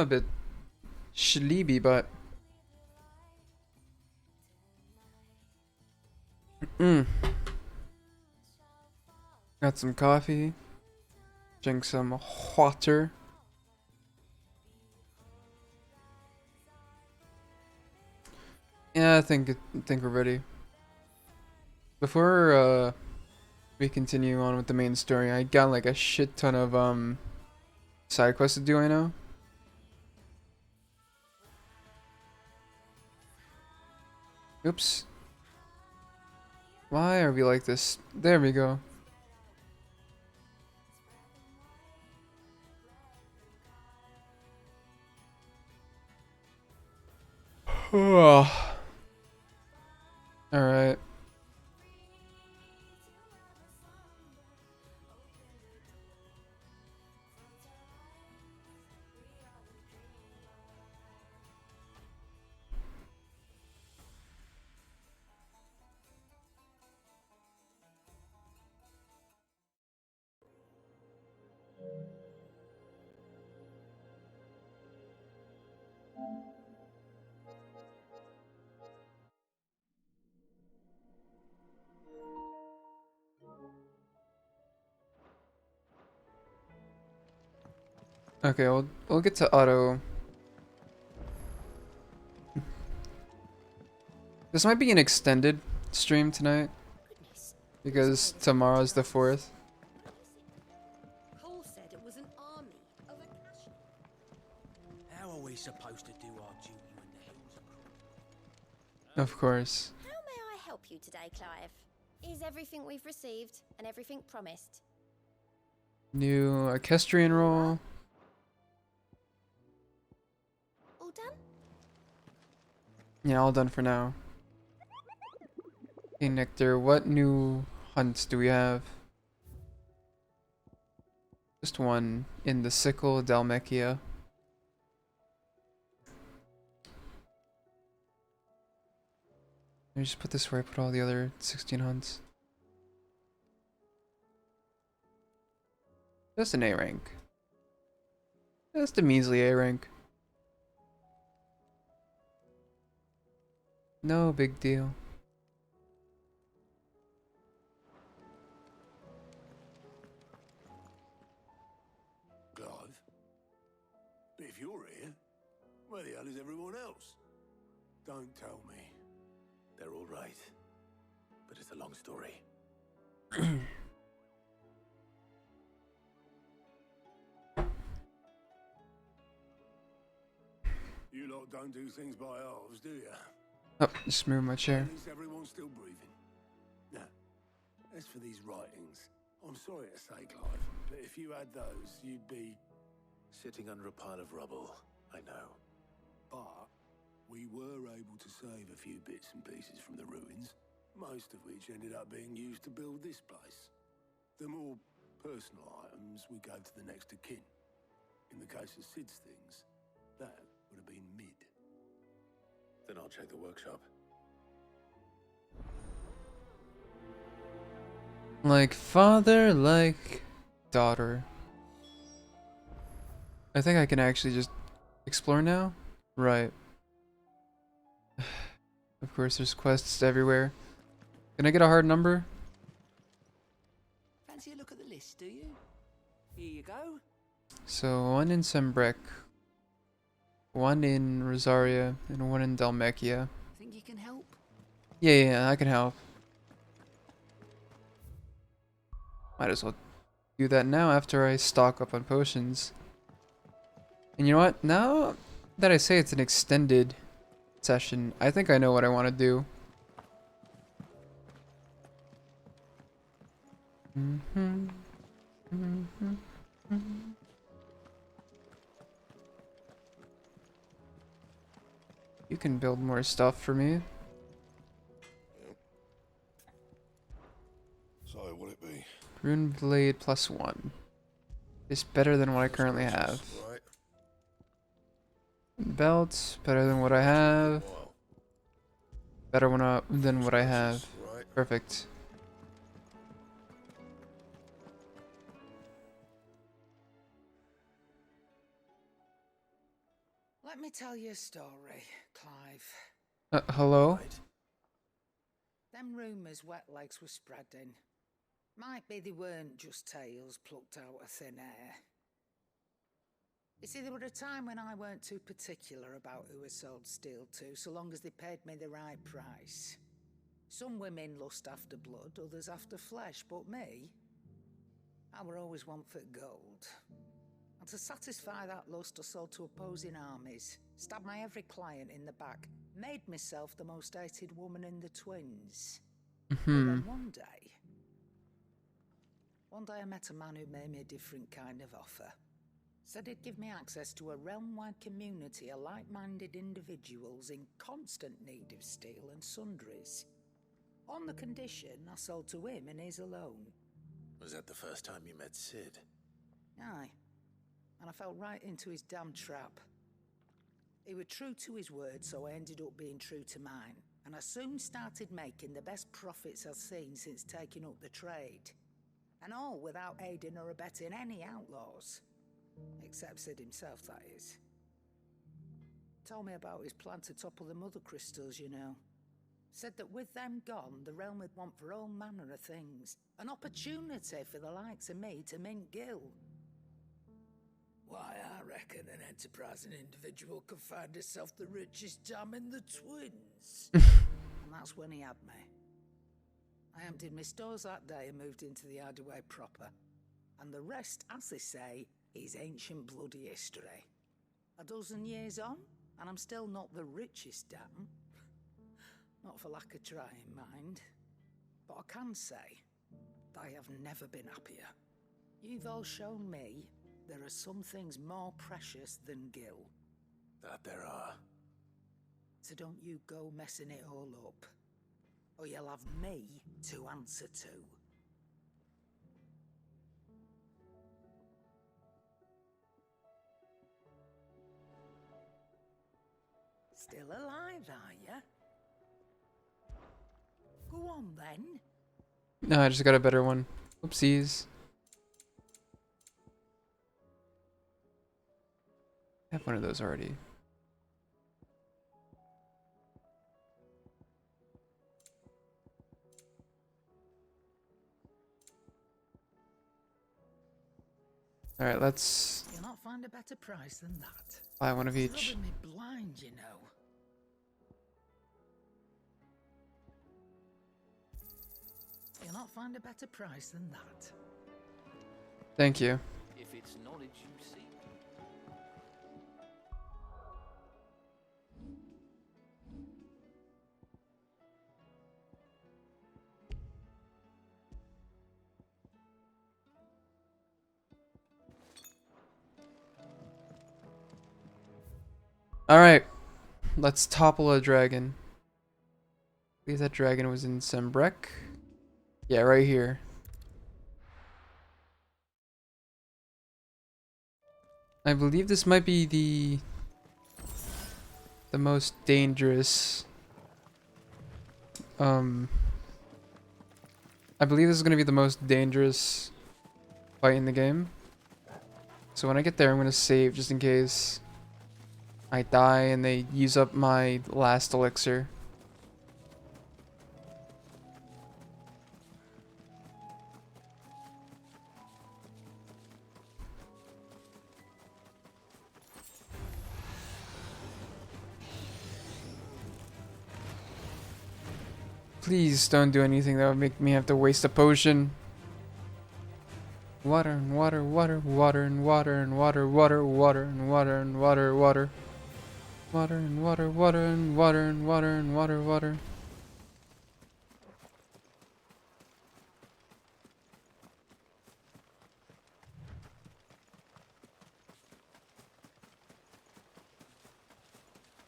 a bit sleepy, but mm. Got some coffee, drink some water. Yeah, I think we're ready. Before we continue on with the main story, I got like a shit ton of side quests to do. I know. Oops. Why are we like this? There we go. All right. Okay, we'll get to auto. This might be an extended stream tonight because tomorrow's the 4th. Cole said it was an army of Akasha. How are we supposed to do our duty when the hills are cruel? Of course. How may I help you today, Clive? Is everything we've received and everything promised? New equestrian role. All done? Yeah, all done for now. Hey Nectar, what new hunts do we have? Just one in the Sickle Dalmechia. Let me just put this where I put all the other 16 hunts. Just an A rank. Just a measly A rank. No big deal. Clive? But if you're here, where the hell is everyone else? Don't tell me. They're all right. But it's a long story. You lot don't do things by halves, do you? Oh, just move my chair. At least everyone's still breathing. Now, as for these writings, I'm sorry to say, Clive, but if you had those, you'd be sitting under a pile of rubble. I know. But we were able to save a few bits and pieces from the ruins, most of which ended up being used to build this place. The more personal items we gave to the next of kin. In the case of Sid's things, that would have been mid. Then I'll check the workshop. Like father, like daughter. I think I can actually just explore now? Right. Of course, there's quests everywhere. Can I get a hard number? Fancy a look at the list, do you? Here you go. So, one in Sembrek, one in Rosaria, and one in Dalmechia. Think you can help? Yeah, I can help. Might as well do that now after I stock up on potions. And you know what? Now that I say it's an extended session, I think I know what I want to do. You can build more stuff for me. So, what'd it be? Rune Blade +1. Is better than what I currently have. Right. Belt, better than what I have. Better than what I have. Right. Perfect. Let me tell you a story, Clive. Hello? Right. Them rumours wet legs were spreading. Might be they weren't just tales plucked out of thin air. You see, there were a time when I weren't too particular about who I sold steel to, so long as they paid me the right price. Some women lust after blood, others after flesh, but me, I were always one for gold. And to satisfy that lust, I sold to opposing armies, stabbed my every client in the back, made myself the most hated woman in the twins. But then one day I met a man who made me a different kind of offer. Said he'd give me access to a realm-wide community of like-minded individuals in constant need of steel and sundries. On the condition I sold to him and his alone. Was that the first time you met Sid? Aye. And I fell right into his damn trap. He was true to his word, so I ended up being true to mine. And I soon started making the best profits I've seen since taking up the trade. And all without aiding or abetting any outlaws. Except Sid himself, that is. Told me about his plan to topple the mother crystals, you know. Said that with them gone, the realm would want for all manner of things. An opportunity for the likes of me to mint gil. Why, I reckon an enterprising individual could find himself the richest dam in the twins. And that's when he had me. I emptied my stores that day and moved into the hideaway proper. And the rest, as they say, is ancient bloody history. A dozen years on, and I'm still not the richest dam. Not for lack of trying, mind. But I can say that I have never been happier. You've all shown me there are some things more precious than gil. That there are. So don't you go messing it all up, or you'll have me to answer to. Still alive, are ya? Go on then. No, I just got a better one. Oopsies. I have one of those already. Alright, let's You'll not find a better price than that. buy one of It's each. rubbing me blind, you know. You'll not find a better price than that. Thank you. If it's knowledge you seek. Alright, let's topple a dragon. I believe that dragon was in Sembrek. Yeah, right here. I believe this might be the most dangerous. I believe this is gonna be the most dangerous fight in the game. So when I get there, I'm gonna save just in case I die and they use up my last elixir. Please don't do anything that would make me have to waste a potion. Water and water, water, water and water and water, water, water and water and water, water. Water and water, water and water and water and water, water.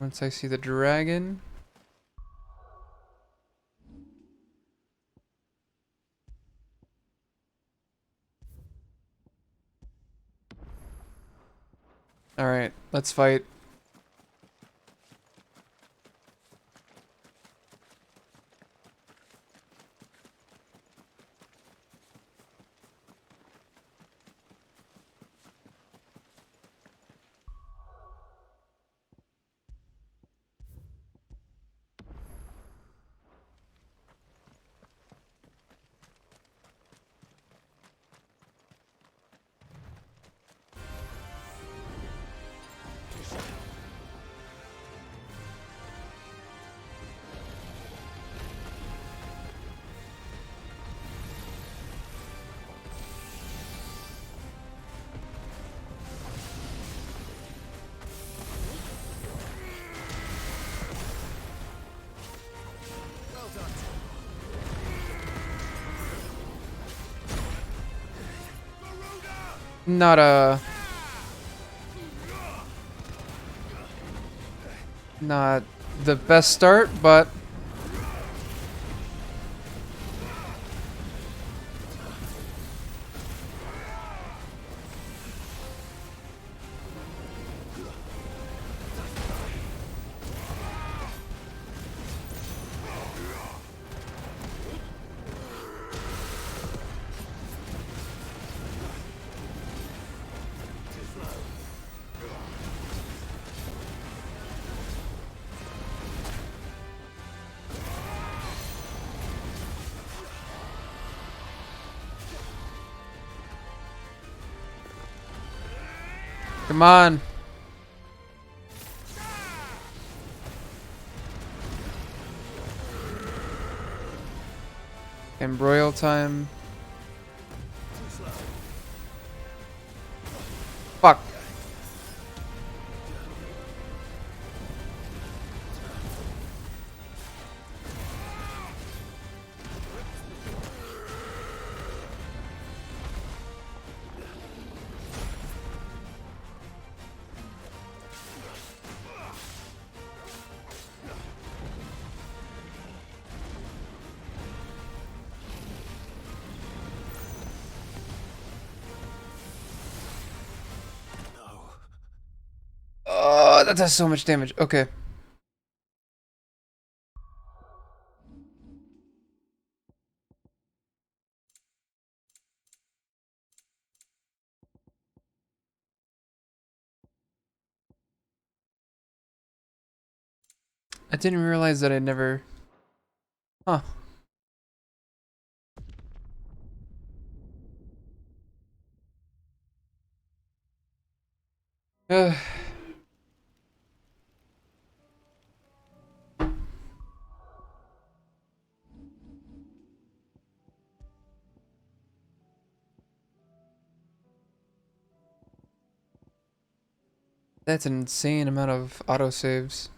Once I see the dragon. Alright, let's fight. Not not the best start, but come on. Embroil time. Fuck. Oh, that does so much damage. Okay. I didn't realize that I never... Huh. Ugh. That's an insane amount of autosaves.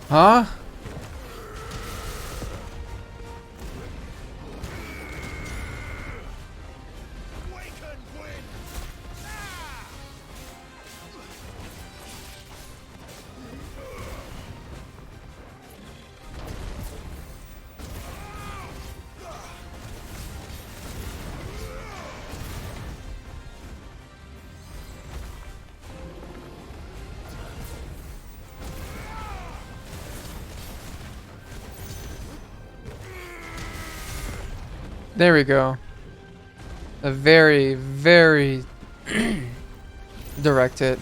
Huh? There we go. A very, very direct hit.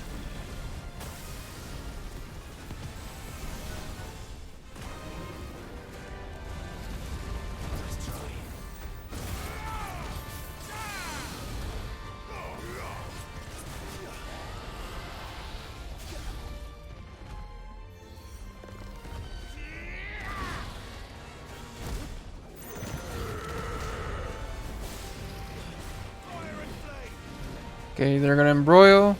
Okay, they're gonna embroil.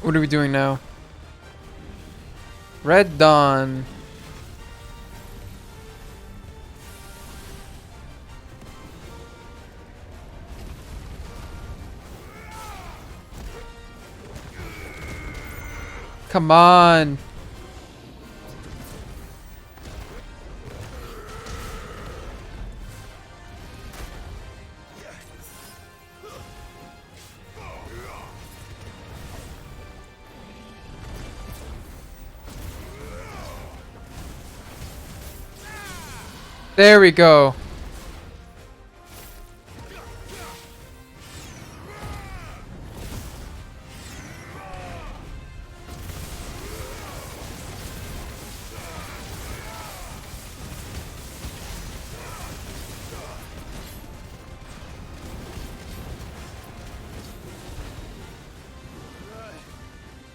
What are we doing now? Red Dawn. Come on. There we go.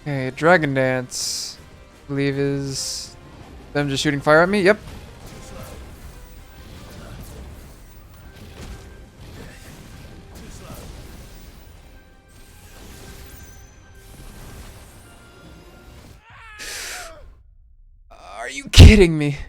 Okay, Dragon Dance. I believe is them just shooting fire at me. Yep. Are you kidding me?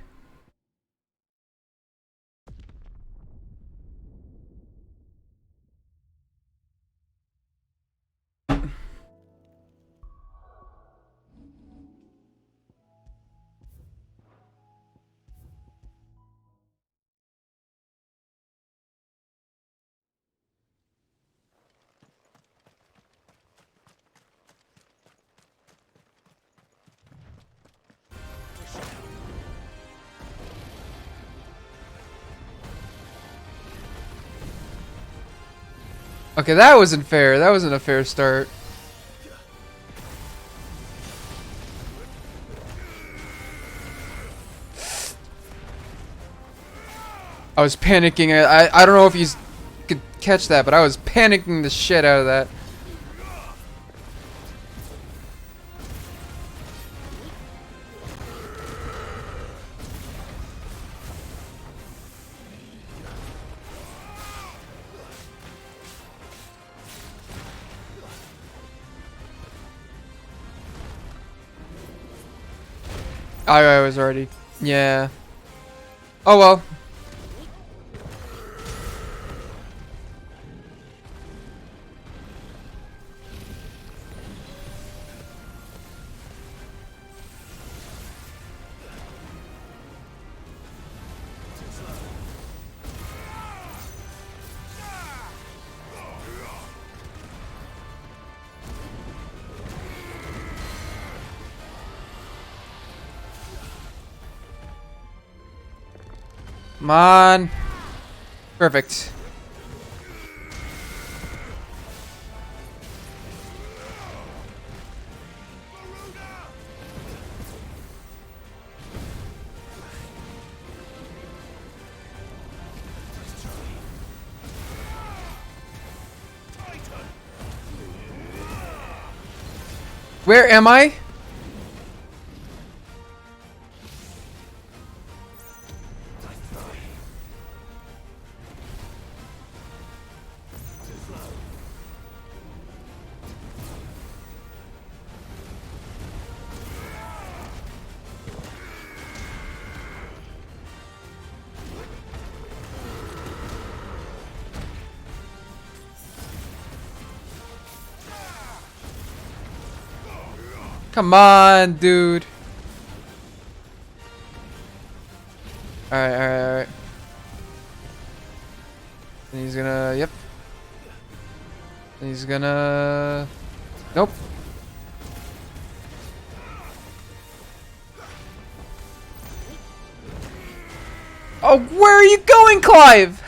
Okay, that wasn't fair. That wasn't a fair start. I was panicking. I don't know if you could catch that, but I was panicking the shit out of that. I was already. Yeah. Oh well. Come on. Perfect. Where am I? Come on, dude. Alright. And he's gonna, yep. And he's gonna, nope. Oh, where are you going, Clive?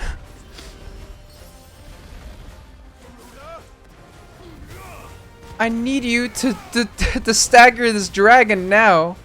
I need you to stagger this dragon now.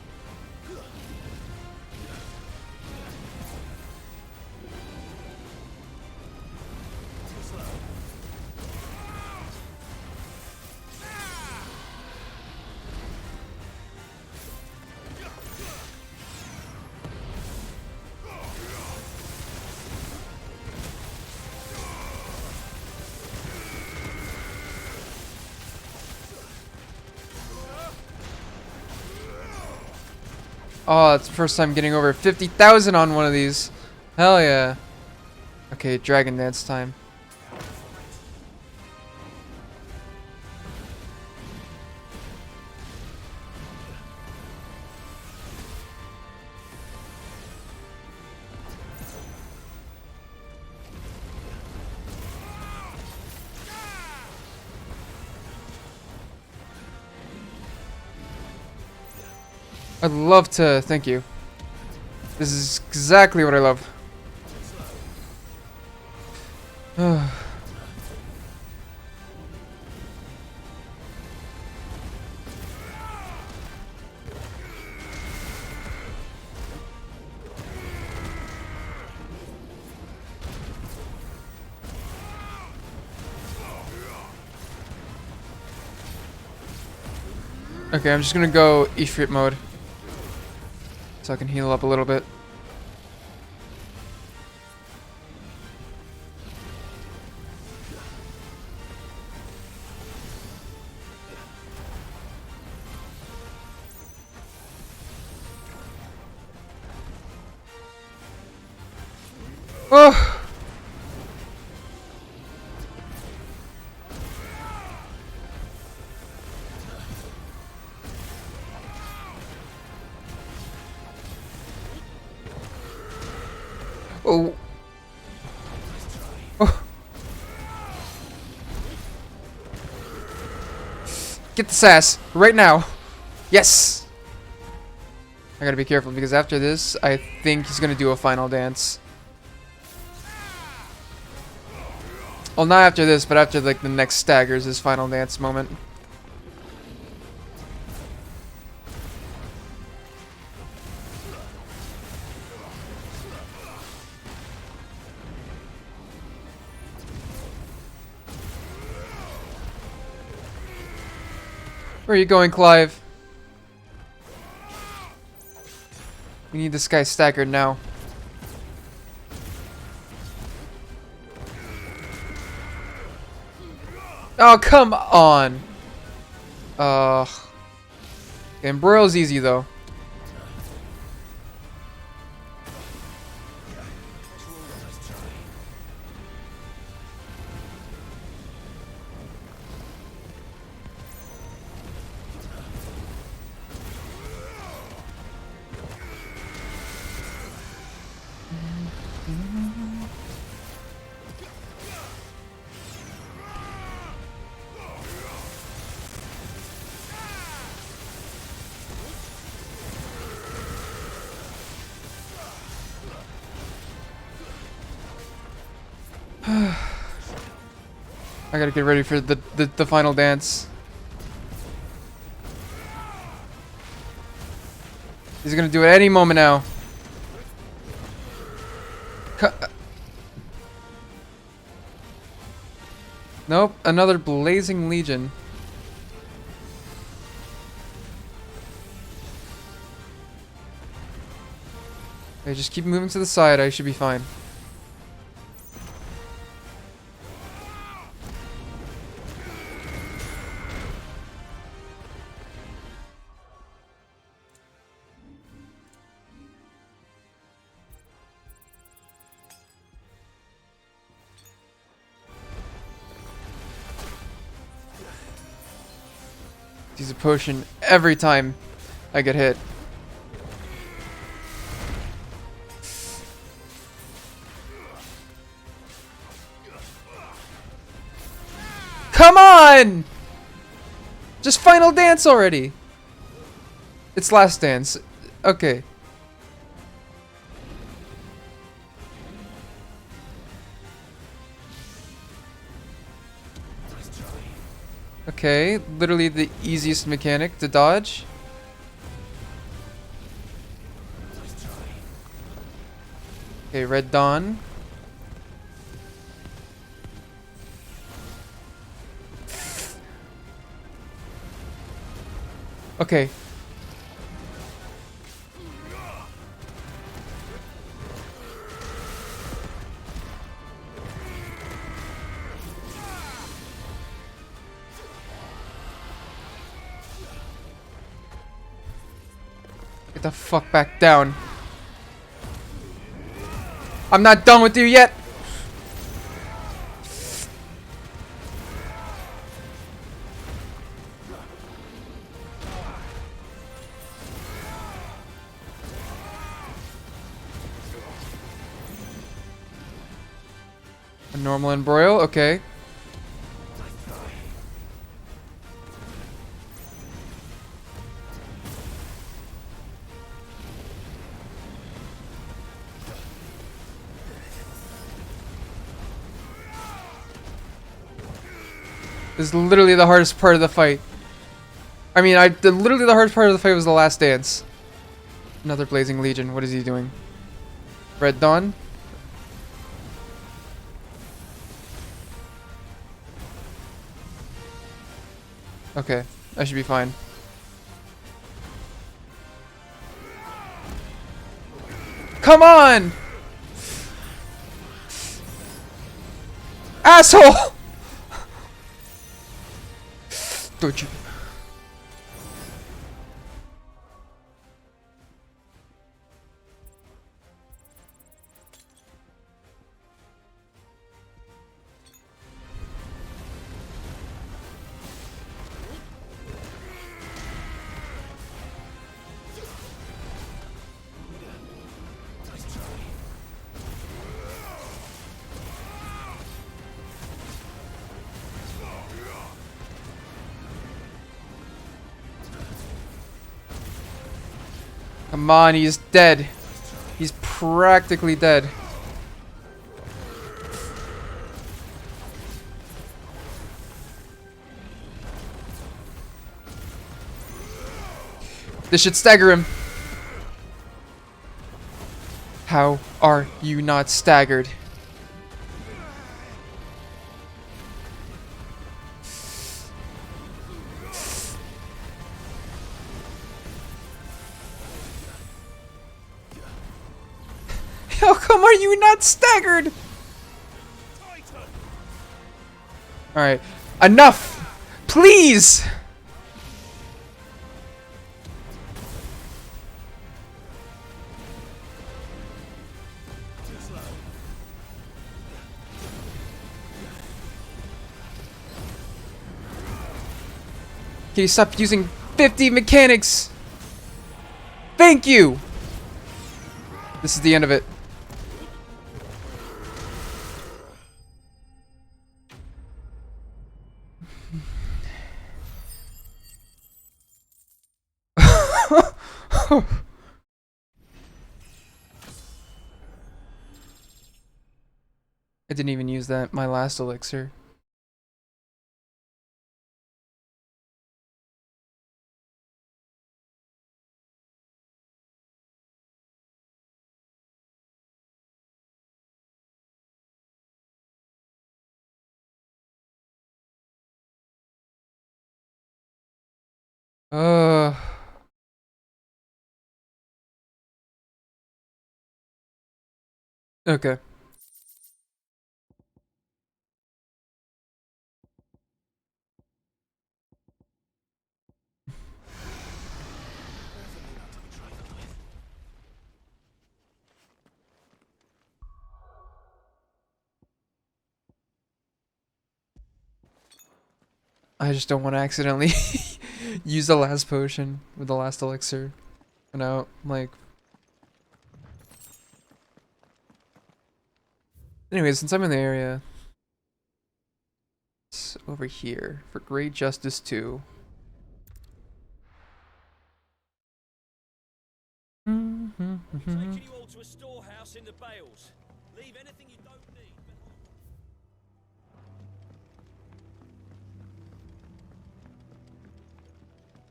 Oh, it's the first time getting over 50,000 on one of these. Hell yeah. Okay, Dragon Dance time. I'd love to, thank you. This is exactly what I love. Okay, I'm just gonna go Ifrit mode. So I can heal up a little bit. Oh! Oh! Oh! Get the sass right now! Yes! I gotta be careful because after this, I think he's gonna do a final dance. Well, not after this, but after like the next staggers, his final dance moment. Where are you going, Clive? We need this guy staggered now. Oh, come on! Embroil's easy, though. I gotta get ready for the final dance. He's gonna do it any moment now. Nope, another Blazing Legion. Okay, just keep moving to the side, I should be fine. Use a potion every time I get hit. Come on! Just final dance already. It's last dance. Okay. Okay, literally the easiest mechanic to dodge. Okay, Red Dawn. Okay. Get the fuck back down. I'm not done with you yet. A normal embroil, okay. This is literally the hardest part of the fight. I mean, literally the hardest part of the fight was the last dance. Another Blazing Legion. What is he doing? Red Dawn? Okay, I should be fine. Come on! Asshole! Don't you... Come on, he's dead. He's practically dead. This should stagger him. How are you not staggered? How come are you not staggered? Alright. Enough! Please! Can you stop using 50 mechanics? Thank you! This is the end of it. I didn't even use my last elixir. Uh okay. I just don't want to accidentally use the last potion with the last elixir. You know, like. Anyways, since I'm in the area, it's over here for Great Justice 2. Taking you all to a storehouse in the bales. Leave anything you don't need.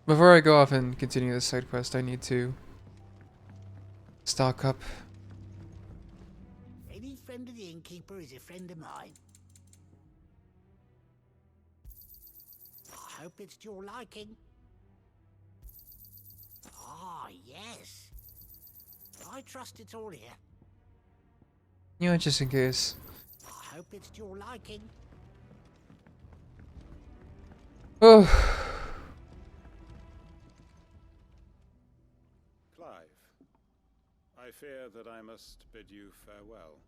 Before I go off and continue this side quest, I need to stock up. Any friend of the innkeeper is a friend of mine. I hope it's to your liking. Ah, yes. I trust it's all here. You know, just in case. I hope it's to your liking. Oh. Clive, I fear that I must bid you farewell.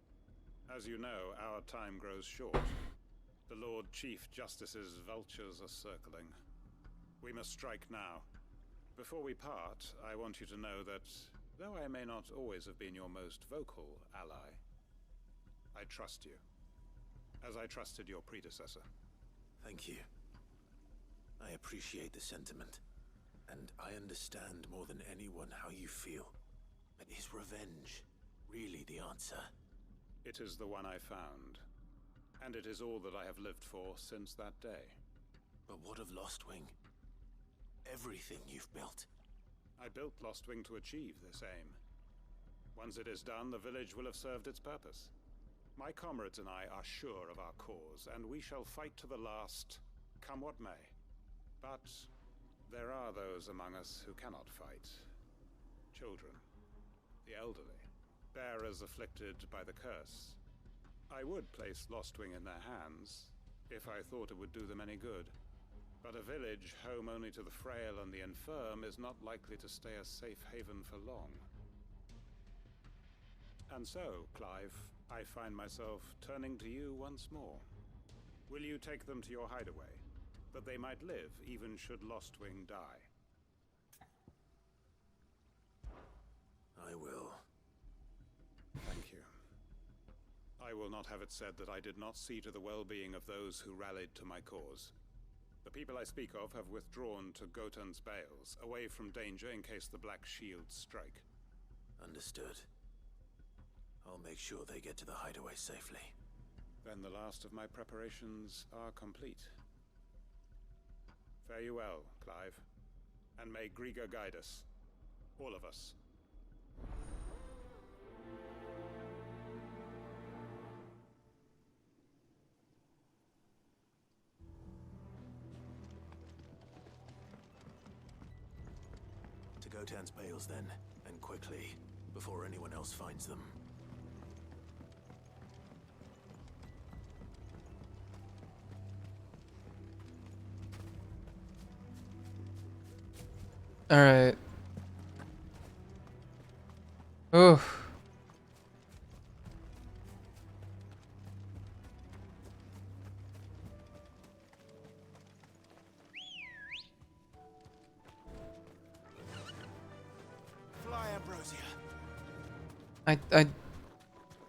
As you know, our time grows short. The Lord Chief Justice's vultures are circling. We must strike now. Before we part, I want you to know that, though I may not always have been your most vocal ally, I trust you, as I trusted your predecessor. Thank you. I appreciate the sentiment, and I understand more than anyone how you feel. But is revenge really the answer? It is the one I found, and it is all that I have lived for since that day. But what of Lostwing? Everything you've built. I built Lostwing to achieve this aim. Once it is done, the village will have served its purpose. My comrades and I are sure of our cause, and we shall fight to the last, come what may. But there are those among us who cannot fight. Children, the elderly, bearers afflicted by the curse. I would place Lostwing in their hands, if I thought it would do them any good. But a village home only to the frail and the infirm is not likely to stay a safe haven for long. And so, Clive, I find myself turning to you once more. Will you take them to your hideaway, that they might live even should Lostwing die? I will. Thank you. I will not have it said that I did not see to the well-being of those who rallied to my cause. The people I speak of have withdrawn to Gotan's Bales, away from danger in case the Black Shields strike. Understood. I'll make sure they get to the hideaway safely. Then the last of my preparations are complete. Fare you well, Clive. And may Griga guide us. All of us. To Gotan's Bales then, and quickly, before anyone else finds them. Alright. Oof. Fly, Ambrosia.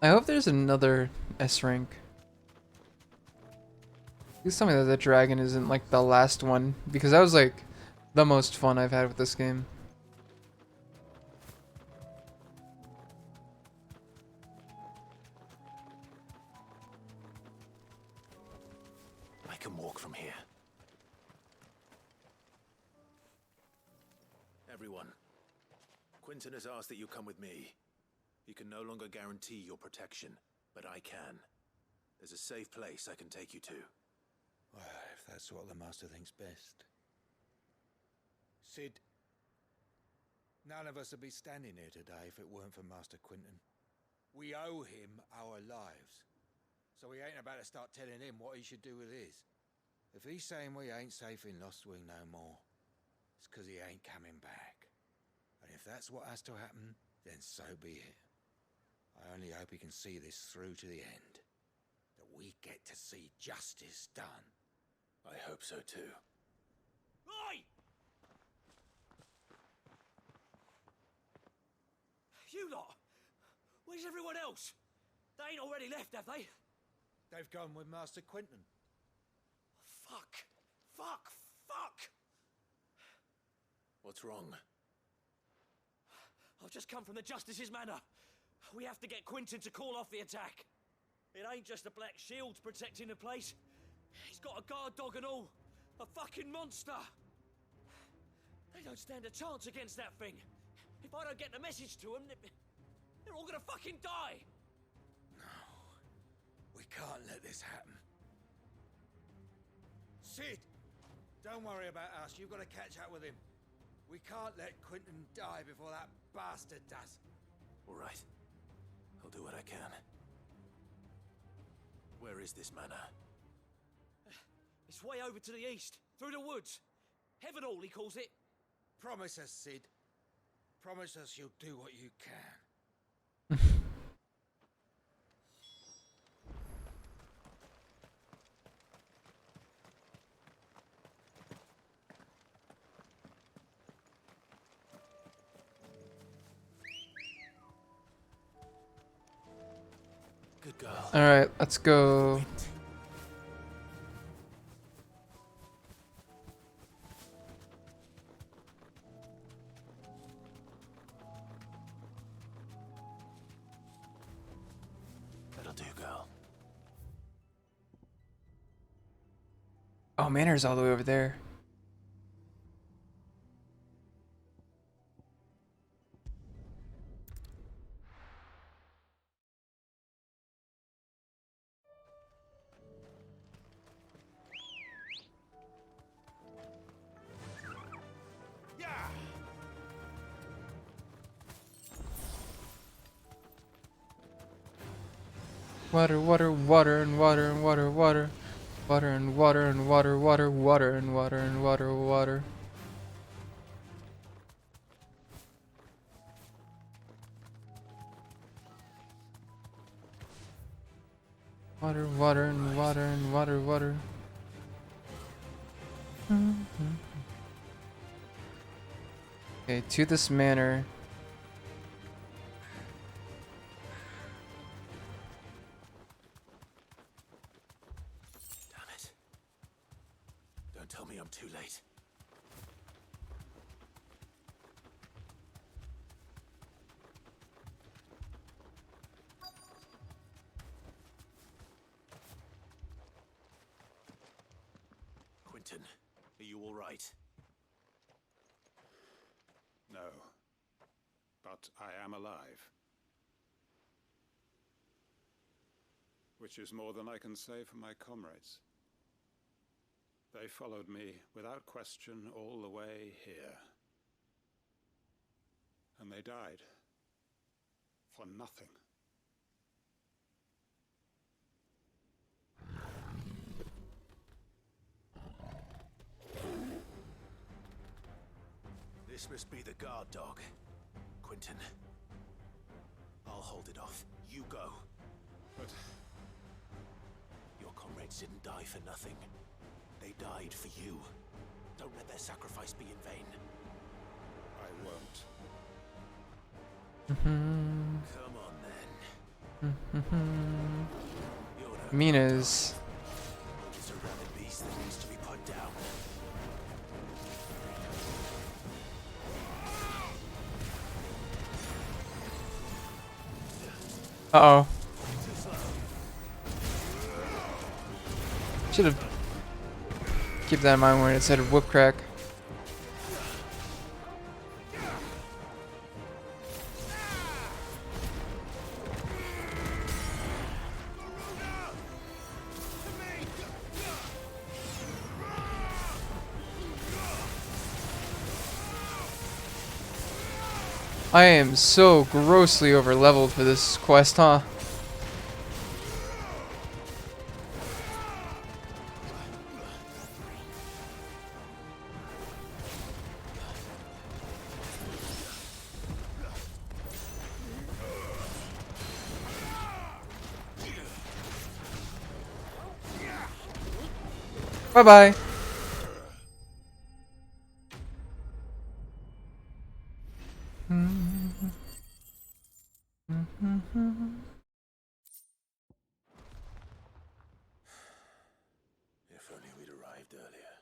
I hope there's another S rank. Please tell me that the dragon isn't like the last one, because that was like the most fun I've had with this game. I can walk from here. Everyone, Quinton has asked that you come with me. He can no longer guarantee your protection, but I can. There's a safe place I can take you to. Well, if that's what the Master thinks best. Sid, none of us would be standing here today if it weren't for Master Quinton. We owe him our lives. So we ain't about to start telling him what he should do with his. If he's saying we ain't safe in Lostwing no more, it's 'cause he ain't coming back. And if that's what has to happen, then so be it. I only hope he can see this through to the end. That we get to see justice done. I hope so too. Oi! You lot! Where's everyone else? They ain't already left, have they? They've gone with Master Quinton. Fuck! Fuck! Fuck! What's wrong? I've just come from the Justice's manor. We have to get Quinton to call off the attack. It ain't just the Black Shields protecting the place. He's got a guard dog and all. A fucking monster. They don't stand a chance against that thing. If I don't get the message to them, they're all gonna fucking die. No. We can't let this happen. Sid! Don't worry about us. You've got to catch up with him. We can't let Quinton die before that bastard does. All right. I'll do what I can. Where is this manor? It's way over to the east, through the woods. Heaven Hall, he calls it. Promise us, Sid. Promise us you'll do what you can. Good girl. Alright, let's go. That'll do, girl. Oh, Manor's all the way over there. Water, water, water, and water, and water, water. Water and water and water, water, water and water and water, water. Water, water and water and water, water. Okay, to this manor. Damn it. Don't tell me I'm too late. Quentin, are you all right? No. But I am alive. Which is more than I can say for my comrades. They followed me without question all the way here. And they died. For nothing. This must be the guard dog. Quentin. I'll hold it off. You go. But your comrades didn't die for nothing. They died for you. Don't let their sacrifice be in vain. I won't. Come on then. Mina's. It's a rabid beast that needs to be put down. Uh-oh. Should have keep that in mind when it said whip crack. I am so grossly over leveled for this quest, huh? Bye-bye. If only we'd arrived earlier.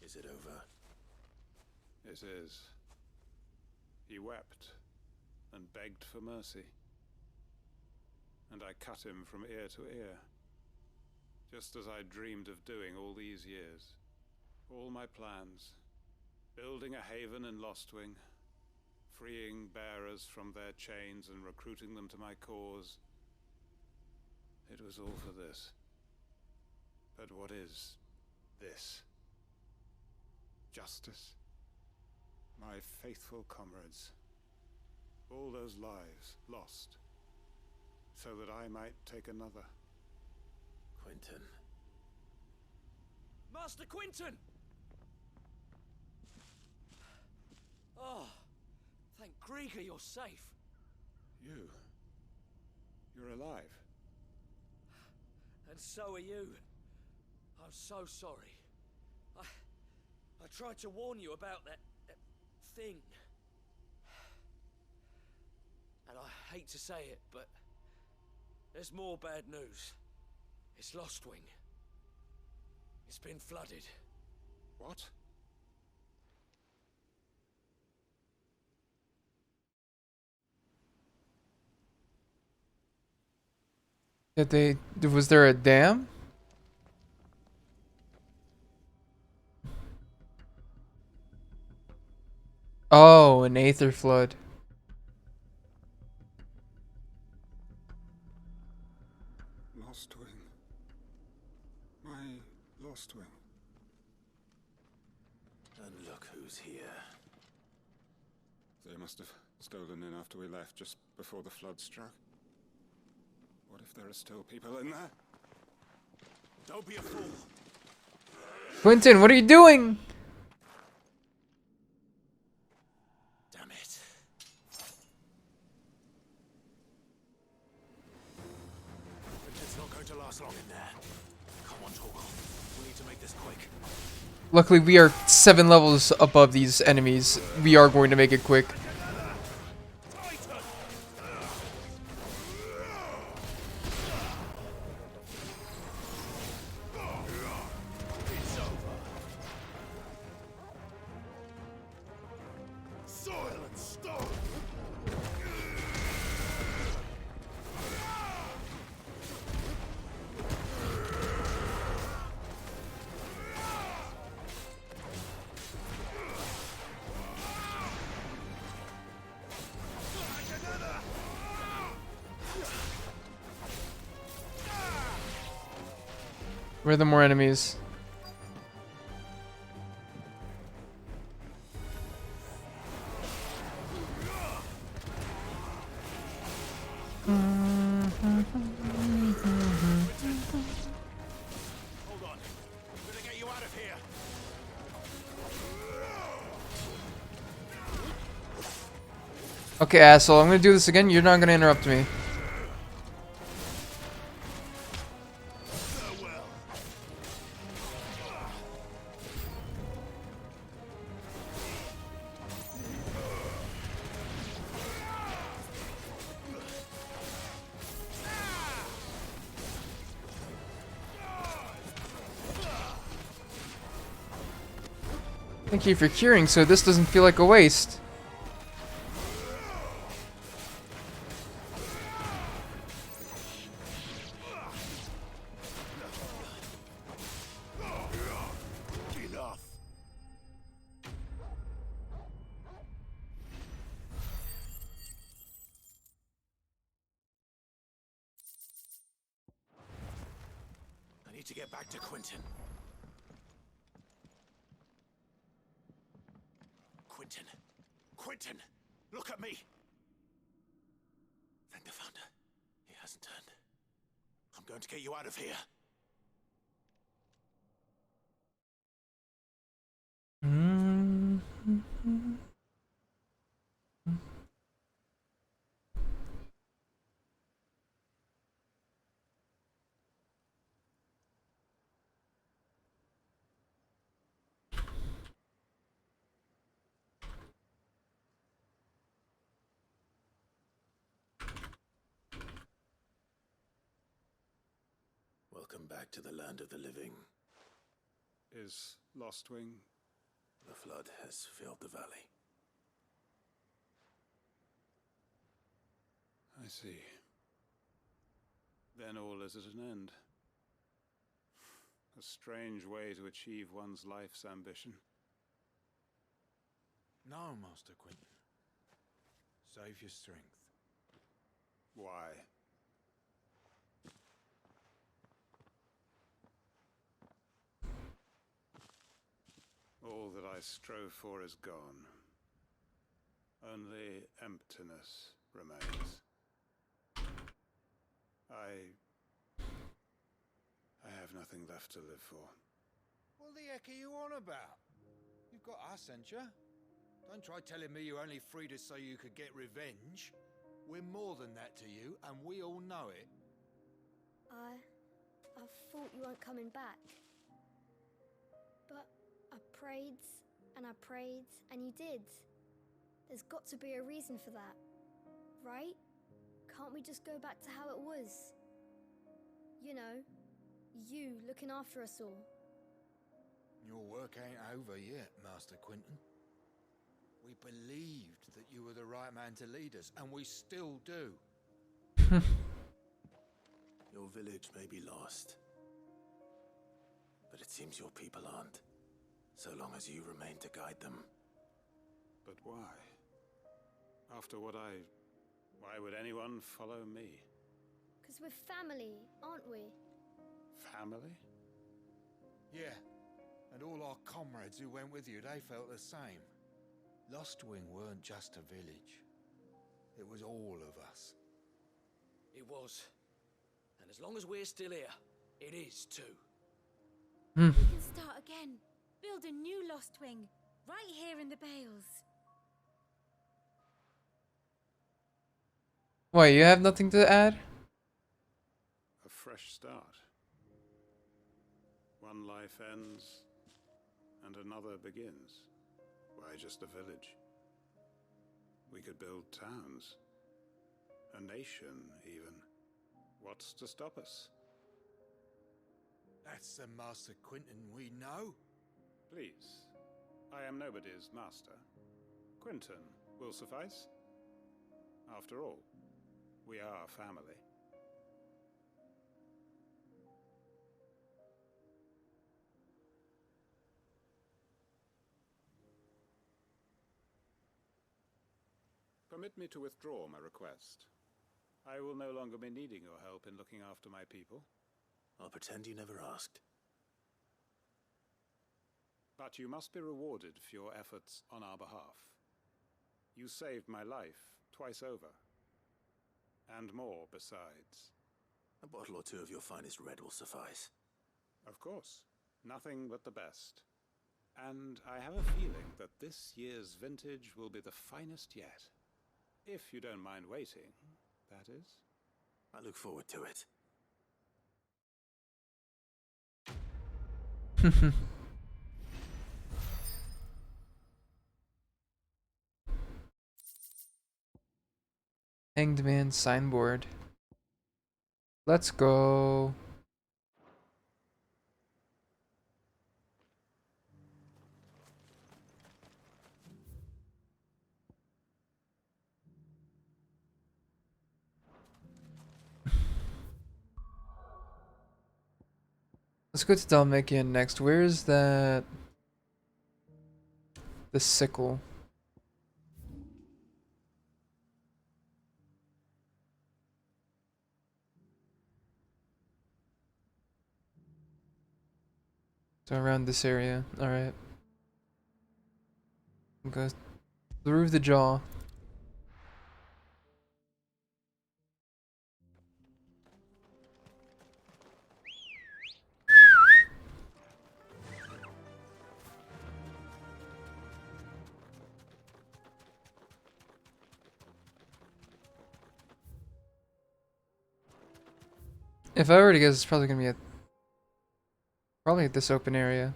Is it over? It is. He wept and begged for mercy. And I cut him from ear to ear, just as I dreamed of doing all these years. All my plans, building a haven in Lostwing, freeing bearers from their chains and recruiting them to my cause. It was all for this. But what is this? Justice? My faithful comrades. All those lives lost, so that I might take another. Quentin. Master Quinton! Oh, thank Grieger you're safe. You're alive. And so are you. I'm so sorry. I tried to warn you about that thing. And I hate to say it, but there's more bad news. It's Lostwing. It's been flooded. What? Did they? Was there a dam? Oh, an aether flood. Lost wing. My lost wing. And look who's here. They must have stolen in after we left, just before the flood struck. What if there are still people in there? Don't be a fool. Quentin, what are you doing? Damn it. It's not going to last long in there. Come on, Torgal. We need to make this quick. Luckily, we are 7 levels above these enemies. We are going to make it quick. Where are the more enemies? Hold on. I'm gonna get you out of here. Okay, asshole, I'm gonna do this again. You're not gonna interrupt me. Thank you for curing, so this doesn't feel like a waste. Enough. I need to get back to Quentin. Quentin, look at me. Thank the Founder. He hasn't turned. I'm going to get you out of here. Welcome back to the land of the living. Is Lost Wing? The flood has filled the valley. I see. Then all is at an end. A strange way to achieve one's life's ambition. No, Master Quentin. Save your strength. Why? All that I strove for is gone. Only emptiness remains. I have nothing left to live for. What the heck are you on about? You've got us, ain't you? Don't try telling me you only freed us so you could get revenge. We're more than that to you, and we all know it. I thought you weren't coming back. But I prayed, and you did. There's got to be a reason for that, right? Can't we just go back to how it was? You know, you looking after us all. Your work ain't over yet, Master Quentin. We believed that you were the right man to lead us, and we still do. You're village may be lost. But it seems your people aren't, so long as you remain to guide them. But why? After what I... Why would anyone follow me? Because we're family, aren't we? Family? Yeah, and all our comrades who went with you, they felt the same. Lostwing weren't just a village. It was all of us. It was. And as long as we're still here, it is too. We can start again. Build a new Lost Wing, right here in the Bales. Why, you have nothing to add? A fresh start. One life ends, and another begins. Why, just a village. We could build towns. A nation, even. What's to stop us? That's the Master Quentin we know. Please, I am nobody's master. Quentin will suffice. After all, we are family. Permit me to withdraw my request. I will no longer be needing your help in looking after my people. I'll pretend you never asked. But you must be rewarded for your efforts on our behalf. You saved my life twice over. And more besides. A bottle or two of your finest red will suffice. Of course. Nothing but the best. And I have a feeling that this year's vintage will be the finest yet. If you don't mind waiting, that is. I look forward to it. Hanged Man signboard. Let's go. Let's go to Dalmakian next. Where's that? The sickle. So around this area. Alright. Go through the jaw. If I were to guess, it's probably gonna be probably at this open area.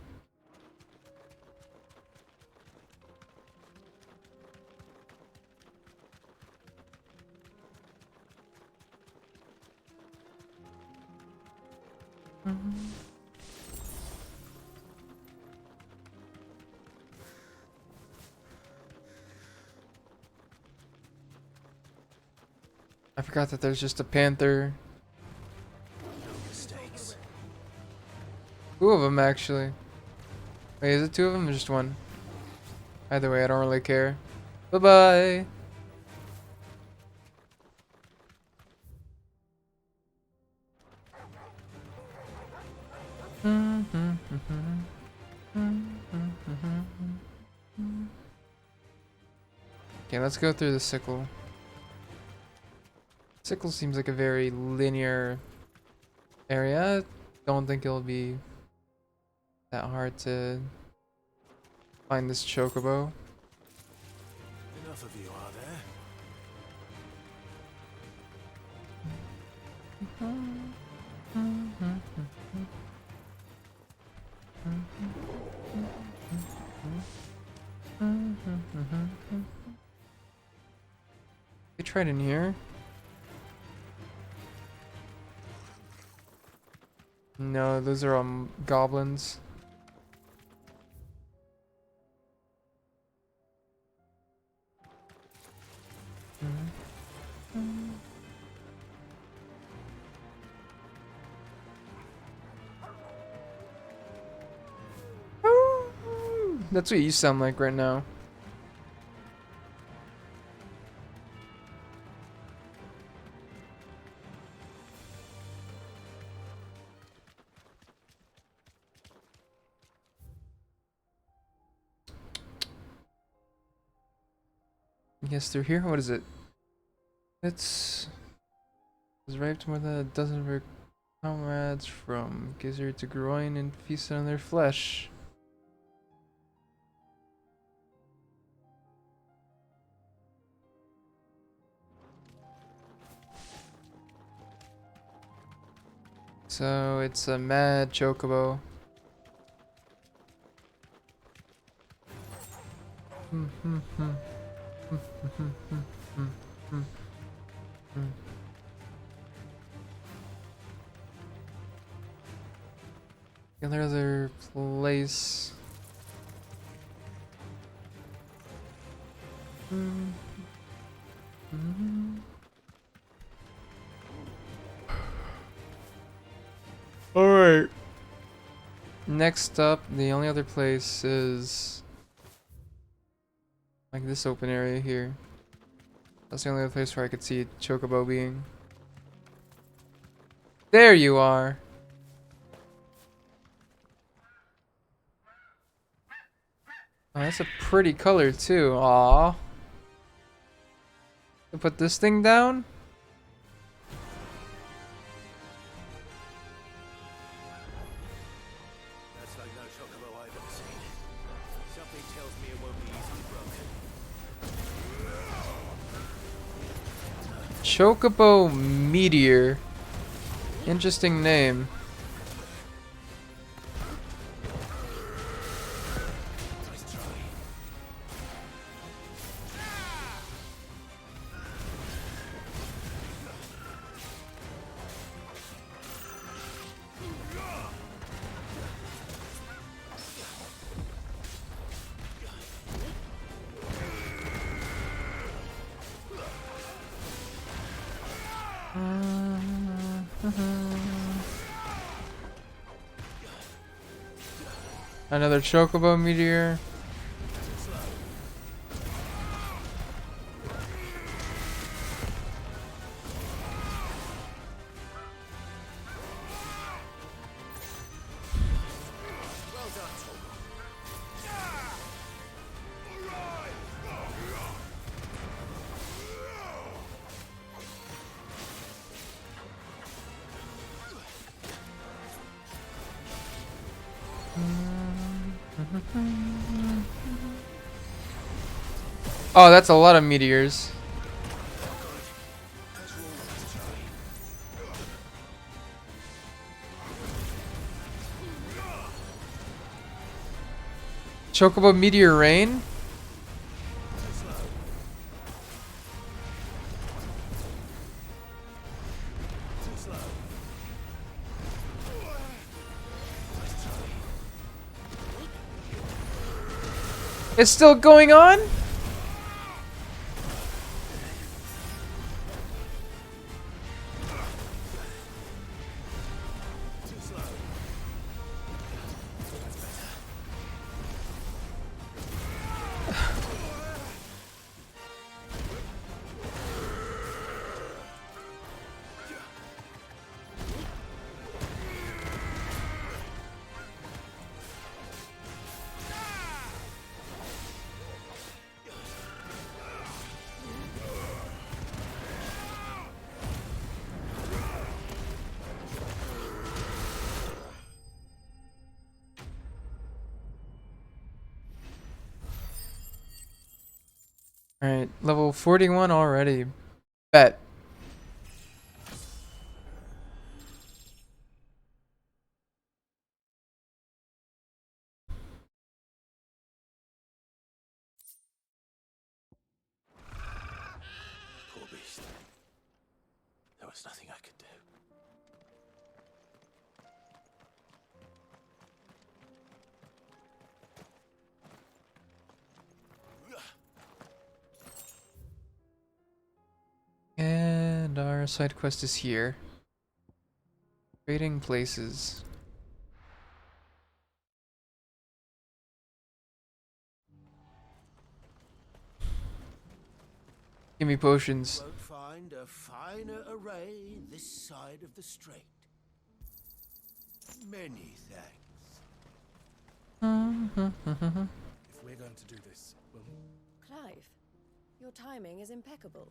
I forgot that there's just a panther. Mistakes. Two of them, actually. Wait, is it two of them or just one? Either way, I don't really care. Bye-bye! Okay, let's go through the sickle. Sickle seems like a very linear area. Don't think it'll be that hard to find this chocobo. Enough of you, are there? We tried in here. No, those are goblins. That's what you sound like right now. Yes, through here. What is it? It's raped more than a dozen of her comrades from gizzard to groin and feasted on their flesh. So it's a mad chocobo. The other place. Alright. Next up, the only other place is like this open area here. That's the only other place where I could see a chocobo being. There you are. Oh, that's a pretty color too. Aww. Put this thing down. That's like no chocobo I've ever seen. Something tells me it won't be easily broken. Chocobo Meteor. Interesting name. Another chocobo meteor. Oh, that's a lot of meteors. Chocobo meteor rain? It's still going on? Alright, level 41 already. Bet. Poor beast. There was nothing I could do. And our side quest is here. Trading places. Give me potions. Won't find a finer array this side of the strait. Many thanks. If we're going to do this, we'll... Clive, your timing is impeccable.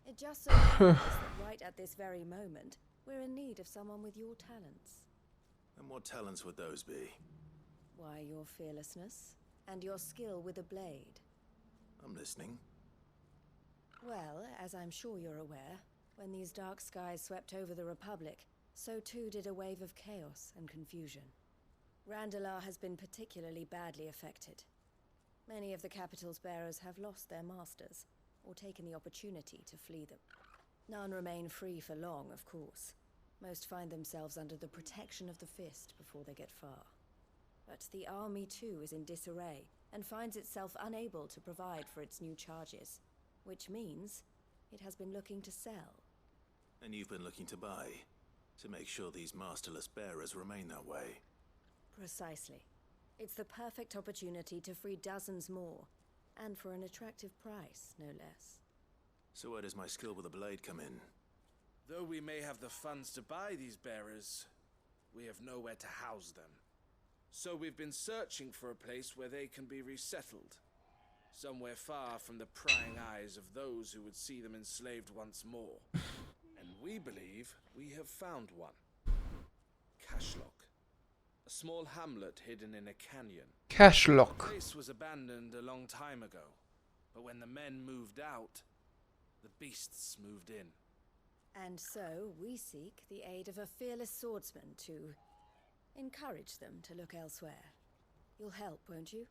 It just so happens that right at this very moment, we're in need of someone with your talents. And what talents would those be? Why, your fearlessness and your skill with a blade. I'm listening. Well, as I'm sure you're aware, when these dark skies swept over the Republic, so too did a wave of chaos and confusion. Randalar has been particularly badly affected. Many of the capital's bearers have lost their masters, or taken the opportunity to flee them. None remain free for long, of course. Most find themselves under the protection of the Fist before they get far. But the army too is in disarray, and finds itself unable to provide for its new charges. Which means it has been looking to sell. And you've been looking to buy, to make sure these masterless bearers remain that way. Precisely. It's the perfect opportunity to free dozens more, and for an attractive price, no less. So where does my skill with a blade come in? Though we may have the funds to buy these bearers, we have nowhere to house them. So we've been searching for a place where they can be resettled. Somewhere far from the prying eyes of those who would see them enslaved once more. And we believe we have found one. Cashlock. A small hamlet hidden in a canyon. The Cashlock. place was abandoned a long time ago. But when the men moved out, the beasts moved in. And so we seek the aid of a fearless swordsman to encourage them to look elsewhere. You'll help, won't you?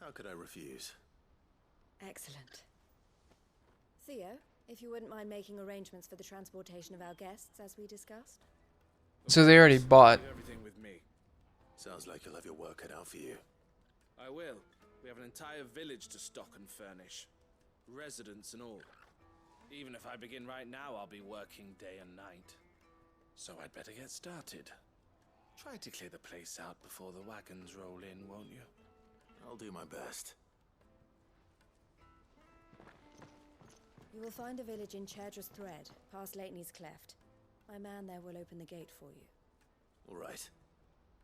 How could I refuse? Excellent. Theo, if you wouldn't mind making arrangements for the transportation of our guests, as we discussed. So they already bought. Leave everything with me. Sounds like you'll have your work cut out for you. I will. We have an entire village to stock and furnish. Residents and all. Even if I begin right now, I'll be working day and night. So I'd better get started. Try to clear the place out before the wagons roll in, won't you? I'll do my best. You will find a village in Chadra's Thread, past Lateney's Cleft. My man there will open the gate for you. All right.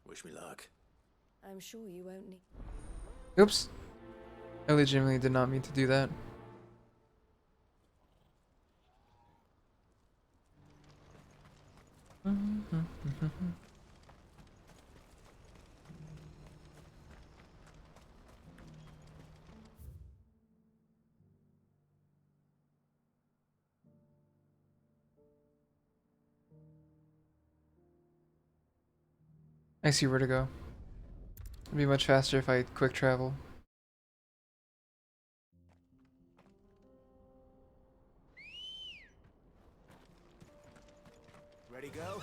Wish me luck. I'm sure you won't need... Oops. I legitimately did not mean to do that. I see where to go. It'd be much faster if I quick travel. Ready, go?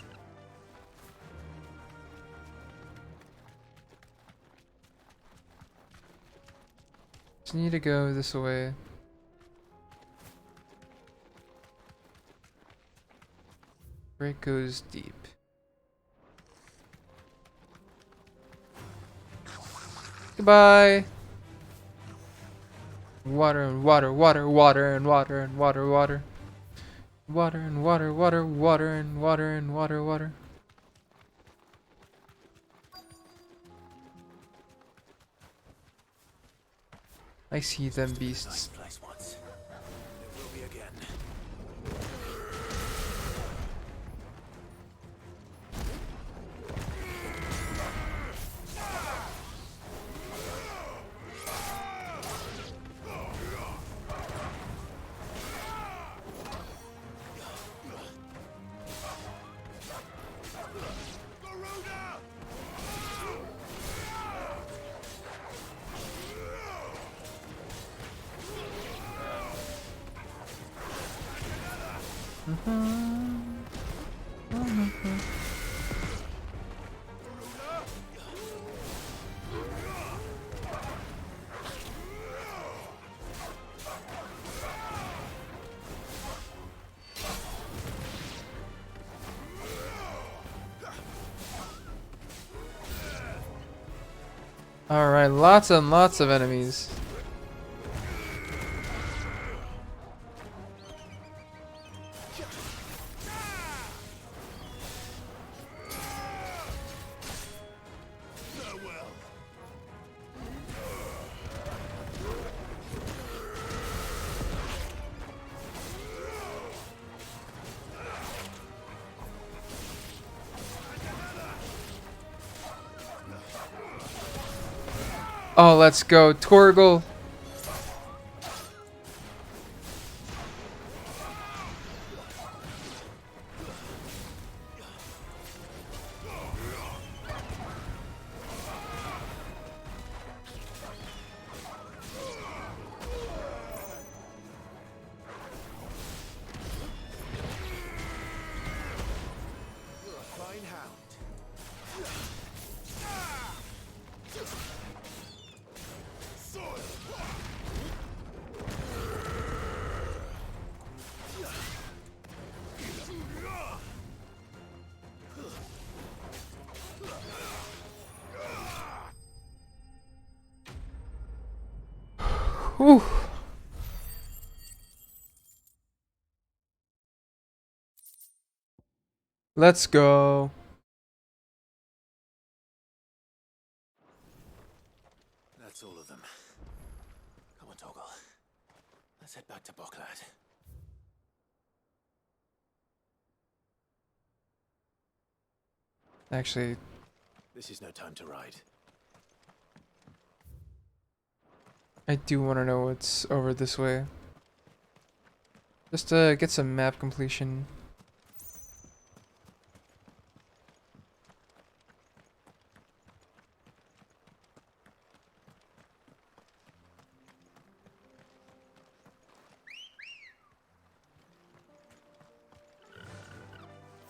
Just need to go this way. Break goes deep. Goodbye. Water and water, water, water and water and water, water. Water and water, water, water and water and water, water. I see them beasts. Nice place once. There will be again. Alright, lots and lots of enemies. Oh, let's go, Torgal. Whew. Let's go. That's all of them. Come on, Toggle. Let's head back to Boklad. Actually, This is no time to ride. I do want to know what's over this way. Just to get some map completion.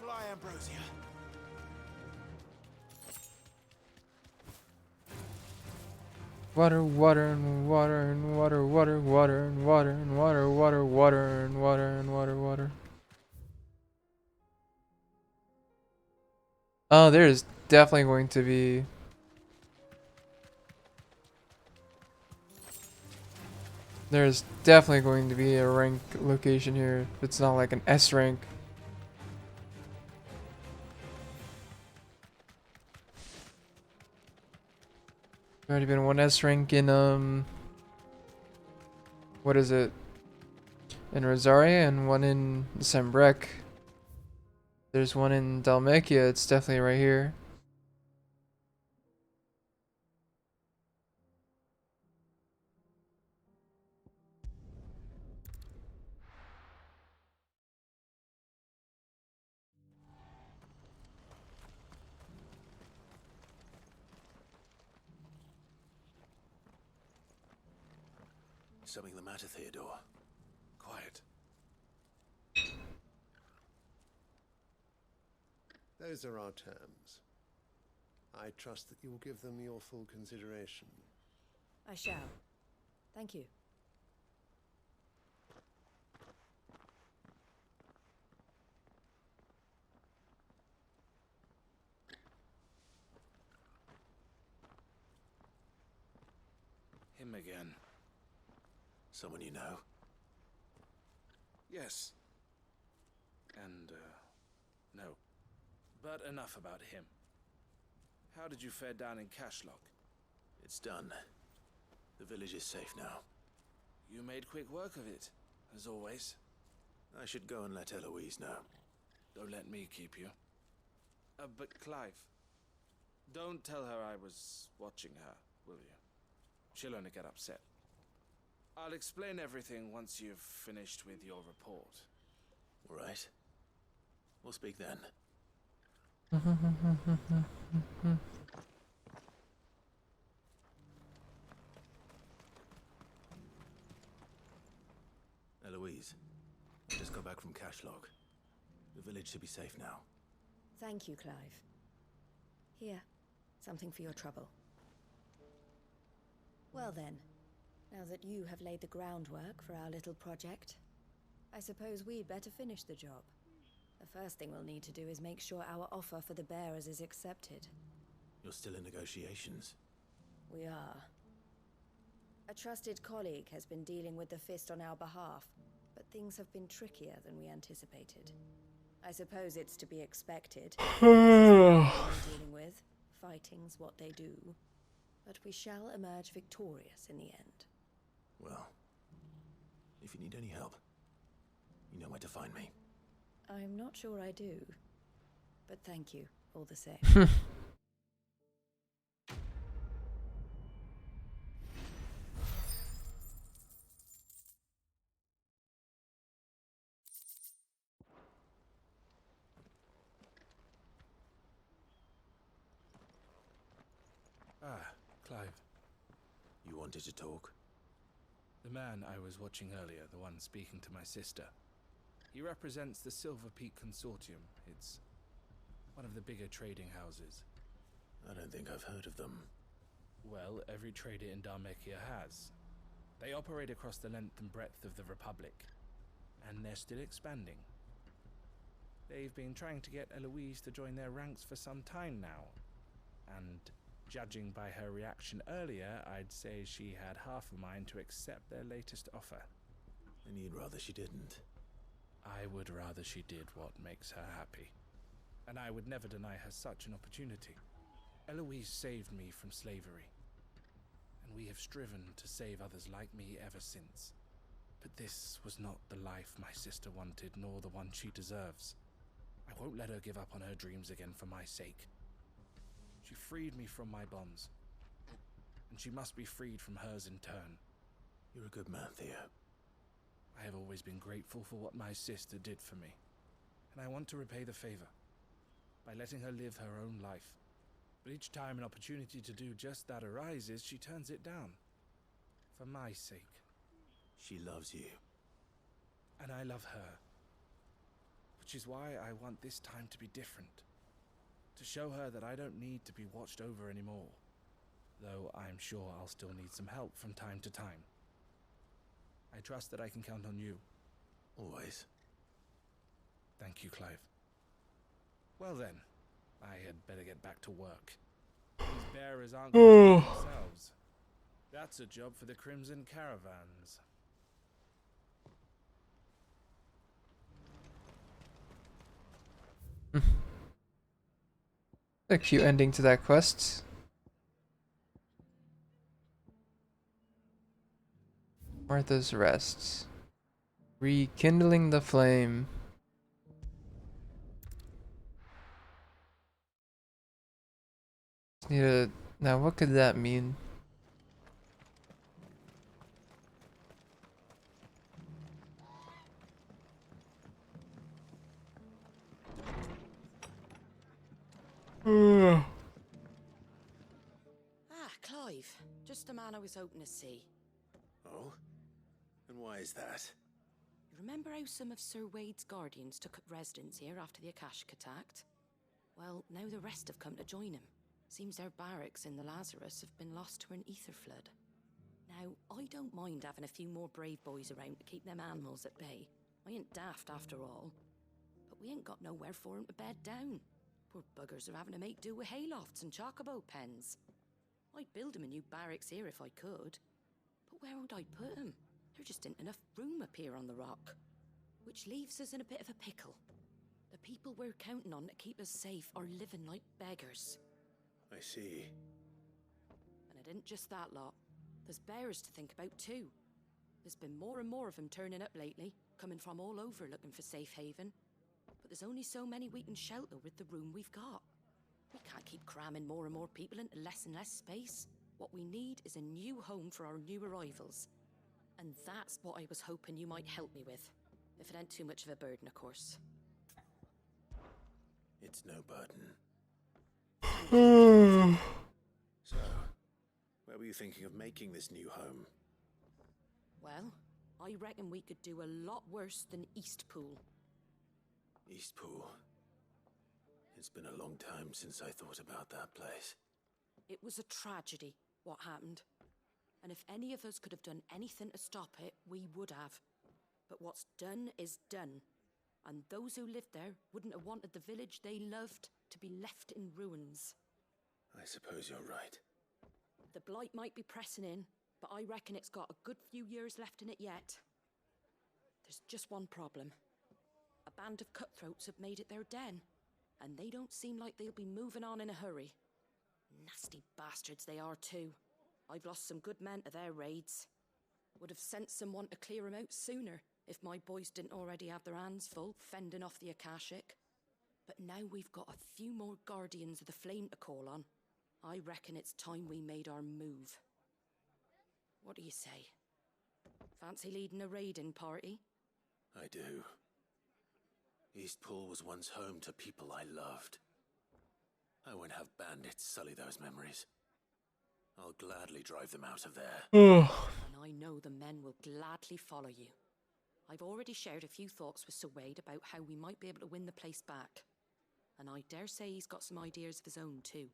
Fly, Ambrosia. Water, water, and water, and water, water, water, and water, and water, water, water, and water, and water, water. Oh, there's definitely going to be... There's definitely going to be a rank location here. If it's not like an S rank. Already been one S rank in what is it? In Rosaria and one in Sembrek. There's one in Dalmacia, it's definitely right here. Something the matter, Theodore? Quiet. Those are our terms. I trust that you will give them your full consideration. I shall. Thank you. Him again. Someone you know? Yes. And, no. But enough about him. How did you fare down in Cashlock? It's done. The village is safe now. You made quick work of it, as always. I should go and let Eloise know. Don't let me keep you. But Clive, don't tell her I was watching her, will you? She'll only get upset. I'll explain everything once you've finished with your report. All right. We'll speak then. Eloise, I just got back from Cashlock. The village should be safe now. Thank you, Clive. Here, something for your trouble. Well then, now that you have laid the groundwork for our little project, I suppose we'd better finish the job. The first thing we'll need to do is make sure our offer for the bearers is accepted. You're still in negotiations? We are. A trusted colleague has been dealing with the Fist on our behalf, but things have been trickier than we anticipated. I suppose it's to be expected. Dealing with, fighting's what they do. But we shall emerge victorious in the end. Well, if you need any help, you know where to find me. I'm not sure I do, but thank you all the same. Clive, You wanted to talk? the man I was watching earlier, the one speaking to my sister, he represents the Silver Peak Consortium. It's one of the bigger trading houses. I don't think I've heard of them. Well, every trader in Dharmekia has. They operate across the length and breadth of the Republic, and they're still expanding. They've been trying to get Eloise to join their ranks for some time now, and judging by her reaction earlier, I'd say she had half a mind to accept their latest offer. And you'd rather she didn't? I would rather she did what makes her happy, and I would never deny her such an opportunity. Eloise saved me from slavery, and we have striven to save others like me ever since. But this was not the life my sister wanted, nor the one she deserves. I won't let her give up on her dreams again for my sake. She freed me from my bonds, and she must be freed from hers in turn. You're a good man, Theo. I have always been grateful for what my sister did for me, and I want to repay the favor by letting her live her own life. But each time an opportunity to do just that arises, she turns it down. For my sake. She loves you. And I love her. Which is why I want this time to be different. To show her that I don't need to be watched over anymore. Though I'm sure I'll still need some help from time to time. I trust that I can count on you. Always. Thank you, Clive. Well then, I had better get back to work. These bearers aren't going to do themselves. That's a job for the Crimson Caravans. A cute ending to that quest. Martha's Rest. Rekindling the flame. Need a... Now what could that mean? Clive. Just the man I was hoping to see. Oh? And why is that? You remember how some of Sir Wade's guardians took up residence here after the Akashic attacked? Well, now the rest have come to join him. Seems their barracks in the Lazarus have been lost to an ether flood. Now, I don't mind having a few more brave boys around to keep them animals at bay. I ain't daft after all. But we ain't got nowhere for 'em to bed down. Poor buggers are having to make do with haylofts and chocobo pens. I'd build 'em a new barracks here if I could. But where would I put 'em? There just ain't enough room up here on the rock. Which leaves us in a bit of a pickle. The people we're counting on to keep us safe are living like beggars. I see. And it ain't just that lot. There's bears to think about too. There's been more and more of them turning up lately, coming from all over looking for safe haven. But there's only so many we can shelter with the room we've got. We can't keep cramming more and more people into less and less space. What we need is a new home for our new arrivals. And that's what I was hoping you might help me with. If it ain't too much of a burden, of course. It's no burden. So, where were you thinking of making this new home? Well, I reckon we could do a lot worse than Eastpool. Eastpool. It's been a long time since I thought about that place. It was a tragedy, what happened. And if any of us could have done anything to stop it, we would have. But what's done is done. And those who lived there wouldn't have wanted the village they loved to be left in ruins. I suppose you're right. The blight might be pressing in, but I reckon it's got a good few years left in it yet. There's just one problem. A band of cutthroats have made it their den, and they don't seem like they'll be moving on in a hurry. Nasty bastards they are too. I've lost some good men to their raids. Would have sent someone to clear 'em out sooner if my boys didn't already have their hands full fending off the Akashic. But now we've got a few more guardians of the flame to call on. I reckon it's time we made our move. What do you say? Fancy leading a raiding party? I do. Eastpool was once home to people I loved. I won't have bandits sully those memories. I'll gladly drive them out of there. And I know the men will gladly follow you. I've already shared a few thoughts with Sir Wade about how we might be able to win the place back. And I dare say he's got some ideas of his own too.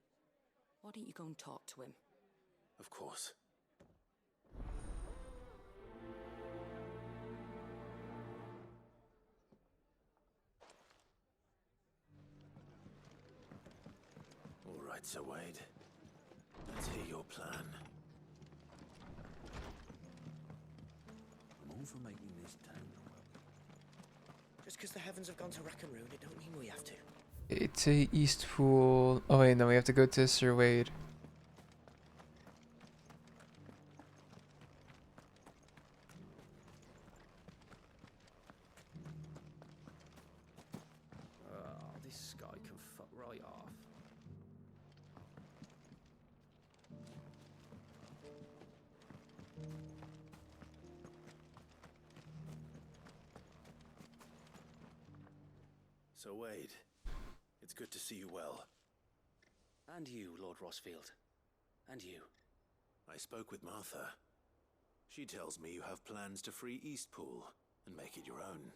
Why don't you go and talk to him? Of course. All right, Sir Wade. Let's hear your plan. I'm all for making this town. Just because the heavens have gone to rack and ruin, it don't mean we have to. It's a Eastpool. Oh wait, no, we have to go to Sir Wade. This guy can fuck right off. So Wade, it's good to see you well. And you, Lord Rossfield. And you. I spoke with Martha. She tells me you have plans to free Eastpool and make it your own.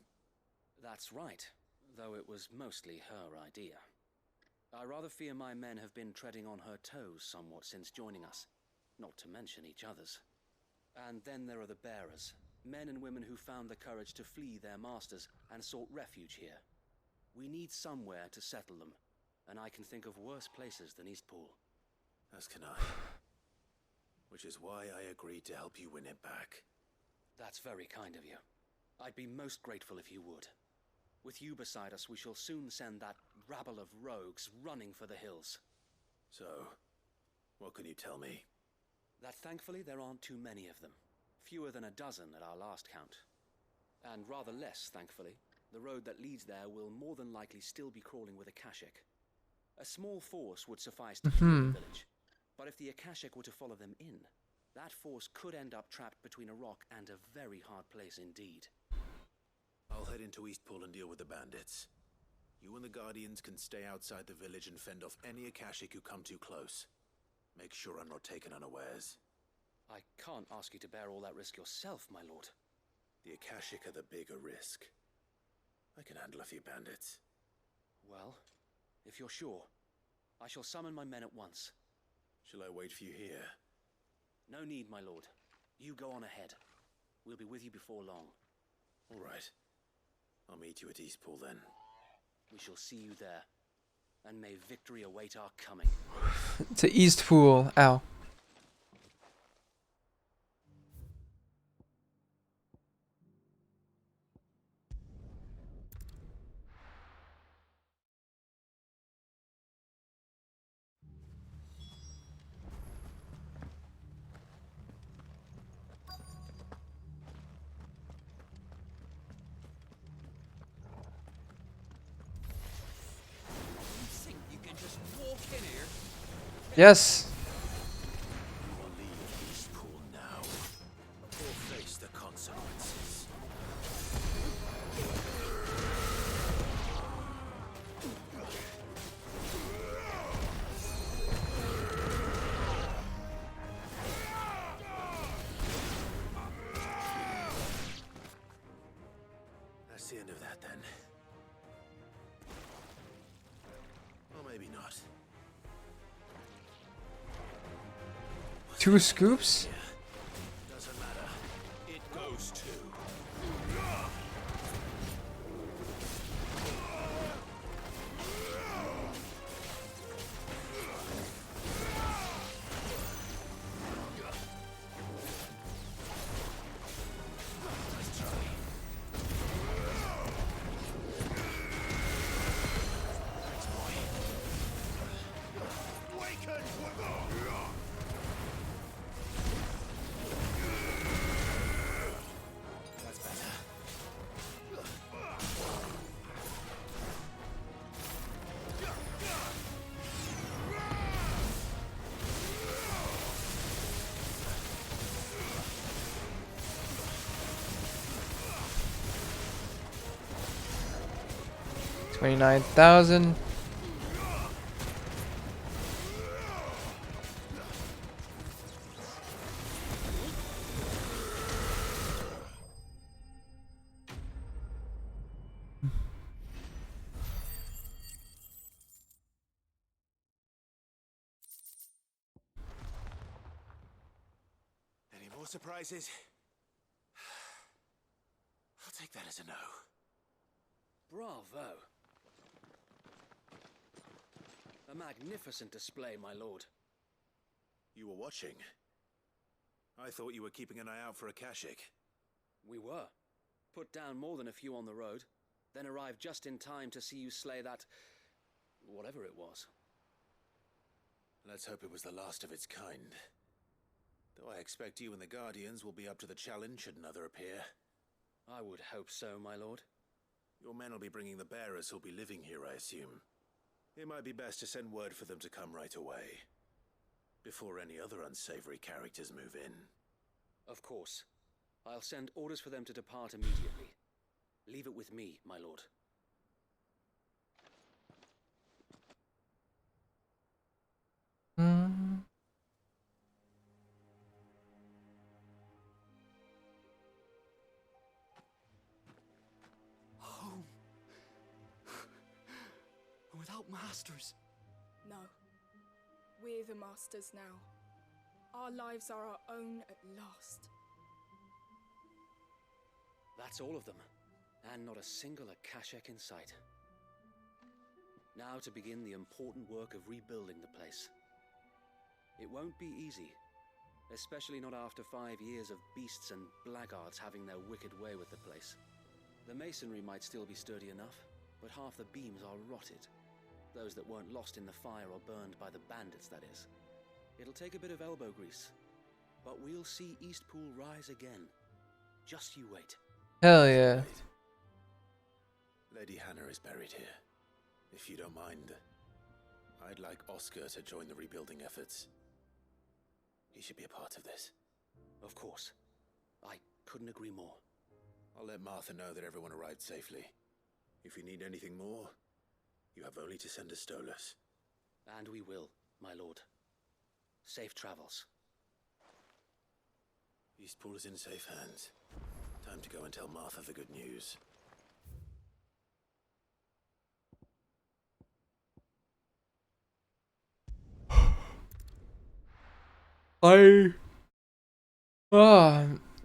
That's right, though it was mostly her idea. I rather fear my men have been treading on her toes somewhat since joining us, not to mention each other's. And then there are the bearers, men and women who found the courage to flee their masters and sought refuge here. We need somewhere to settle them, and I can think of worse places than Eastpool. As can I. Which is why I agreed to help you win it back. That's very kind of you. I'd be most grateful if you would. With you beside us, we shall soon send that rabble of rogues running for the hills. So, what can you tell me? That thankfully there aren't too many of them. Fewer than a dozen at our last count. And rather less, thankfully, the road that leads there will more than likely still be crawling with Akashic. A small force would suffice to clear the village, but if the Akashic were to follow them in, that force could end up trapped between a rock and a very hard place indeed. I'll head into Eastpool and deal with the bandits. You and the Guardians can stay outside the village and fend off any Akashic who come too close. Make sure I'm not taken unawares. I can't ask you to bear all that risk yourself, my lord. The Akashic are the bigger risk. I can handle a few bandits. Well, if you're sure, I shall summon my men at once. Shall I wait for you here? No need, my lord. You go on ahead. We'll be with you before long. All right. I'll meet you at Eastpool then. We shall see you there. And may victory await our coming. To Eastpool. Ow. Yes. You will leave Eastpool now, or face the consequences. That's the end of that then. Or maybe not. 2 scoops? Doesn't matter. It goes to. $29,000. More surprises? I'll take that as a no. Bravo. A magnificent display, my lord. You were watching? I thought you were keeping an eye out for a Kashik. We were. Put down more than a few on the road, then arrived just in time to see you slay that... whatever it was. Let's hope it was the last of its kind. Though I expect you and the Guardians will be up to the challenge should another appear. I would hope so, my lord. Your men will be bringing the bearers who'll be living here, I assume. It might be best to send word for them to come right away, before any other unsavory characters move in. Of course. I'll send orders for them to depart immediately. Leave it with me, my lord. Home. Without masters. No. We're the masters now. Our lives are our own at last. That's all of them, and not a single Akashek in sight. Now to begin the important work of rebuilding the place. It won't be easy, especially not after 5 years of beasts and blackguards having their wicked way with the place. The masonry might still be sturdy enough, but half the beams are rotted. Those that weren't lost in the fire or burned by the bandits, that is. It'll take a bit of elbow grease, but we'll see Eastpool rise again. Just you wait. Hell yeah. Lady Hannah is buried here. If you don't mind, I'd like Oscar to join the rebuilding efforts. He should be a part of this. Of course. I couldn't agree more. I'll let Martha know that everyone arrived safely. If you need anything more, you have only to send a Stolas. And we will, my lord. Safe travels. Eastpool is in safe hands. Time to go and tell Martha the good news.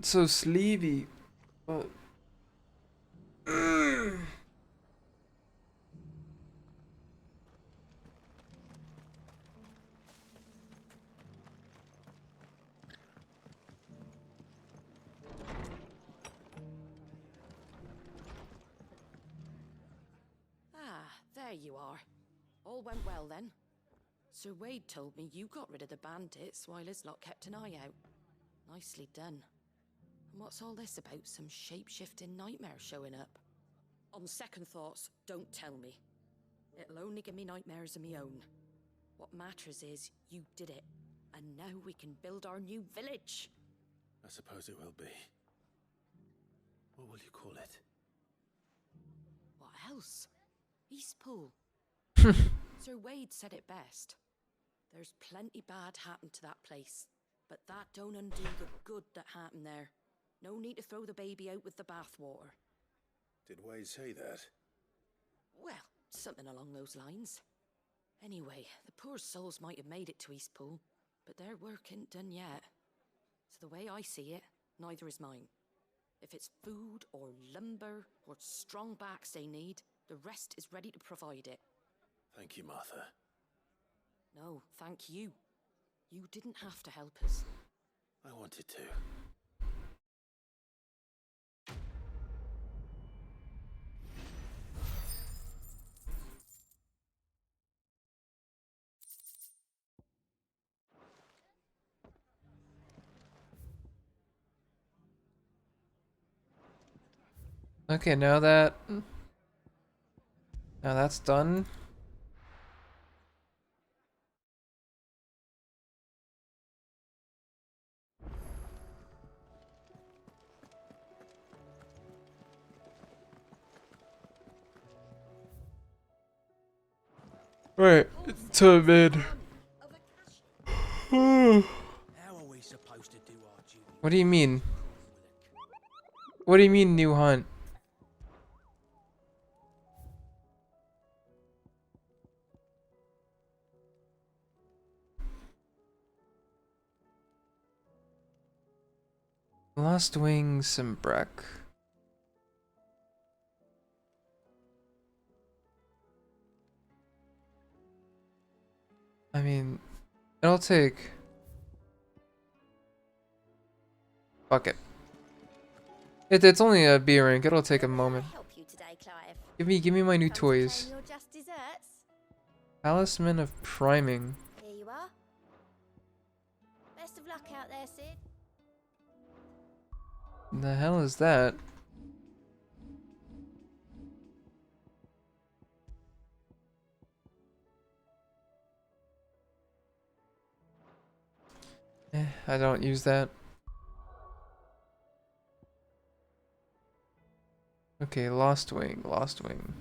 So sleepy. But there you are. All went well then. Sir Wade told me you got rid of the bandits while his lot kept an eye out. Nicely done. And what's all this about some shape-shifting nightmare showing up? On second thoughts, don't tell me. It'll only give me nightmares of my own. What matters is you did it, and now we can build our new village. I suppose it will be. What will you call it? What else? Eastpool. Sir Wade said it best. There's plenty bad happened to that place, but that don't undo the good that happened there. No need to throw the baby out with the bathwater. Did Wade say that? Well, something along those lines. Anyway, the poor souls might have made it to Eastpool, but their work ain't done yet. So the way I see it, neither is mine. If it's food or lumber or strong backs they need, the rest is ready to provide it. Thank you, Martha. No, thank you. You didn't have to help us. I wanted to. okay, now that's done. Right, to mid. How are we supposed to do our duty? What do you mean? What do you mean, new hunt? Lost Wing Simbrek. I mean, it'll take... Fuck it. It's only a B rank. It'll take a moment. Give me my new toys. Talisman of Priming. Here you are. Best of luck out there, Sid. The hell is that? I don't use that. Okay, Lost Wing, Lost Wing.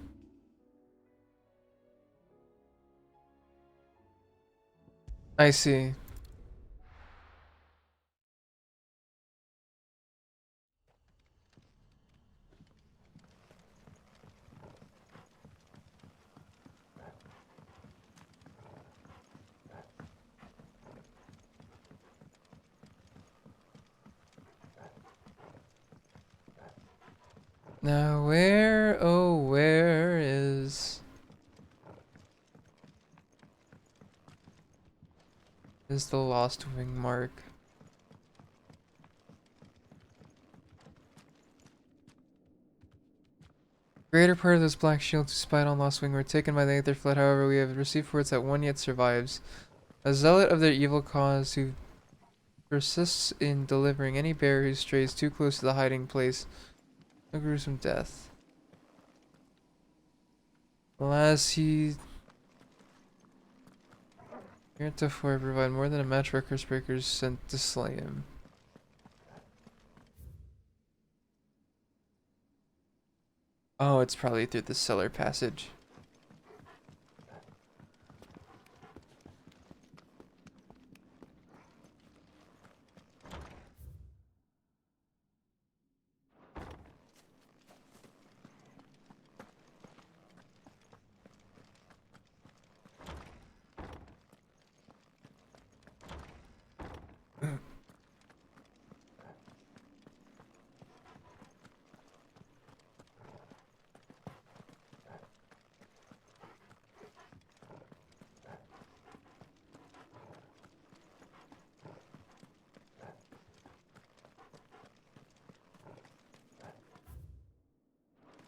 I see. Now where, oh where is the Lost Wing mark? Greater part of those black shields who spied on Lost Wing were taken by the Aether Flood. However, we have received reports that one yet survives. A zealot of their evil cause who persists in delivering any bearer who strays too close to the hiding place a gruesome death. Alas, he heretofore provide more than a match for curse breakers sent to slay him. Oh, it's probably through the cellar passage.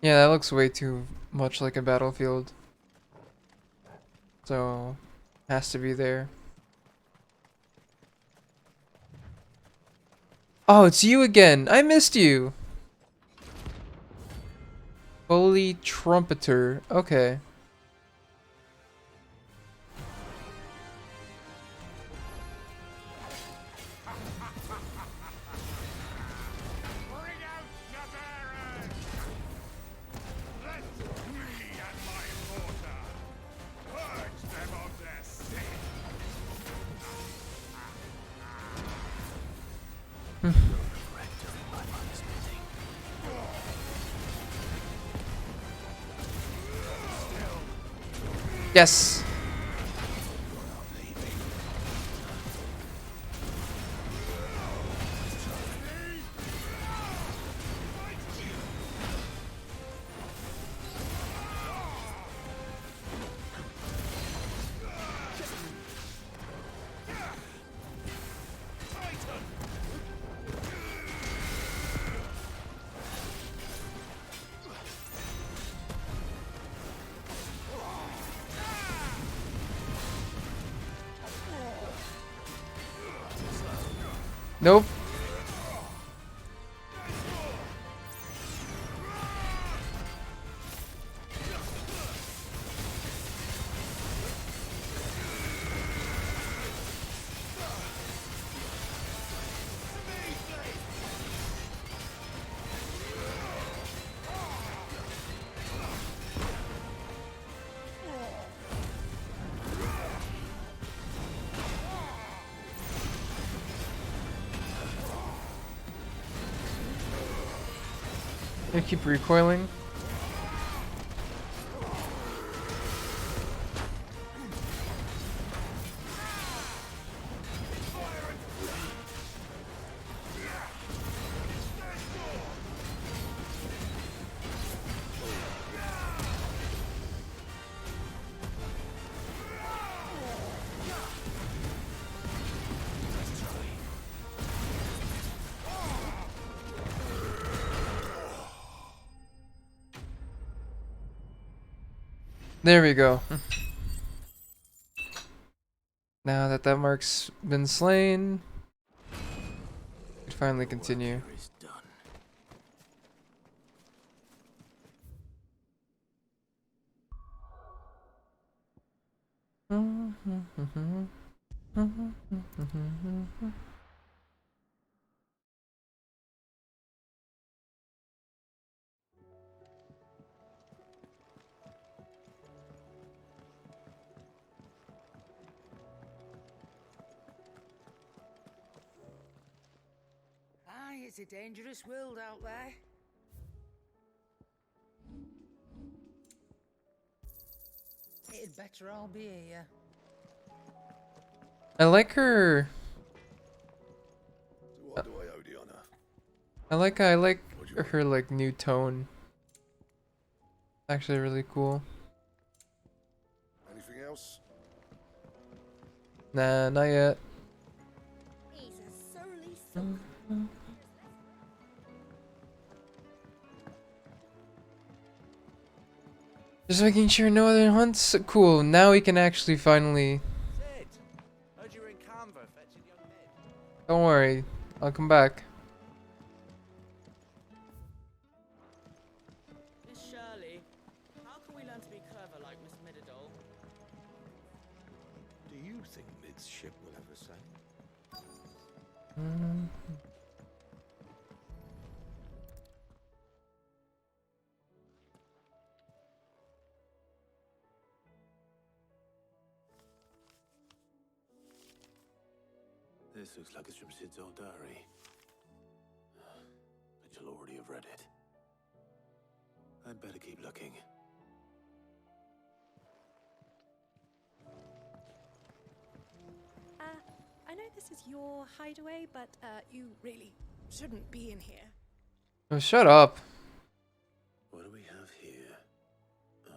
Yeah, that looks way too much like a battlefield. So, has to be there. Oh, it's you again! I missed you! Holy Trumpeter. Okay. Yes. Nope. They keep recoiling. There we go. Now that that mark's been slain, we can finally continue. Aye, it's a dangerous world out there. It'd better all be here. I like her. What do I owe the honor? I like her like new tone. Actually, really cool. Anything else? Nah, not yet. He's a surly soul. Just making sure no other hunts. Cool. Now we can actually finally. Sid, heard you were in Canva fetching young Ned. Don't worry, I'll come back. Miss Shirley, how can we learn to be clever like Miss Midadol? Do you think Mid's ship will ever sail? This looks like it's from Sid's old diary. But you'll already have read it. I'd better keep looking. I know this is your hideaway, but you really shouldn't be in here. Oh, shut up. What do we have here? Oh.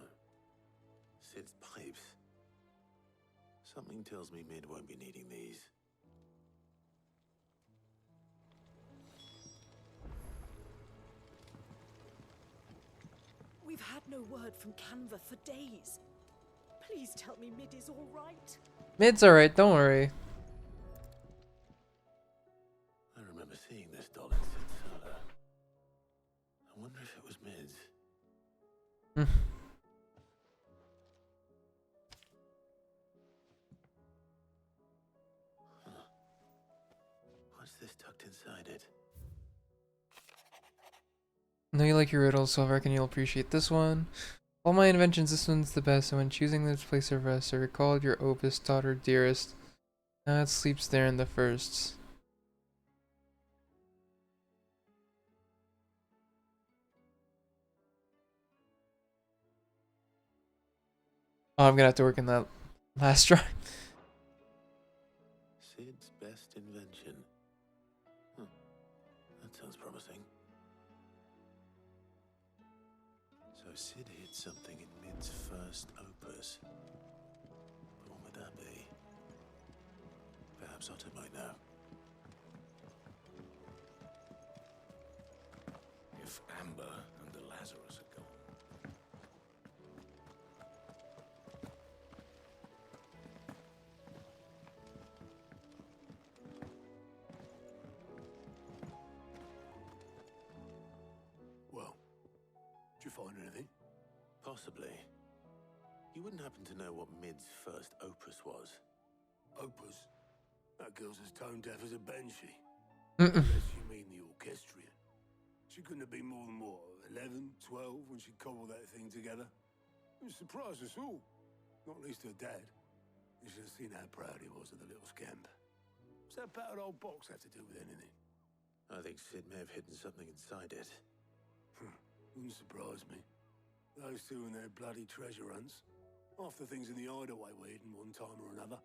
Sid's pipes. Something tells me Mid won't be needing these. We've had no word from Canva for days. Please tell me Mid is all right. Mid's alright, don't worry. I remember seeing this doll in Sid's cellar. I wonder if it was Mid's. Huh. What's this tucked inside it? I know you like your riddles, so I reckon you'll appreciate this one. All my inventions, this one's the best, and when choosing this place of rest, I recalled your opus, daughter dearest. Now it sleeps there in the firsts. Oh, I'm gonna have to work in that last try. Sid's best invention. Huh. That sounds promising. So Sid hid something in Mid's first opus. But what would that be? Perhaps Otto might know. If Amber and the Lazarus are gone. Well, did you find anything? Possibly. You wouldn't happen to know what Mid's first opus was? Opus? That girl's as tone deaf as a banshee. Unless you mean the orchestrion. She couldn't have been more than, what, 11, 12 when she cobbled that thing together? It surprised us all. Not least her dad. You should have seen how proud he was of the little scamp. What's that battered old box have to do with anything? I think Sid may have hidden something inside it. Wouldn't surprise me. Those two and their bloody treasure hunts. Half the things in the hideaway were hidden one time or another.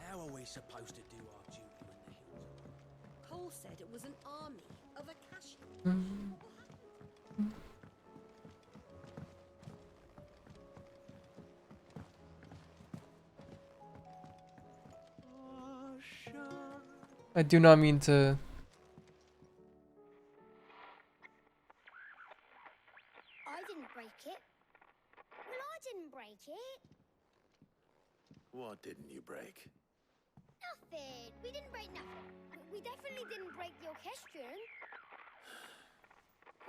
How are we supposed to do our duty when the hills are... Cole said it was an army of Akashi. I do not mean to. didn't break it. Well, I didn't break it. What didn't you break? Nothing. We didn't break nothing. We definitely didn't break the orchestrion.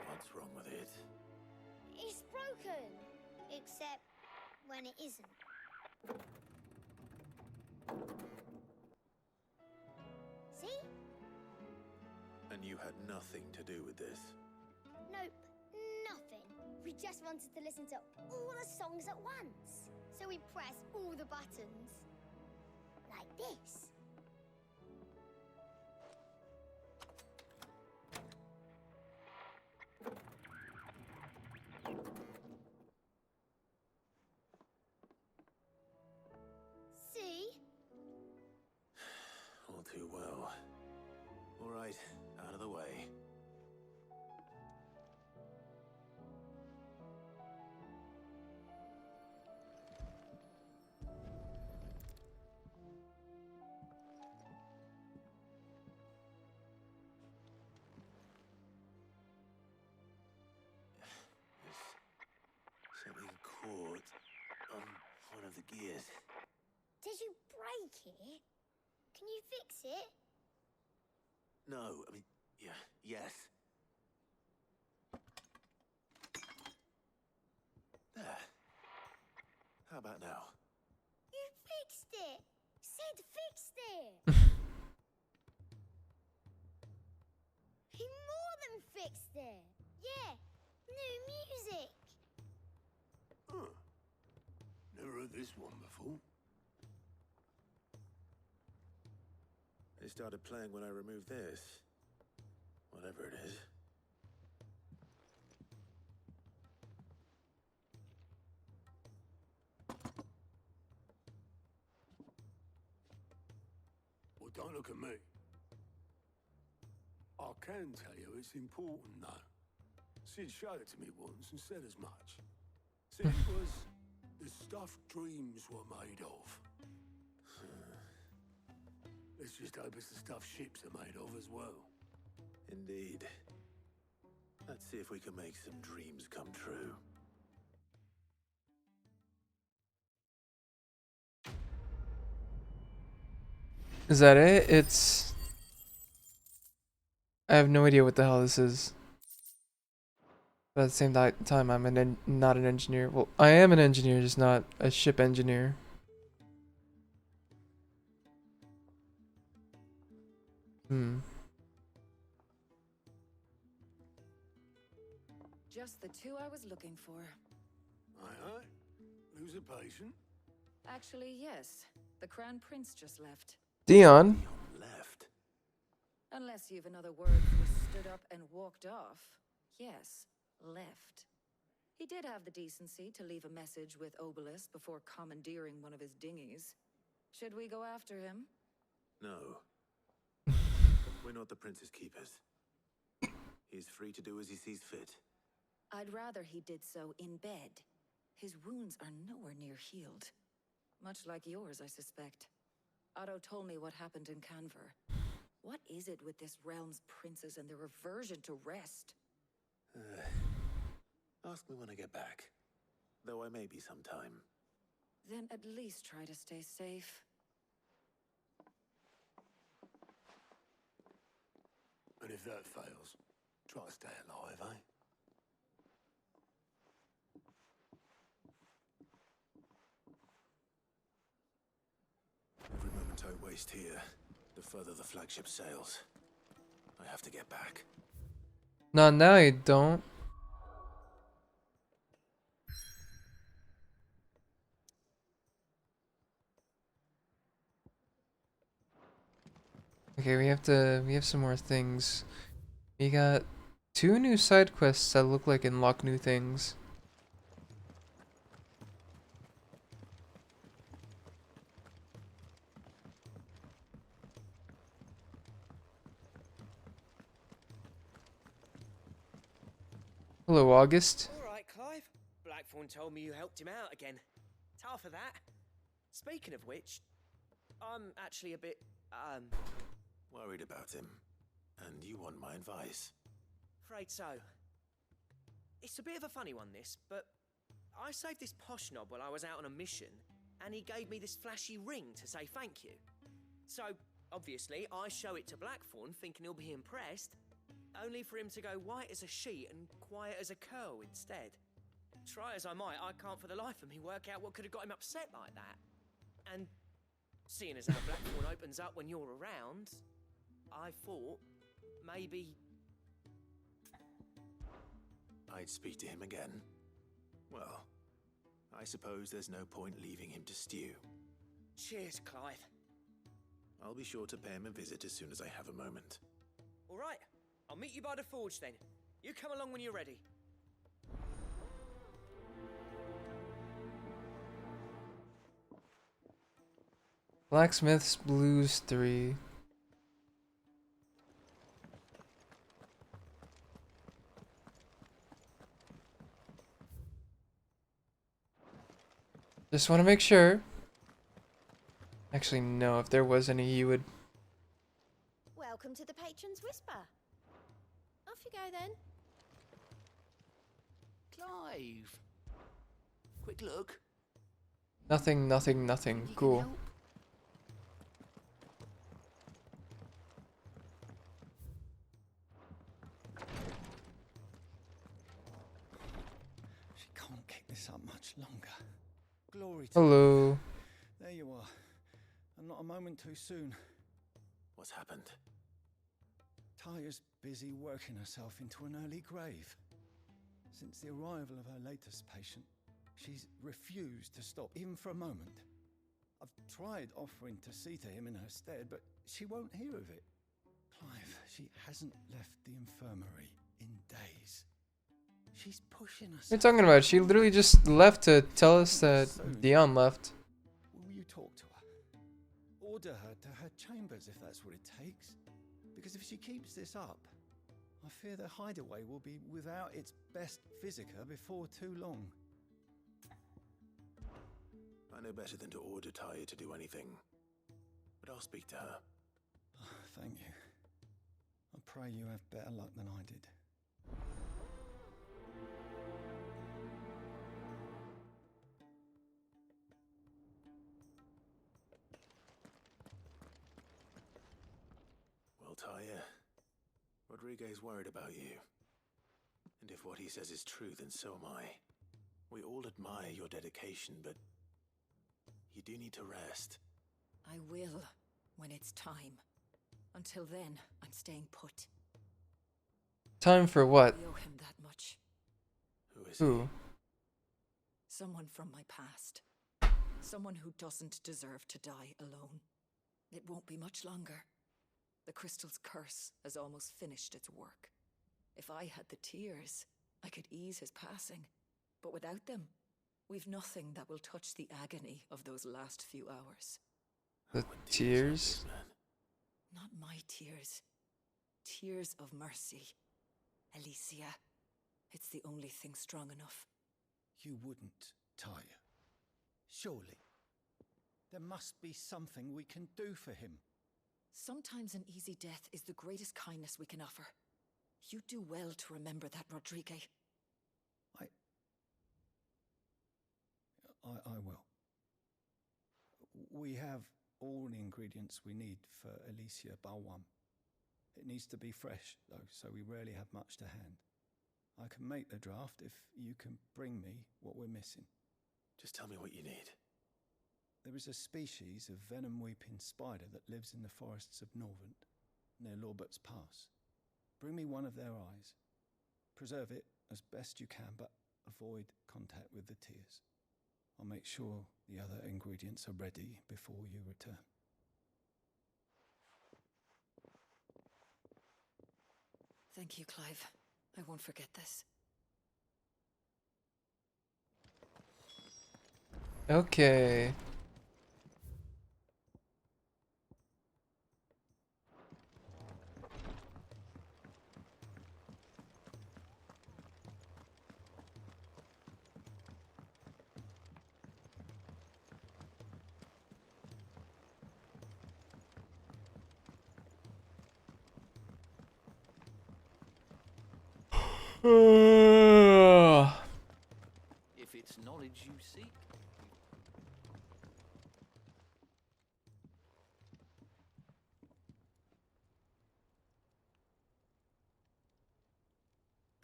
What's wrong with it? It's broken. Except when it isn't. See? And you had nothing to do with this? Nope, nothing. We just wanted to listen to all the songs at once. So we pressed all the buttons. Like this. See? All too well. All right, out of the way. There's something caught on one of the gears. Did you break it? Can you fix it? No, I mean, yeah, yes. There. How about now? You fixed it! Sid fixed it! He more than fixed it! Yeah, new music! Huh. Never heard this one before. It started playing when I removed this. Whatever it is. Well, don't look at me. I can tell you it's important, though. Sid showed it to me once and said as much. Said it was the stuff dreams were made of. Let's just hope it's the stuff ships are made of as well. Indeed. Let's see if we can make some dreams come true. Is that it? It's... I have no idea what the hell this is. But at the same time, I'm not an engineer. Well, I am an engineer, just not a ship engineer. Just the two I was looking for. Aye. Lose a patient? Actually, yes. The Crown Prince just left. Dion. Left. Unless you've another word for stood up and walked off. Yes, left. He did have the decency to leave a message with Obelisk before commandeering one of his dinghies. Should we go after him? No. We're not the prince's keepers. He's free to do as he sees fit. I'd rather he did so in bed. His wounds are nowhere near healed. Much like yours, I suspect. Otto told me what happened in Canver. What is it with this realm's princes and their aversion to rest? Ask me when I get back. Though I may be sometime. Then at least try to stay safe. And if that fails, try to stay alive, eh? Every moment I waste here, the further the flagship sails. I have to get back. No, now you don't. Okay, we have some more things. We got 2 new side quests that look like unlock new things. Hello, August. Alright, Clive. Blackthorn told me you helped him out again. Tough for that. Speaking of which, I'm actually a bit, Worried about him. And you want my advice? afraid so. It's a bit of a funny one, this, but I saved this posh knob while I was out on a mission, and he gave me this flashy ring to say thank you. So, obviously, I show it to Blackthorn, thinking he'll be impressed, only for him to go white as a sheet and quiet as a curl instead. Try as I might, I can't for the life of me work out what could have got him upset like that. And seeing as how Blackthorn opens up when you're around, I thought maybe I'd speak to him again. Well, I suppose there's no point leaving him to stew. Cheers, Clive. I'll be sure to pay him a visit as soon as I have a moment. All right, I'll meet you by the forge then. You come along when you're ready. Blacksmith's Blues 3. Just want to make sure. Actually, no, if there was any, you would. Welcome to the Patron's Whisper. Off you go then. Clive. Quick look. Nothing, nothing, nothing. Cool. She can't keep this up much longer. Glory to Hello. God. There you are. And not a moment too soon. What's happened? Taya's busy working herself into an early grave. Since the arrival of her latest patient, she's refused to stop, even for a moment. I've tried offering to see to him in her stead, but she won't hear of it. Clive, she hasn't left the infirmary in days. She's pushing us. What are you talking about? She literally just left to tell us that Dion left. Will you talk to her? Order her to her chambers if that's what it takes. Because if she keeps this up, I fear the hideaway will be without its best visitor before too long. I know better than to order Taya to do anything. But I'll speak to her. Thank you. I pray you have better luck than I did. Well, Taya, Rodriguez worried about you. And if what he says is true, then so am I. We all admire your dedication, but you do need to rest. I will, when it's time. Until then, I'm staying put. Time for what? We owe him that much. Who is Who? Someone from my past. Someone who doesn't deserve to die alone. It won't be much longer. The crystal's curse has almost finished its work. If I had the tears, I could ease his passing. But without them, we've nothing that will touch the agony of those last few hours. The tears? Not my tears. Tears of mercy. Alicia, it's the only thing strong enough. You wouldn't, Taya. Surely. There must be something we can do for him. Sometimes an easy death is the greatest kindness we can offer. You do well to remember that, Rodrigue. I will. We have all the ingredients we need for Alicia Balwam. It needs to be fresh, though, so we rarely have much to hand. I can make the draft if you can bring me what we're missing. Just tell me what you need. There is a species of venom-weeping spider that lives in the forests of Norvent, near Lorbert's Pass. Bring me one of their eyes. Preserve it as best you can, but avoid contact with the tears. I'll make sure the other ingredients are ready before you return. Thank you, Clive. I won't forget this. Okay. it's knowledge you seek.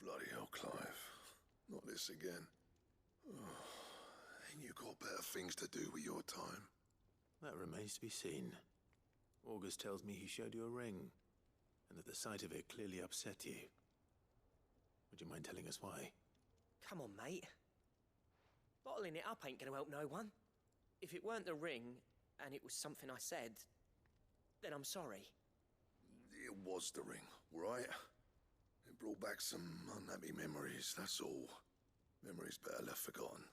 Bloody hell, Clive. Not this again. Oh, ain't you got better things to do with your time? That remains to be seen. August tells me he showed you a ring, and that the sight of it clearly upset you. Would you mind telling us why? Come on, mate. Bottling it up ain't gonna help no one. If it weren't the ring, and it was something I said, then I'm sorry. It was the ring, right? It brought back some unhappy memories, that's all. Memories better left forgotten.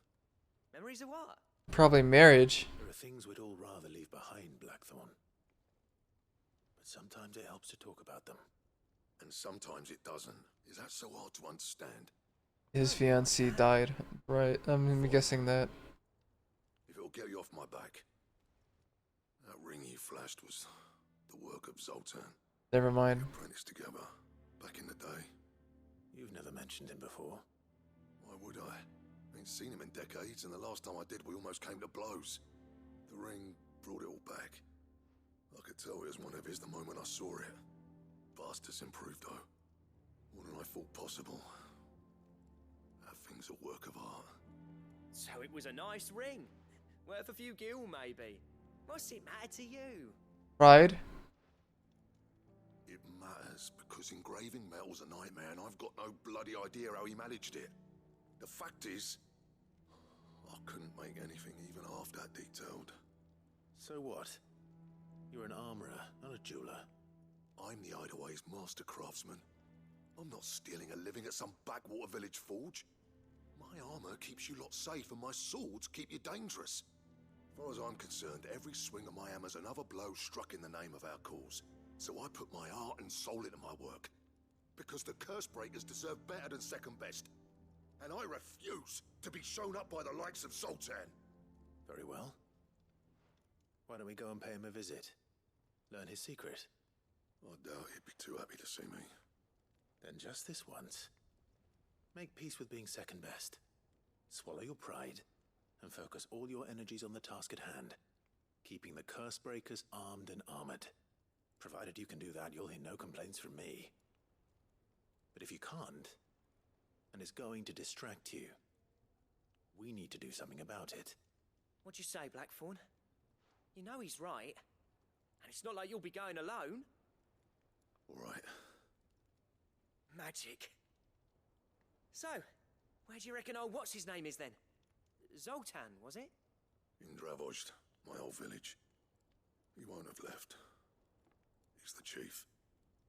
Memories of what? Probably marriage. There are things we'd all rather leave behind, Blackthorn. But sometimes it helps to talk about them. And sometimes it doesn't. Is that so hard to understand? His fiancée died. Right, I'm guessing that. If it'll get you off my back. That ring you flashed was the work of Zoltan. Never mind. We apprenticed together, back in the day. You've never mentioned him before. Why would I? Ain't seen him in decades, and the last time I did, we almost came to blows. The ring brought it all back. I could tell it was one of his the moment I saw it. Vast has improved, though. More than I thought possible. That thing's a work of art. So it was a nice ring. Worth a few gil, maybe. What's it matter to you? Pride? It matters, because engraving metal's a nightmare, and I've got no bloody idea how he managed it. The fact is, I couldn't make anything even half that detailed. So what? You're an armorer, not a jeweler. I'm the Hideaway's master craftsman. I'm not stealing a living at some backwater village forge. My armor keeps you lot safe, and my swords keep you dangerous. As far as I'm concerned, every swing of my hammer's another blow struck in the name of our cause. So I put my heart and soul into my work. Because the curse breakers deserve better than second best. And I refuse to be shown up by the likes of Zoltan. Very well. Why don't we go and pay him a visit? Learn his secret. I doubt he'd be too happy to see me. Then just this once. Make peace with being second best. Swallow your pride, and focus all your energies on the task at hand. Keeping the curse breakers armed and armored. Provided you can do that, you'll hear no complaints from me. But if you can't, and it's going to distract you, we need to do something about it. What'd you say, Blackthorn? You know he's right. And it's not like you'll be going alone. All right. Magic. So, where do you reckon old what's-his-name is then? Zoltan, was it? In Dravozd, my old village. He won't have left. He's the chief.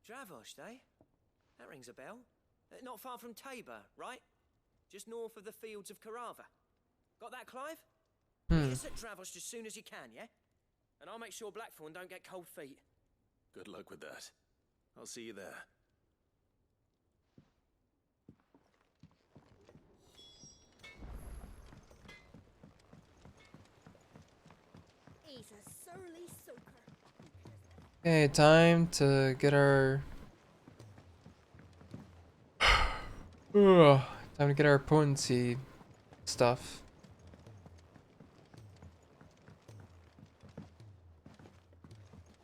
Dravozd, eh? That rings a bell. Not far from Tabor, right? Just north of the fields of Carava. Got that, Clive? Meet us at Dravozd as soon as you can, yeah? And I'll make sure Blackthorn don't get cold feet. Good luck with that. I'll see you there. He's a surly soaker. Okay, time to get our... time to get our potency stuff.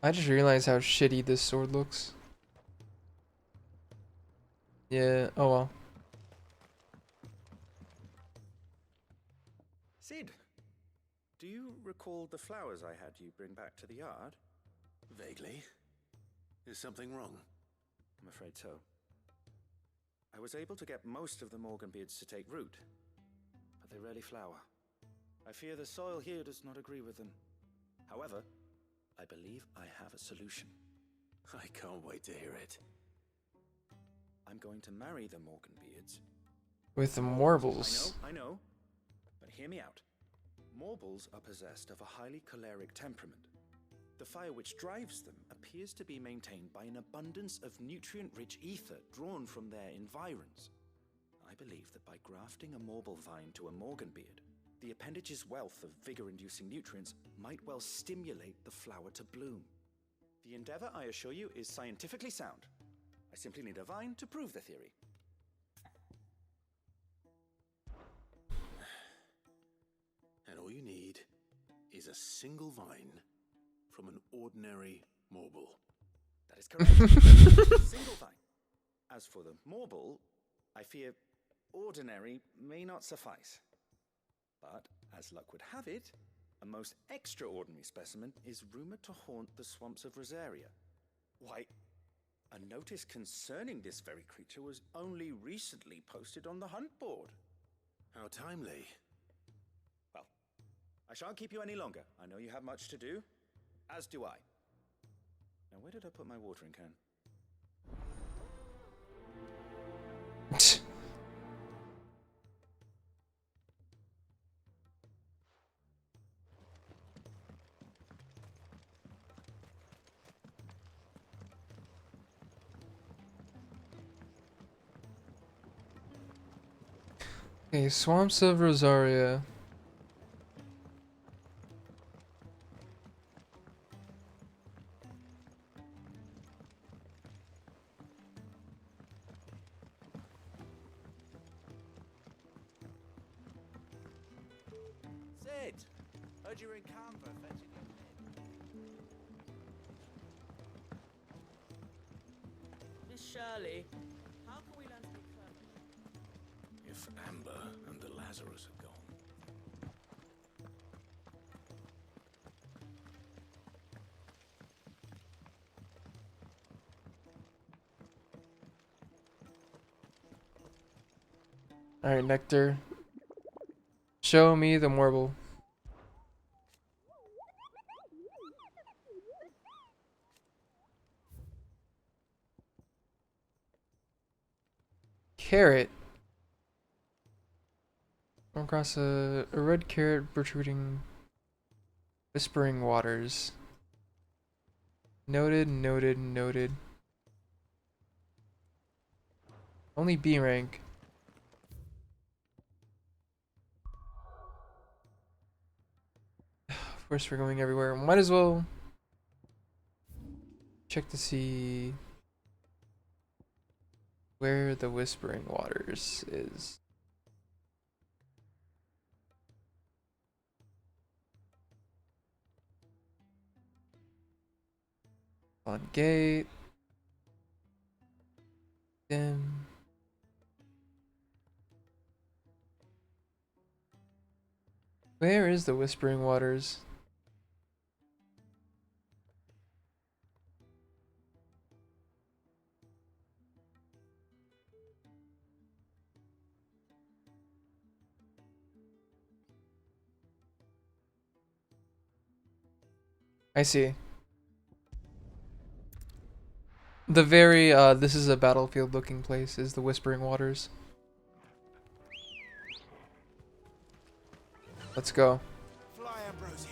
I just realized how shitty this sword looks. Yeah, oh well. Sid, do you recall the flowers I had you bring back to the yard? Vaguely. Is something wrong? I'm afraid so. I was able to get most of the Morganbeards to take root, but they rarely flower. I fear the soil here does not agree with them. However, I believe I have a solution. I can't wait to hear it. I'm going to marry the Morganbeards. With the Morbles. I know. But hear me out. Morbles are possessed of a highly choleric temperament. The fire which drives them appears to be maintained by an abundance of nutrient-rich ether drawn from their environs. I believe that by grafting a Morble vine to a Morganbeard, the appendage's wealth of vigor-inducing nutrients might well stimulate the flower to bloom. The endeavor, I assure you, is scientifically sound. I simply need a vine to prove the theory. is a single vine from an ordinary marble. That is correct. Single vine. As for the marble, I fear ordinary may not suffice. But, as luck would have it, a most extraordinary specimen is rumored to haunt the swamps of Rosaria. Why, a notice concerning this very creature was only recently posted on the hunt board. How timely. Well, I shan't keep you any longer. I know you have much to do, as do I. Now, where did I put my watering can? Okay, Swamps of Rosaria. Sid! Heard you were in Canva fetching your men. Miss Shirley, how can we learn to be clever? If Amber and the Lazarus are gone. Alright, Nectar. Show me the marble. Carrot. Come across a red carrot protruding whispering waters. Noted, noted, noted. Only B rank. Of course we're going everywhere. Might as well check to see where the whispering waters is. On gate. Dim. Where is the whispering waters? I see. The very, this is a battlefield looking place is the Whispering Waters. Let's go. Fly, Ambrosia.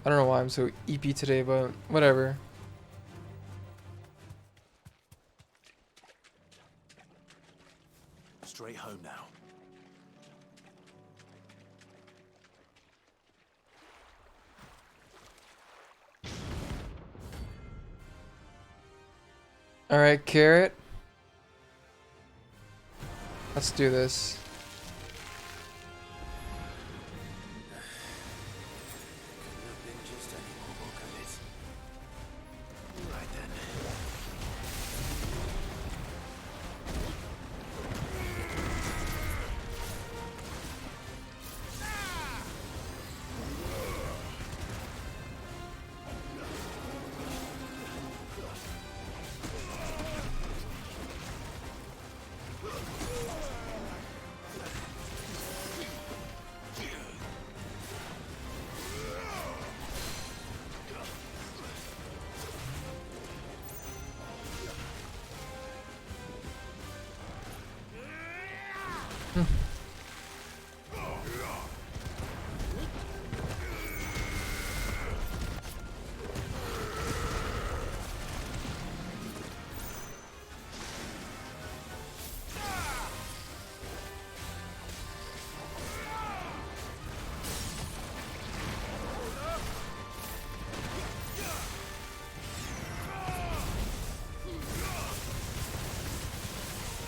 I don't know why I'm so EP today, but whatever. Straight home now. Alright, Carrot. Let's do this.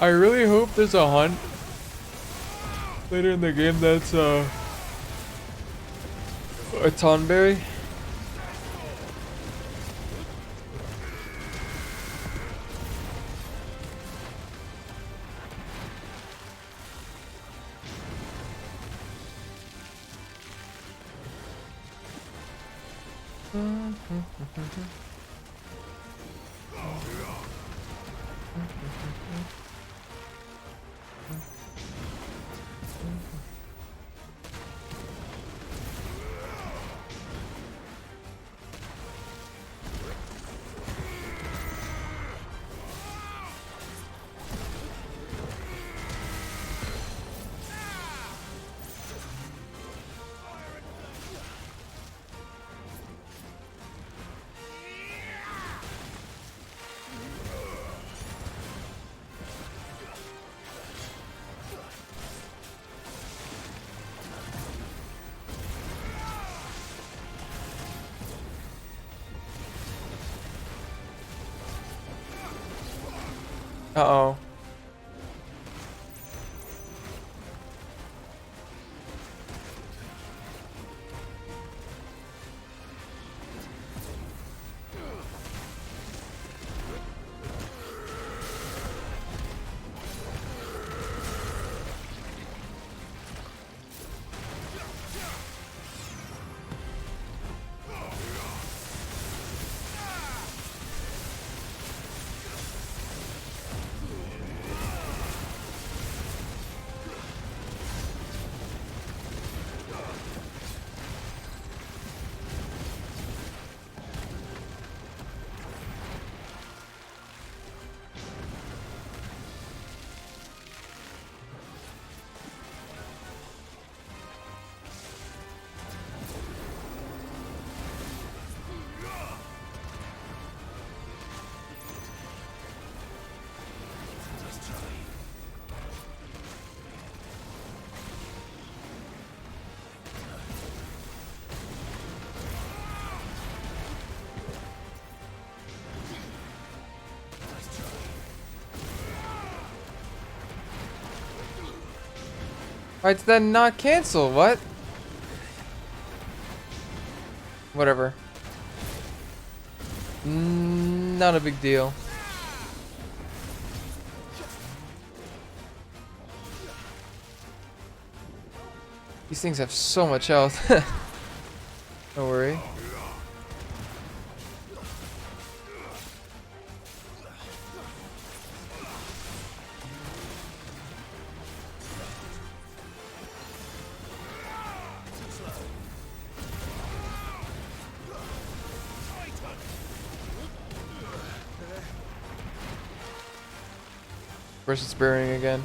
I really hope there's a hunt later in the game that's a Tonberry. Uh-oh. Why did that not cancel? What? Whatever. Not a big deal. These things have so much health. Don't worry. Versus burying again.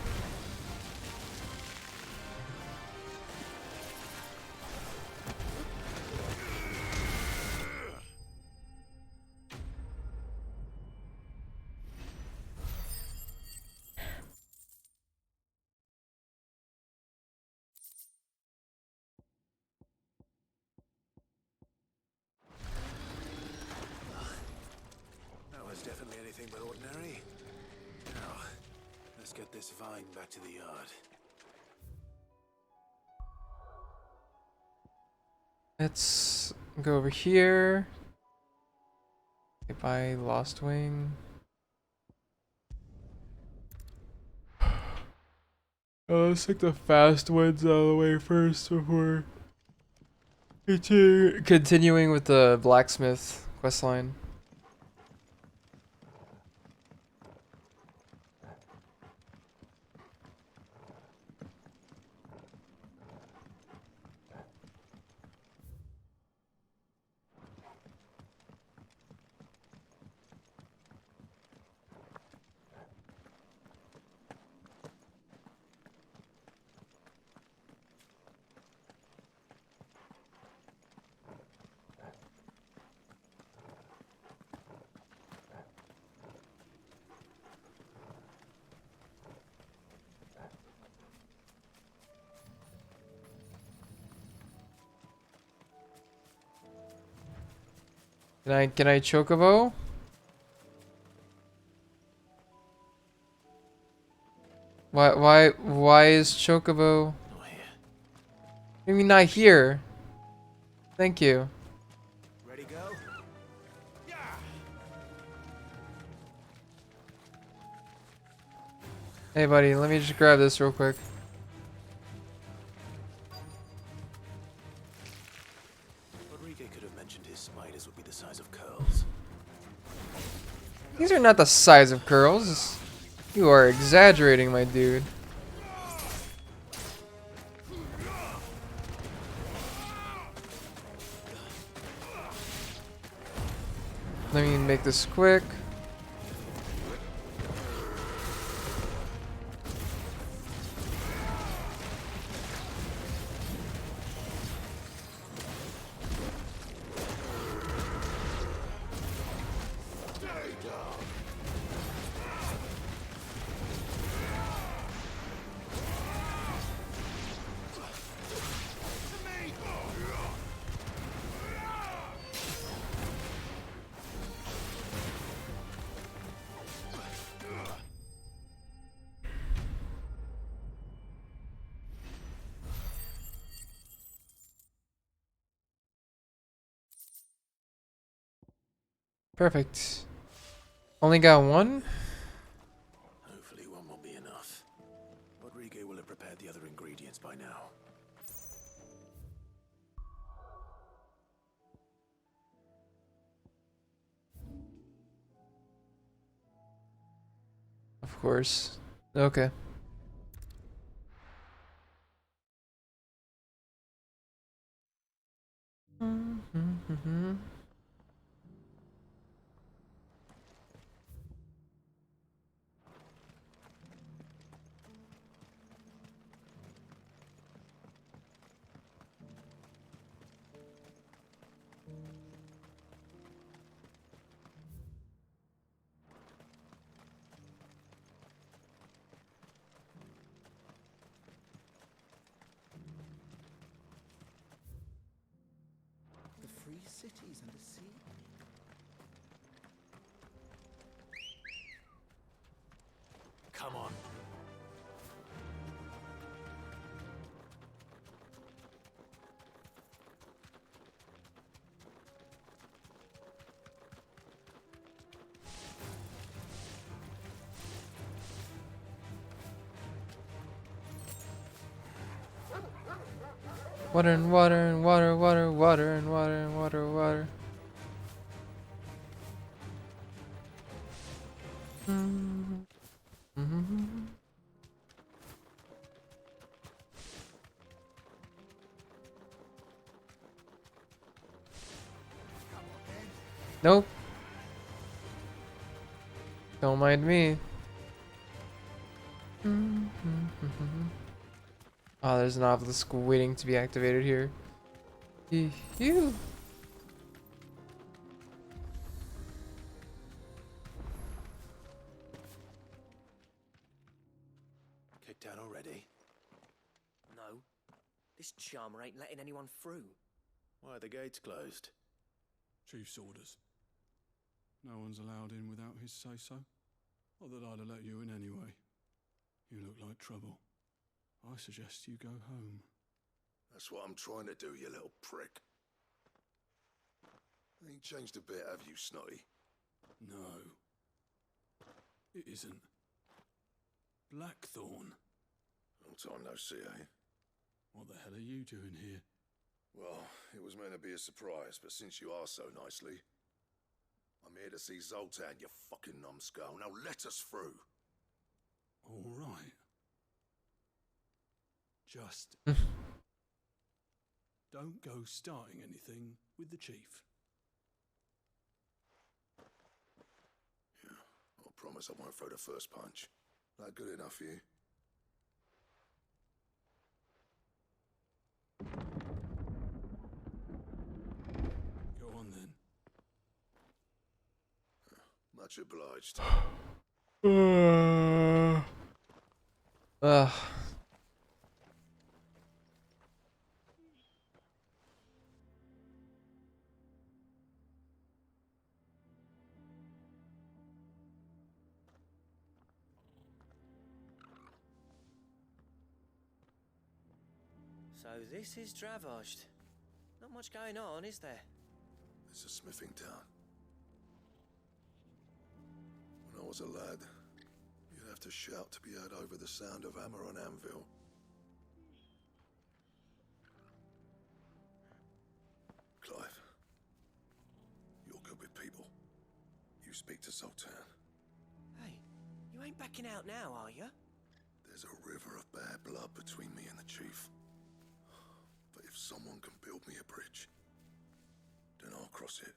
That was definitely anything but ordinary. Now, let's get this vine back to the yard. Let's go over here. Goodbye, Lost Wing. Oh, let's take the fast ones out of the way first before continuing with the blacksmith questline. Can I chocobo? Why is Chocobo? I mean, not here. Thank you. Ready, go? Hey, buddy, let me just grab this real quick. Rodrigo could have mentioned his spiders would be the size of curls. These are not the size of curls. You are exaggerating, my dude. Let me make this quick. Perfect. Only got one? Hopefully one will be enough. Rodrigo will have prepared the other ingredients by now. Of course. Okay. The free cities and the sea. Come on. Water and water and water, water, water and water and water, water. Nope. Don't mind me. Oh, there's an obelisk waiting to be activated here. Phew. Kicked out already? No. This charmer ain't letting anyone through. Why are the gates closed? Chief's orders. No one's allowed in without his say-so. Not that I'd have let you in anyway. You look like trouble. I suggest you go home. That's what I'm trying to do, you little prick. Ain't changed a bit, have you, Snotty? No. It isn't. Blackthorn. Long time no see, eh? What the hell are you doing here? Well, it was meant to be a surprise, but since you asked so nicely, I'm here to see Zoltan, you fucking numbskull. Now let us through. All right. Just don't go starting anything with the chief. Yeah, I promise I won't throw the first punch. That good enough for you? Go on then. Much obliged. Ugh. So this is Dravozd. Not much going on, is there? It's a smithing town. When I was a lad, you'd have to shout to be heard over the sound of hammer on anvil. Clive, you're good with people. You speak to Sultan. Hey, you ain't backing out now, are you? There's a river of bad blood between me and the chief. But if someone can build me a bridge, then I'll cross it.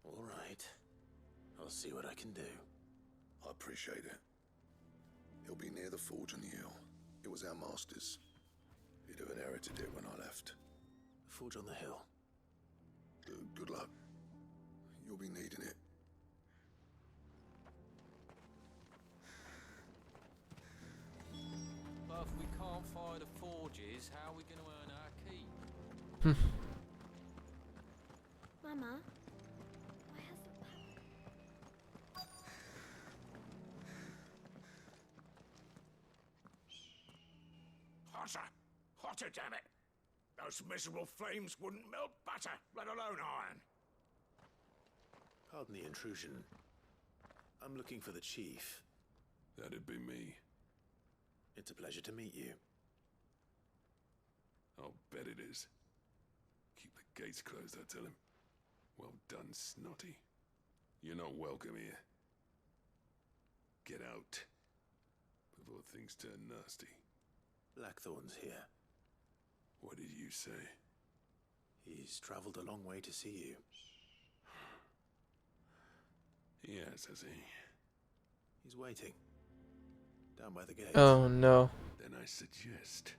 All right. I'll see what I can do. I appreciate it. It'll be near the forge on the hill. It was our master's. He'd have inherited it when I left. The forge on the hill. Good luck. You'll be needing it. But if we can't fire the forges, how are we going to earn our keep? Mama, why hasn't Hotter! Hotter, damn it! Those miserable flames wouldn't melt butter, let alone iron. Pardon the intrusion. I'm looking for the chief. That'd be me. It's a pleasure to meet you. I'll bet it is. Keep the gates closed, I tell him. Well done, Snotty. You're not welcome here. Get out. Before things turn nasty. Blackthorn's here. What did you say? He's traveled a long way to see you. Yes, has he? He's waiting. Down by the gate. Oh no. Then I suggest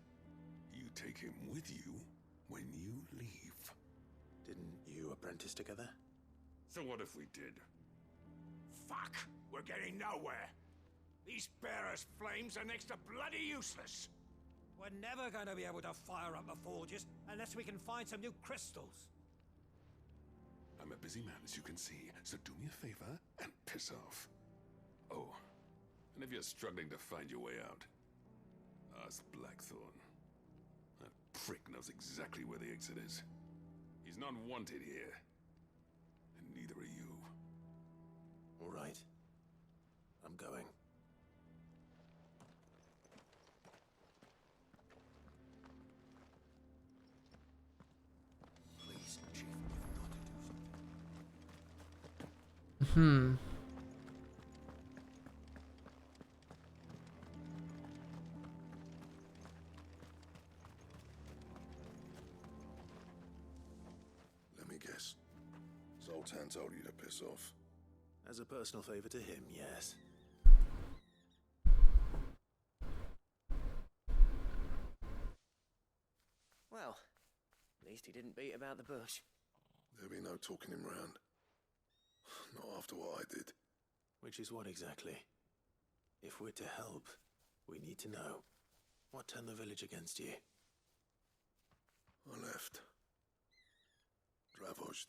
you take him with you when you leave. Didn't you apprentice together? So what if we did? Fuck! We're getting nowhere. These bearers' flames are next to bloody useless. We're never going to be able to fire up the forges unless we can find some new crystals. I'm a busy man, as you can see, so do me a favor and piss off. Oh, and if you're struggling to find your way out, ask Blackthorn. That prick knows exactly where the exit is. He's not wanted here, and neither are you. All right. I'm going. Please, Chief, you've got to do something. Let me guess. Zoltan told you to piss off. As a personal favor to him, yes. Well, at least he didn't beat about the bush. There'll be no talking him round. Not after what I did. Which is what exactly? If we're to help, we need to know. What turned the village against you? I left. Dravozd.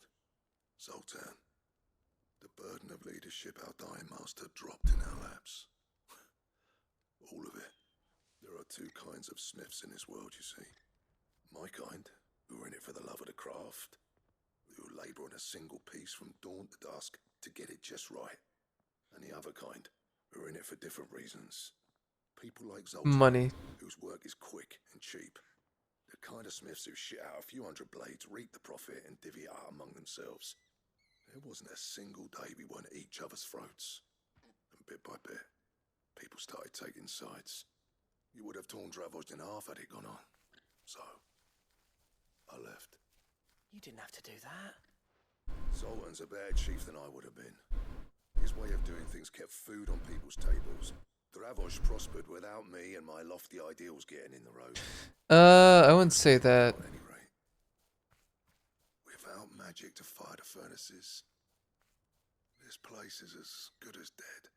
Zoltan. The burden of leadership our dying master dropped in our laps. All of it. There are two kinds of smiths in this world, you see. My kind, who are in it for the love of the craft, who labour on a single piece from dawn to dusk to get it just right. And the other kind, who are in it for different reasons. People like Zoltan, Money. whose work is quick and cheap. The kind of smiths who shit out a few hundred blades, reap the profit, and divvy it out among themselves. There wasn't a single day we weren't at each other's throats. And bit by bit, people started taking sides. You would have torn Dravozd in half had it gone on. So, I left. You didn't have to do that. Zoltan's a better chief than I would have been. His way of doing things kept food on people's tables. Dravozd prospered without me and my lofty ideals getting in the road. I wouldn't say that. At any rate, without magic to fire the furnaces, this place is as good as dead.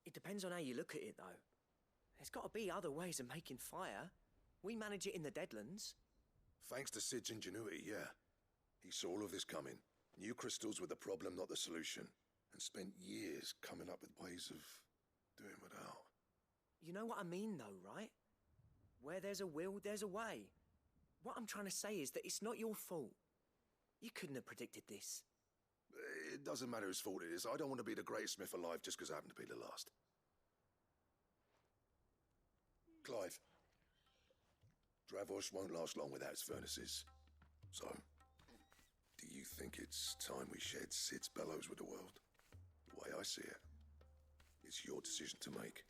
It depends on how you look at it, though. There's got to be other ways of making fire. We manage it in the Deadlands. Thanks to Sid's ingenuity, yeah. He saw all of this coming. Knew crystals were the problem, not the solution. And spent years coming up with ways of doing without. You know what I mean, though, right? Where there's a will, there's a way. What I'm trying to say is that it's not your fault. You couldn't have predicted this. It doesn't matter whose fault it is. I don't want to be the greatest smith alive just because I happen to be the last. Clive. Dravosh won't last long without its furnaces. So, do you think it's time we shared Sid's bellows with the world? The way I see it, it's your decision to make.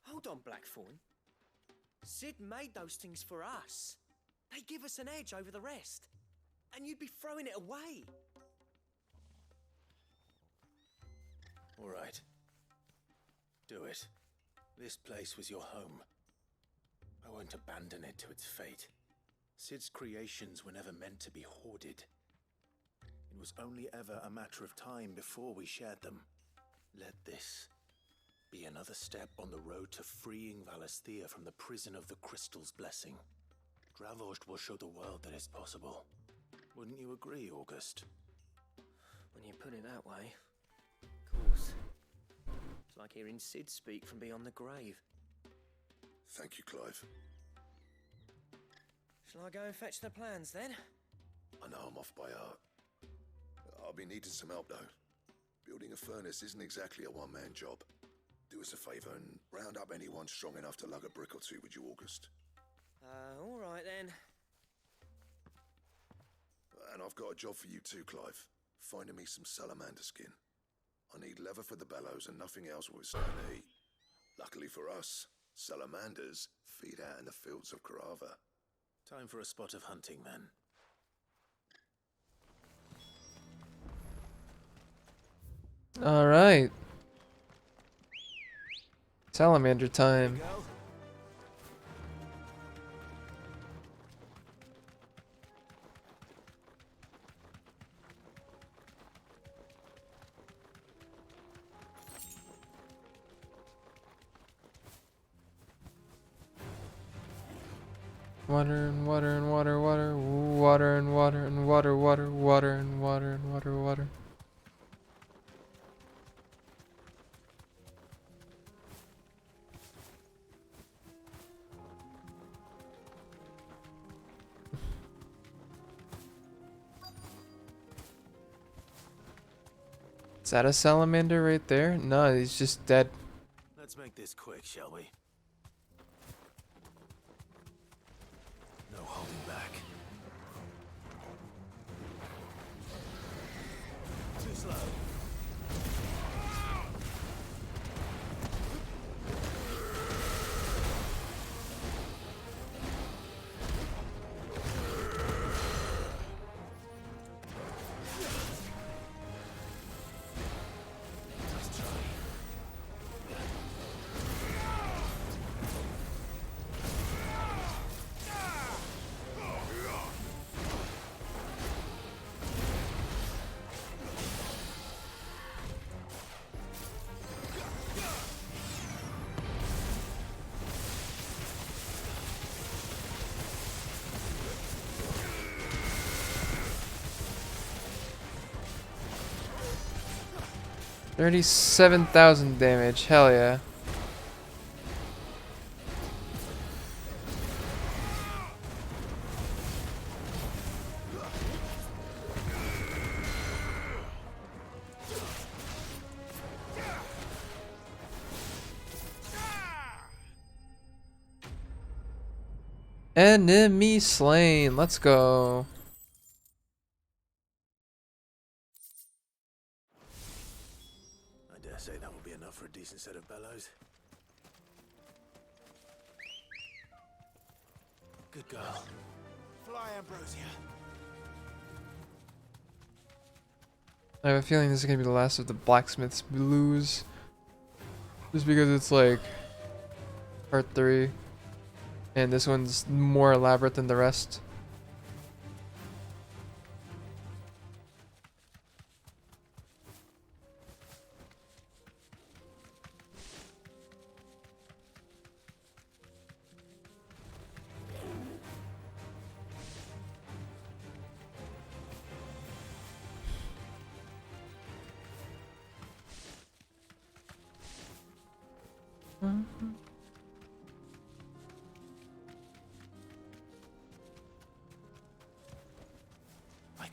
Hold on, Blackthorn. Sid made those things for us. They give us an edge over the rest. And you'd be throwing it away. All right. Do it. This place was your home. I won't abandon it to its fate. Sid's creations were never meant to be hoarded. It was only ever a matter of time before we shared them. Let this be another step on the road to freeing Valisthea from the prison of the Crystal's blessing. Dravost will show the world that it's possible. Wouldn't you agree, August? When you put it that way, of course. It's like hearing Sid speak from beyond the grave. Thank you, Clive. Shall I go and fetch the plans then? I know I'm off by heart. I'll be needing some help, though. Building a furnace isn't exactly a one-man job. Do us a favour and round up anyone strong enough to lug a brick or two, would you, August? All right then. And I've got a job for you too, Clive. Finding me some salamander skin. I need leather for the bellows and nothing else will withstand the heat. Luckily for us, salamanders feed out in the fields of Karava. Time for a spot of hunting, then. Alright. Salamander time. Water and water and water, water, water and water and water, water, water and water and water, water. Is that a salamander right there? No, he's just dead. Let's make this quick, shall we? No holding back. Too slow. $37,000 damage, hell yeah. Enemy slain, let's go. I dare say that will be enough for a decent set of bellows. Good girl. Fly, Ambrosia. I have a feeling this is gonna be the last of the blacksmith's blues. Just because it's like part 3. And this one's more elaborate than the rest.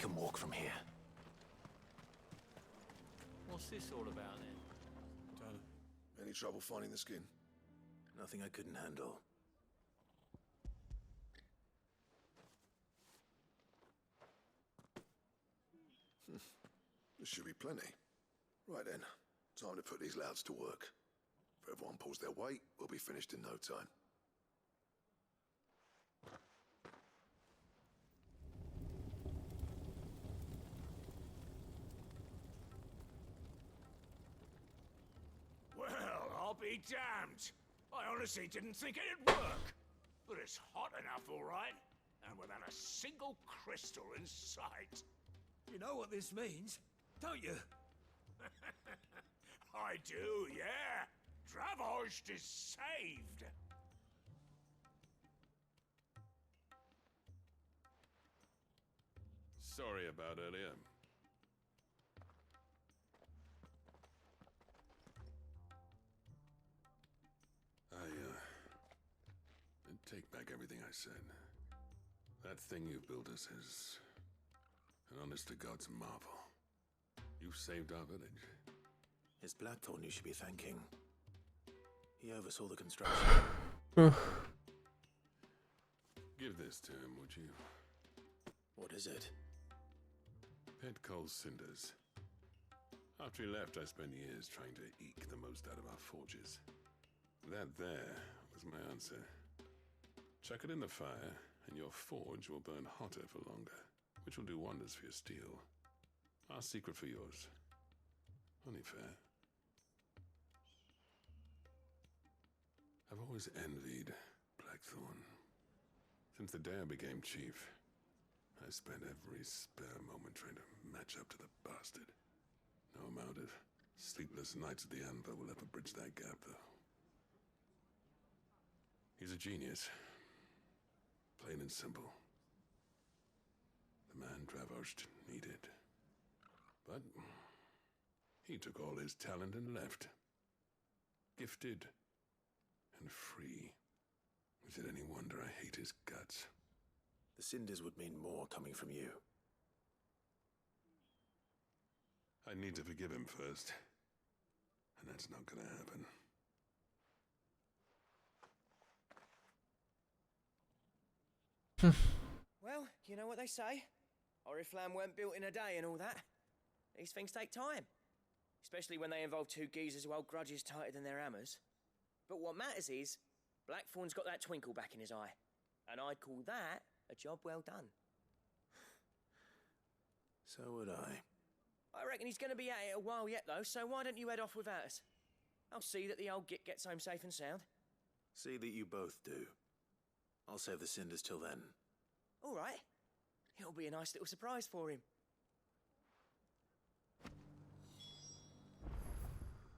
can walk from here. What's this all about then? Any trouble finding the skin? Nothing I couldn't handle. There should be plenty. Right then, time to put these louds to work. If everyone pulls their weight, we'll be finished in no time. Well, I'll be damned. I honestly didn't think it'd work. But it's hot enough, all right. And without a single crystal in sight. You know what this means, don't you? I do, yeah. Dravost is saved. Sorry about earlier. I take back everything I said. That thing you built us is an honest-to-God's marvel. You saved our village. It's Blackthorn you should be thanking. He oversaw the construction. Give this to him, would you? What is it? Pet Cole's cinders. After he left, I spent years trying to eke the most out of our forges. That there was my answer. Chuck it in the fire, and your forge will burn hotter for longer, which will do wonders for your steel. Our secret for yours. Only fair. I've always envied Blackthorn. Since the day I became chief, I spent every spare moment trying to match up to the bastard. No amount of sleepless nights at the Anvil will ever bridge that gap, though. He's a genius. Plain and simple. The man Dravost needed. But he took all his talent and left. Gifted and free. Is it any wonder I hate his guts? The cinders would mean more coming from you. I need to forgive him first. And that's not gonna happen. Well, you know what they say. Oriflamme weren't built in a day and all that. These things take time. Especially when they involve two geezers who hold grudges tighter than their hammers. But what matters is, Blackthorn's got that twinkle back in his eye. And I'd call that a job well done. So would I. I reckon he's going to be at it a while yet, though, so why don't you head off without us? I'll see that the old git gets home safe and sound. See that you both do. I'll save the cinders till then. All right. It'll be a nice little surprise for him.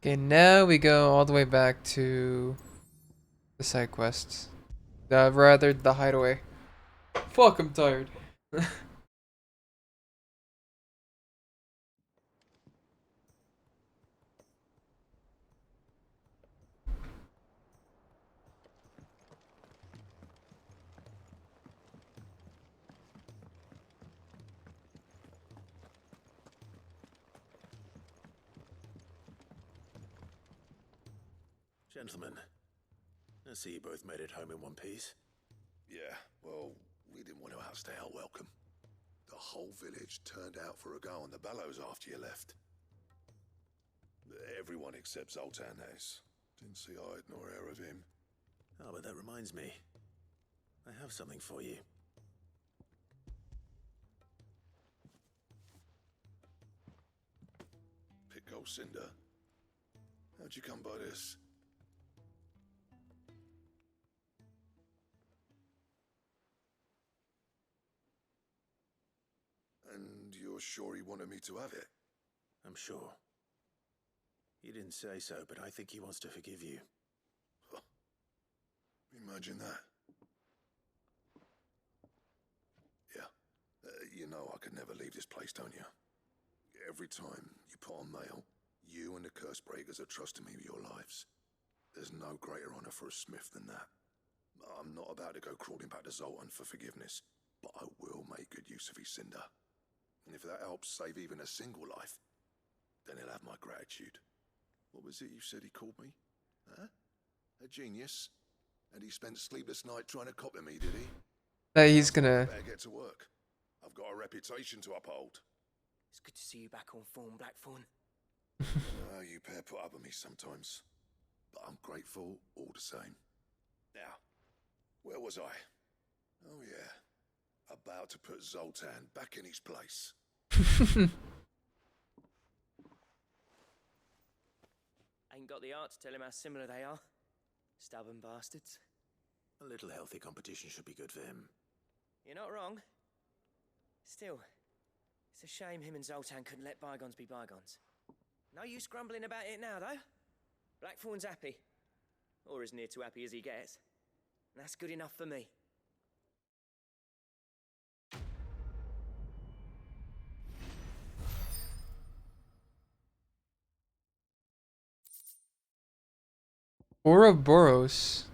Okay, now we go all the way back to the side quests. Rather, the hideaway. Fuck, I'm tired. Gentlemen, I see you both made it home in one piece. Yeah, well, we didn't want to outstay our welcome. The whole village turned out for a go on the bellows after you left. Everyone except Zoltan has. Didn't see hide nor hair of him. Oh, but that reminds me. I have something for you. Pico Cinder. How'd you come by this? And you're sure he wanted me to have it? I'm sure. He didn't say so, but I think he wants to forgive you. Huh. Imagine that. Yeah. You know I could never leave this place, don't you? Every time you put on mail, you and the curse breakers are trusting me with your lives. There's no greater honor for a smith than that. I'm not about to go crawling back to Zoltan for forgiveness, but I will make good use of his cinder. And if that helps save even a single life, then he'll have my gratitude. What was it you said he called me? Huh? A genius? And he spent sleepless night trying to copy me, did he? That he's gonna... Better get to work. I've got a reputation to uphold. It's good to see you back on form, Blackthorn. You pair put up with me sometimes, but I'm grateful all the same. Now, where was I? Oh yeah, about to put Zoltan back in his place. Ain't got the art to tell him how similar they are. Stubborn bastards. A little healthy competition should be good for him. You're not wrong. Still, it's a shame him and Zoltan couldn't let bygones be bygones. No use grumbling about it now, though. Blackthorn's happy. Or as near to happy as he gets. And that's good enough for me. Ouroboros.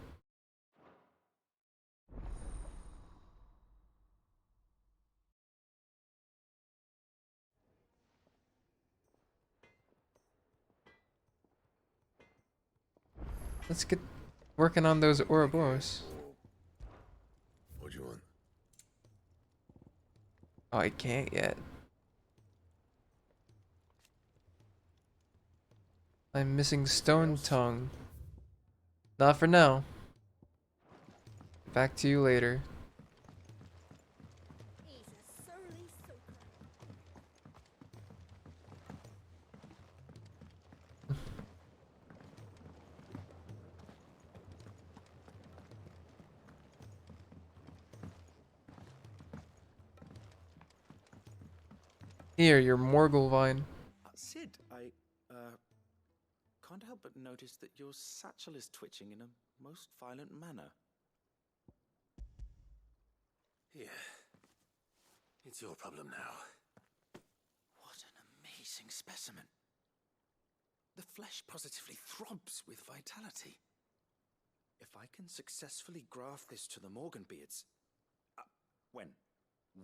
Let's get working on those Ouroboros. What do you want? Oh, I can't yet. I'm missing Stone Tongue. Not for now. Back to you later. Here, your Morgul vine. Sid, I can't help but notice that your satchel is twitching in a most violent manner. Yeah. It's your problem now. What an amazing specimen. The flesh positively throbs with vitality. If I can successfully graft this to the Morganbeards...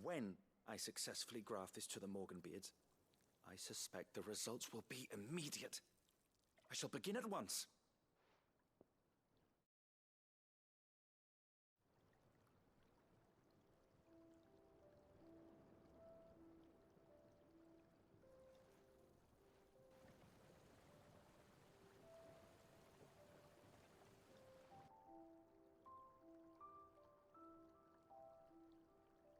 When I successfully graft this to the Morganbeards, I suspect the results will be immediate. I shall begin at once.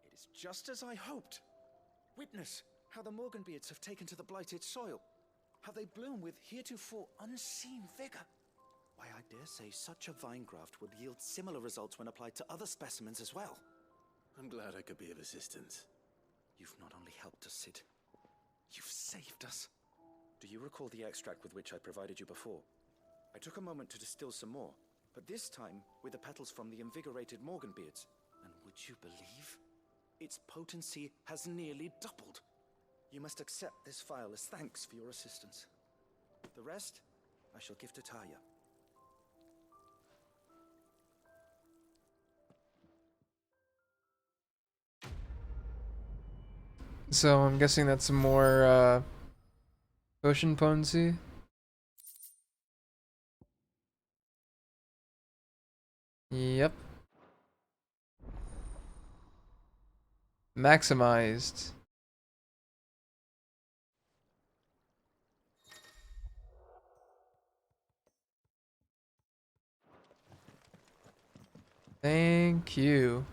It is just as I hoped. Witness how the Morganbeards have taken to the blighted soil. How they bloom with heretofore unseen vigor. Why, I dare say such a vine graft would yield similar results when applied to other specimens as well. I'm glad I could be of assistance. You've not only helped us, Sid, you've saved us. Do you recall the extract with which I provided you before? I took a moment to distill some more, but this time with the petals from the invigorated Morganbeards. And would you believe? Its potency has nearly doubled. You must accept this vial as thanks for your assistance. The rest, I shall give to Taya. So I'm guessing that's some more potion potency. Yep. Maximized. Thank you.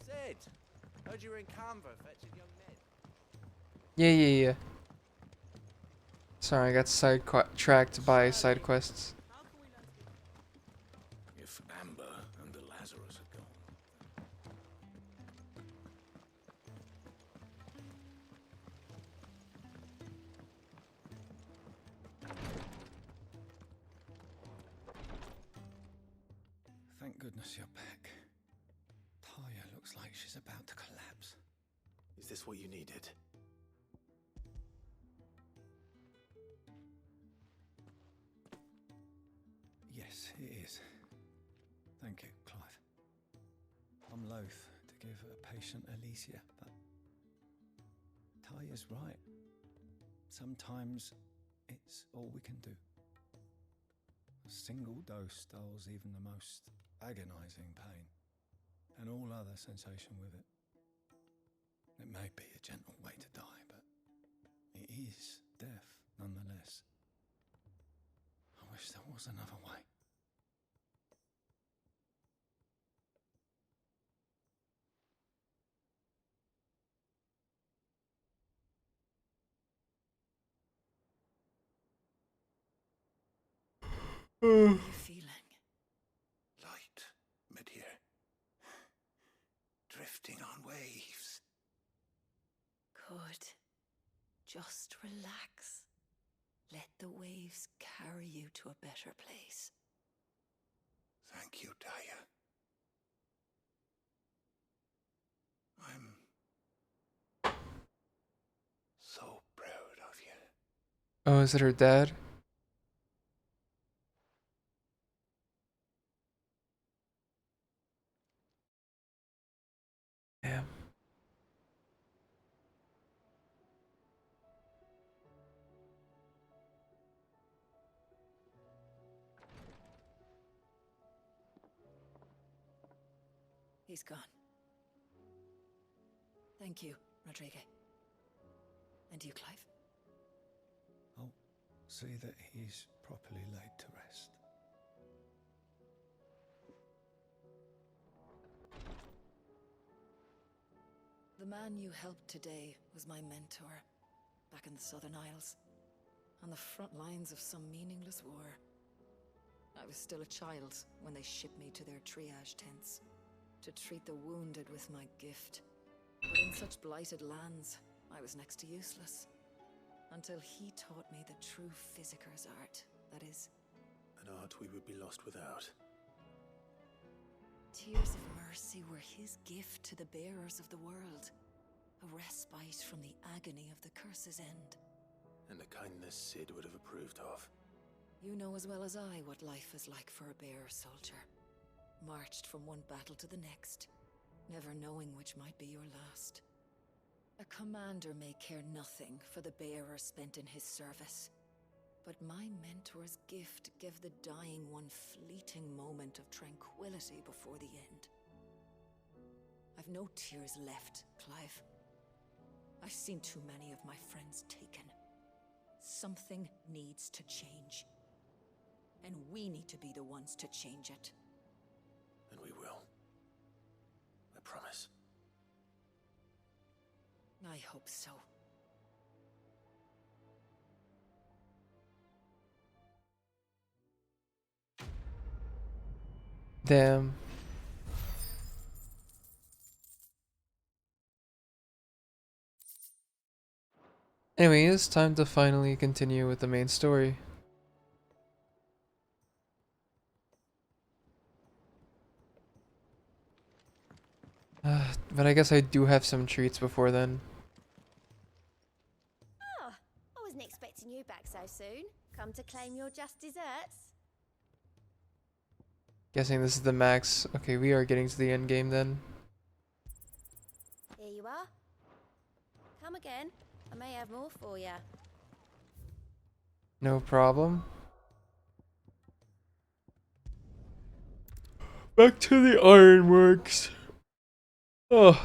Sid, heard you were in Canva fetching young Ned. Yeah. Sorry, I got sidetracked by side quests. If Amber and the Lazarus are gone. Thank goodness you're back. Taya looks like she's about to collapse. Is this what you needed? Yes, it is. Thank you, Clive. I'm loath to give a patient Elysia, but Taya's right. Sometimes it's all we can do. A single dose dulls even the most agonizing pain, and all other sensation with it. It may be a gentle way to die, but it is death nonetheless. I wish there was another way. How are you feeling? Light, mid-here. Drifting on waves. Good. Just relax. Let the waves carry you to a better place. Thank you, Taya. I'm so proud of you. Oh, is it her dad? Damn. He's gone. Thank you, Rodrigo. And you, Clive? I'll see that he's properly laid to rest. The man you helped today was my mentor, back in the Southern Isles, on the front lines of some meaningless war. I was still a child when they shipped me to their triage tents, to treat the wounded with my gift. But in such blighted lands, I was next to useless. Until he taught me the true physicker's art, that is. An art we would be lost without. Tears of mercy were his gift to the bearers of the world. A respite from the agony of the curse's end. And a kindness Sid would have approved of. You know as well as I what life is like for a bearer soldier. Marched from one battle to the next, never knowing which might be your last. A commander may care nothing for the bearer spent in his service. But my mentor's gift gave the dying one fleeting moment of tranquility before the end. I've no tears left, Clive. I've seen too many of my friends taken. Something needs to change. And we need to be the ones to change it. And we will. I promise. I hope so. Damn. Anyway, it's time to finally continue with the main story. But I guess I do have some treats before then. Oh, I wasn't expecting you back so soon. Come to claim your just desserts? Guessing this is the max. Okay, we are getting to the end game then. Here you are. Come again. I may have more for you. No problem. Back to the ironworks. Oh.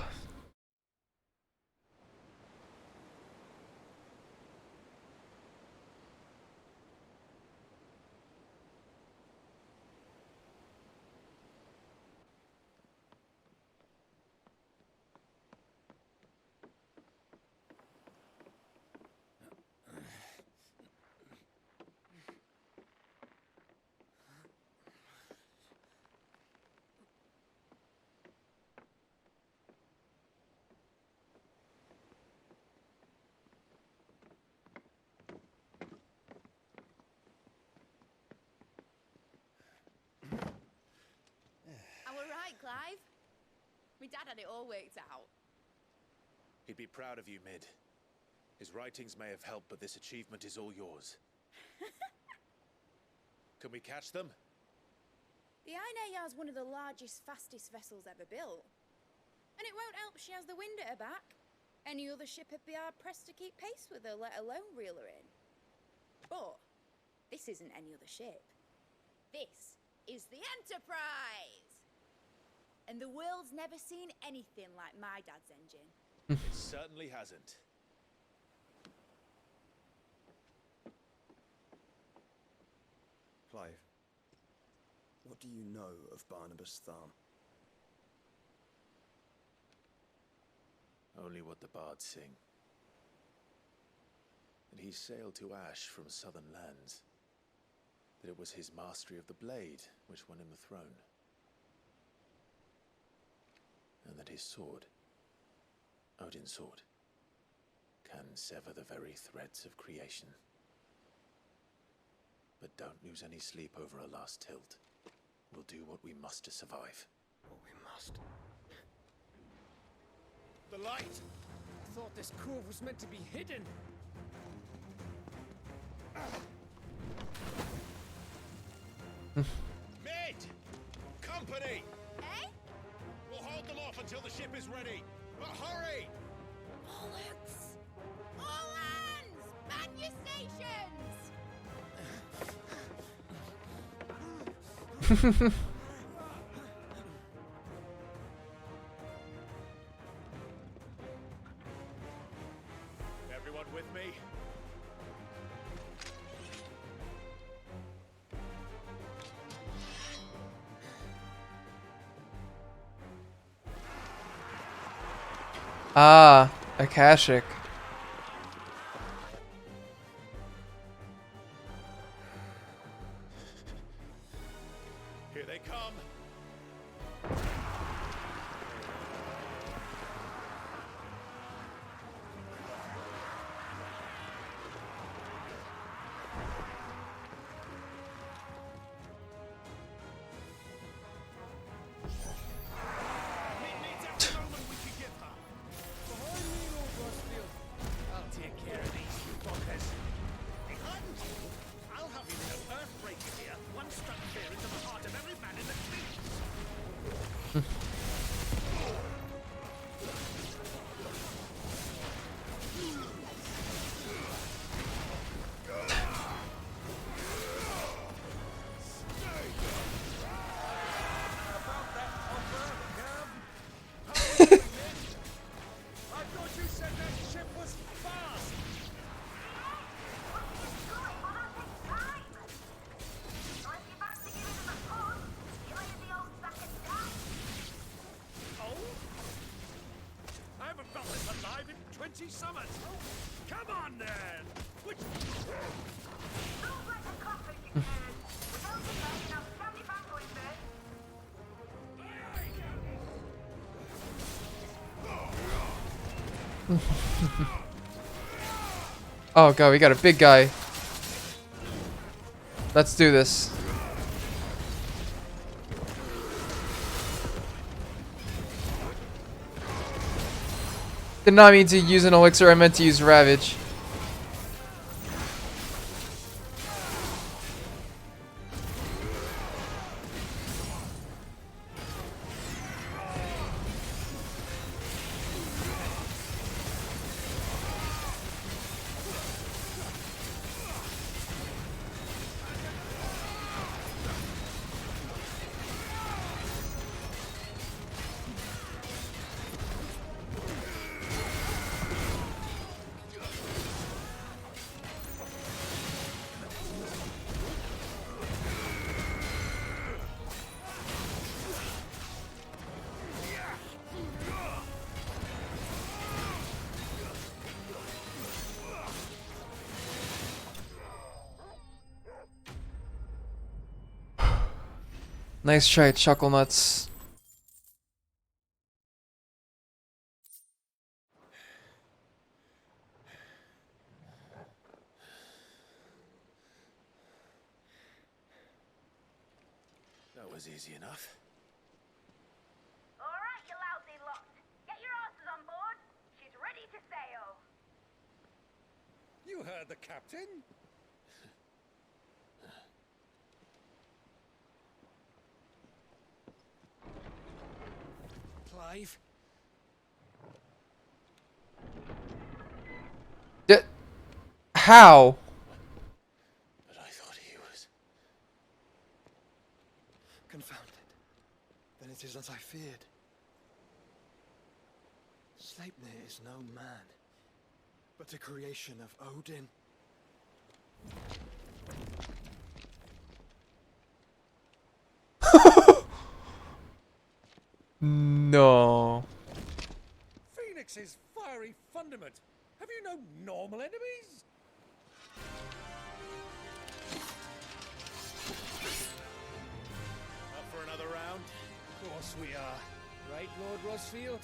Clive? My dad had it all worked out. He'd be proud of you, Mid. His writings may have helped, but this achievement is all yours. Can we catch them? The Ainayar's one of the largest, fastest vessels ever built. And it won't help she has the wind at her back. Any other ship would be hard-pressed to keep pace with her, let alone reel her in. But this isn't any other ship. This is the Enterprise! And the world's never seen anything like my dad's engine. It certainly hasn't. Clive, what do you know of Barnabas Thumb? Only what the bards sing. That he sailed to Ash from southern lands. That it was his mastery of the blade which won him the throne. And that his sword, Odin's sword, can sever the very threads of creation. But don't lose any sleep over a last tilt. We'll do what we must to survive. What we must. The light! I thought this cove was meant to be hidden. Mid! Company! Eh? We'll hold them off until the ship is ready. But hurry! Bollocks! All hands! Man your stations! Everyone with me? Ah, Akashic. Here they come. I'll take care of these fuckers. I'll have you know, Earthbreaker here once struck fear into the heart of every man in the fleet. I thought you said that ship was fast! Oh? I haven't felt this alive in 20 summers! Come on then! Which... Oh god, we got a big guy. Let's do this. Did not mean to use an elixir, I meant to use Ravage. Nice try, Chuckle Nuts. That was easy enough. the captain? Clive? How? But I thought he was... Confounded. Then it is as I feared. Sleipnir is no man, but a creation of Odin. No. Phoenix's fiery fundament. Have you no normal enemies? Up for another round? Of course we are. Right, Lord Rosfield?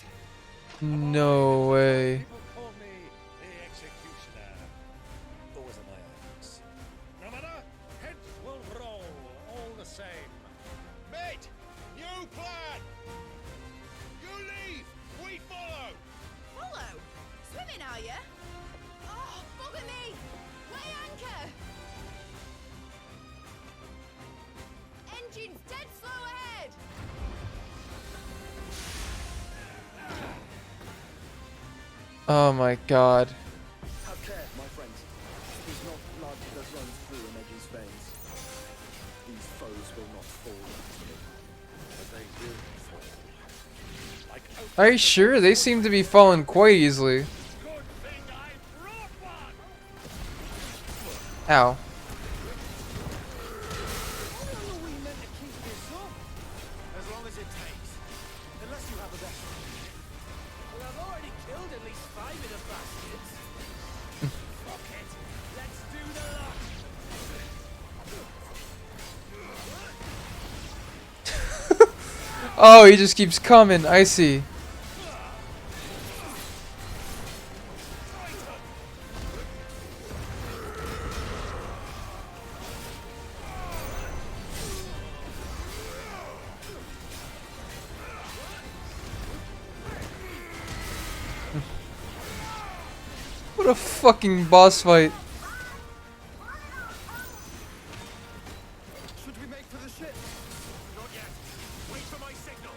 No way. People call me the Executioner. Those are my acts. No matter, heads will roll all the same. Mate! New plan! You leave! We follow! Follow? Swimming, are you? Oh, bugger me! Weigh anchor! Engine's dead slow ahead! Oh my god. Have care, my friends. It is not blood that runs through a Neji's veins. These foes will not fall easily. But they will fall. Like Are you sure? They seem to be falling quite easily. Ow. As long as it takes. Unless you have a better. Well, I've already killed at least 5 of the bastards. Fuck it. Let's do the lot. Oh, he just keeps coming. I see. What a fucking boss fight. Should we make for the ship? Not yet. Wait for my signal.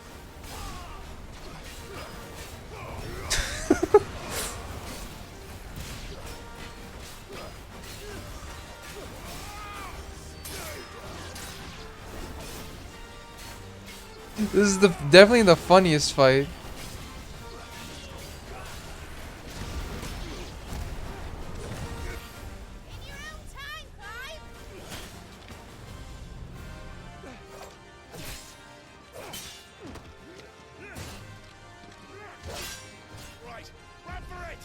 This is definitely the funniest fight. Right, run for it!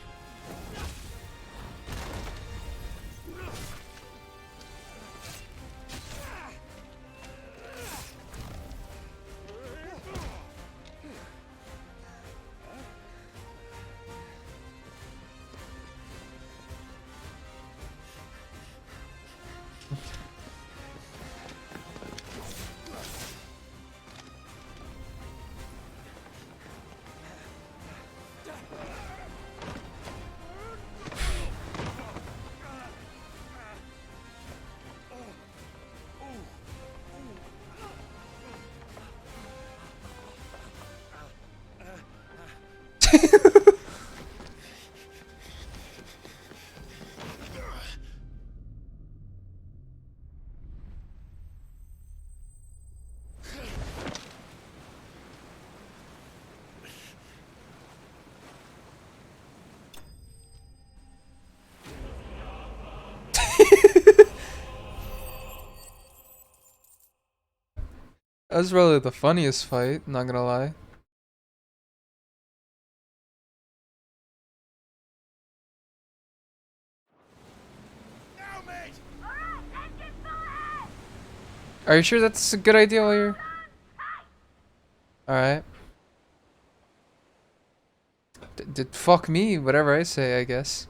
That was really the funniest fight, not gonna lie. Are you sure that's a good idea while you're... Alright. Fuck me, whatever I say, I guess.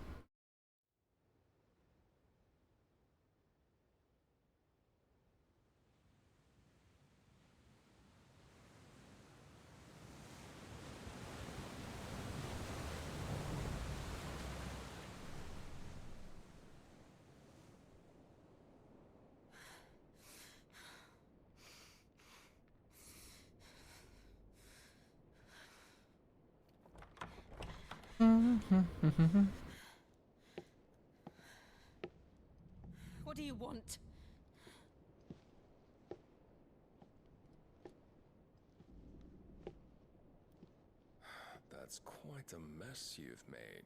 What do you want? That's quite a mess you've made.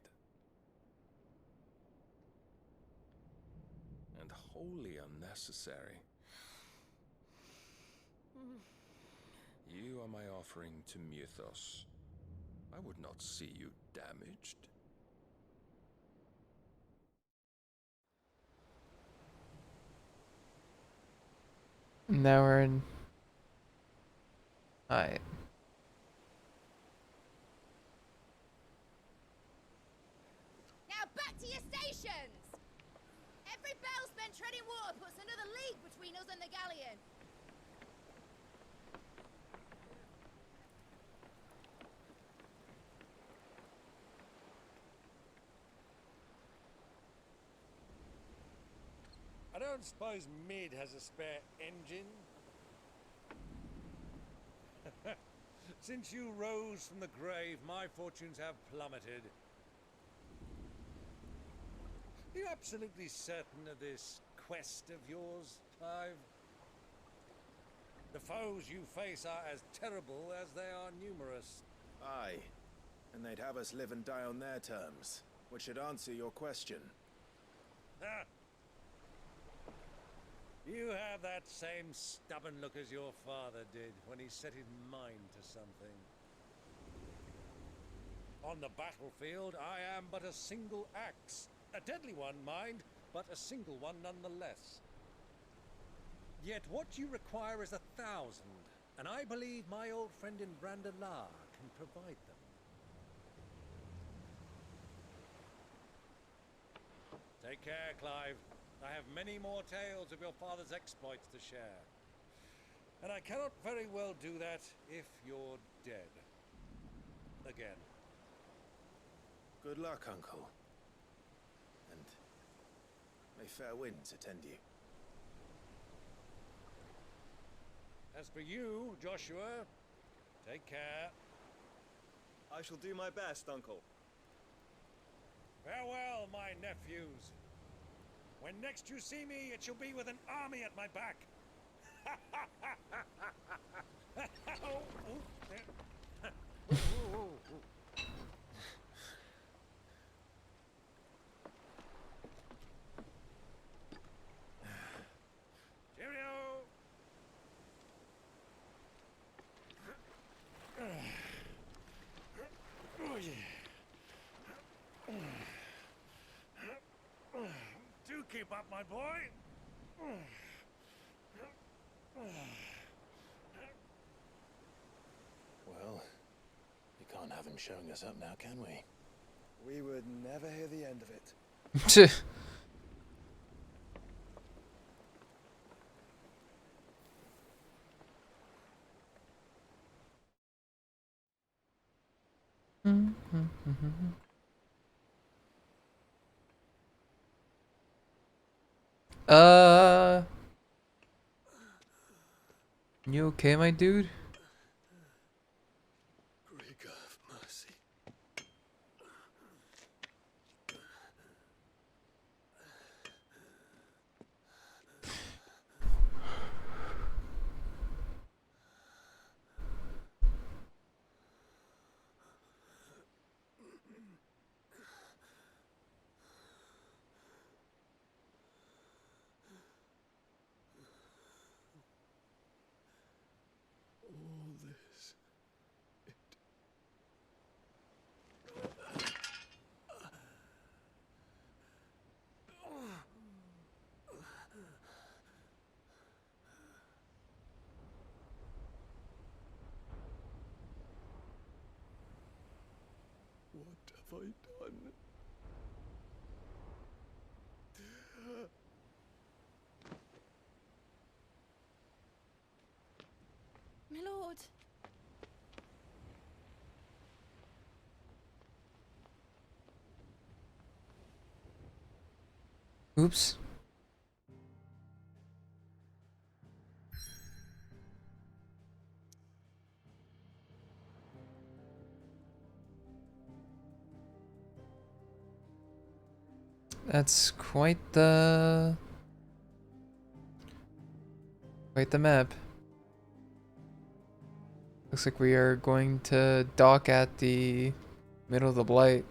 And wholly unnecessary. You are my offering to Mythos. I would not see you damaged. Now we're in. Alright. Now back to your stations! Every bell spent treading water puts another league between us and the galleon. I don't suppose Mid has a spare engine? Since you rose from the grave, my fortunes have plummeted. Are you absolutely certain of this quest of yours, Clive? The foes you face are as terrible as they are numerous. Aye, and they'd have us live and die on their terms, which should answer your question. Ah. You have that same stubborn look as your father did when he set his mind to something. On the battlefield, I am but a single axe. A deadly one, mind, but a single one nonetheless. Yet what you require is 1,000, and I believe my old friend in Brandalar can provide them. Take care, Clive. I have many more tales of your father's exploits to share. And I cannot very well do that if you're dead. Again. Good luck, Uncle. And may fair winds attend you. As for you, Joshua, take care. I shall do my best, Uncle. Farewell, my nephews. When next you see me, it shall be with an army at my back. Cheerio! Oh, yeah. Do keep up, my boy. Well, we can't have him showing us up now, can we? We would never hear the end of it. Uh, you okay, my dude? Rigor of mercy. All this. What have I done? My lord. Oops. That's quite the map. Looks like we are going to dock at the middle of the Blight.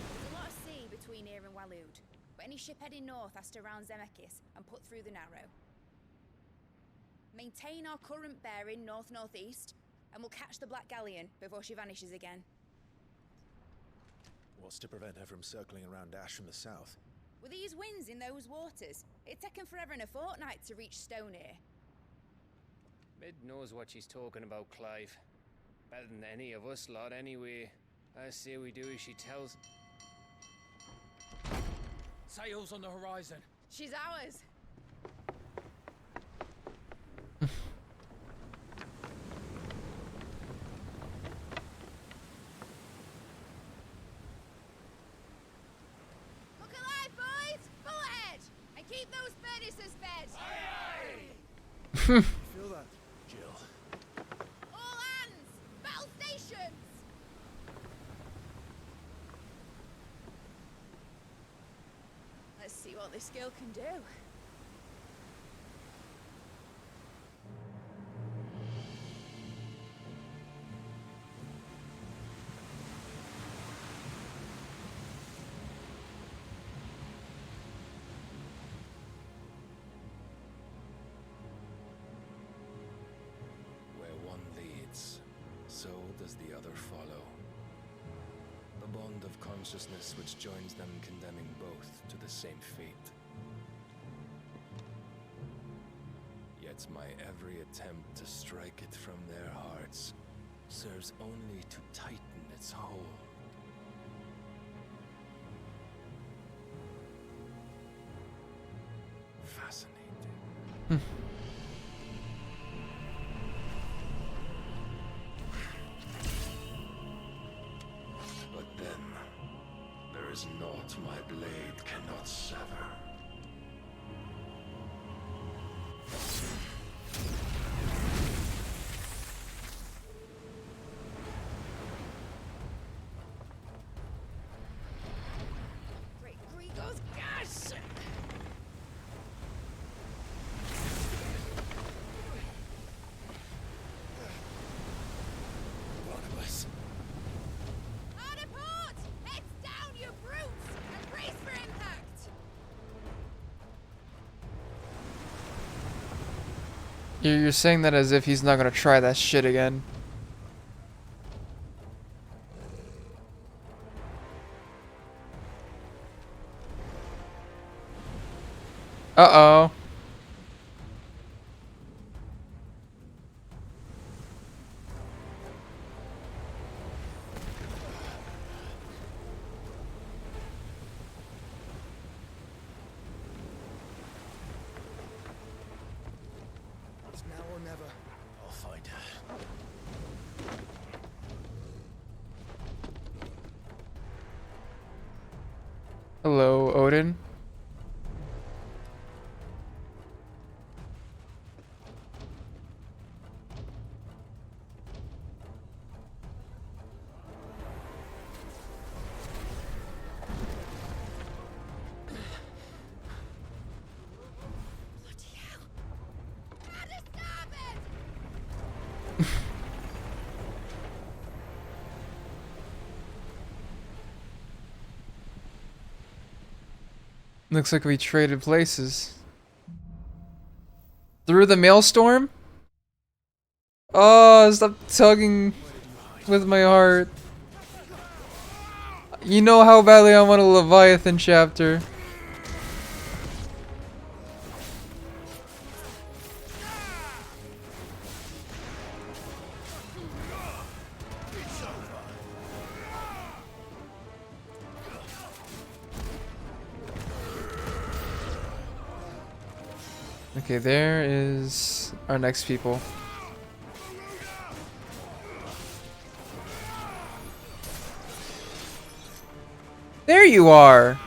There's a lot of sea between here and Waloed, but any ship heading north has to round Zemeckis and put through the Narrow. Maintain our current bearing north-northeast, and we'll catch the Black Galleon before she vanishes again. What's to prevent her from circling around Ash from the south? With these winds in those waters, it'd taken forever and a fortnight to reach Stonehir. Mid knows what she's talking about, Clive. Better than any of us lot, anyway. I say we do as she tells. Sails on the horizon. She's ours. Look alive, boys! Full ahead! And keep those furnaces fed! Feel that, Jill? All hands! Battle stations! Let's see what this girl can do. Where one leads, so does the other follow. The bond of consciousness which joins them condemning both to the same fate. Yet my every attempt to strike it from their hearts serves only to tighten its hold. Fascinating. But then, there is naught my blade cannot sever. Great Grigor's gas! Barnabas. Hard a port! Heads down, you brutes! And brace for impact! You're saying that as if he's not gonna try that shit again. Uh-oh. It's now or never. I'll find her. Hello, Odin. Looks like we traded places. Through the maelstrom? Oh, stop tugging with my heart. You know how badly I want a Leviathan chapter. Okay, there is our next people. There you are!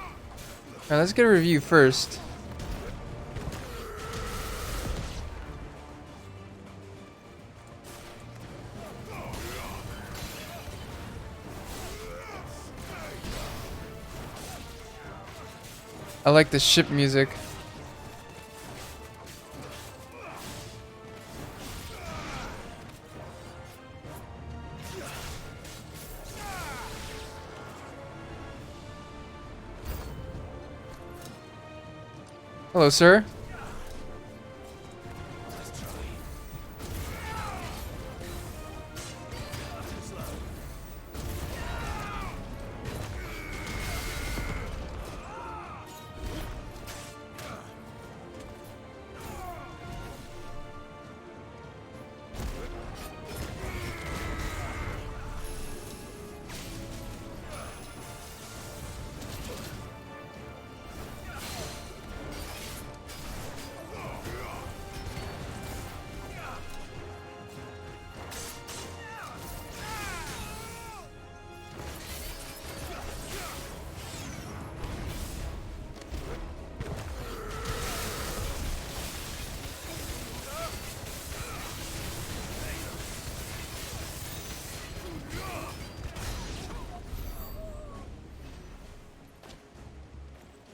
Alright, let's get a review first. I like the ship music. Hello, sir.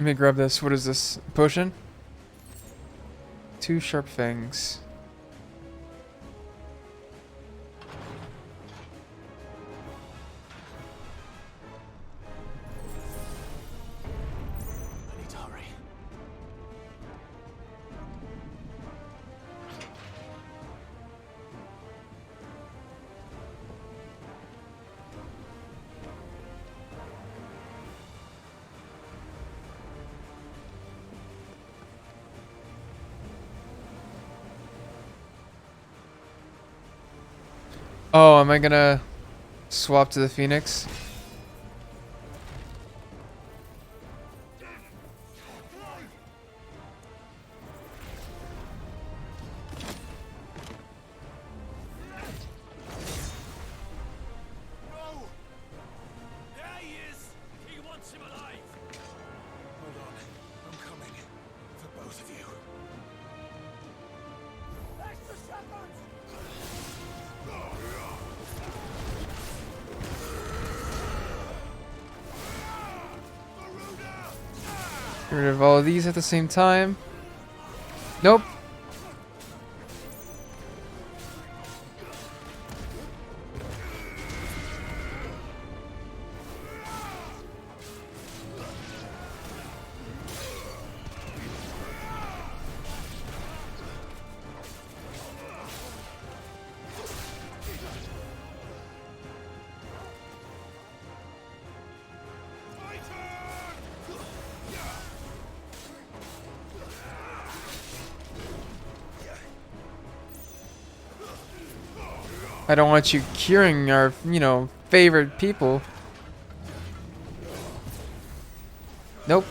Let me grab this. What is this? Potion? 2 sharp fangs. I need to hurry. Oh, am I gonna swap to the Phoenix? Get rid of all of these at the same time. Nope. I don't want you curing our, favorite people. Nope.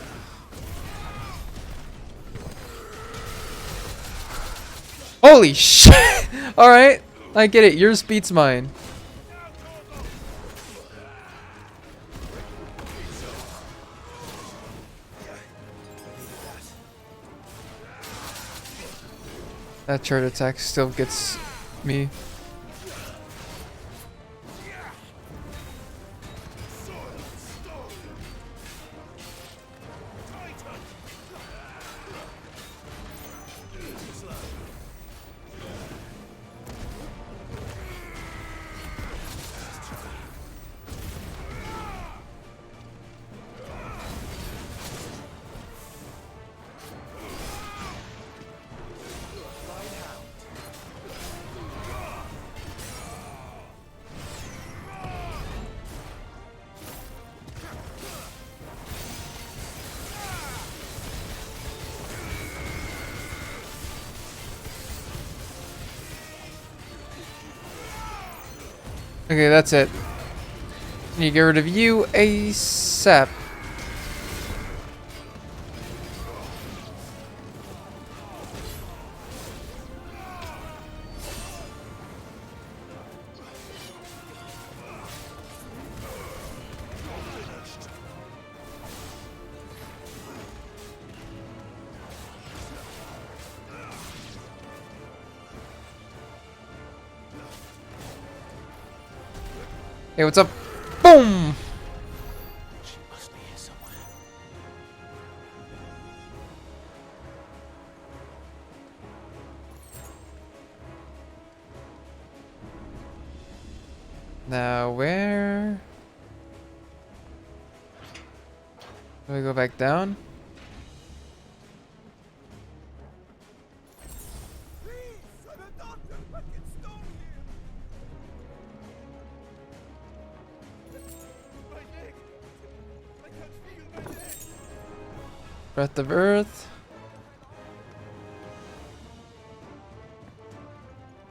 Holy shit! Alright, I get it. Yours beats mine. That charge attack still gets me. Okay, that's it. Need to get rid of you ASAP. Hey, what's up? Boom! She must be here somewhere. Now where? Do we go back down? Breath of Earth.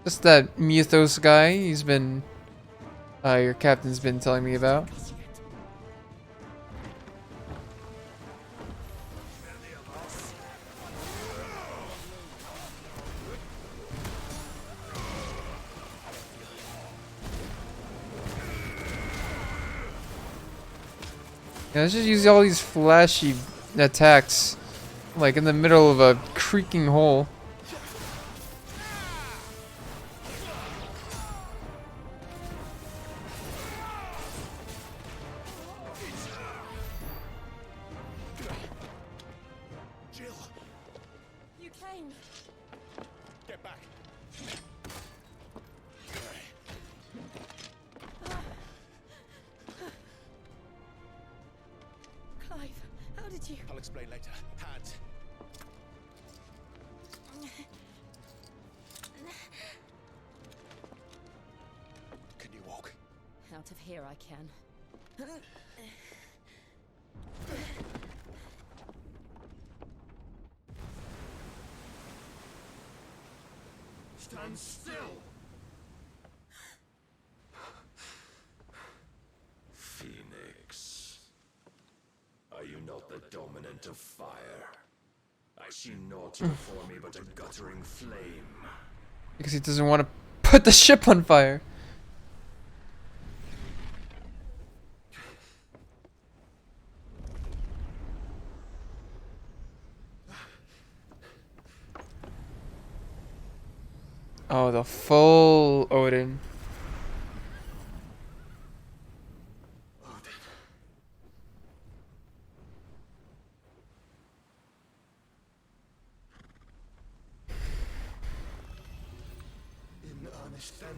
Just that Mythos guy he's been your captain's been telling me about. Yeah, let's just use all these flashy attacks like in the middle of a creaking hole. You came. Get back. Clive, how did you? I'll explain later. Hands. Can you walk? Out of here I can. Stand still! Phoenix. Are you not the dominant of fire? I see naught before me but a guttering flame. Because he doesn't want to put the ship on fire. Oh, the full Odin. In earnest then.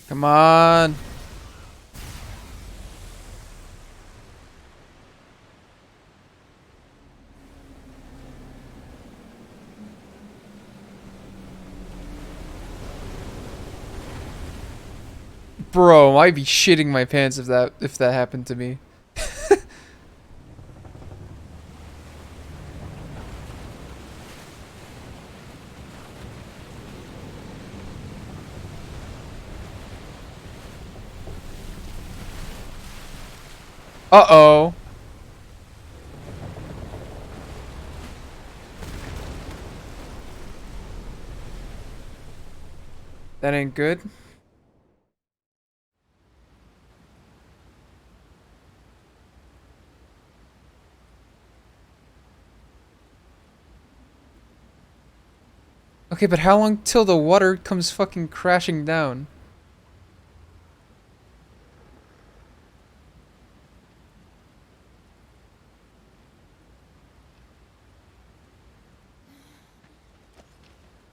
Come on. Bro, I'd be shitting my pants if that happened to me. Uh-oh. That ain't good. Okay, but how long till the water comes fucking crashing down?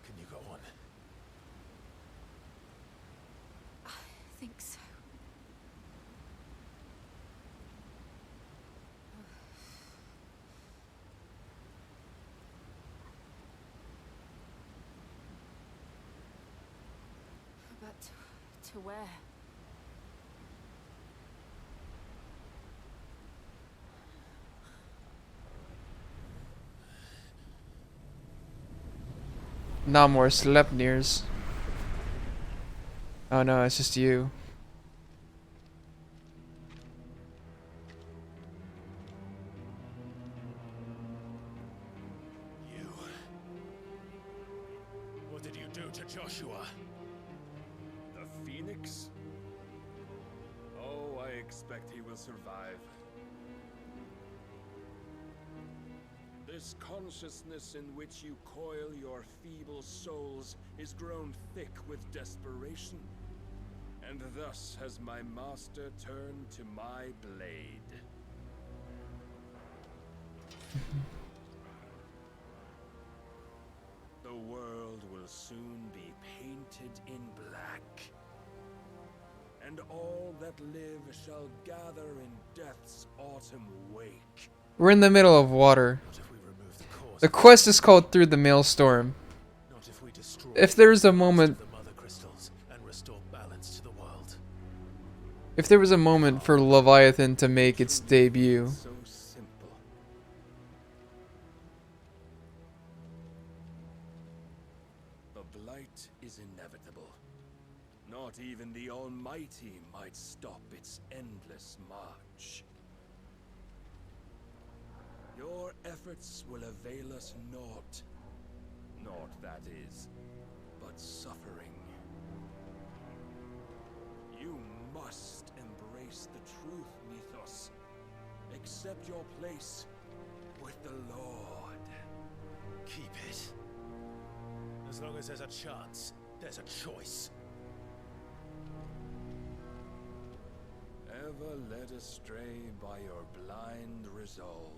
Can you go on? I think so. But to where? Not more Sleipnirs. Oh no, it's just you. weeks. Oh, I expect he will survive. This consciousness in which you coil your feeble souls is grown thick with desperation, and thus has my master turned to my blade. The world will soon be painted in black, and all that live shall gather in death's autumn wake. We're in the middle of water. The quest is called Through the Maelstrom. If there's a moment... If there was a moment for Leviathan to make its debut... The blight is inevitable. Not even the Almighty might stop its endless march. Your efforts will avail us naught. Naught, that is, but suffering. You must embrace the truth, Mythos. Accept your place with the Lord. Keep it. As long as there's a chance, there's a choice. Ever led astray by your blind resolve.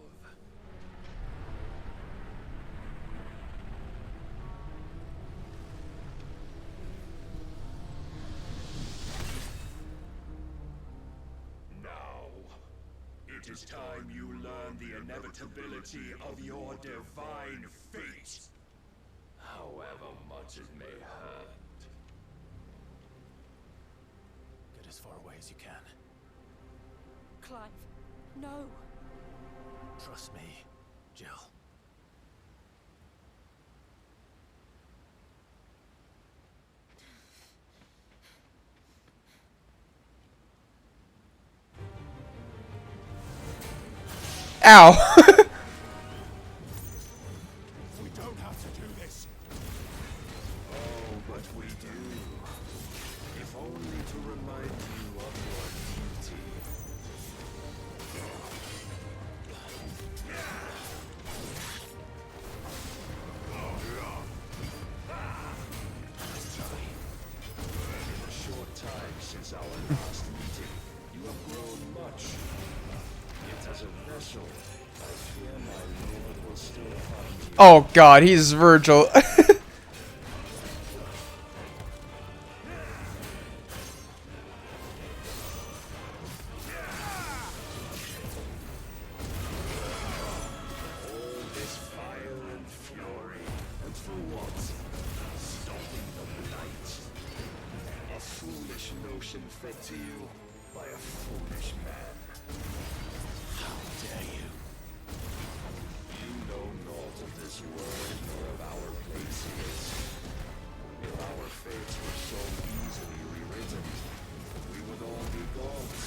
It is time you learn the inevitability of your divine fate, however much it may hurt. Get as far away as you can. Clive, no. Trust me, Jill. Ow! We don't have to do this. Oh, but we do. If only to remind you of your duty. In the short time since our last meeting, you have grown much. Yet as a vessel, I fear my lord will still find you. Oh god, he's Virgil. All this fire and fury, and for what? Stopping the blight. A foolish notion fed to you by a foolish man. How dare you? You know naught of this world nor of our places. If our fates were so easily rewritten, we would all be gods.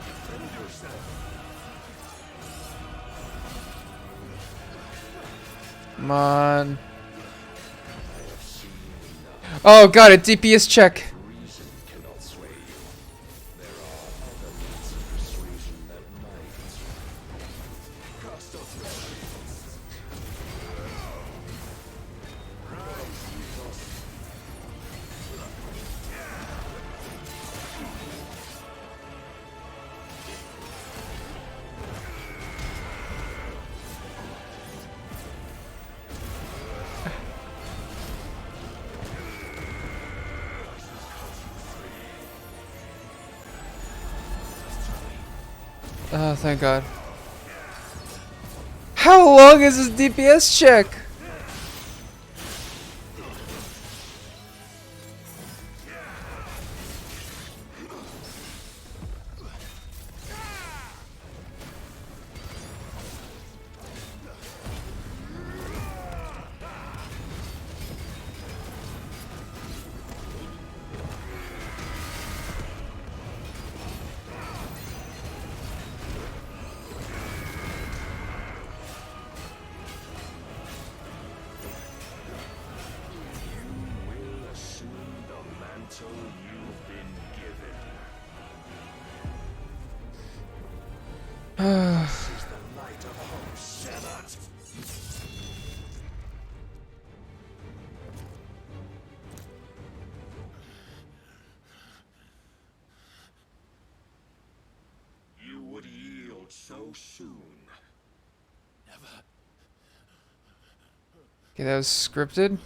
Defend yourself. Come on. Oh god, a DPS check. Reason cannot sway you. There are other means of persuasion that might. Cast off your shields. Rise, Mythos. Oh, thank god. How long is this DPS check? soon. Never. Okay, that was scripted.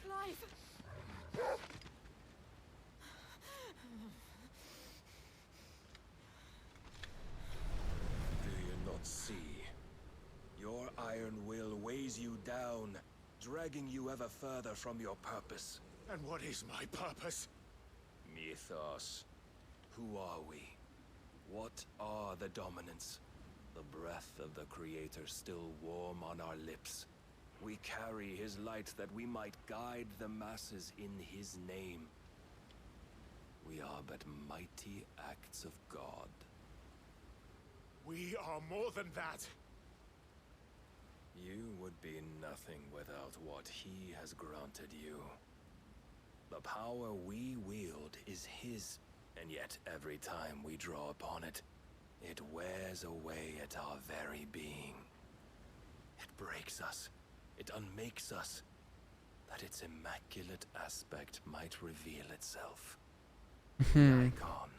Clive! Do you not see? Your iron will weighs you down, dragging you ever further from your purpose. And what is my purpose? Mythos. Who are we? What are the dominants? The breath of the Creator still warm on our lips. We carry his light that we might guide the masses in his name. We are but mighty acts of God. We are more than that. You would be nothing without what he has granted you. The power we wield is his, and yet every time we draw upon it, it wears away at our very being. It breaks us, it unmakes us, that its immaculate aspect might reveal itself. The icon.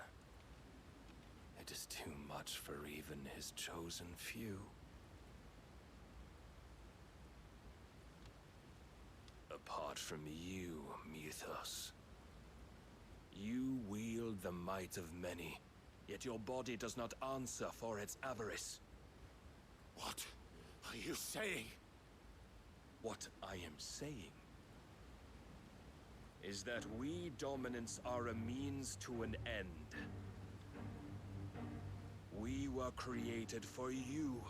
It is too much for even his chosen few. Apart from you, Mythos. You wield the might of many, yet your body does not answer for its avarice. What are you saying? What I am saying is that we dominants are a means to an end. We were created for you,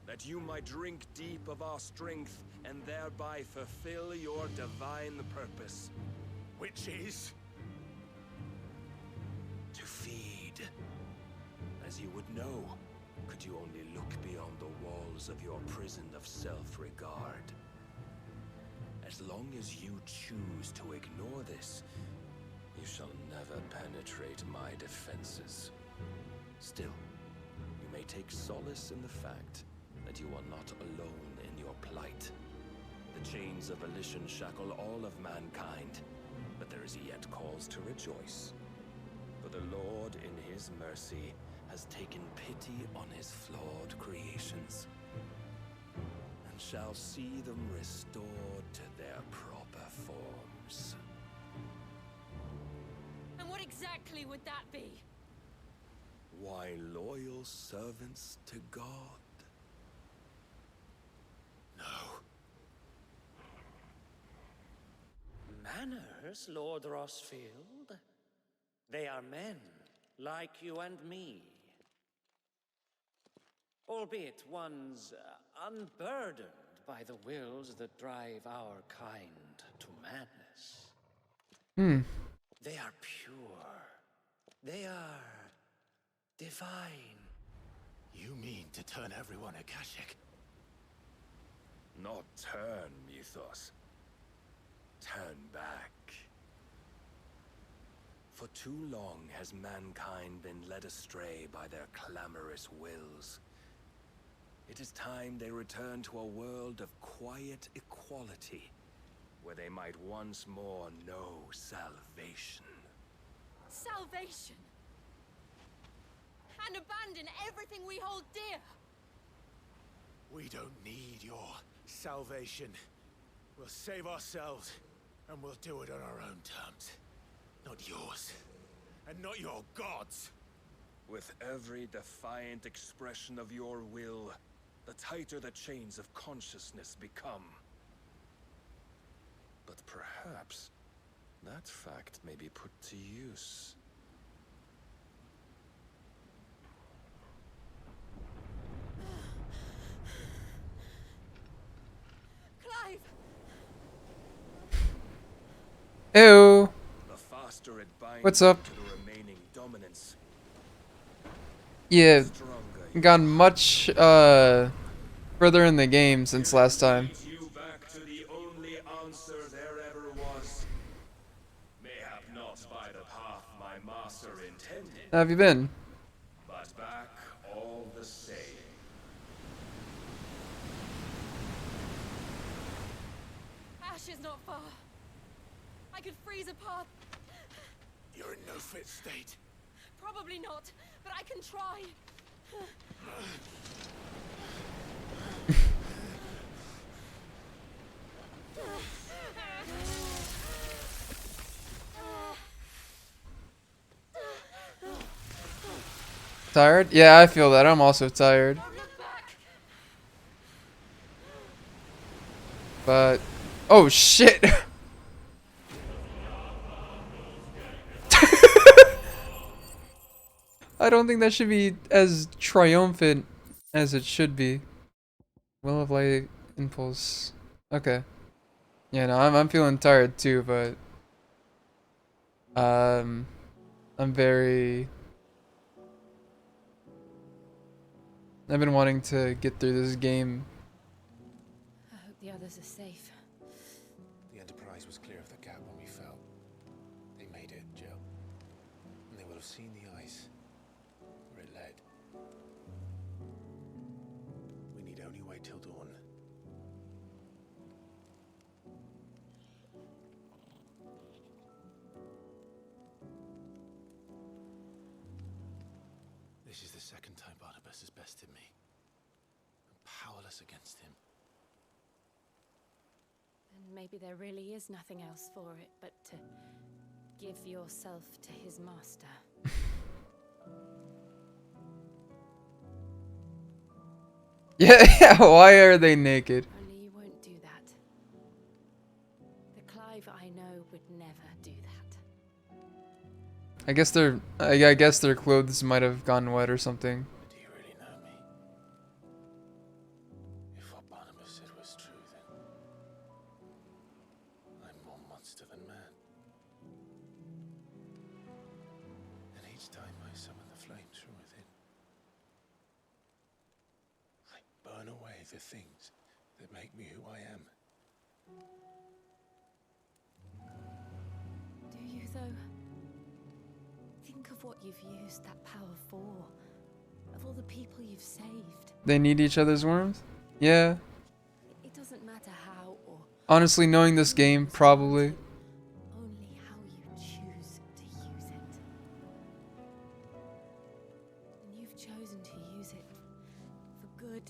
that you might drink deep of our strength and thereby fulfill your divine purpose. Which is? To feed. As you would know, could you only look beyond the walls of your prison of self-regard. As long as you choose to ignore this, you shall never penetrate my defenses. Still, you may take solace in the fact that you are not alone in your plight. The chains of volition shackle all of mankind, but there is yet cause to rejoice. For the Lord, in his mercy, has taken pity on his flawed creations, and shall see them restored to their proper forms. And what exactly would that be? Why, loyal servants to God. No. Manners, Lord Rossfield? They are men, like you and me. Albeit ones unburdened by the wills that drive our kind to madness. They are pure. They are divine. You mean to turn everyone Akashic? Not turn, Mythos. Turn back. For too long has mankind been led astray by their clamorous wills. It is time they return to a world of quiet equality, where they might once more know salvation. Salvation! And abandon everything we hold dear! We don't need your salvation. We'll save ourselves, and we'll do it on our own terms. Not yours, and not your gods. With every defiant expression of your will, the tighter the chains of consciousness become. But perhaps that fact may be put to use. Clive! Ew. The faster it binds What's up? to the remaining dominance. Yeah, gone much further in the game since last time. You back to the only answer there ever was. Mayhap not by the path my master intended. How have you been? But back all the same. Ash is not far. I could freeze a path. You're in no fit state. Probably not, but I can try. Tired? Yeah, I feel that. I'm also tired. But oh shit. I don't think that should be as triumphant as it should be. Will of Light Impulse. Okay. Yeah, no, I'm feeling tired too, but I'm very I've been wanting to get through this game. I hope the others are safe. The Enterprise was clear of the gap when we fell. They made it, Jill. And they will have seen the ice where it led. We need only wait till dawn. This is the second time Barnabas has bested me. I'm powerless against him. And maybe there really is nothing else for it but to give yourself to his master. Yeah, why are they naked? Only you won't do that. The Clive I know would never do that. I guess their clothes might have gone wet or something. Do you really know me? If what Barnabas said was true, then I'm more monster than man. And each time I summon the flames from within, I burn away the things that make me who I am. Do you, though? Think of what you've used that power for. Of all the people you've saved. They need each other's warmth? Yeah. It doesn't matter how or Honestly, knowing this game, probably. only how you choose to use it. And you've chosen to use it for good,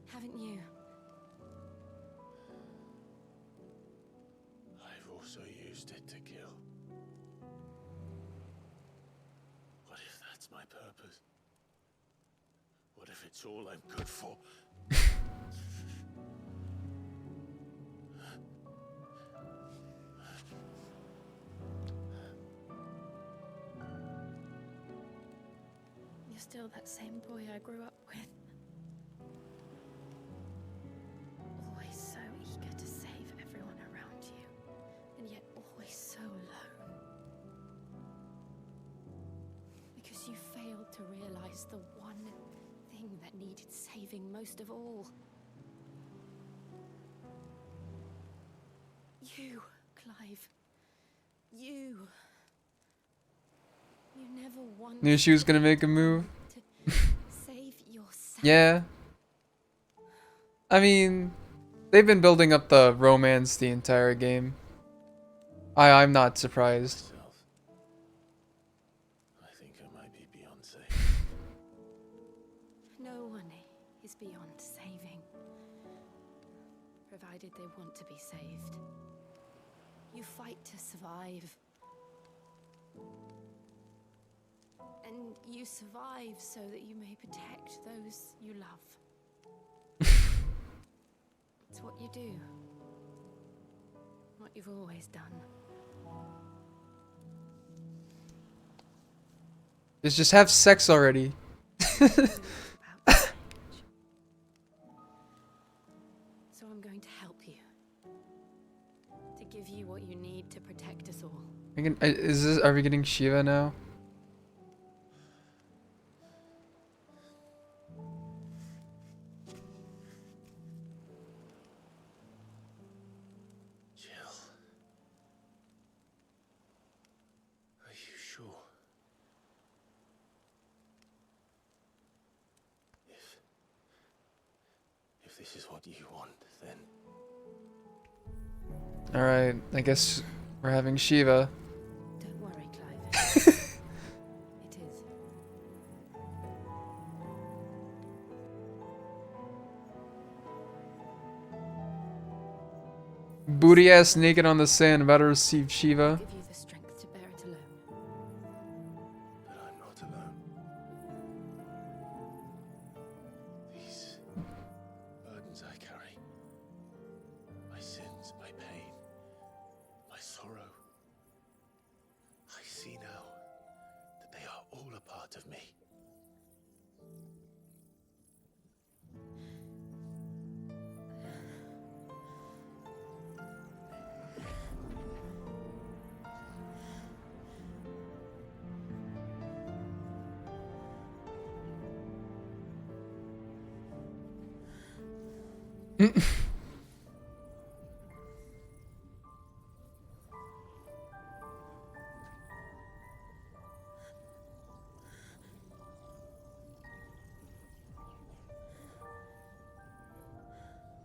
haven't you? I've also used it to kill. What if that's my purpose? What if it's all I'm good for? You're still that same boy I grew up with. Always so eager to save everyone around you, and yet always so alone. Because you failed to realize the one thing that needed saving most of all. You, Clive. You. You never once Knew she was gonna make a move. save yourself. Yeah. I mean, they've been building up the romance the entire game. I'm not surprised. I think I might be beyond safe. No one is beyond saving, provided they want to be saved. You fight to survive. And you survive so that you may protect those you love. It's what you do. What you've always done. Just have sex already. So I'm going to help you. To give you what you need to protect us all. Are we getting Shiva now? Jill. Are you sure? If this is what you want, then Alright, I guess we're having Shiva. Don't worry, Clive. It is. Booty ass naked on the sand, about to receive Shiva. Give you the strength to bear it alone. But I'm not alone. These burdens I carry, my sins, my pain, my sorrow, I see now that they are all a part of me.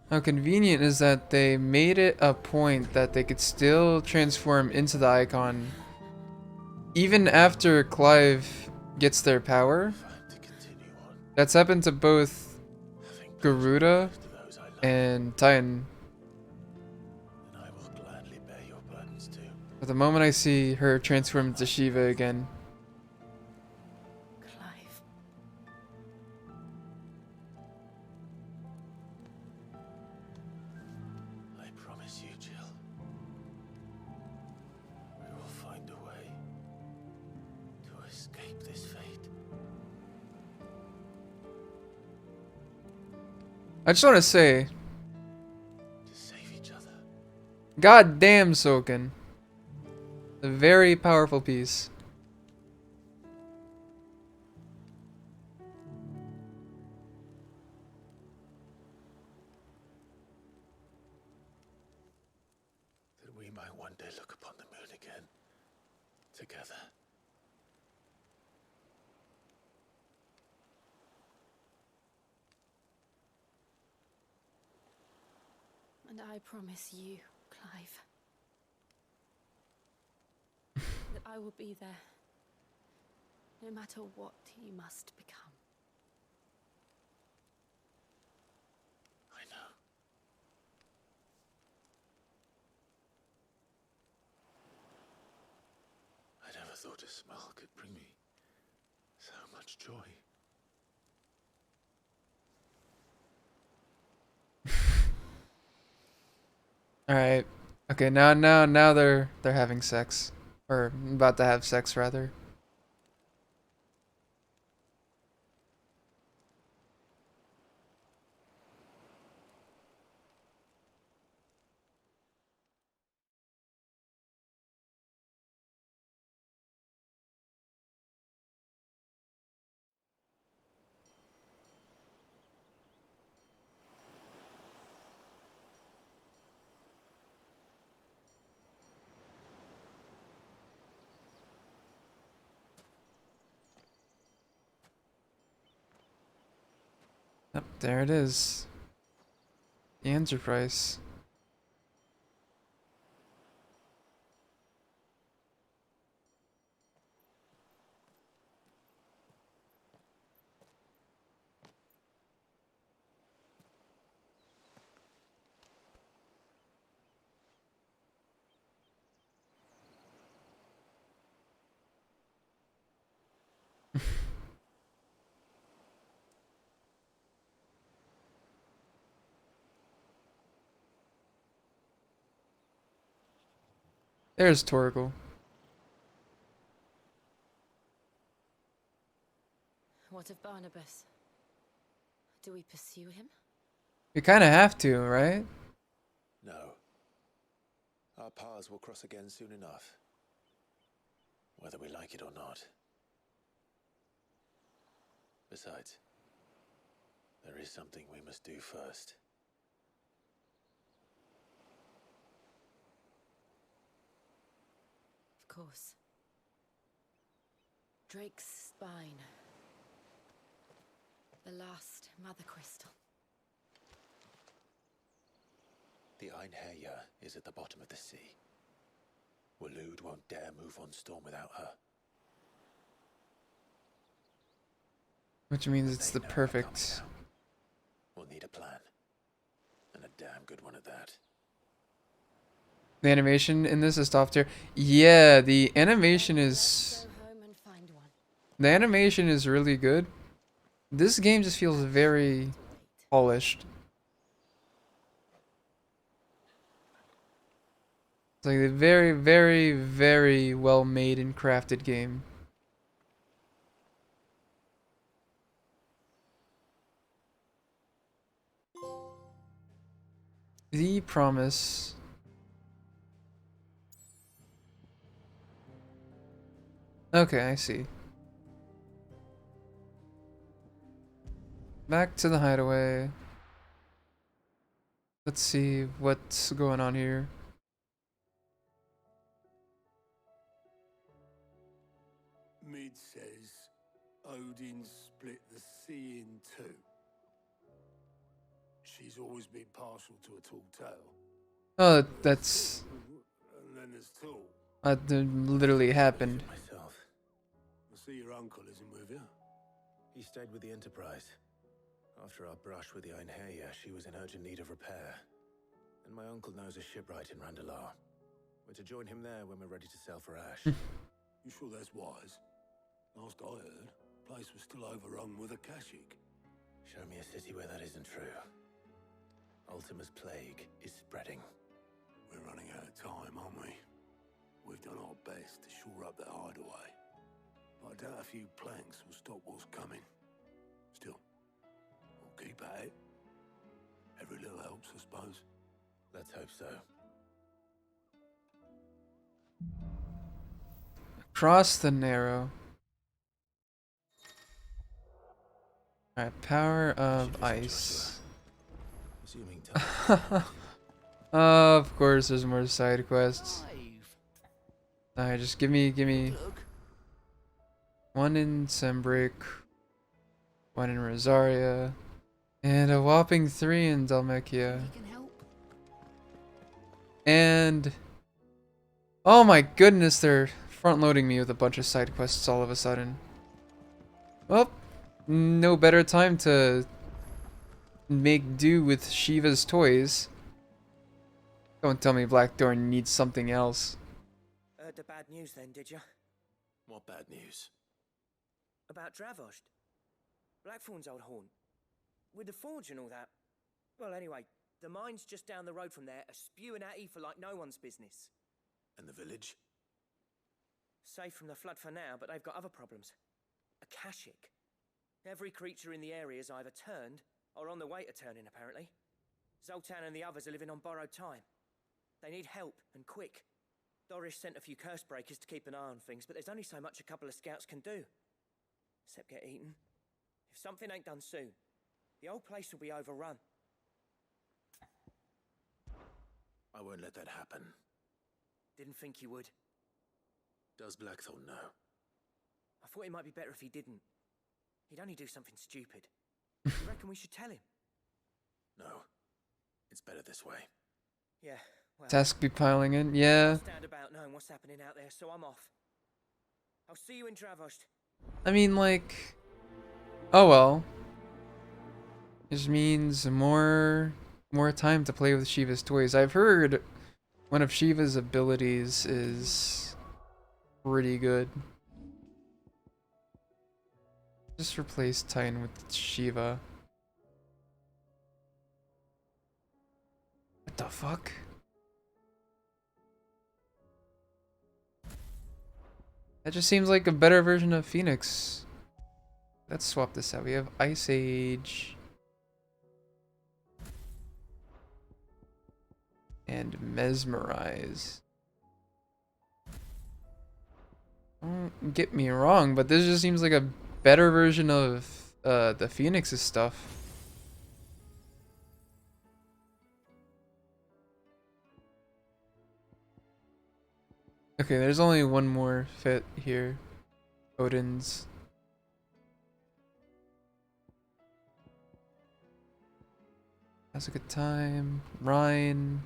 How convenient is that they made it a point that they could still transform into the icon even after Clive gets their power. That's happened to both Garuda and Titan. But the moment I see her transform into Shiva again, Clive. I promise you, Jill. We will find a way to escape this fate. I just want to say, God damn, Soken. A very powerful piece. That we might one day look upon the moon again, together. And I promise you, Clive, that I will be there, no matter what you must become. I know. I never thought a smile could bring me so much joy. All right. Okay, now they're having sex, or about to have sex rather. Yep, there it is. The Enterprise. There's Torgal. What of Barnabas? Do we pursue him? We kind of have to, right? No. Our paths will cross again soon enough. Whether we like it or not. Besides, there is something we must do first. Of course. Drake's spine. The last mother crystal. The Einherja is at the bottom of the sea. Waloed won't dare move on Storm without her. Which means it's the perfect. We'll need a plan. And a damn good one at that. The animation in this is top tier. Yeah, the animation is... The animation is really good. This game just feels very polished. It's like a very, very, very well made and crafted game. The Promise. Okay, I see. Back to the hideaway. Let's see what's going on here. Mid says Odin split the sea in two. She's always been partial to a tall tale. Oh, that's... And then there's Tall. That literally happened. Myself. I see your uncle isn't with you. He stayed with the Enterprise. After our brush with the Einherja, she was in urgent need of repair. And my uncle knows a shipwright in Randalar. We're to join him there when we're ready to sail for Ash. You sure that's wise? Last I heard, the place was still overrun with a Kashyyyk. Show me a city where that isn't true. Ultima's plague is spreading. We're running out of time, aren't we? We've done our best to shore up that hideaway. But I doubt a few planks will stop what's coming. Still, we'll keep at it. Every little helps, I suppose. Let's hope so. Across the Narrow. Alright, Power of Ice. Of course, there's more side quests. Alright, just give me one in Sembrick, one in Rosaria, and a whopping 3 in Dalmekia. And oh my goodness, they're front loading me with a bunch of side quests all of a sudden. Well, no better time to make do with Shiva's toys. Don't tell me Blackthorn needs something else. Heard the bad news then, did you? What bad news? About Dravost. Blackthorn's old haunt. With the forge and all that. Well, anyway, the mines just down the road from there are spewing out ether like no one's business. And the village? Safe from the flood for now, but they've got other problems. A Kashyyyk. Every creature in the area is either turned or on the way to turning, apparently. Zoltan and the others are living on borrowed time. They need help, and quick. Doris sent a few curse breakers to keep an eye on things, but there's only so much a couple of scouts can do. Except get eaten. If something ain't done soon, the old place will be overrun. I won't let that happen. Didn't think you would. Does Blackthorn know? I thought it might be better if he didn't. He'd only do something stupid. You reckon we should tell him? No. It's better this way. Yeah, well... Task be piling in, yeah. Stand about knowing what's happening out there, so I'm off. I'll see you in Dravost. I mean, like... Oh well. This means more time to play with Shiva's toys. I've heard one of Shiva's abilities is pretty good. Just replace Titan with Shiva. What the fuck? That just seems like a better version of Phoenix. Let's swap this out. We have Ice Age. And Mesmerize. Don't get me wrong, but this just seems like a better version of the Phoenix's stuff. Okay, there's only one more fit here. Odin's. Has a good time. Rhine.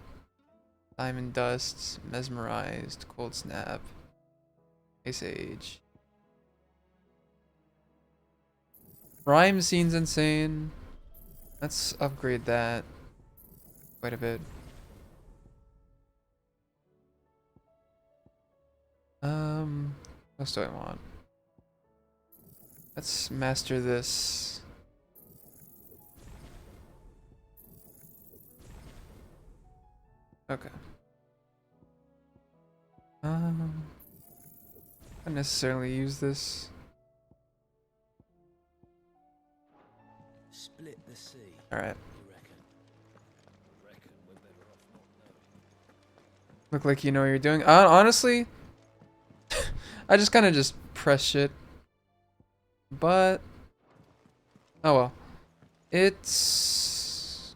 Diamond Dust. Mesmerized. Cold Snap. Ice Age. Rhyme scene's insane. Let's upgrade that quite a bit. What else do I want? Let's master this. Okay. Not necessarily use this. Split the sea. Alright. You reckon? Reckon we're better off not knowing. Look like you know what you're doing. Honestly, I just kind of just press shit. But, oh well. It's...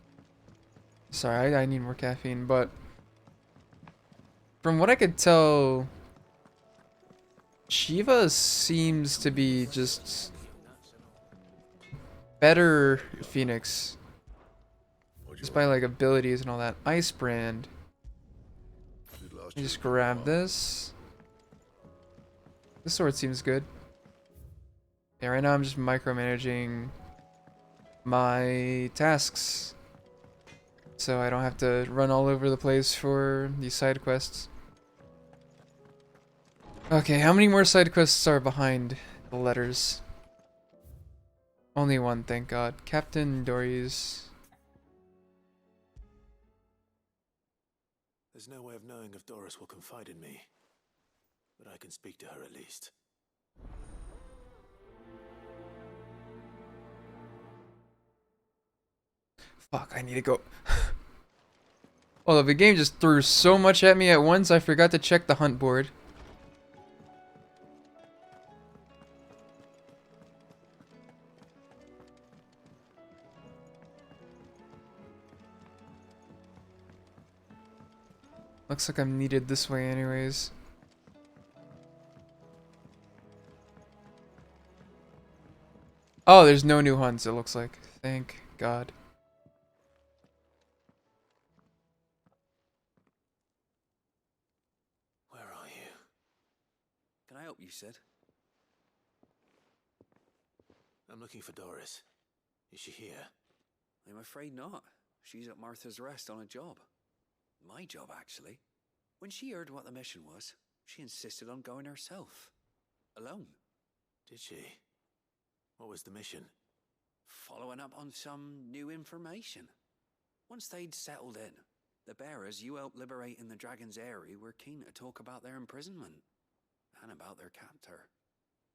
Sorry, I need more caffeine, but... From what I could tell... Shiva seems to be just... better Phoenix. Just by like abilities and all that. Ice Brand. Let me just grab this. This sword seems good. Yeah, right now I'm just micromanaging my tasks. So I don't have to run all over the place for these side quests. Okay, how many more side quests are behind the letters? Only one, thank God. Captain Dory's. There's no way of knowing if Doris will confide in me, but I can speak to her at least. Fuck, I need to go. Well, the game just threw so much at me at once, I forgot to check the hunt board. Looks like I'm needed this way anyways. Oh, there's no new hunts, it looks like. Thank God. Where are you? Can I help you, Sid? I'm looking for Doris. Is she here? I'm afraid not. She's at Martha's Rest on a job. My job, actually. When she heard what the mission was, she insisted on going herself. Alone. Did she? What was the mission? Following up on some new information. Once they'd settled in, the bearers you helped liberate in the Dragon's Eyrie were keen to talk about their imprisonment. And about their captor.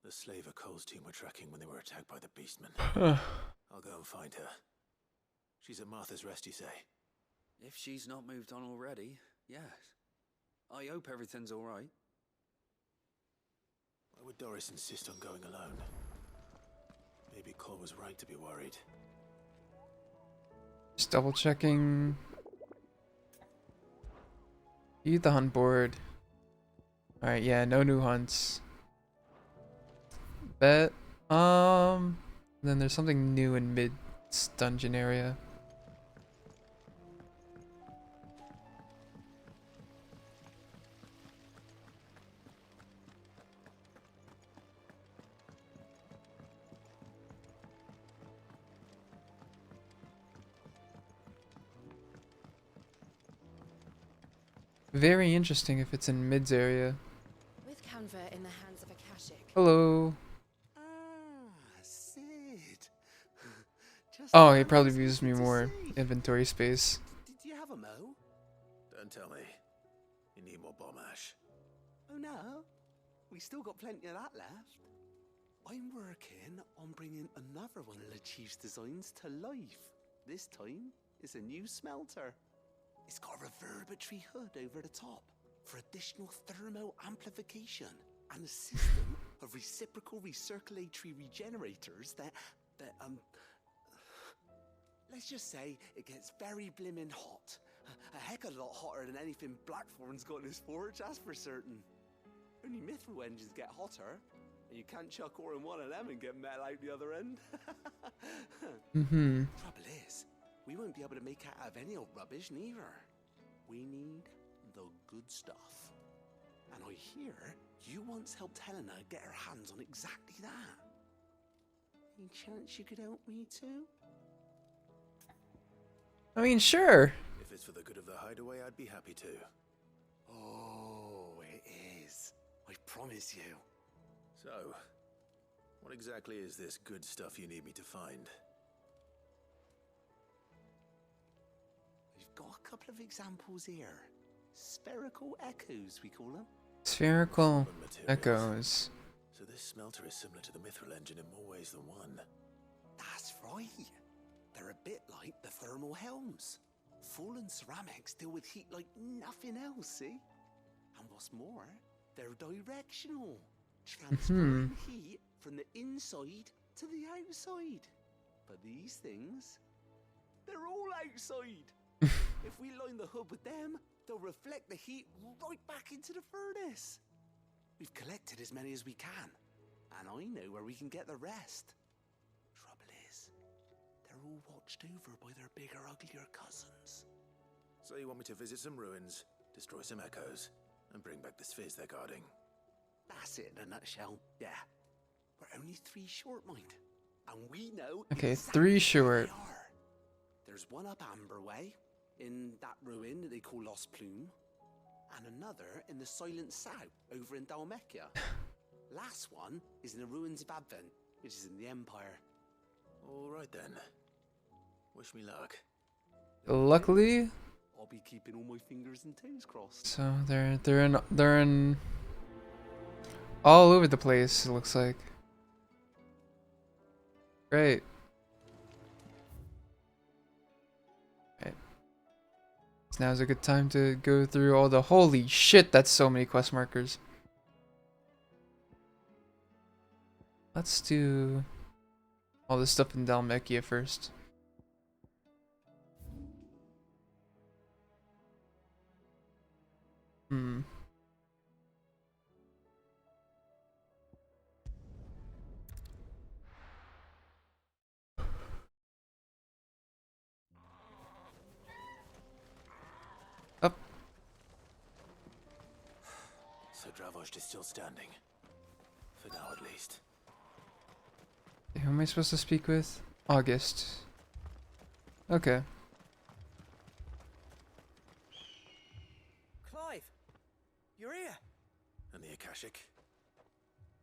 The slaver Cole's team were tracking when they were attacked by the Beastmen. I'll go and find her. She's at Martha's Rest, you say? If she's not moved on already, yes. I hope everything's all right. Why would Doris insist on going alone? Maybe Cole was right to be worried. Just double checking. Eat the hunt board. Alright, yeah, no new hunts. Bet. Then there's something new in Mid's dungeon area. Very interesting if it's in Mid's area. With Canva in the hands of Akashic. Hello. Sid. Oh, he probably uses me more inventory space. Did you have a mo? Don't tell me. You need more bomb ash. Oh no, we still got plenty of that left. I'm working on bringing another one of the Chief's designs to life. This time, it's a new smelter. It's got a reverberatory hood over the top for additional thermal amplification and a system of reciprocal recirculatory regenerators that let's just say it gets very blimmin' hot. A heck of a lot hotter than anything Blackthorn's got in his forge, that's for certain. Only Mithril engines get hotter, and you can't chuck ore in one of them and get metal out the other end. Trouble is, we won't be able to make it out of any old rubbish neither. We need the good stuff. And I hear you once helped Helena get her hands on exactly that. Any chance you could help me too? I mean, sure. If it's for the good of the hideaway, I'd be happy to. Oh, it is. I promise you. So, what exactly is this good stuff you need me to find? We've got a couple of examples here. Spherical echoes, we call them. Spherical Materials. echoes. So this smelter is similar to the mithril engine in more ways than one. That's right. They're a bit like the thermal helms. Fallen ceramics deal with heat like nothing else, see? And what's more, they're directional. Transferring heat from the inside to the outside. But these things, they're all outside. If we line the hub with them, they'll reflect the heat right back into the furnace. We've collected as many as we can, and I know where we can get the rest. Trouble is, they're all watched over by their bigger, uglier cousins. So you want me to visit some ruins, destroy some echoes, and bring back the spheres they're guarding? That's it in a nutshell, yeah. We're only 3 short, mind. And we know Okay, exactly 3 where short. they are. There's one up Amber Way, in that ruin that they call Lost Plume, and another in the Silent South, over in Dalmekia. Last one is in the ruins of Advent, which is in the Empire. All right then. Wish me luck. Luckily, I'll be keeping all my fingers and toes crossed. so they're in all over the place. It looks like. Great. Right. So now's a good time to go through all the holy shit. That's so many quest markers. Let's do all this stuff in Dalmekia first. Up. So Dravost is still standing. For now, at least. Who am I supposed to speak with? August. Okay. Clive! You're here! And the Akashic?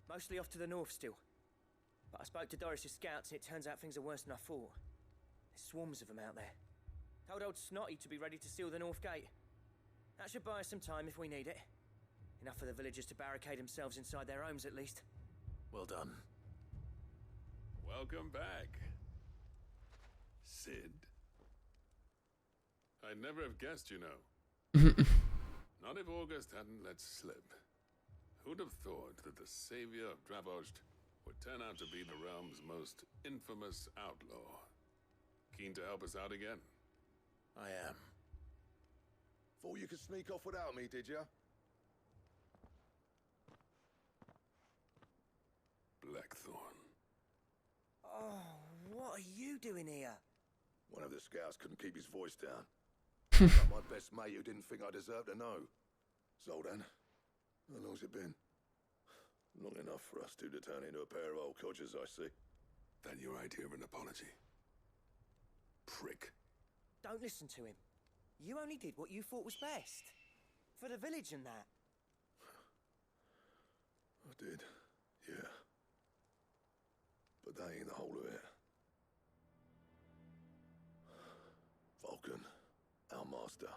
Mostly off to the north still. But I spoke to Doris's scouts and it turns out things are worse than I thought. There's swarms of them out there. Told old Snotty to be ready to seal the north gate. That should buy us some time if we need it. Enough for the villagers to barricade themselves inside their homes at least. Well done. Welcome back, Sid. I'd never have guessed, you know. Not if August hadn't let slip. Who'd have thought that the savior of Dravost would turn out to be the realm's most infamous outlaw? Keen to help us out again? I am. Thought you could sneak off without me, did ya? Blackthorn. Oh, what are you doing here? One of the scouts couldn't keep his voice down. Like my best mate who didn't think I deserved to know. So then, how long's it been? Long enough for us two to turn into a pair of old codgers, I see. Then your idea of an apology. Prick. Don't listen to him. You only did what you thought was best. For the village and that. I did, yeah. But that ain't the whole of it. Vulcan, our master,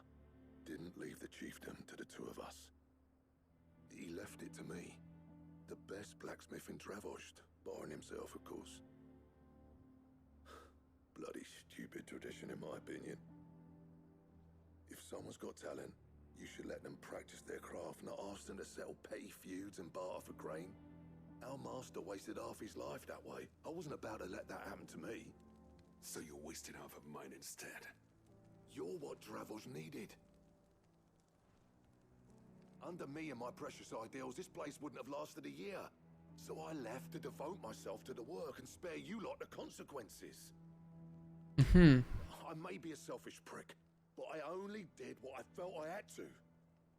didn't leave the chiefdom to the two of us. He left it to me. The best blacksmith in Dravost, barring himself, of course. Bloody stupid tradition, in my opinion. If someone's got talent, you should let them practice their craft, not ask them to settle petty feuds and barter for grain. Our master wasted half his life that way. I wasn't about to let that happen to me. So you wasted half of mine instead. You're what Dravost needed. Under me and my precious ideals, this place wouldn't have lasted a year. So I left to devote myself to the work and spare you lot the consequences. I may be a selfish prick, but I only did what I felt I had to.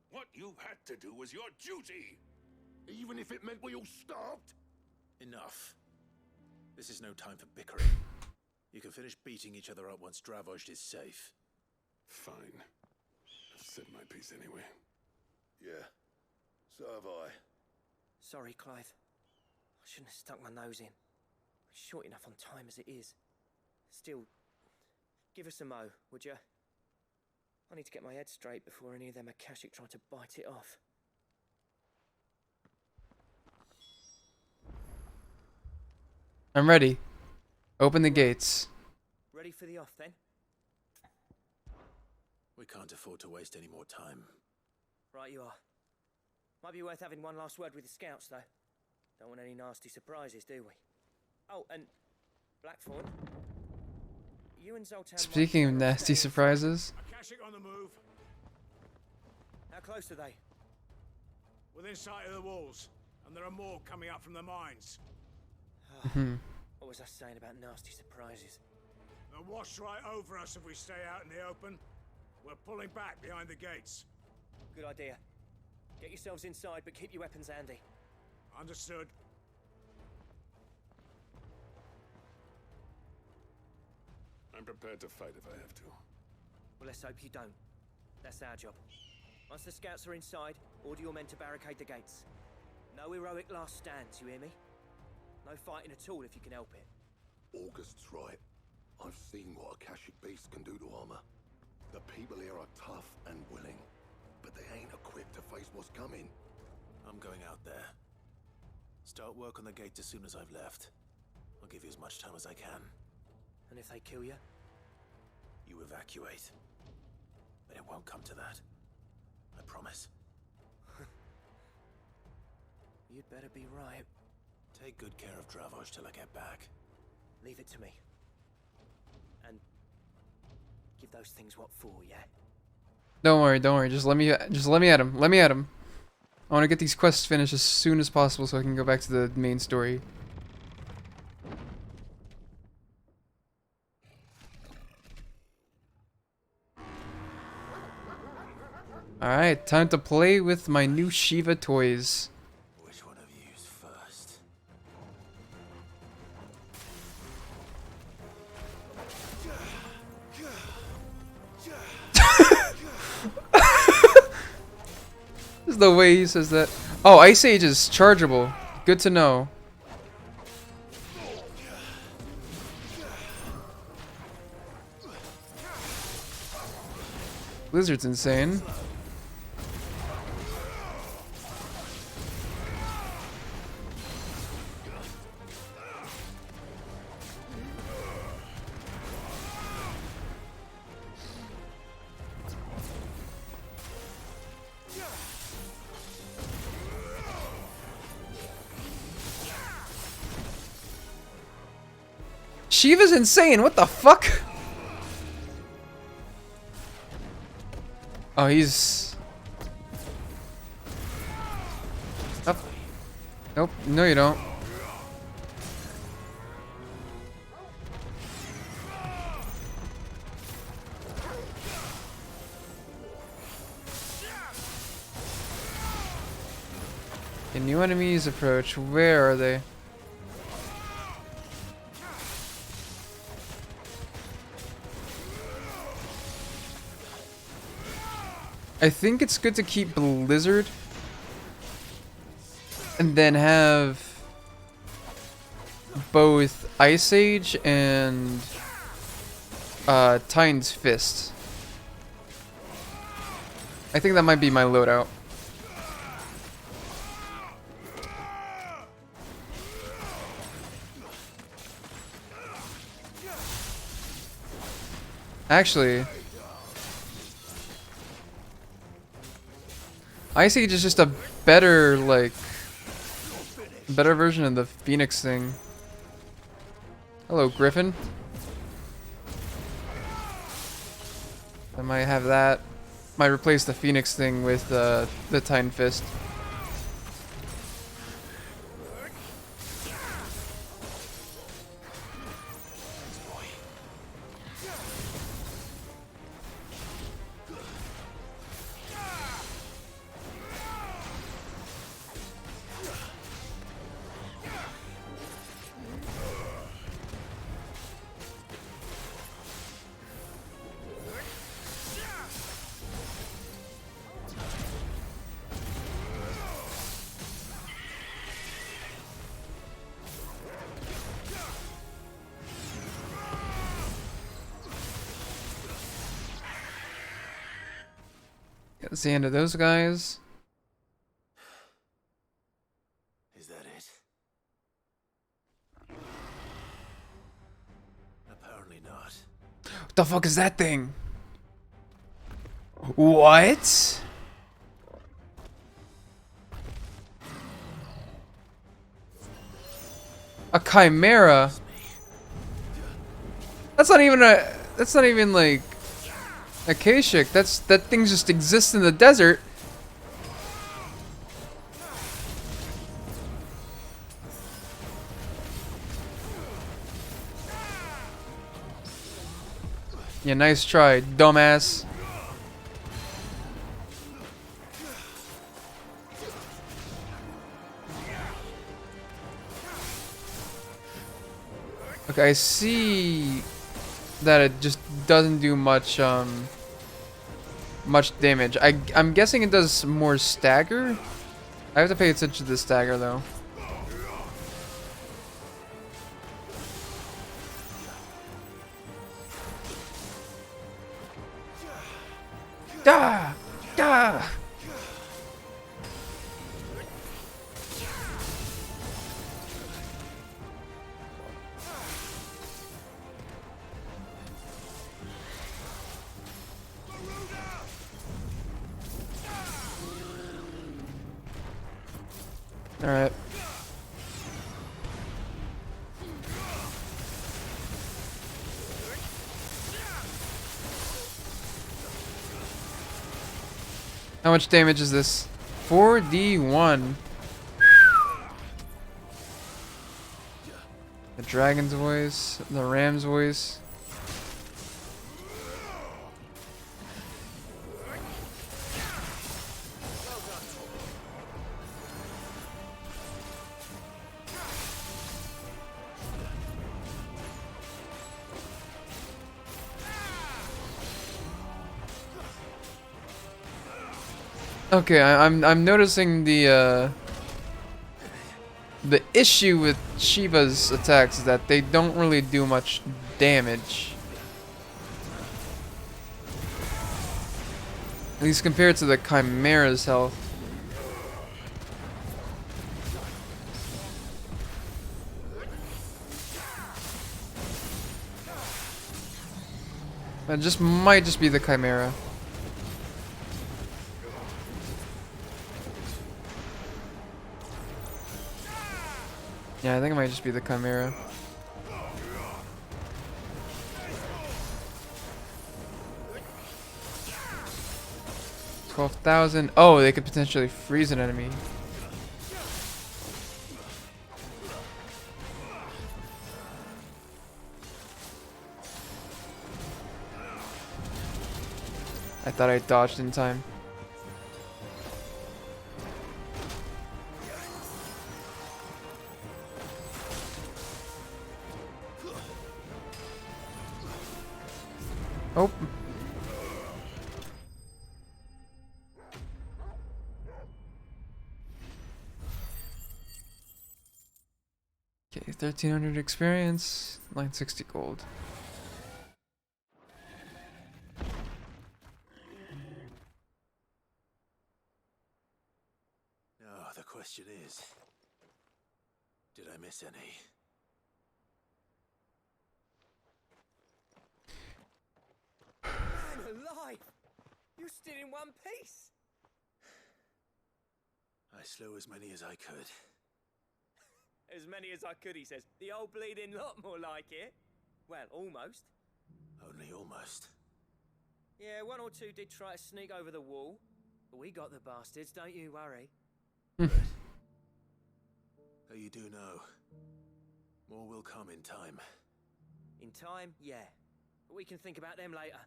What you had to do was your duty! Even if it meant we all starved? Enough. This is no time for bickering. You can finish beating each other up once Dravost is safe. Fine. I've said my piece anyway. Yeah, so have I. Sorry, Clive. I shouldn't have stuck my nose in. It's short enough on time as it is. Still, give us a mo, would you? I need to get my head straight before any of them Akashic try to bite it off. I'm ready. Open the gates. Ready for the off, then? We can't afford to waste any more time. Right you are. Might be worth having one last word with the scouts, though. Don't want any nasty surprises, do we? Oh, and Blackthorn, you and Zoltan... Speaking of nasty surprises. Akashic on the move. How close are they? Within sight of the walls. And there are more coming up from the mines. What was I saying about nasty surprises? They'll wash right over us if we stay out in the open. We're pulling back behind the gates. Good idea. Get yourselves inside, but keep your weapons handy. Understood. I'm prepared to fight if I have to. Well, let's hope you don't. That's our job. Once the scouts are inside, order your men to barricade the gates. No heroic last stands, you hear me? No fighting at all if you can help it. August's right. I've seen what Akashic beasts can do to armor. The people here are tough and willing, but they ain't equipped to face what's coming. I'm going out there. Start work on the gate as soon as I've left. I'll give you as much time as I can. And if they kill you? You evacuate. But it won't come to that. I promise. You'd better be right. Take good care of Dravos till I get back. Leave it to me. And give those things what for, yeah? Don't worry, don't worry. Just let me at him. Let me at him. I want to get these quests finished as soon as possible so I can go back to the main story. Alright, time to play with my new Shiva toys. Which one of you's first? This is the way he says that. Oh, Ice Age is chargeable. Good to know. Blizzard's insane. Shiva's insane, what the fuck? Oh, he's... Oh. Nope, no you don't. Okay, new enemies approach. Where are they? I think it's good to keep Blizzard and then have both Ice Age and Titan's Fist. I think that might be my loadout. Actually, Ice Age is just a better, like, better version of the Phoenix thing. Hello, Griffin. I might have that. Might replace the Phoenix thing with the Titan Fist. That's the end of those guys. Is that it? Apparently not. What the fuck is that thing? What? A chimera? That's not even a... That's not even like... a Kashik. That thing just exists in the desert. Yeah, nice try, dumbass. Okay, I see that it just doesn't do much much damage. I'm guessing it does more stagger. I have to pay attention to the stagger though. Da! Da! All right. How much damage is this? 4d1. The dragon's voice, the ram's voice. Okay, I'm noticing the issue with Shiva's attacks is that they don't really do much damage. At least compared to the Chimera's health. That just might just be the Chimera. Yeah, I think it might just be the Chimera. $12,000. Oh, they could potentially freeze an enemy. I thought I dodged in time. Oh. Okay, 1,300 experience, 960 gold. Now, the question is, did I miss any? Man alive! You're still in one piece! I slew as many as I could. As many as I could, he says. The old bleeding lot, more like it. Well, almost. Only almost. Yeah, one or two did try to sneak over the wall. But we got the bastards, don't you worry. So you do know, more will come in time. In time, yeah. But we can think about them later.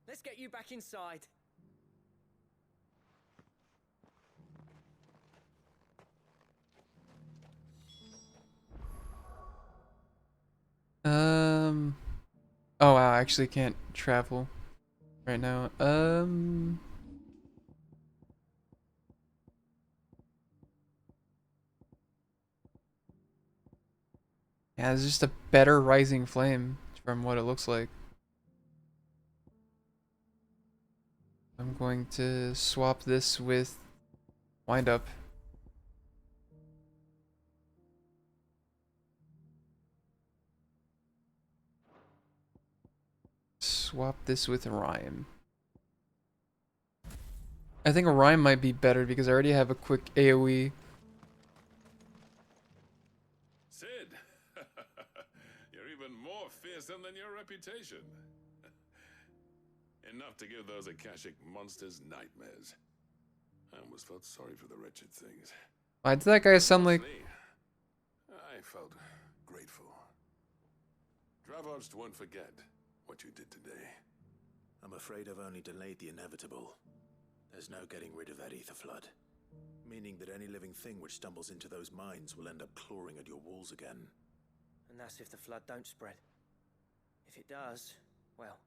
Let's get you back inside. Oh wow, I actually can't travel right now. Yeah, it's just a better rising flame from what it looks like. I'm going to swap this with Wind Up. Swap this with Rhyme. I think a Rhyme might be better because I already have a quick AoE. Sid, you're even more fearsome than your reputation. Enough to give those Akashic monsters nightmares. I almost felt sorry for the wretched things. Why did that guy sound like... I felt grateful. Dravos won't forget what you did today. I'm afraid I've only delayed the inevitable. There's no getting rid of that ether flood. Meaning that any living thing which stumbles into those mines will end up clawing at your walls again. And that's if the flood don't spread. If it does, well,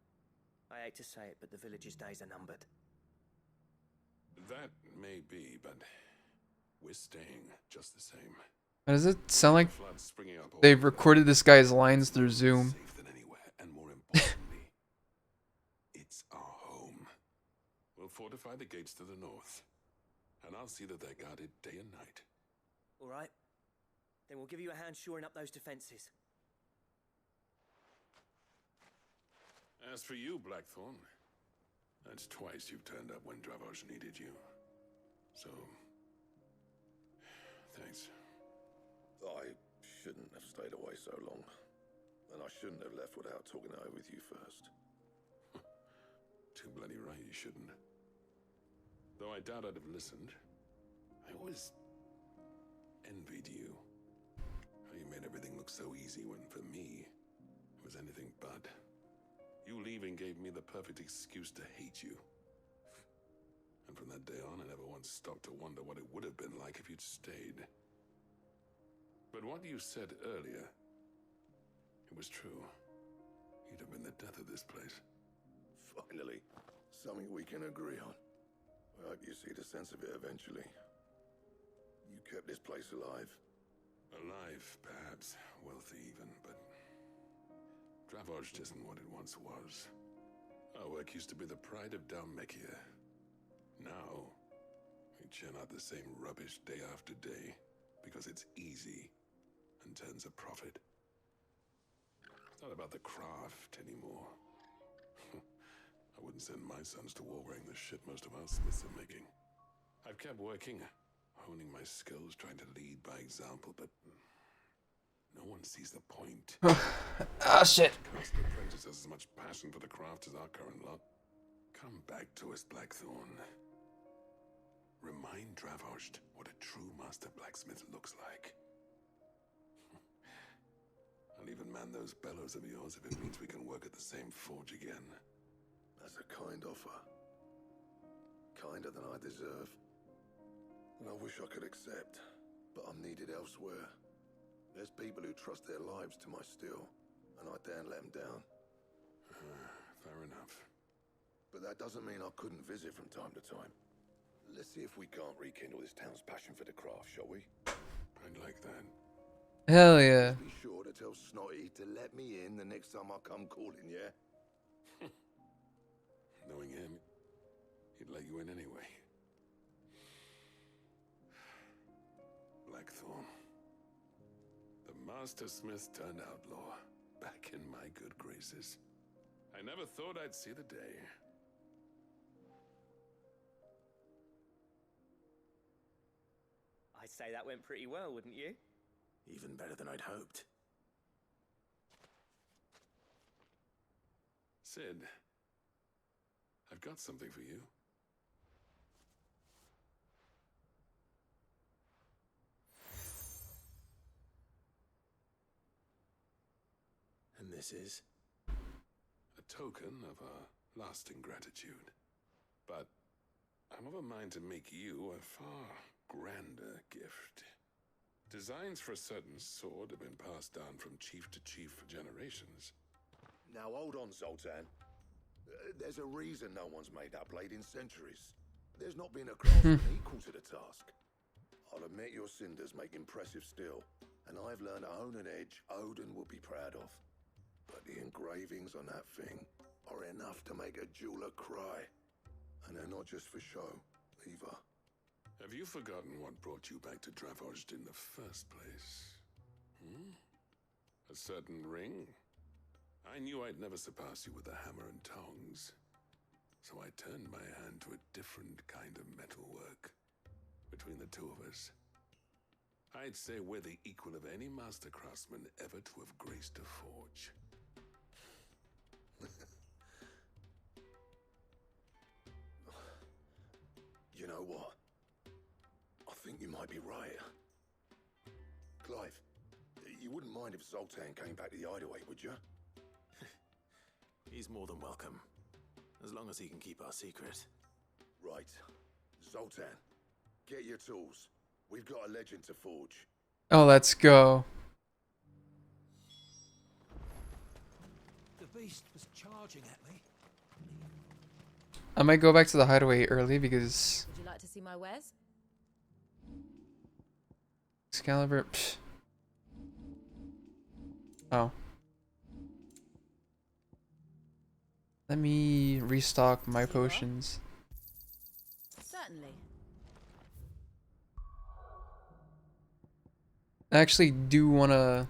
I hate to say it, but the village's days are numbered. That may be, but we're staying just the same. Why does it sound like they've recorded this guy's lines through Zoom? And more importantly, it's our home. We'll fortify the gates to the north, and I'll see that they're guarded day and night. All right. Then we'll give you a hand shoring up those defenses. As for you, Blackthorn, that's twice you've turned up when Dravos needed you. So, thanks. I shouldn't have stayed away so long. And I shouldn't have left without talking it over with you first. Too bloody right you shouldn't. Though I doubt I'd have listened. I always envied you. How you made everything look so easy when, for me, it was anything but. You leaving gave me the perfect excuse to hate you. And from that day on, I never once stopped to wonder what it would have been like if you'd stayed. But what you said earlier, it was true. You'd have been the death of this place. Finally, something we can agree on. I hope you see the sense of it eventually. You kept this place alive. Alive, perhaps. Wealthy even, but... Dravos isn't what it once was. Our work used to be the pride of Dalmekia. Now, we churn out the same rubbish day after day because it's easy and turns a profit. It's not about the craft anymore. I wouldn't send my sons to war wearing the shit most of our smiths are making. I've kept working, honing my skills, trying to lead by example, but no one sees the point. Ah, shit. Cast apprentice has as much passion for the craft as our current lot. Come back to us, Blackthorn. Remind Dravos what a true master blacksmith looks like. I'll even man those bellows of yours if it means we can work at the same forge again. That's a kind offer. Kinder than I deserve. And I wish I could accept, but I'm needed elsewhere. There's people who trust their lives to my steel, and I daren't let them down. Fair enough. But that doesn't mean I couldn't visit from time to time. Let's see if we can't rekindle this town's passion for the craft, shall we? I'd like that. Hell yeah. Be sure to tell Snotty to let me in the next time I come calling, yeah? Knowing him, he'd let you in anyway. Blackthorn. The Master Smith turned outlaw, back in my good graces. I never thought I'd see the day. I'd say that went pretty well, wouldn't you? Even better than I'd hoped. Sid, I've got something for you. And this is? A token of our lasting gratitude. But I'm of a mind to make you a far grander gift. Designs for a certain sword have been passed down from chief to chief for generations. Now hold on, Zoltan. There's a reason no one's made that blade in centuries. There's not been a craftsman equal to the task. I'll admit your cinders make impressive steel, and I've learned to hone an edge Odin will be proud of. But the engravings on that thing are enough to make a jeweler cry. And they're not just for show, either. Have you forgotten what brought you back to Dravozd in the first place? A certain ring? I knew I'd never surpass you with the hammer and tongs. So I turned my hand to a different kind of metalwork. Between the two of us, I'd say we're the equal of any master craftsman ever to have graced a forge. You know what? I think you might be right. Clive, you wouldn't mind if Zoltan came back to the Hideaway, would you? He's more than welcome. As long as he can keep our secret. Right. Zoltan, get your tools. We've got a legend to forge. Oh, let's go. The beast was charging at me. I might go back to the hideaway early because Would you like to see my wares? Excalibur. Psh. Oh. Let me restock my potions. Certainly. I actually do want to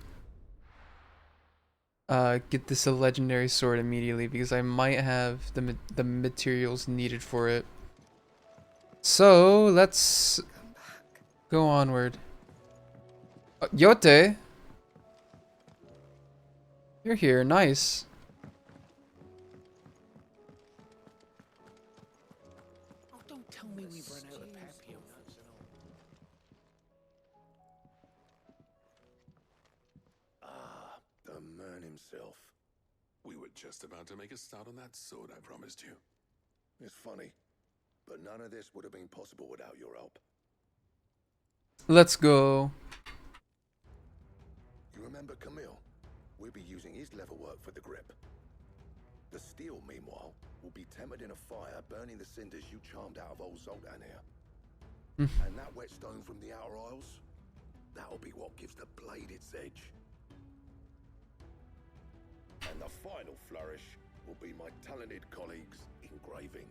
get this a legendary sword immediately because I might have the materials needed for it. So let's go onward. Yote, you're here. Nice. Oh, don't tell me we've run out of perfume. Ah, the man himself. We were just about to make a start on that sword I promised you. It's funny, but none of this would have been possible without your help. Let's go. You remember Camille? We'll be using his leatherwork for the grip. The steel, meanwhile, will be tempered in a fire, burning the cinders you charmed out of old Zoltan here. And that whetstone from the Outer Isles, that'll be what gives the blade its edge. And the final flourish will be my talented colleagues' engraving.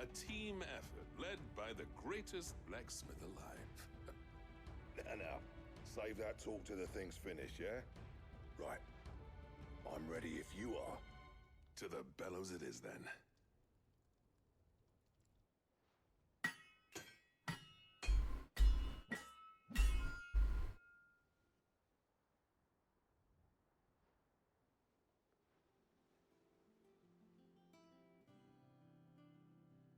A team effort led by the greatest blacksmith alive. Now, save that talk till the thing's finished, yeah? Right. I'm ready if you are. To the bellows it is then.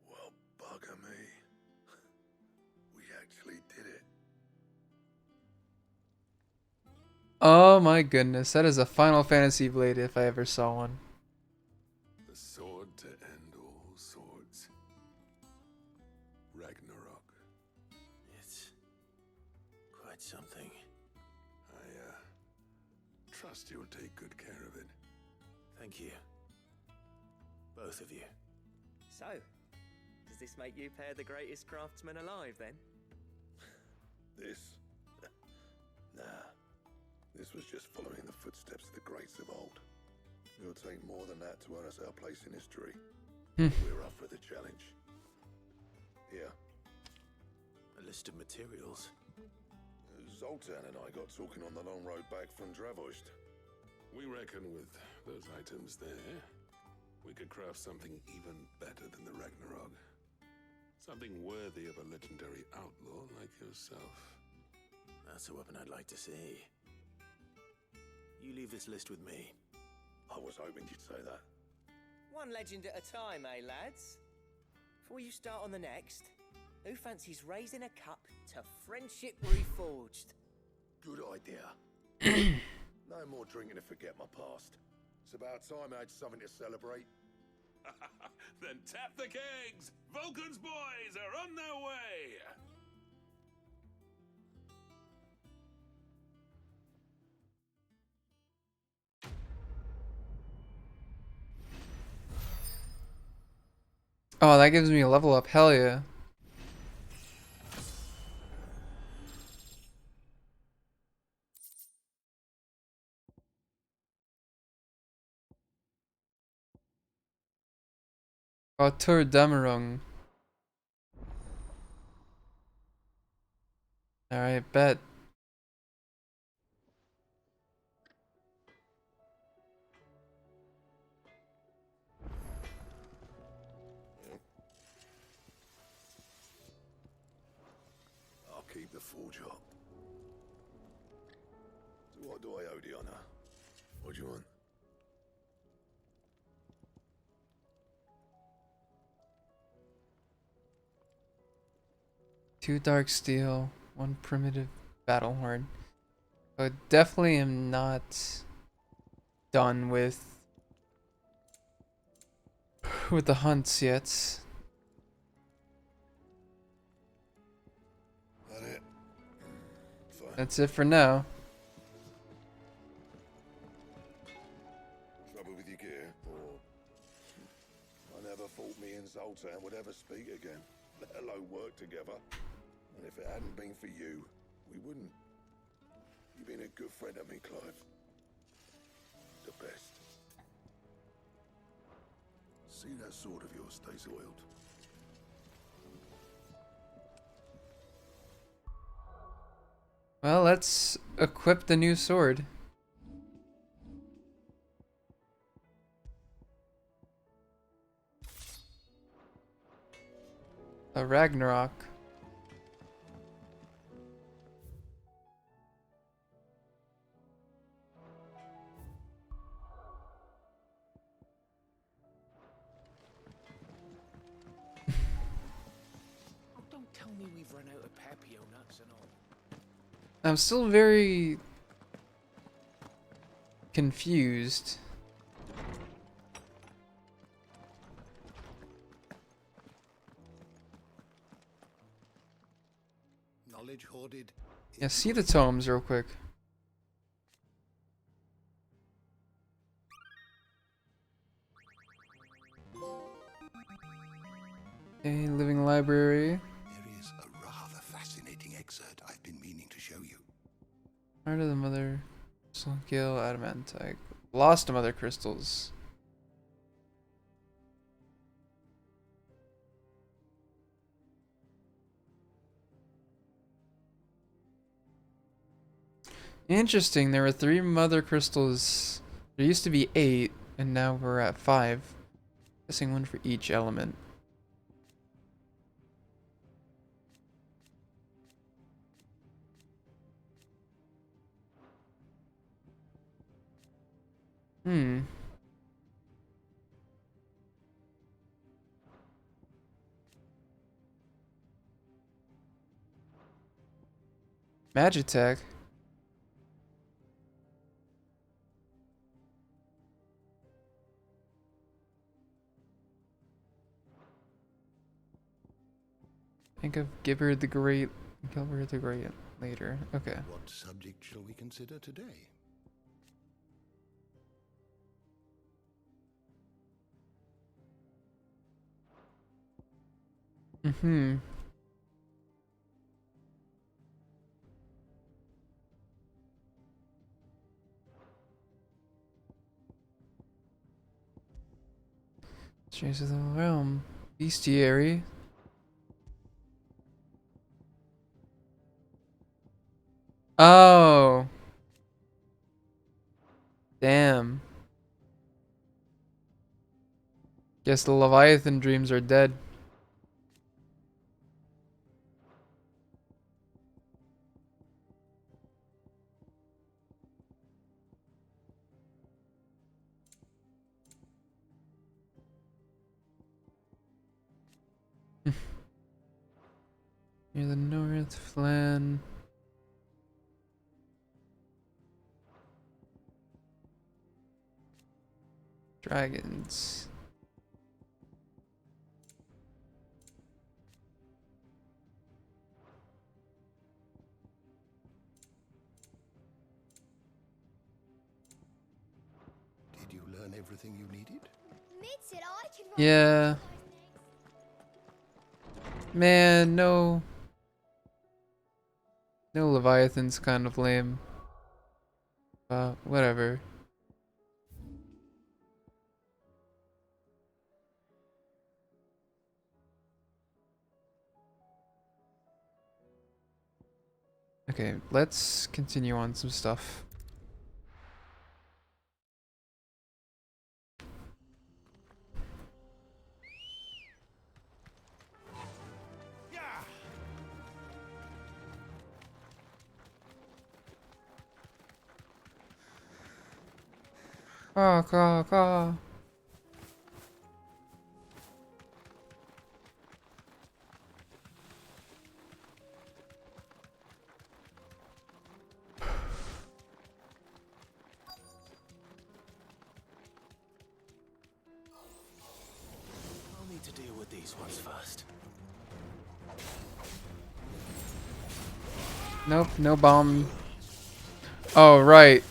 Well, bugger me. We actually did it. Oh my goodness, that is a Final Fantasy blade if I ever saw one. The sword to end all swords. Ragnarok. It's quite something. I trust you'll take good care of it. Thank you. Both of you. So, does this make you pair the greatest craftsmen alive then? This? Nah. This was just following the footsteps of the greats of old. It'll take more than that to earn us our place in history. We're up for the challenge. Here. A list of materials. Zoltan and I got talking on the long road back from Dravozd. We reckon with those items there, we could craft something even better than the Ragnarok. Something worthy of a legendary outlaw like yourself. That's a weapon I'd like to see. You leave this list with me. I was hoping you'd say that. One legend at a time, eh, lads? Before you start on the next, who fancies raising a cup to Friendship Reforged? Good idea. No more drinking to forget my past. It's about time I had something to celebrate. Then tap the kegs! Vulcan's boys are on their way! Oh, that gives me a level up. Hell yeah. Damerung. Alright, bet. I'll keep the forge up. So what do I owe the honor? What do you want? Two dark steel, one primitive battle horn. I definitely am not done with the hunts yet. That it? Fine. That's it for now. Trouble with your gear, or I never thought me and Zoltan would ever speak again, let alone work together. And if it hadn't been for you, we wouldn't. You've been a good friend of me, Clive. The best. See that sword of yours stays oiled. Well, let's equip the new sword. A Ragnarok. Don't tell me we've run out of Papio nuts and all. I'm still very confused. Knowledge hoarded. Yeah, see the tomes real quick. Okay, living library. There is a rather fascinating excerpt I've been meaning to show you. Heart of the Mother, Gill, Adamantite. Lost Mother crystals. Interesting, there were 3 mother crystals. There used to be 8, and now we're at 5. Guessing one for each element. Hmm. Magitech. Think of Gilbert the Great later. Okay. What subject shall we consider today? Mm-hmm. Change of the realm. Bestiary. Oh. Damn. Guess the Leviathan dreams are dead. Near the north flan. Dragons. Did you learn everything you needed? Yeah. Man, no. No Leviathan's kind of lame. Whatever. Okay, let's continue on some stuff. Caw. I'll need to deal with these ones first. Nope, no bomb. Oh, right.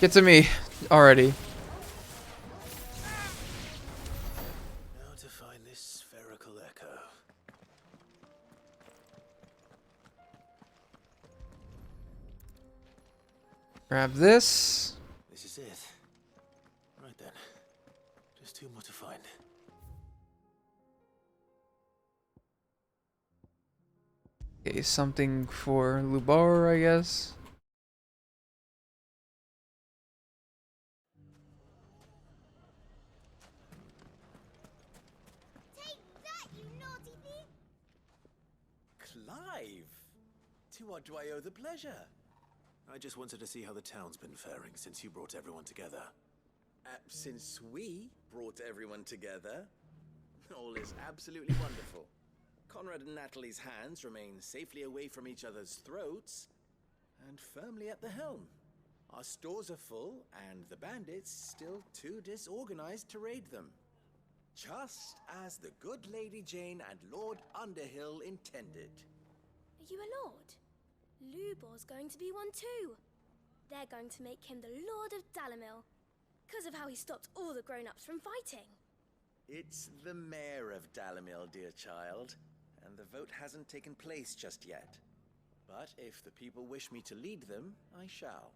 Get to me already. Now to find this spherical echo. Grab this. This is it. Right then. Just two more to find. Okay, something for Lubar, I guess. Clive! To what do I owe the pleasure? I just wanted to see how the town's been faring since you brought everyone together. Since we brought everyone together, all is absolutely wonderful. Conrad and Natalie's hands remain safely away from each other's throats and firmly at the helm. Our stores are full, and the bandits still too disorganized to raid them. Just as the good Lady Jane and Lord Underhill intended. Are you a lord? Lubor's going to be one too. They're going to make him the Lord of Dalamil, because of how he stopped all the grown-ups from fighting. It's the mayor of Dalamil, dear child, and the vote hasn't taken place just yet. But if the people wish me to lead them, I shall.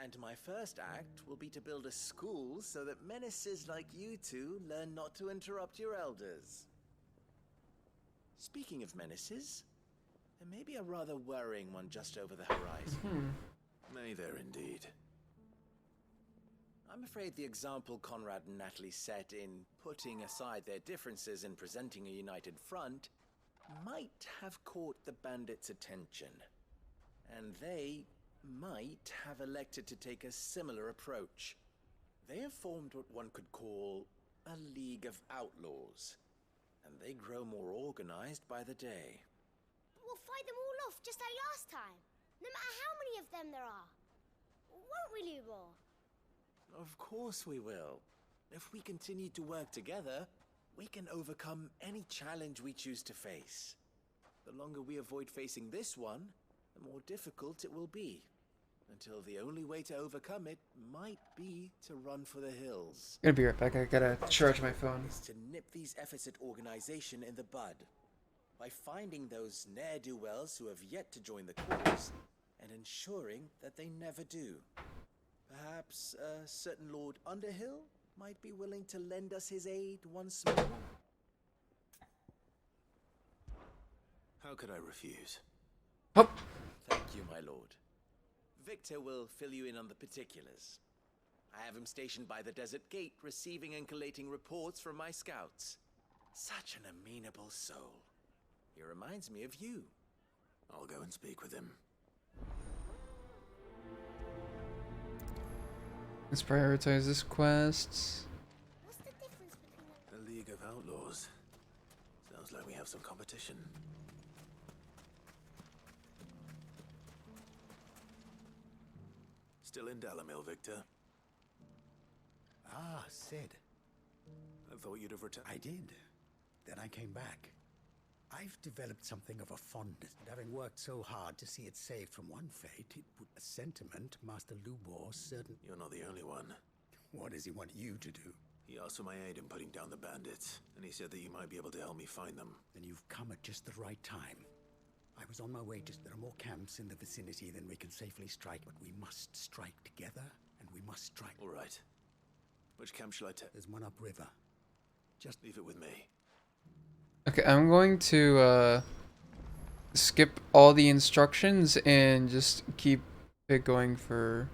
And my first act will be to build a school so that menaces like you two learn not to interrupt your elders. Speaking of menaces, there may be a rather worrying one just over the horizon. May there indeed. I'm afraid the example Conrad and Natalie set in putting aside their differences and presenting a united front might have caught the bandits' attention. And they might have elected to take a similar approach. They have formed what one could call a League of Outlaws, and they grow more organized by the day. But we'll fight them all off just like last time, no matter how many of them there are. Won't we, Lubor? Of course we will. If we continue to work together, we can overcome any challenge we choose to face. The longer we avoid facing this one, the more difficult it will be. Until the only way to overcome it might be to run for the hills. Gonna be right back. I gotta charge my phone. Is to nip these efforts at organization in the bud by finding those ne'er-do-wells who have yet to join the cause and ensuring that they never do. Perhaps a certain Lord Underhill might be willing to lend us his aid once more. How could I refuse? Oh. Thank you, my lord. Victor will fill you in on the particulars. I have him stationed by the desert gate, receiving and collating reports from my scouts. Such an amenable soul. He reminds me of you. I'll go and speak with him. Let's prioritize this quest. What's the Still in Delamil, Victor? Ah, Sid. I thought you'd have returned. I did. Then I came back. I've developed something of a fondness, and having worked so hard to see it saved from one fate, it would a sentiment Master Lubor certain. You're not the only one. What does he want you to do? He asked for my aid in putting down the bandits, and he said that you might be able to help me find them. Then you've come at just the right time. I was on my way to... There are more camps in the vicinity than we can safely strike, but we must strike together, and we must strike. All right. Which camp shall I take? There's one upriver. Just leave it with me. Okay, I'm going to skip all the instructions and just keep it going for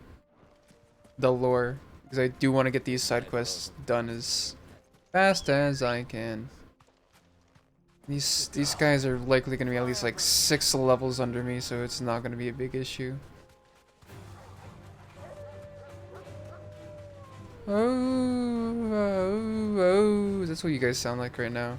the lore, because I do want to get these side quests done as fast as I can. These guys are likely going to be at least like 6 levels under me, so it's not going to be a big issue. Oh, that's what you guys sound like right now.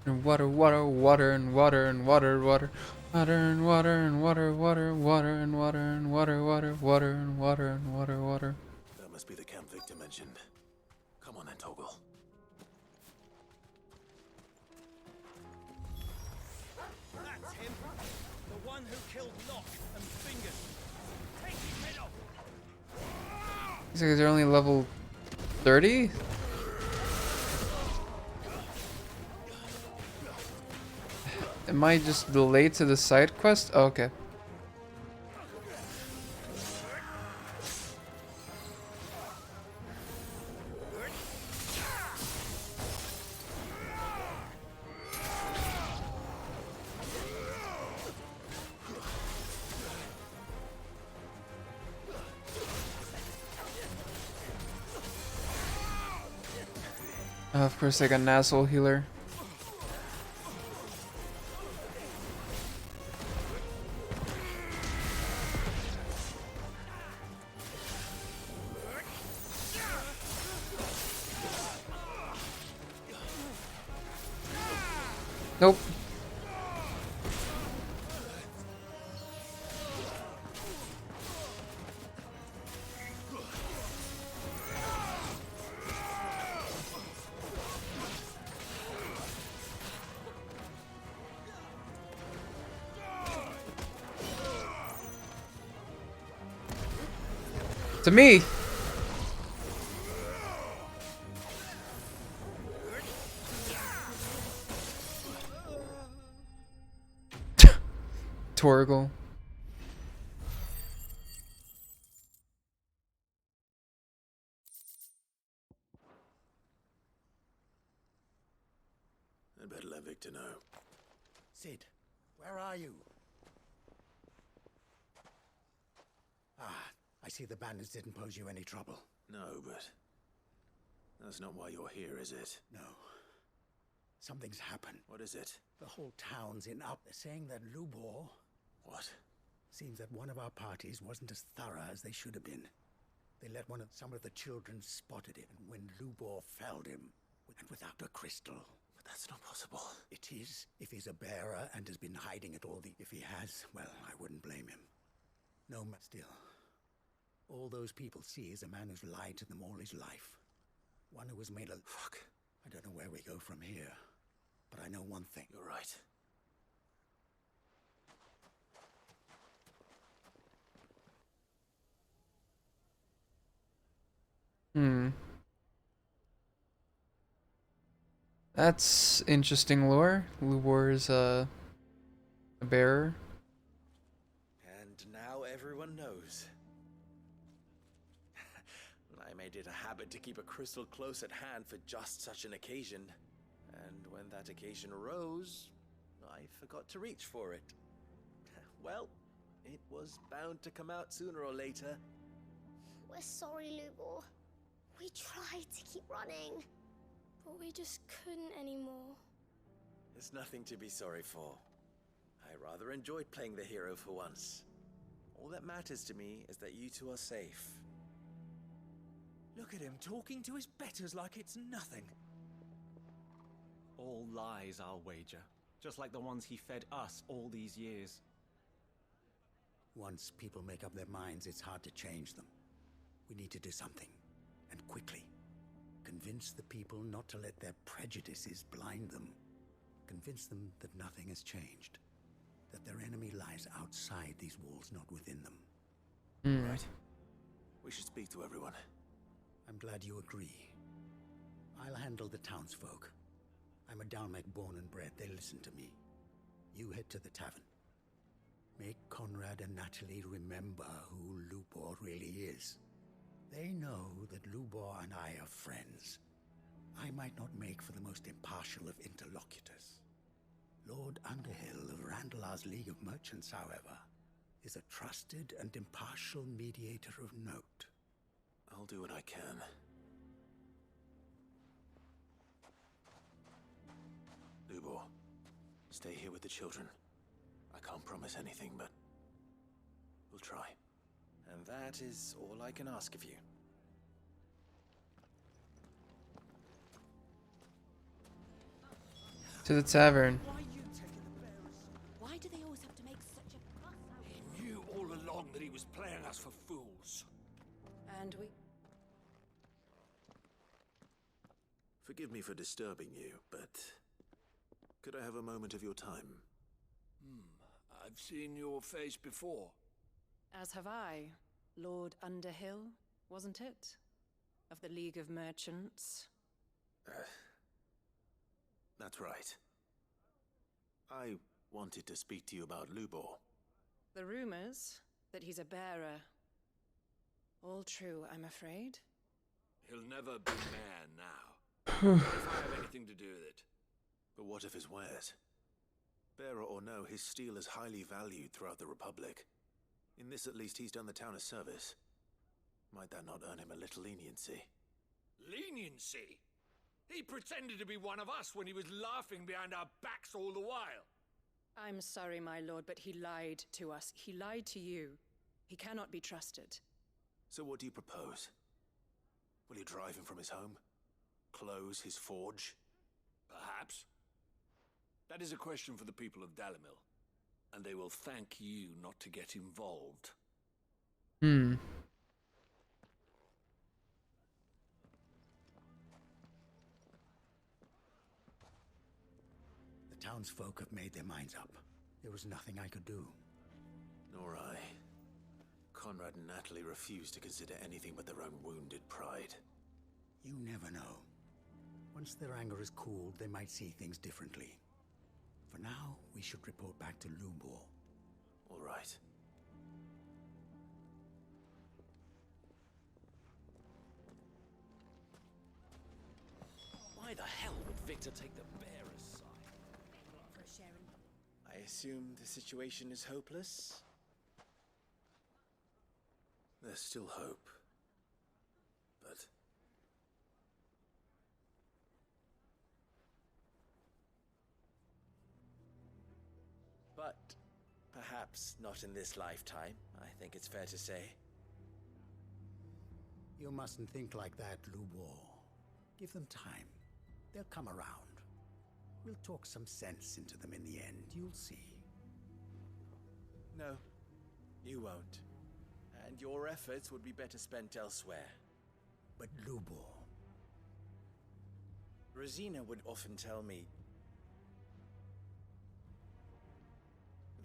And water, water, water, and water, and water, water, water, and water, and water, water, water, and water, and water, water, water, and water, and water, water. That must be the camp Victor mentioned. Come on then, Toggle. That's him. The one who killed Locke and Fingers. Take his head off. These guys are only level 30? Am I just delayed to the side quest? Oh, okay. Of course, I got an asshole healer. Nope. To me. Torgal. I'd better let Victor know. Sid, where are you? Ah, I see the bandits didn't pose you any trouble. No, but that's not why you're here, is it? No. Something's happened. What is it? The whole town's in up. They're saying that Lubor... What? Seems that one of our parties wasn't as thorough as they should have been. They let some of the children spotted him, and when Lubor felled him, and without a crystal. But that's not possible. It is, if he's a bearer and has been hiding it all. If he has, well, I wouldn't blame him. No, still. All those people see is a man who's lied to them all his life. One who has made a... Fuck. I don't know where we go from here, but I know one thing. You're right. That's interesting lore. Lubor is a bearer. And now everyone knows. I made it a habit to keep a crystal close at hand for just such an occasion. And when that occasion arose, I forgot to reach for it. Well, it was bound to come out sooner or later. We're sorry, Lubor. We tried to keep running, but we just couldn't anymore. There's nothing to be sorry for. I rather enjoyed playing the hero for once. All that matters to me is that you two are safe. Look at him talking to his betters like it's nothing. All lies, I'll wager. Just like the ones he fed us all these years. Once people make up their minds, it's hard to change them. We need to do something, and quickly. Convince the people not to let their prejudices blind them. Convince them that nothing has changed. That their enemy lies outside these walls, not within them. Right. We should speak to everyone. I'm glad you agree. I'll handle the townsfolk. I'm a Dalmec born and bred. They listen to me. You head to the tavern. Make Conrad and Natalie remember who Lubor really is. They know that Lubor and I are friends. I might not make for the most impartial of interlocutors. Lord Underhill of Randalar's League of Merchants, however, is a trusted and impartial mediator of note. I'll do what I can. Lubor, stay here with the children. I can't promise anything, but we'll try. And that is all I can ask of you. To the tavern. Why do they always have to make such a fuss out of He knew all along that he was playing us for fools. And we... Forgive me for disturbing you, but could I have a moment of your time? I've seen your face before. As have I. Lord Underhill, wasn't it? Of the League of Merchants. That's right. I wanted to speak to you about Lubor. The rumors that he's a bearer. All true, I'm afraid. He'll never be mayor now. If I have anything to do with it. But what if his wares? Bearer or no, his steel is highly valued throughout the Republic. In this, at least, he's done the town a service. Might that not earn him a little leniency? Leniency? He pretended to be one of us when he was laughing behind our backs all the while. I'm sorry, my lord, but he lied to us. He lied to you. He cannot be trusted. So what do you propose? Will you drive him from his home? Close his forge? Perhaps. That is a question for the people of Dalimil, and they will thank you not to get involved. The townsfolk have made their minds up. There was nothing I could do. Nor I. Conrad and Natalie refuse to consider anything but their own wounded pride. You never know. Once their anger is cooled, they might see things differently. For now, we should report back to Lubor. All right. Why the hell would Victor take the bearer's side? for a sharing. I assume the situation is hopeless? There's still hope. But perhaps not in this lifetime, I think it's fair to say. You mustn't think like that, Lubor. Give them time. They'll come around. We'll talk some sense into them in the end, you'll see. No, you won't. And your efforts would be better spent elsewhere. But Lubor... Rosina would often tell me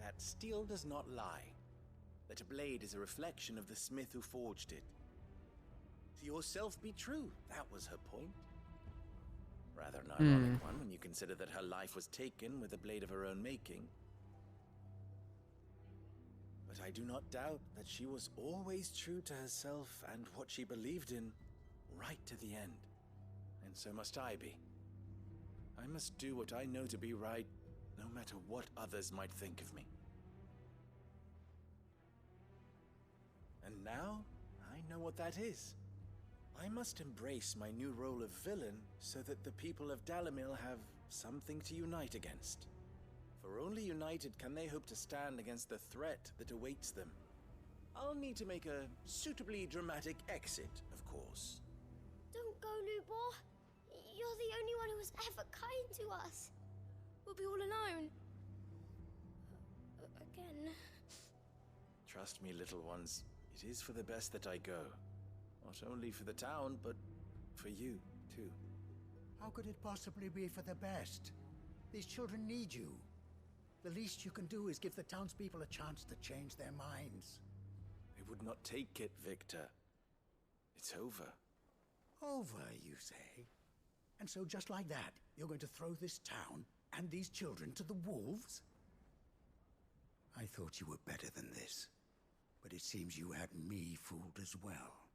that steel does not lie, that a blade is a reflection of the smith who forged it. To yourself be true, that was her point. Rather an ironic one when you consider that her life was taken with a blade of her own making. But I do not doubt that she was always true to herself and what she believed in, right to the end. And so must I be. I must do what I know to be right, no matter what others might think of me. And now, I know what that is. I must embrace my new role of villain so that the people of Dalimil have something to unite against. For only united can they hope to stand against the threat that awaits them. I'll need to make a suitably dramatic exit, of course. Don't go, Lubor. You're the only one who was ever kind to us. We'll be all alone. Again. Trust me, little ones. It is for the best that I go. Not only for the town, but for you, too. How could it possibly be for the best? These children need you. The least you can do is give the townspeople a chance to change their minds. They would not take it, Victor. It's over. Over, you say? And so just like that, you're going to throw this town and these children to the wolves? I thought you were better than this. But it seems you had me fooled as well.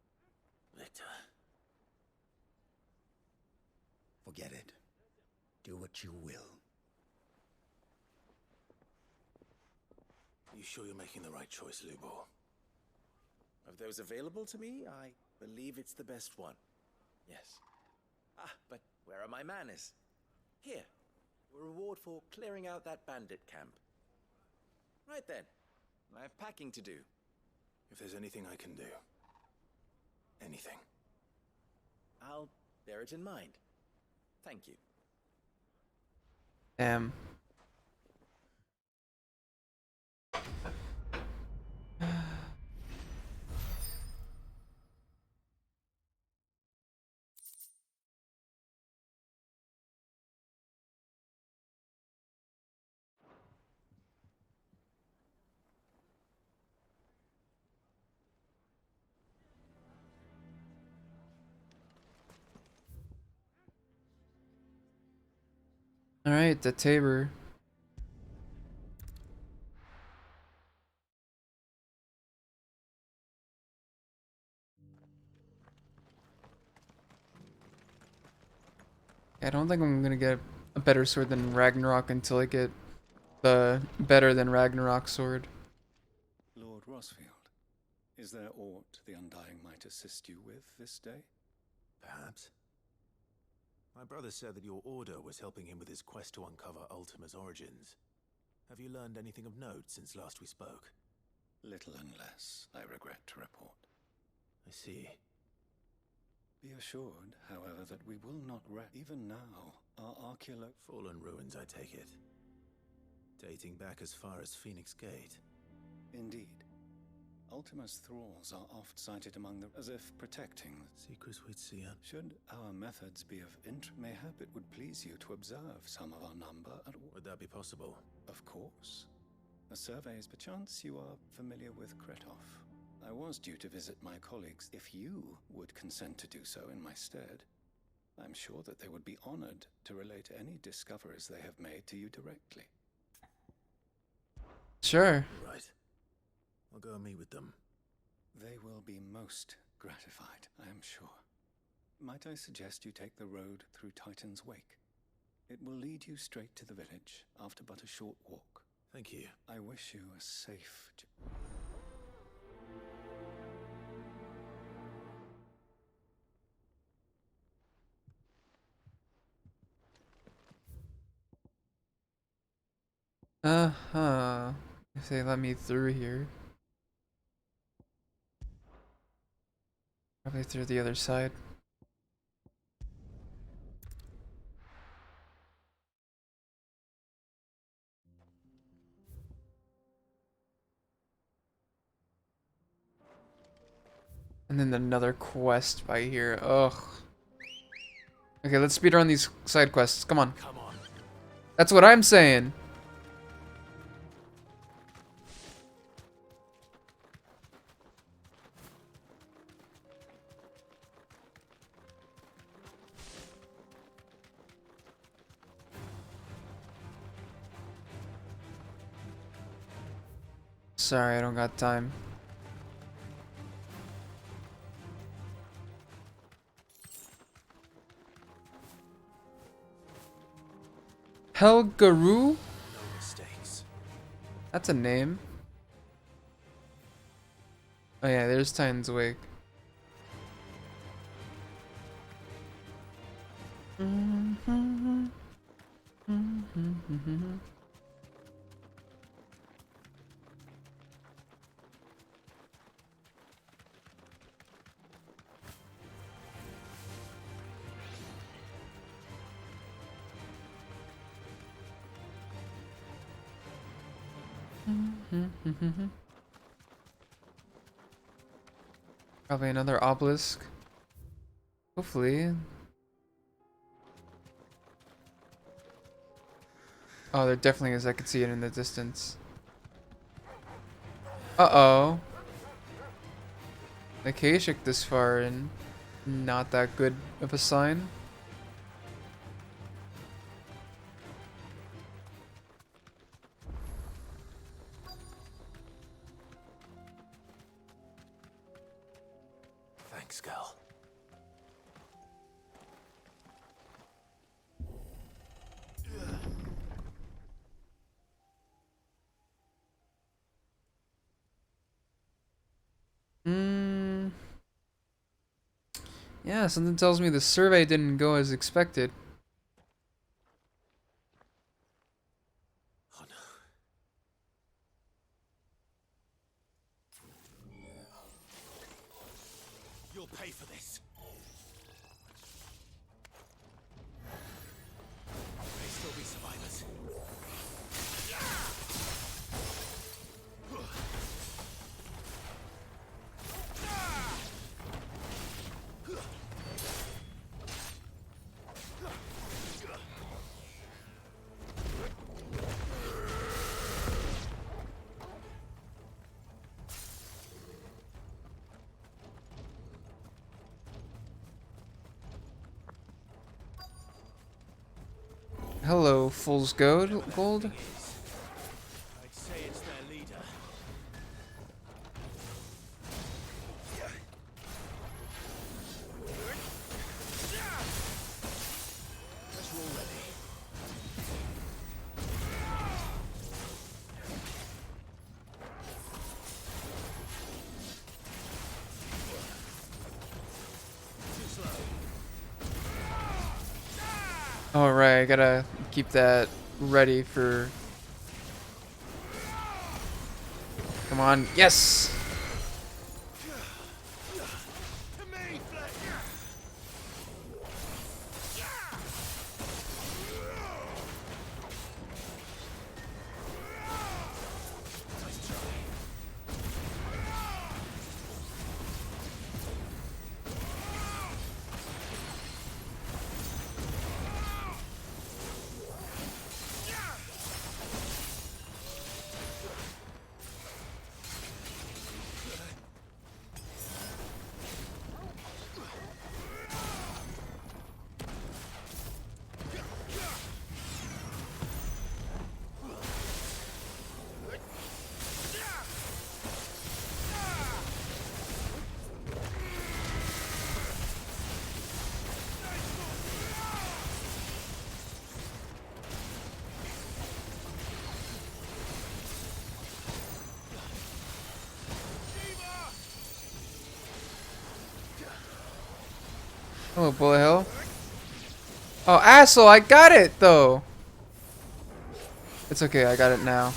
Victor. Forget it. Do what you will. You sure you're making the right choice, Lubor? Of those available to me, I believe it's the best one. Yes. Ah, but where are my manners? Here. Your reward for clearing out that bandit camp. Right then. I have packing to do. If there's anything I can do. Anything. I'll bear it in mind. Thank you. Damn. Alright, the Tabor. I don't think I'm gonna get a better sword than Ragnarok until I get the better than Ragnarok sword. Lord Rosfield, is there aught the Undying might assist you with this day? Perhaps. My brother said that your order was helping him with his quest to uncover Ultima's origins. Have you learned anything of note since last we spoke? Little unless, I regret to report. I see. Be assured, however, that we will not rest. Even now, our Fallen ruins, I take it. Dating back as far as Phoenix Gate. Indeed. Ultima's thralls are oft cited among them as if protecting secrets we'd see. Should our methods be of interest, mayhap it would please you to observe some of our number at all. Would that be possible? Of course. A survey is perchance you are familiar with Kretov. I was due to visit my colleagues. If you would consent to do so in my stead, I'm sure that they would be honored to relate any discoveries they have made to you directly. Sure. Right. I'll go and meet with them. They will be most gratified, I am sure. Might I suggest you take the road through Titan's Wake? It will lead you straight to the village after but a short walk. Thank you. I wish you a safe Uh-huh. If they let me through here. Probably through the other side. And then another quest by here. Ugh. Okay, let's speedrun these side quests. Come on. Come on. That's what I'm saying. Sorry, I don't got time. Helgaru? No mistakes. That's a name. Oh yeah, there's Titan's Wake. Probably another obelisk. Hopefully. Oh, there definitely is. I could see it in the distance. Uh-oh. The Kashik this far and not that good of a sign. Thanks, Gal. Yeah, something tells me the survey didn't go as expected. Oh no. You'll pay for this. May still be survivors. Hello, Fool's Gold. I'd say it's their leader. Guess we're all ready. Too slow. Alright, I gotta keep that ready for... Come on, yes! Oh, bullet hell. Oh, asshole, I got it, though. It's okay, I got it now.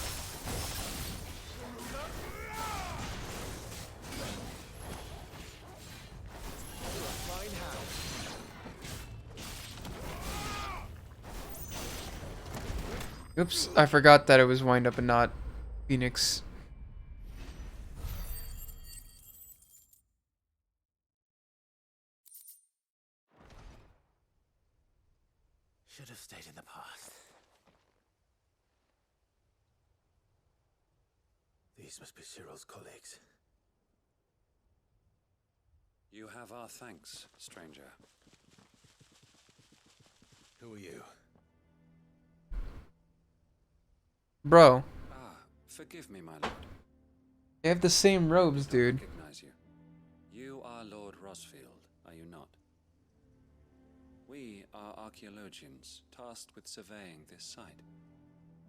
Oops, I forgot that it was wind up and not Phoenix. Should have stayed in the past. These must be Cyril's colleagues. You have our thanks, stranger. Who are you? Bro. Ah, forgive me, my lord. They have the same robes, dude. I recognize you. You are Lord Rosfield, are you not? We are archaeologians tasked with surveying this site.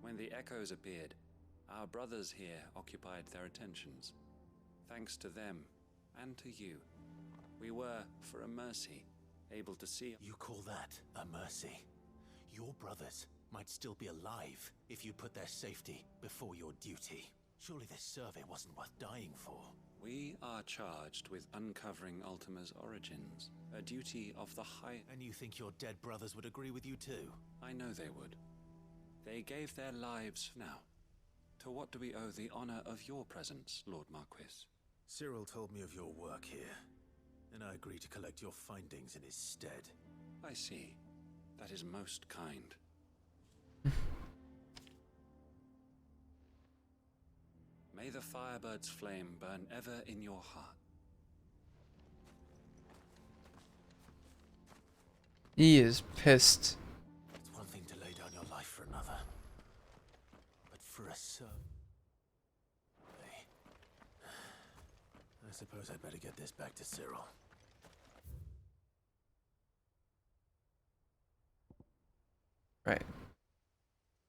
When the echoes appeared, our brothers here occupied their attentions. Thanks to them, and to you, we were, for a mercy, able to see... You call that a mercy? Your brothers might still be alive if you put their safety before your duty. Surely this survey wasn't worth dying for. We are charged with uncovering Ultima's origins, a duty of the high... And you think your dead brothers would agree with you too? I know they would. They gave their lives now To what do we owe the honor of your presence, Lord Marquis? Cyril told me of your work here, and I agreed to collect your findings in his stead. I see. That is most kind. May the Firebird's flame burn ever in your heart. He is pissed. It's one thing to lay down your life for another, but for a son. I suppose I'd better get this back to Cyril. Right.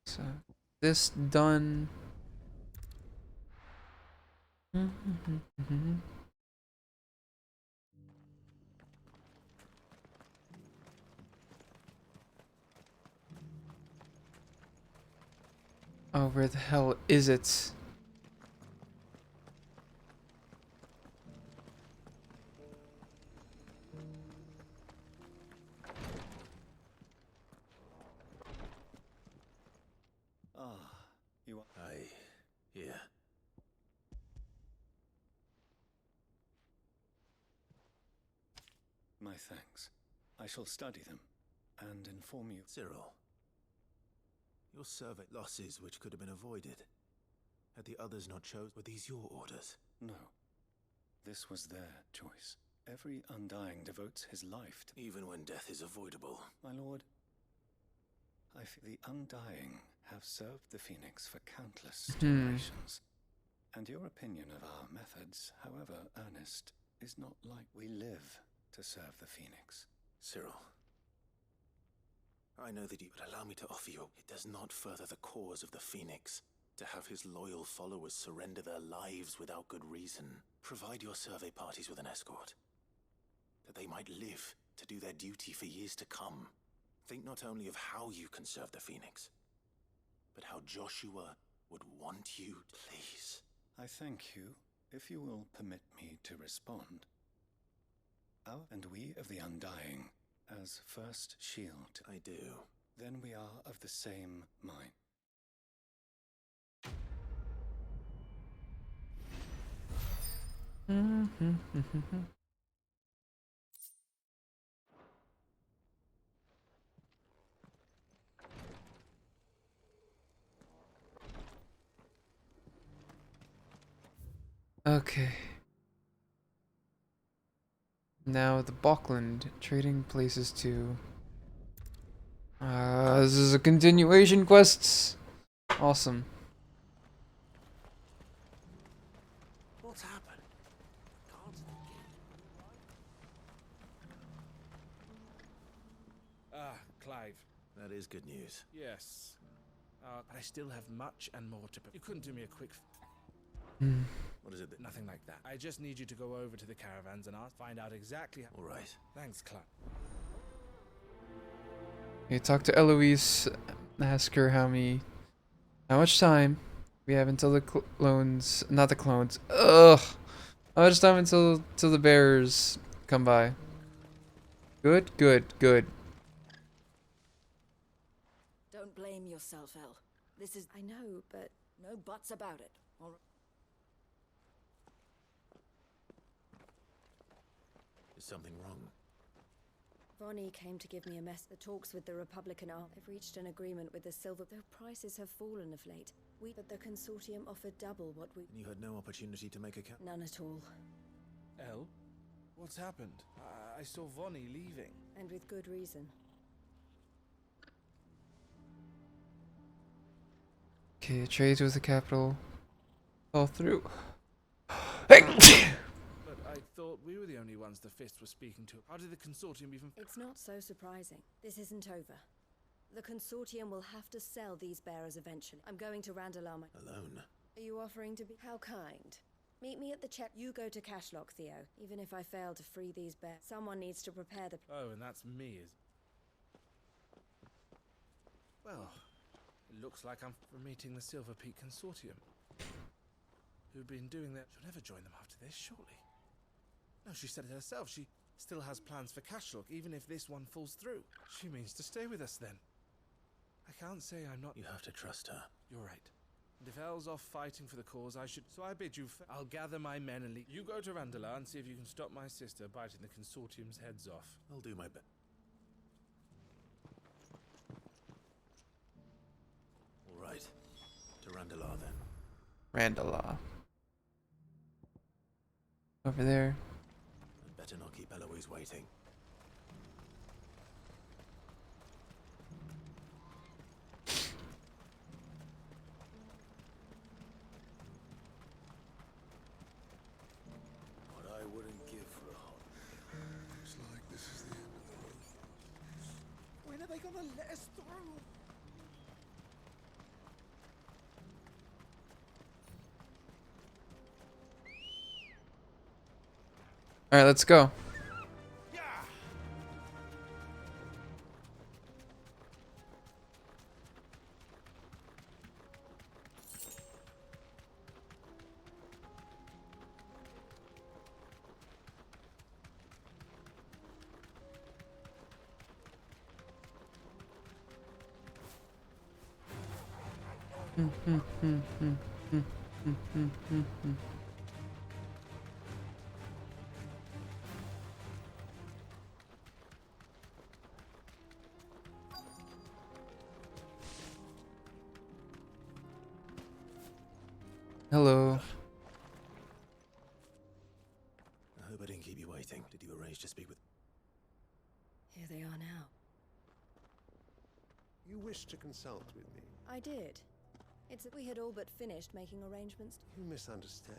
So, this done. Oh, where the hell is it? You are... Yeah. My thanks. I shall study them and inform you. Cyril, your survey losses which could have been avoided. Had the others not chosen, were these your orders? No. This was their choice. Every Undying devotes his life to... Even when death is avoidable. My lord, I feel the Undying have served the Phoenix for countless generations. And your opinion of our methods, however earnest, is not like we live to serve the Phoenix. Cyril, I know that you would allow me to offer you. It does not further the cause of the Phoenix to have his loyal followers surrender their lives without good reason. Provide your survey parties with an escort, that they might live to do their duty for years to come. Think not only of how you can serve the Phoenix, but how Joshua would want you, please. I thank you, if you will permit me to respond. Our and we of the Undying, as first shield. I do. Then we are of the same mind. Okay. Now the Balkland trading places to. This is a continuation quests. Awesome. What's happened? Clive. That is good news. Yes. But I still have much and more to... You couldn't do me a quick... What is it? Nothing like that. I just need you to go over to the caravans and find out exactly how... All right. Thanks, Clive. Okay, talk to Eloise. Ask her how much time we have until the clones... Not the clones. Ugh! How much time until the bearers come by? Good, good, good. Don't blame yourself, El. This is... I know, but no buts about it. All right. Is something wrong? Vonnie came to give me a mess. The talks with the Republican arm. They've reached an agreement with the Silver... Though prices have fallen of late. But the consortium offered double what we... And you had no opportunity to make a cap? None at all. El? What's happened? I saw Vonnie leaving. And with good reason. Okay, trades with the capital. Fall through. But I thought we were the only ones the Fist was speaking to. How did the consortium even... It's not so surprising. This isn't over. The consortium will have to sell these bearers eventually. I'm going to Randalar. Alone? Are you offering to be... How kind. Meet me at the check. You go to Cashlock, Theo. Even if I fail to free these bears, someone needs to prepare the... Oh, and that's me, is... Well, it looks like I'm meeting the Silver Peak Consortium. Who've been doing that. She'll never join them after this, surely. No, she said it herself. She still has plans for Cashlock, even if this one falls through. She means to stay with us then. I can't say I'm not... You have to trust her. You're right. If El's off fighting for the cause, I should. So I bid you. I'll gather my men and leave. You go to Randalar and see if you can stop my sister biting the consortium's heads off. I'll do my best. All right. To Randalar then. Randalar. Over there. I'd better not keep Eloise waiting. What I wouldn't give for a hot. Looks like this is the end of the road. When are they gonna let us through? All right, let's go. Hello. I hope I didn't keep you waiting. Did you arrange to speak with... Here they are now. You wished to consult with me. I did. It's that we had all but finished making arrangements. You misunderstand.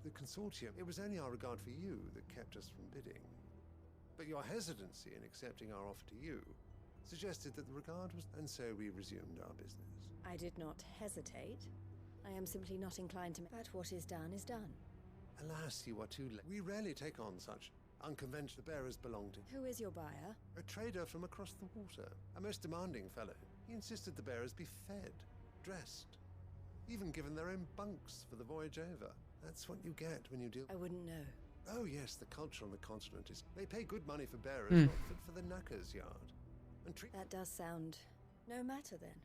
The consortium, it was only our regard for you that kept us from bidding. But your hesitancy in accepting our offer to you suggested that the regard was... And so we resumed our business. I did not hesitate. I am simply not inclined to... But what is done is done. Alas, you are too late. We rarely take on such unconventional bearers belong to... Who is your buyer? A trader from across the water. A most demanding fellow. He insisted the bearers be fed, dressed, even given their own bunks for the voyage over. That's what you get when you deal... I wouldn't know. Oh yes, the culture on the continent is... They pay good money for bearers, Hmm. not fit for the knacker's yard. And treat... That does sound... No matter then.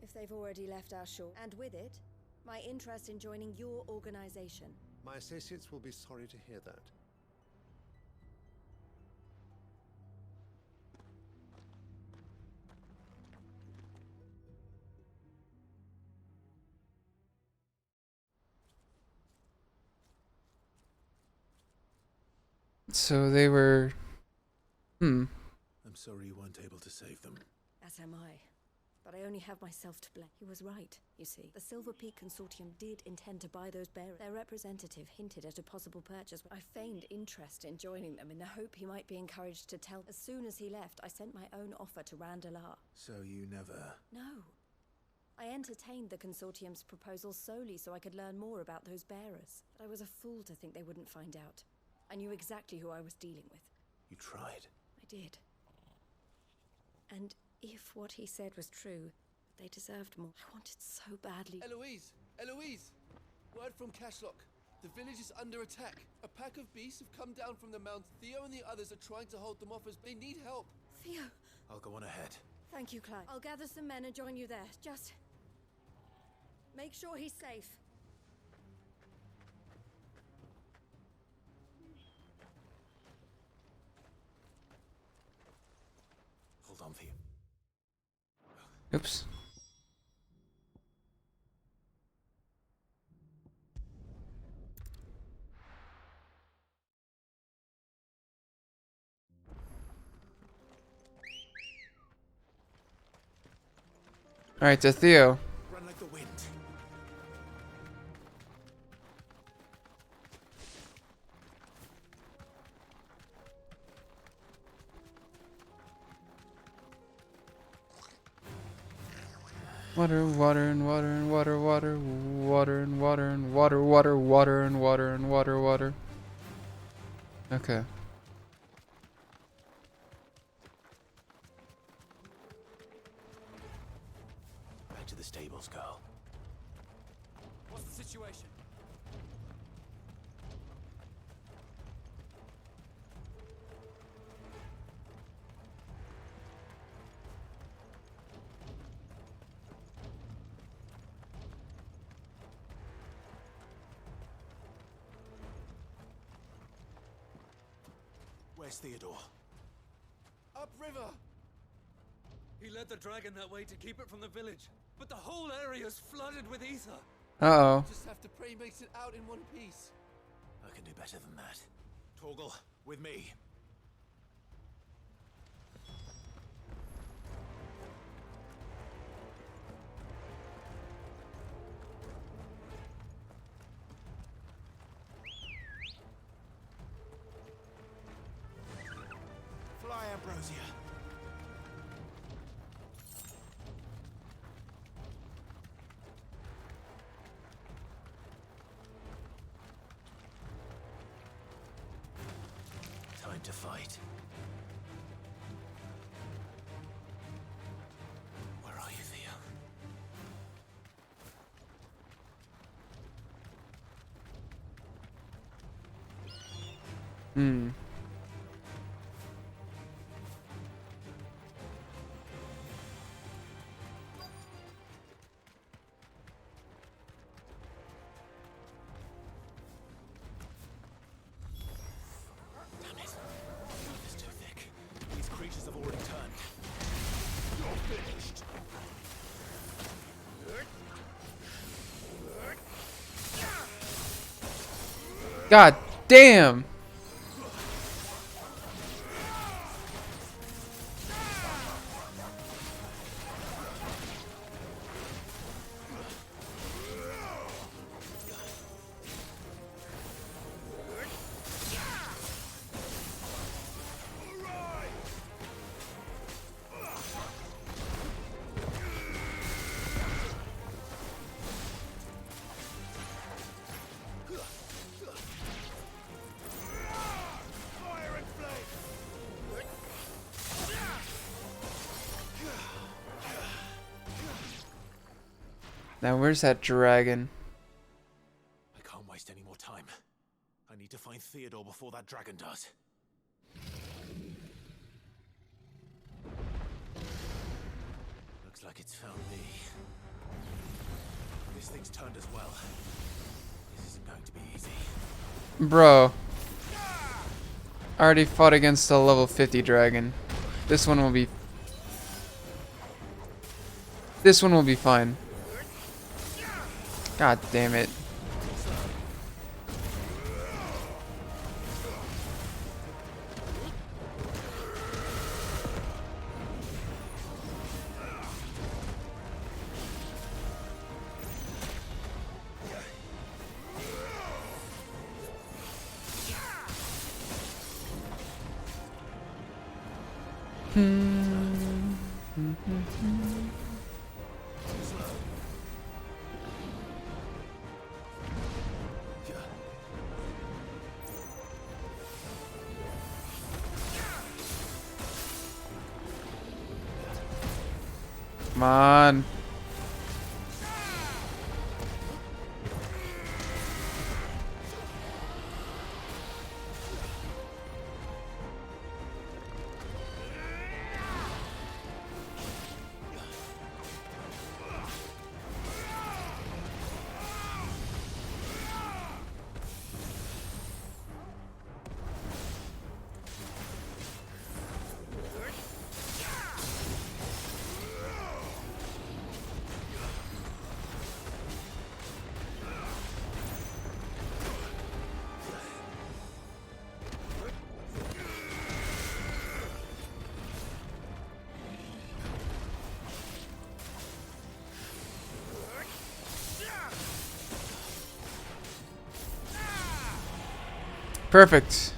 If they've already left our shore, and with it, my interest in joining your organization. My associates will be sorry to hear that. So they were... I'm sorry you weren't able to save them. As am I. But I only have myself to blame. He was right, you see. The Silver Peak Consortium did intend to buy those bearers. Their representative hinted at a possible purchase. I feigned interest in joining them in the hope he might be encouraged to tell. As soon as he left, I sent my own offer to Randalar. So you never... No. I entertained the Consortium's proposal solely so I could learn more about those bearers. But I was a fool to think they wouldn't find out. I knew exactly who I was dealing with. You tried. I did. And if what he said was true, they deserved more. I wanted so badly. Eloise! Eloise! Word from Cashlock. The village is under attack. A pack of beasts have come down from the mountain. Theo and the others are trying to hold them off as they need help. Theo! I'll go on ahead. Thank you, Clive. I'll gather some men and join you there. Just... make sure he's safe. Hold on for you. Oops. All right, to Theo. Run like the wind. Water, water, and water, and water, water, water, and water, and water, water, water, and water, and water, water. Okay. Back to the stables, girl. What's the situation? Where's Theodore? Upriver! He led the dragon that way to keep it from the village, but the whole area's flooded with ether. Uh-oh. Just have to pray he makes it out in one piece. I can do better than that. Torgal, with me. Fly, Ambrosia. Time to fight. Where are you, Theo? Hmm. Damn it. It's too thick. These creatures have already turned. You're finished. God damn! Now where's that dragon? I can't waste any more time. I need to find Theodore before that dragon does. Looks like it's found me. This thing's turned as well. This isn't going to be easy. Bro. I already fought against a level 50 dragon. This one will be... This one will be fine. God damn it. Come on. Perfect.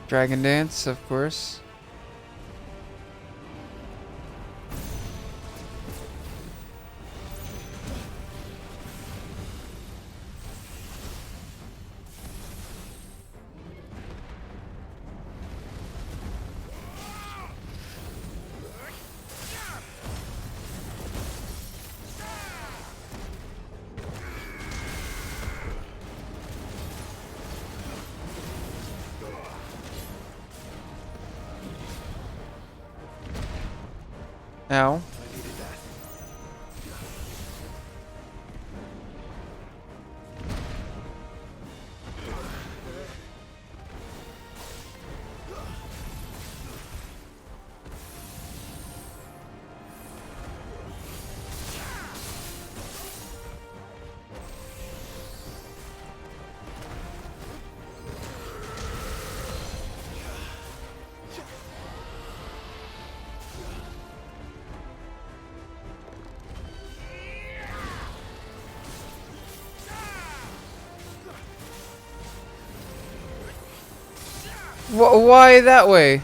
Dragon Dance, of course. Ow. I needed that. Why that way?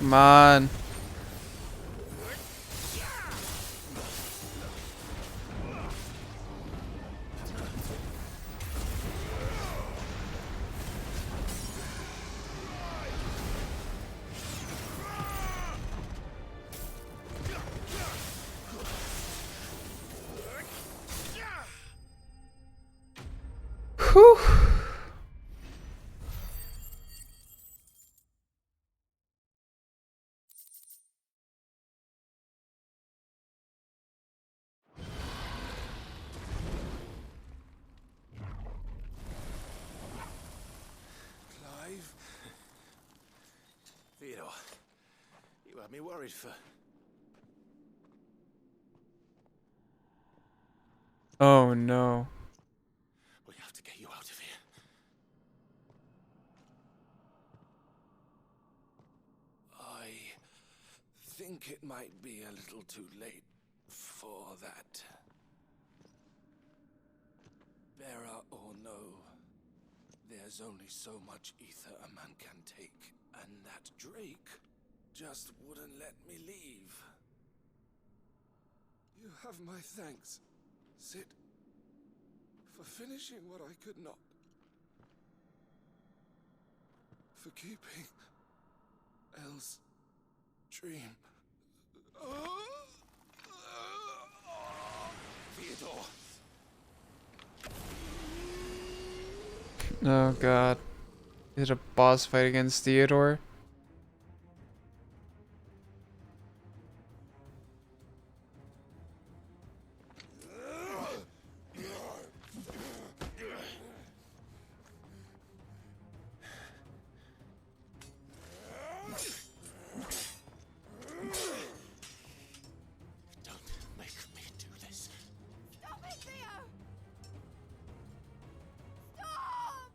Come on. Whew. Clive? Theodore, you had me worried for... Oh no. We have to get you out of here. I think it might be a little too late for that. Bearer or no, there's only so much ether a man can take, and that Drake just wouldn't let me leave. You have my thanks, Sid, for finishing what I could not. For keeping Elle's dream. Theodore! Oh god. Is it a boss fight against Theodore? Don't make me do this. Stop it, Theo! Stop!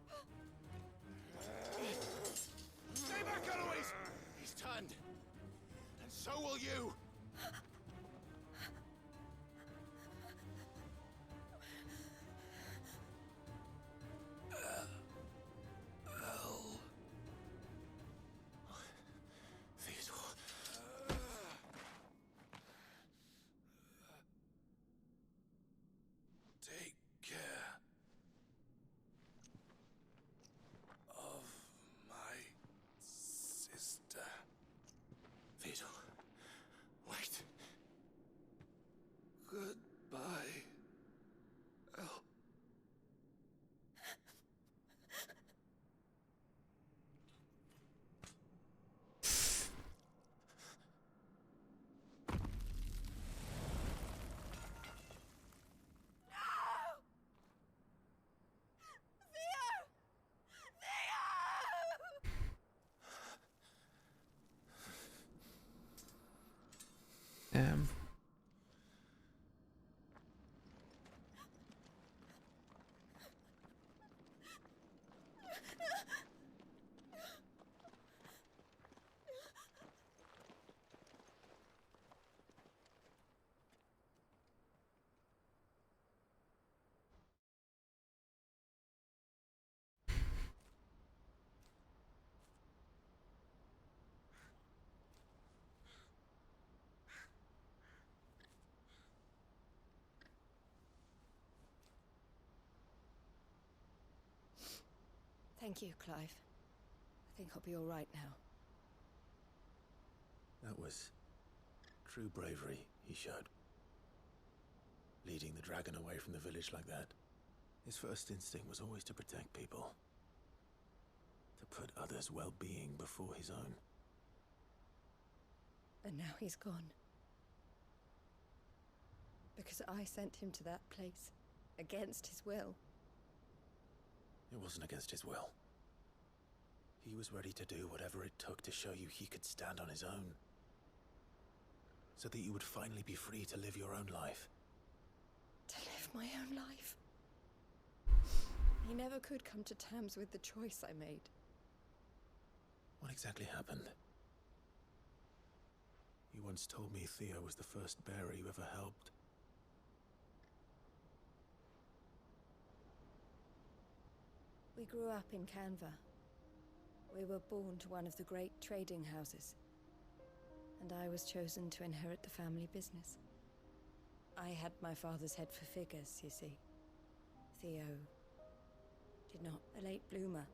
Stay back, Eloise! He's turned. And so will you! Theodore. Take care of my sister. Theodore, wait. Goodbye, Elle. Damn. Thank you, Clive. I think I'll be all right now. That was True bravery he showed. Leading the dragon away from the village like that. His first instinct was always to protect people. To put others' well-being before his own. And now he's gone. Because I sent him to that place, against his will. It wasn't against his will. He was ready to do whatever it took to show you he could stand on his own. So that you would finally be free to live your own life. To live my own life. He never could come to terms with the choice I made. What exactly happened? You once told me Theo was the first bearer you ever helped. We grew up in Canva. We were born to one of the great trading houses. And I was chosen to inherit the family business. I had my father's head for figures, you see. Theo did not. A late bloomer.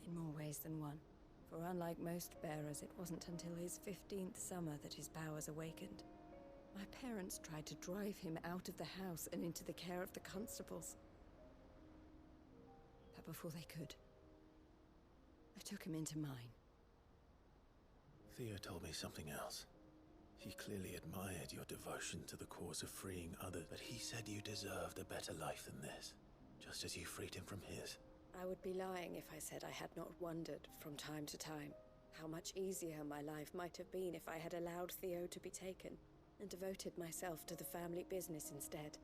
In more ways than one. For unlike most bearers, it wasn't until his 15th summer that his powers awakened. My parents tried to drive him out of the house and into the care of the constables. But before they could, I took him into mine. Theo told me something else. He clearly admired your devotion to the cause of freeing others, but he said you deserved a better life than this, just as you freed him from his. I would be lying if I said I had not wondered from time to time how much easier my life might have been if I had allowed Theo to be taken and devoted myself to the family business instead.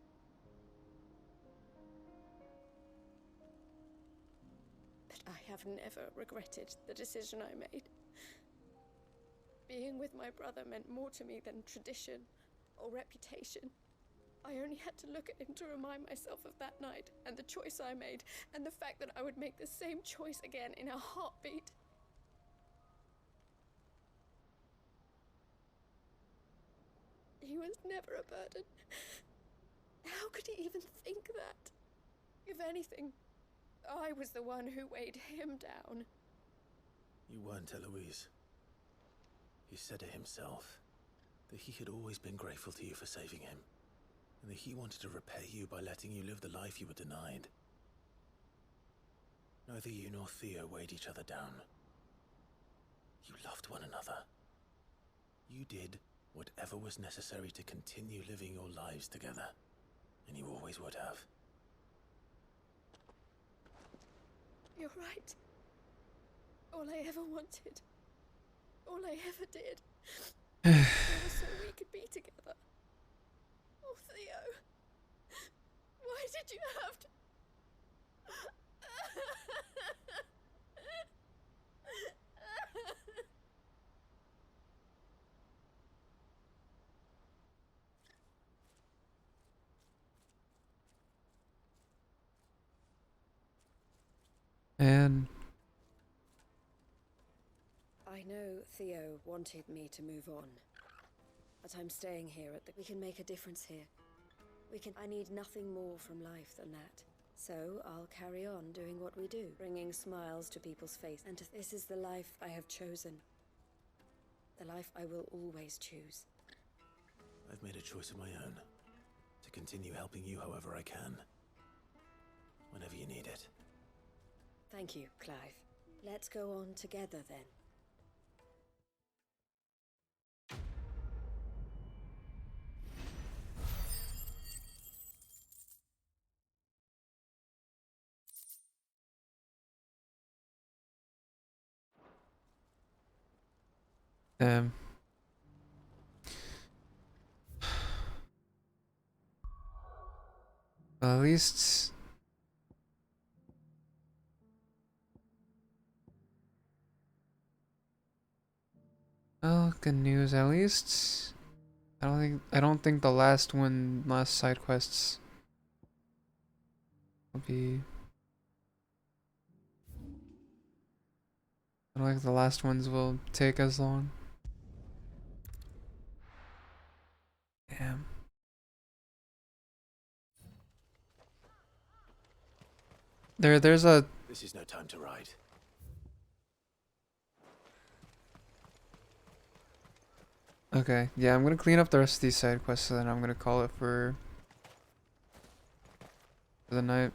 But I have never regretted the decision I made. Being with my brother meant more to me than tradition or reputation. I only had to look at him to remind myself of that night and the choice I made and the fact that I would make the same choice again in a heartbeat. He was never a burden. How could he even think that? If anything, I was the one who weighed him down. You weren't, Eloise. He said it himself, that he had always been grateful to you for saving him, and that he wanted to repay you by letting you live the life you were denied. Neither you nor Theo weighed each other down. You loved one another. You did whatever was necessary to continue living your lives together, and you always would have. You're right. All I ever wanted, all I ever did, was so we could be together. Oh, Theo, why did you have to... And I know Theo wanted me to move on, but I'm staying here at the... We can make a difference here. I need nothing more from life than that. So I'll carry on doing what we do, bringing smiles to people's faces. And this is the life I have chosen. The life I will always choose. I've made a choice of my own, to continue helping you however I can, whenever you need it. Thank you, Clive. Let's go on together then. um at least well, good news. At least I don't think the last side quests will be. I don't think the last ones will take as long. Damn. There's a... This is no time to ride. Okay, yeah, I'm gonna clean up the rest of these side quests and then I'm gonna call it for the night.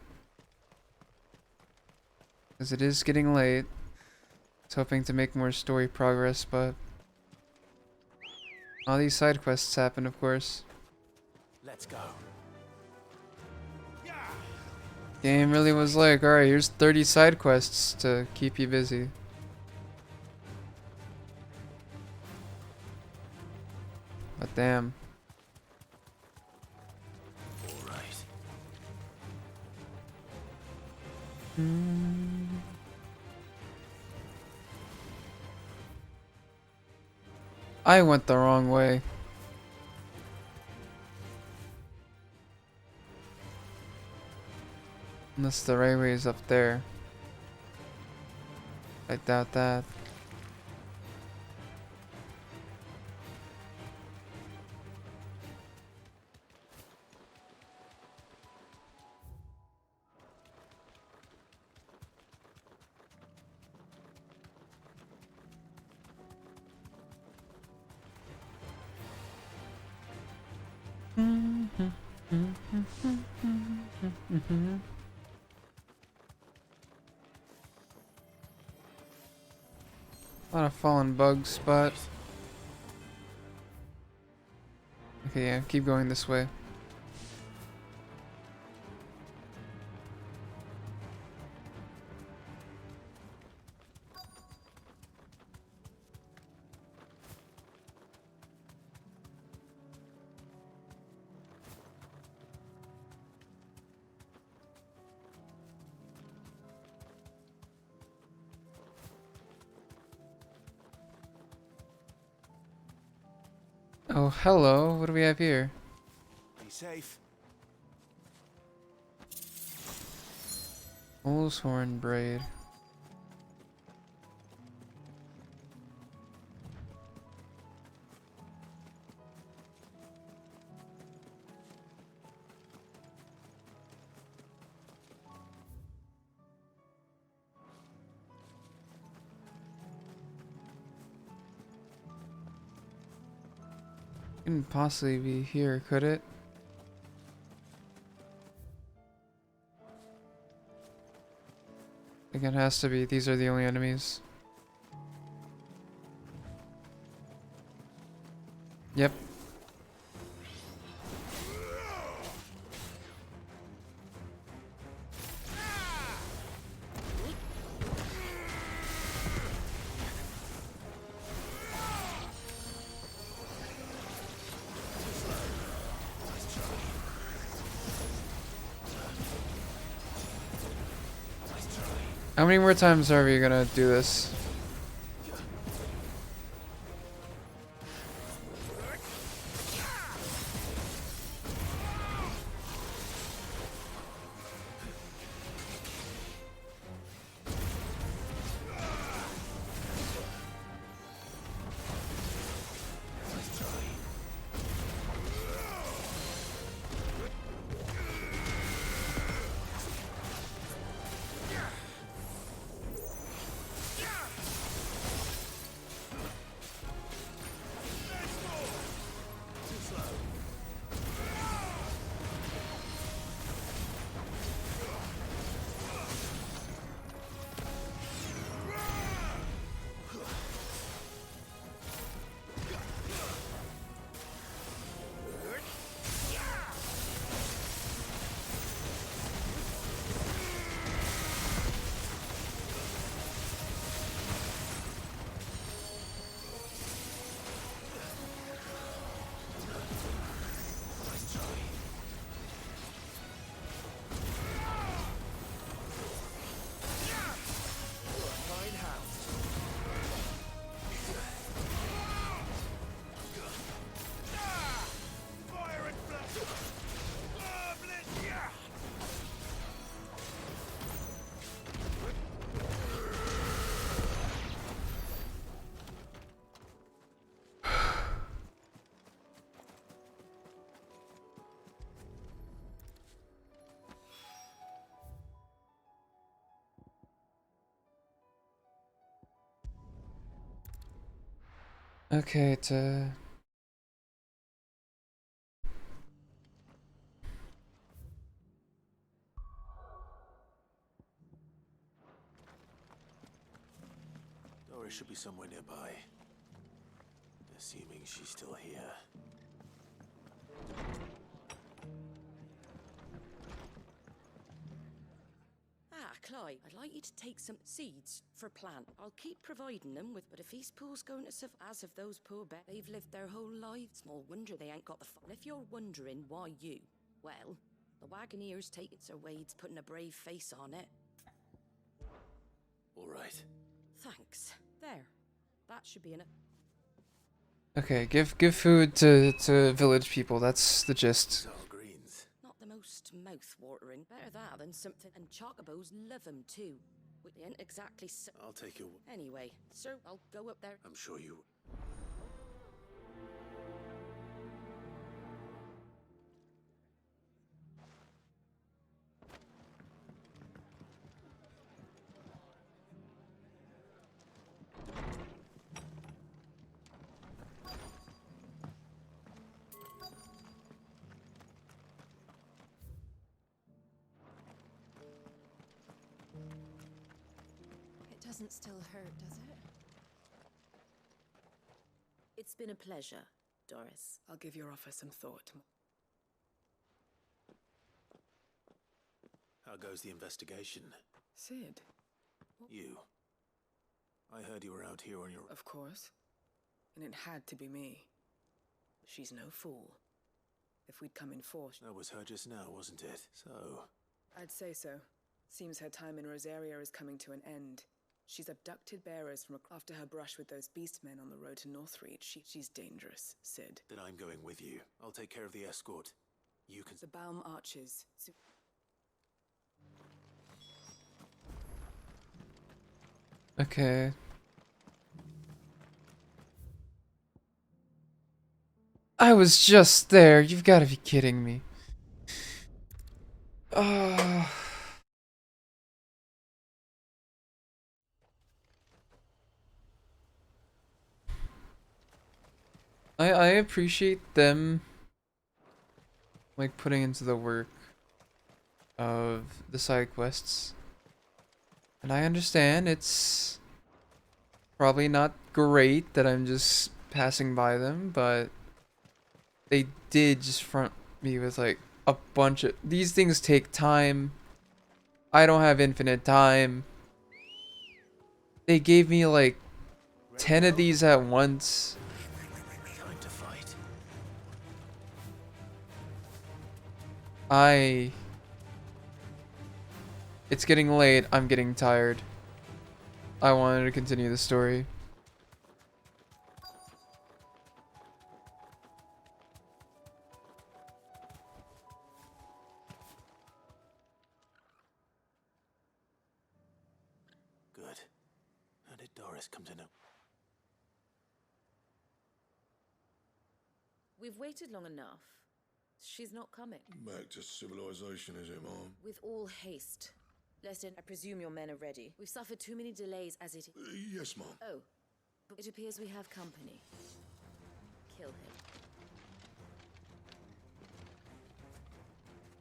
Because it is getting late. I was hoping to make more story progress, but all these side quests happen, of course. Let's go. Game really was like, alright, here's 30 side quests to keep you busy. But damn. All right. I went the wrong way. Unless the right way is up there. I doubt that. A lot of fallen bugs, but okay, yeah, keep going this way. Oh, hello. What do we have here? Be safe. Bull's horn braid. Couldn't possibly be here, could it? I think it has to be. These are the only enemies. Yep. How many more times are we gonna do this? Okay, to should be somewhere nearby. Assuming she's still here. Ah, Clive, I'd like you to take some seeds for plant. I'll keep providing them with, but if these pools going to survive, as of those poor bears, they've lived their whole lives. Small wonder they ain't got the fun. If you're wondering why you, well, the Wagoneer's taking Sir Wade's putting a brave face on it. All right. Thanks. There. That should be enough. Okay, give food to village people. That's the gist. Not the most mouth-watering. Better that than something. And chocobos love them too. But they ain't exactly so. I'll take your... Anyway, sir, I'll go up there. I'm sure you... It doesn't still hurt, does it? It's been a pleasure, Doris. I'll give your offer some thought. How goes the investigation? Sid? You. I heard you were out here on your... Of course. And it had to be me. She's no fool. If we'd come in force... That was her just now, wasn't it? So... I'd say so. Seems her time in Rosaria is coming to an end. She's abducted bearers from after her brush with those beastmen on the road to Northreach. She's dangerous, Sid. Then I'm going with you. I'll take care of the escort. You can... The Baum Archers. Okay. I was just there. You've got to be kidding me. I appreciate them like putting into the work of the side quests. And I understand it's probably not great that I'm just passing by them, but they did just front me with like a bunch of... These things take time. I don't have infinite time. They gave me like 10 of these at once. Time to fight. It's getting late. I'm getting tired. I wanted to continue the story. Good. How did Doris come to know? We've waited long enough. She's not coming. Back to civilization, is it, Mom? With all haste. Lest I presume your men are ready. We've suffered too many delays as it is. Yes, Mom. Oh, but it appears we have company. Kill him.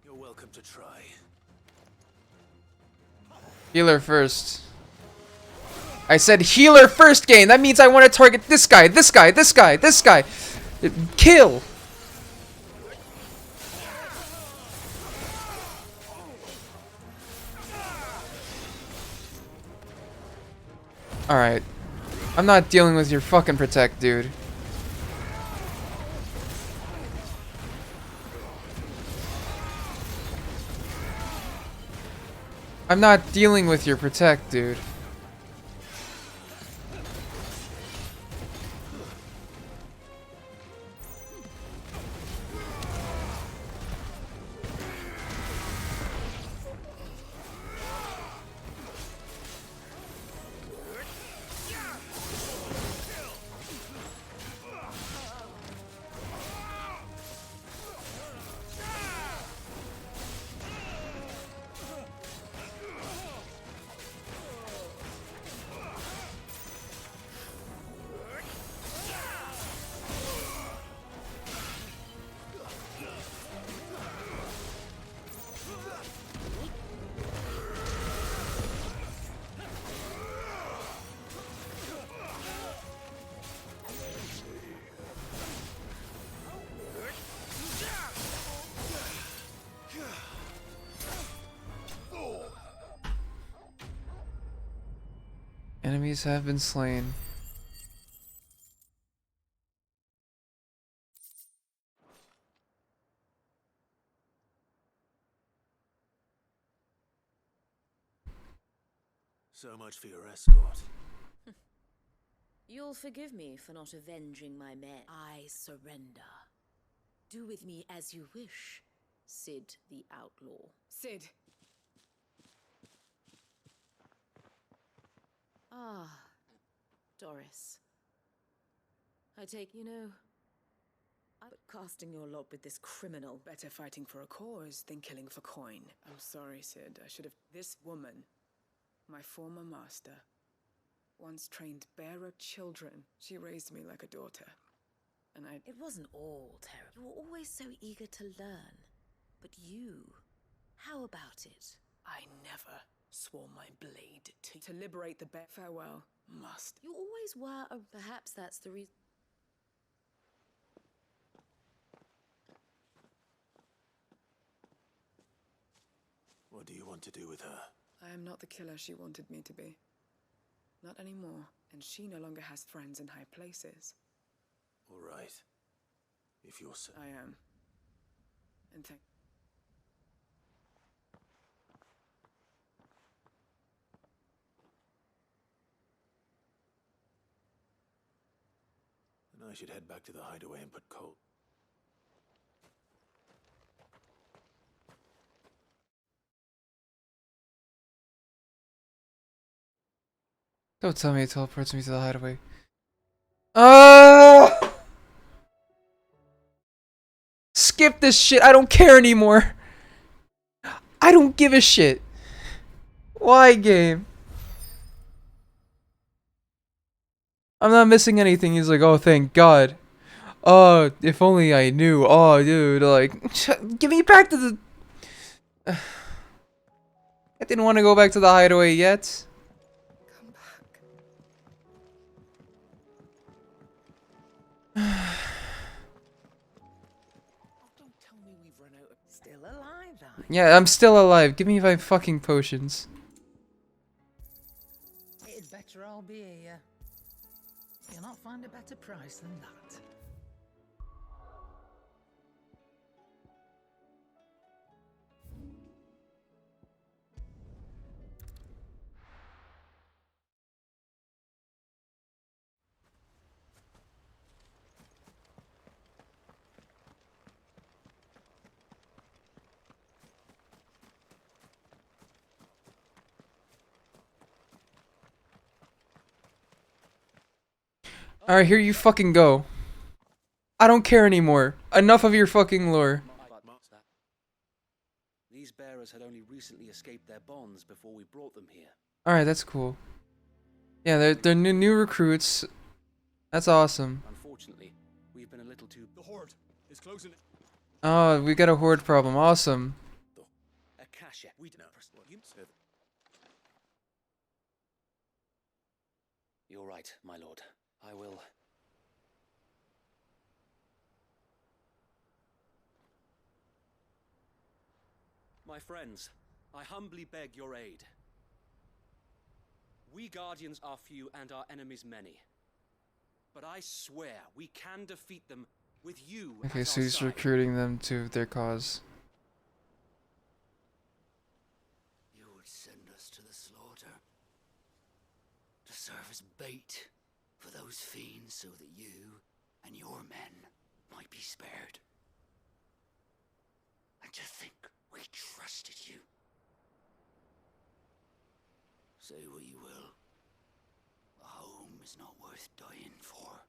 You're welcome to try. Healer first. I said healer first game. That means I want to target this guy, this guy, this guy, this guy. Kill. Alright. I'm not dealing with your fucking protect, dude. I'm not dealing with your protect, dude. Enemies have been slain. So much for your escort. You'll forgive me for not avenging my men. I surrender. Do with me as you wish, Sid the Outlaw. Sid! Ah, Doris. I take, you know, I'm casting your lot with this criminal. Better fighting for a cause than killing for coin. I'm sorry, Sid. I should have... This woman, my former master, once trained bearer children. She raised me like a daughter. And I... It wasn't all terrible. You were always so eager to learn. But you, how about it? I never swore my blade to liberate the bear. Farewell, must. You always were a... Perhaps that's the reason... What do you want to do with her? I am not the killer she wanted me to be. Not anymore, and she no longer has friends in high places. All right. If you're so... I am. And thank... Then I should head back to the hideaway and put Colt. Don't tell me it teleports me to the hideaway. Ah! Skip this shit. I don't care anymore. I don't give a shit. Why, game? I'm not missing anything. He's like, oh, thank God. Oh, if only I knew. Oh, dude, like, give me back to the... I didn't want to go back to the hideaway yet. Still alive, are you? Yeah, I'm still alive. Give me my fucking potions. It'd better all be here. You'll not find a better price than that. Alright, here you fucking go. I don't care anymore. Enough of your fucking lore. These bearers had only recently escaped their bonds before we brought them here. Alright, that's cool. Yeah, they're new recruits. That's awesome. Unfortunately, we've been a little too... The horde is closing. Oh, we got a horde problem. Awesome. Akasha, we don't know. You're right, my lord. I will... My friends, I humbly beg your aid. We Guardians are few and our enemies many. But I swear we can defeat them with you Okay, at so our he's side. recruiting them to their cause. You would send us to the slaughter. To serve as bait for those fiends so that you and your men might be spared. And to think we trusted you. Say what you will. A home is not worth dying for.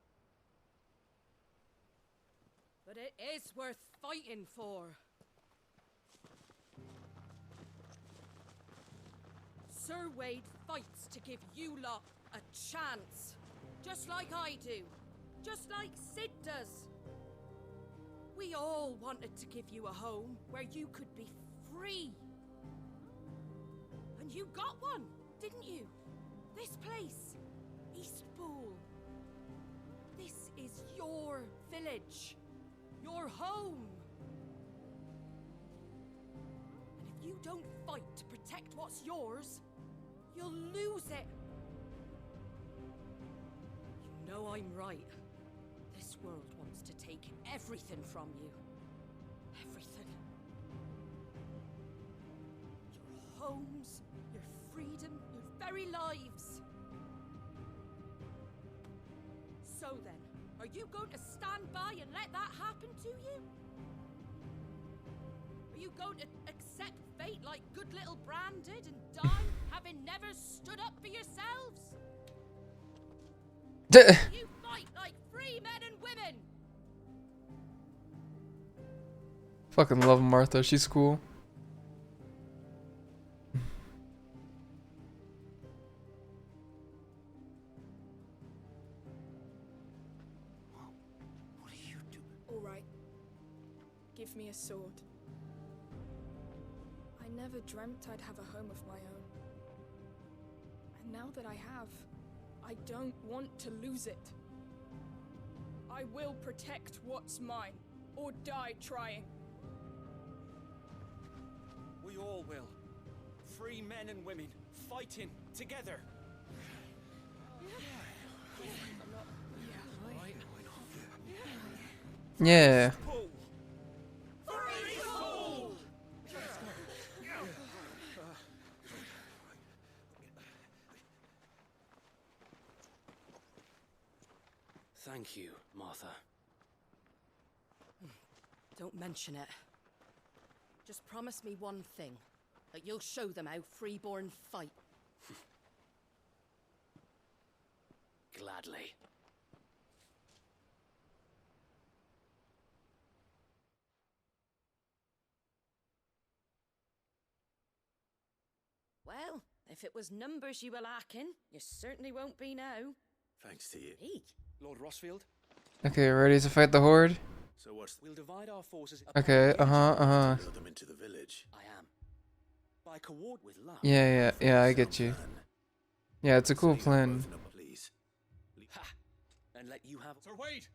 But it is worth fighting for. Sir Wade fights to give you lot a chance. Just like I do. Just like Sid does. We all wanted to give you a home where you could be free. And you got one, didn't you? This place, Eastpool. This is your village. Your home. And if you don't fight to protect what's yours, you'll lose it. know I'm right. This world wants to take everything from you. Everything. Your homes, your freedom, your very lives. So then, are you going to stand by and let that happen to you? Are you going to accept fate like good little Bran did and die, having never stood up for yourselves? You fight like free men and women! Fucking love Martha, she's cool. What are you doing? All right. Give me a sword. I never dreamt I'd have a home of my own. And now that I have, I don't want to lose it. I will protect what's mine, or die trying. We all will. Free men and women, fighting together. Yeah. Thank you, Martha. Don't mention it. Just promise me one thing. That you'll show them how freeborn fight. Gladly. Well, if it was numbers you were lacking, you certainly won't be now. Thanks to you. Hey. Lord Rossfield? Okay, ready to fight the horde? So what's... We'll divide our forces... Okay, uh-huh. Build them into the village. I am. By coordinate with luck. Yeah, I get you. Yeah, it's a cool plan. Please. Ha! And let you have... Sir Wade!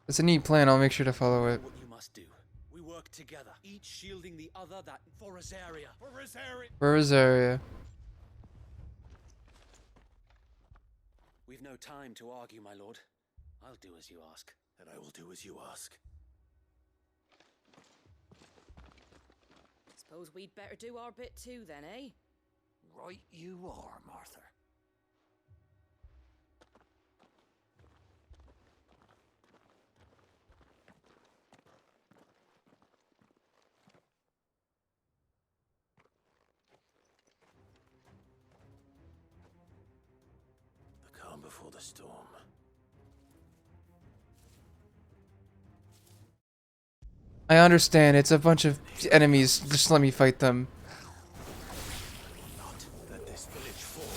It's a neat plan, I'll make sure to follow it. What you must do. We work together, each shielding the other that... For Rosaria. For Rosaria! For Rosaria. We've no time to argue, my lord. I'll do as you ask. And I will do as you ask. Suppose we'd better do our bit too then, eh? Right you are, Martha. The calm before the storm. I understand, it's a bunch of enemies, just let me fight them. Not let this village fall.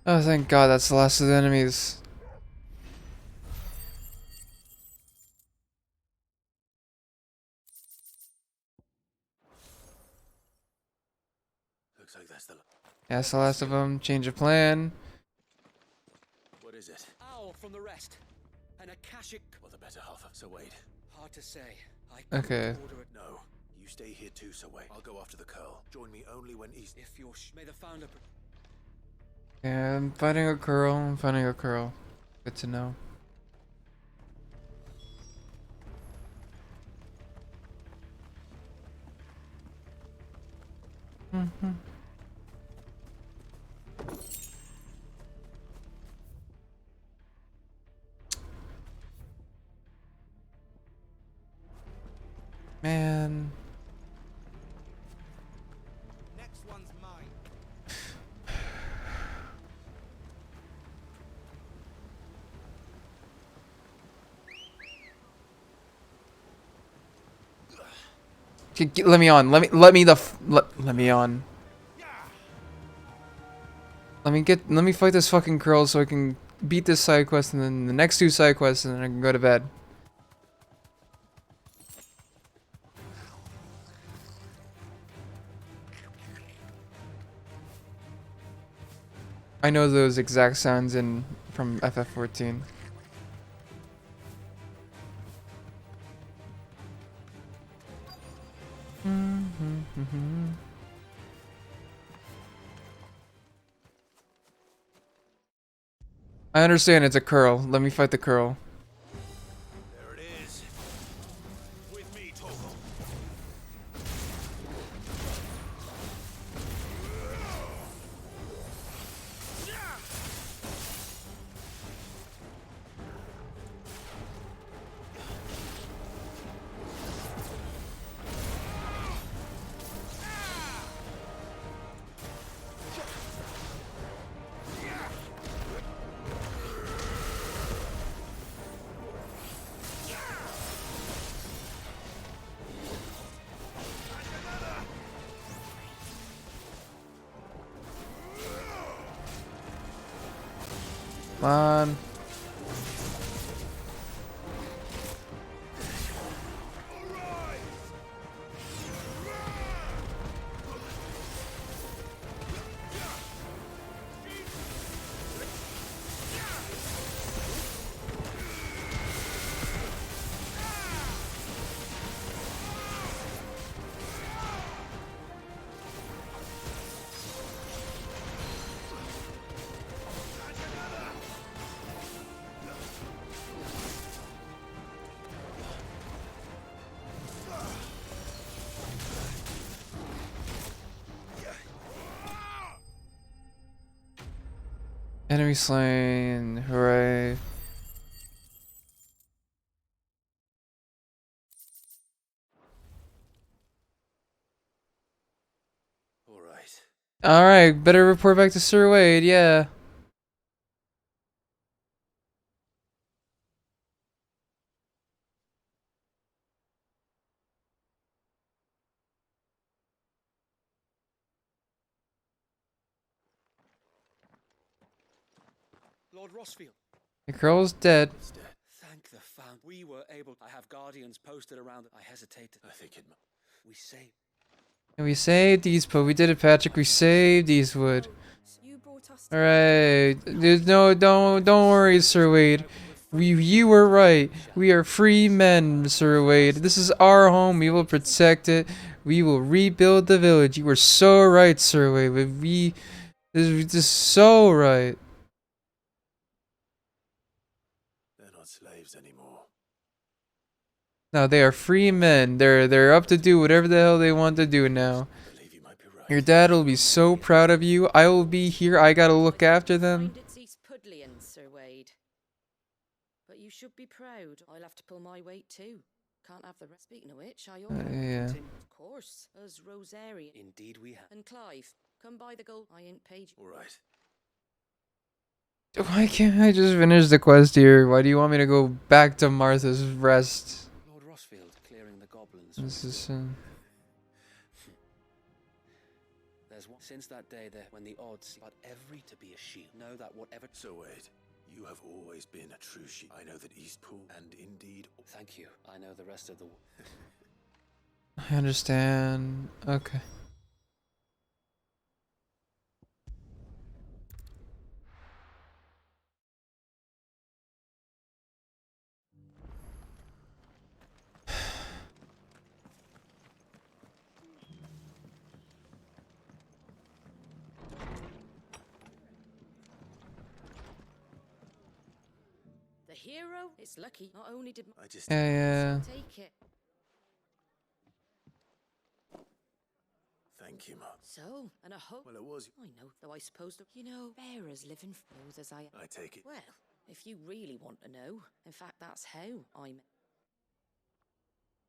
Oh, thank God, that's the last of the enemies. Looks like that's the. Yeah, that's the last of them. Change of plan. What is it? Owl from the rest. An Akashic. Or the better half of Sir Wade. Hard to say. Okay. Order it. No. You stay here too, Sir Wade. I'll go after the curl. Join me only when he's. If you're may the founder. Yeah, I'm finding a curl. I'm finding a curl. Good to know. Mm-hmm. Man. Next one's mine. Let me on. Let me on. Let me fight this fucking curl so I can beat this side quest and then the next 2 side quests and then I can go to bed. I know those exact sounds from FF14. I understand it's a curl. Let me fight the curl. There it is. With me, Torgal. Come on. Enemy slain. Hooray. Alright, better report back to Sir Wade, yeah. Lord Rossfield. The girl's dead. Thank the found. We were able. I have guardians posted around. I hesitated. I think it. We saved. And we saved Eastwood. We did it, Patrick. We saved Eastwood. Alright. There's no, don't worry, Sir Wade. You were right. We are free men, Sir Wade. This is our home. We will protect it. We will rebuild the village. You were so right, Sir Wade. This is just so right. They're not slaves anymore. No, they are free men. They're up to do whatever the hell they want to do now. Your dad will be so proud of you. I will be here. I gotta look after them. It's East Pudlian, Sir Wade. But you should be proud. I'll have to pull my weight too. Can't have the rest. Speaking of which, I ought yeah. Of course, as Rosarian. Indeed we have. And Clive, come by the gold. I ain't paid you. All right. Why can't I just finish the quest here? Why do you want me to go back to Martha's Rest? Lord Rossfield clearing the goblins. This is There's one since that day there when the odds, but every to be a shield. Know that whatever. So wait, you have always been a true sheep. I know that Eastpool and indeed. Thank you. I know the rest of the. I understand. Okay. hero? It's lucky. Not only did I just... Yeah. Take it. Thank you, Mum. So, and I hope... Well, it was... I know, though I suppose that, bearers live in knows as I... I take it. Well, if you really want to know, in fact, that's how I met.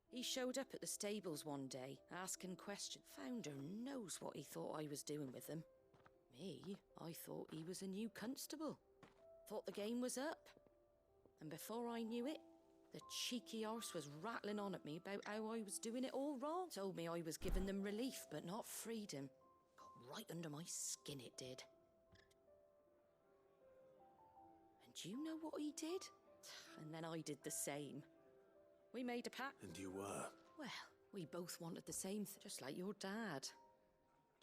He showed up at the stables one day, asking questions. Founder knows what he thought I was doing with them. Me, I thought he was a new constable. Thought the game was up. And before I knew it, the cheeky arse was rattling on at me about how I was doing it all wrong. Told me I was giving them relief, but not freedom. Got right under my skin, it did. And do you know what he did? And then I did the same. We made a pact. And you were? Well, we both wanted the same thing, just like your dad.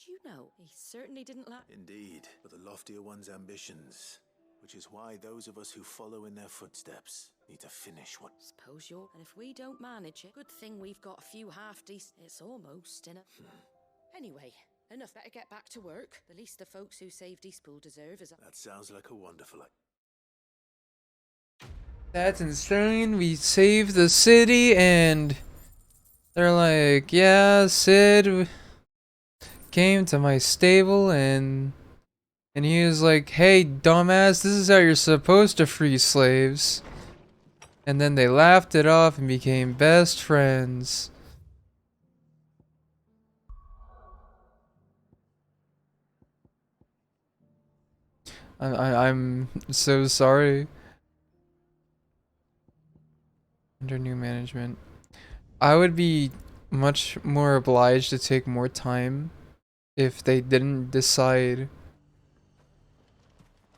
Do you know, he certainly didn't lack... Indeed, but the loftier one's ambitions. Which is why those of us who follow in their footsteps need to finish what... Suppose you're... And if we don't manage it, good thing we've got a few half-decent... It's almost in a... Anyway, enough. Better get back to work. The least the folks who saved Eastpool deserve is... That sounds like a wonderful... That's insane. We saved the city and they're like, yeah, Sid came to my stable and he was like, hey, dumbass, this is how you're supposed to free slaves. And then they laughed it off and became best friends. I'm so sorry. Under new management, I would be much more obliged to take more time if they didn't decide,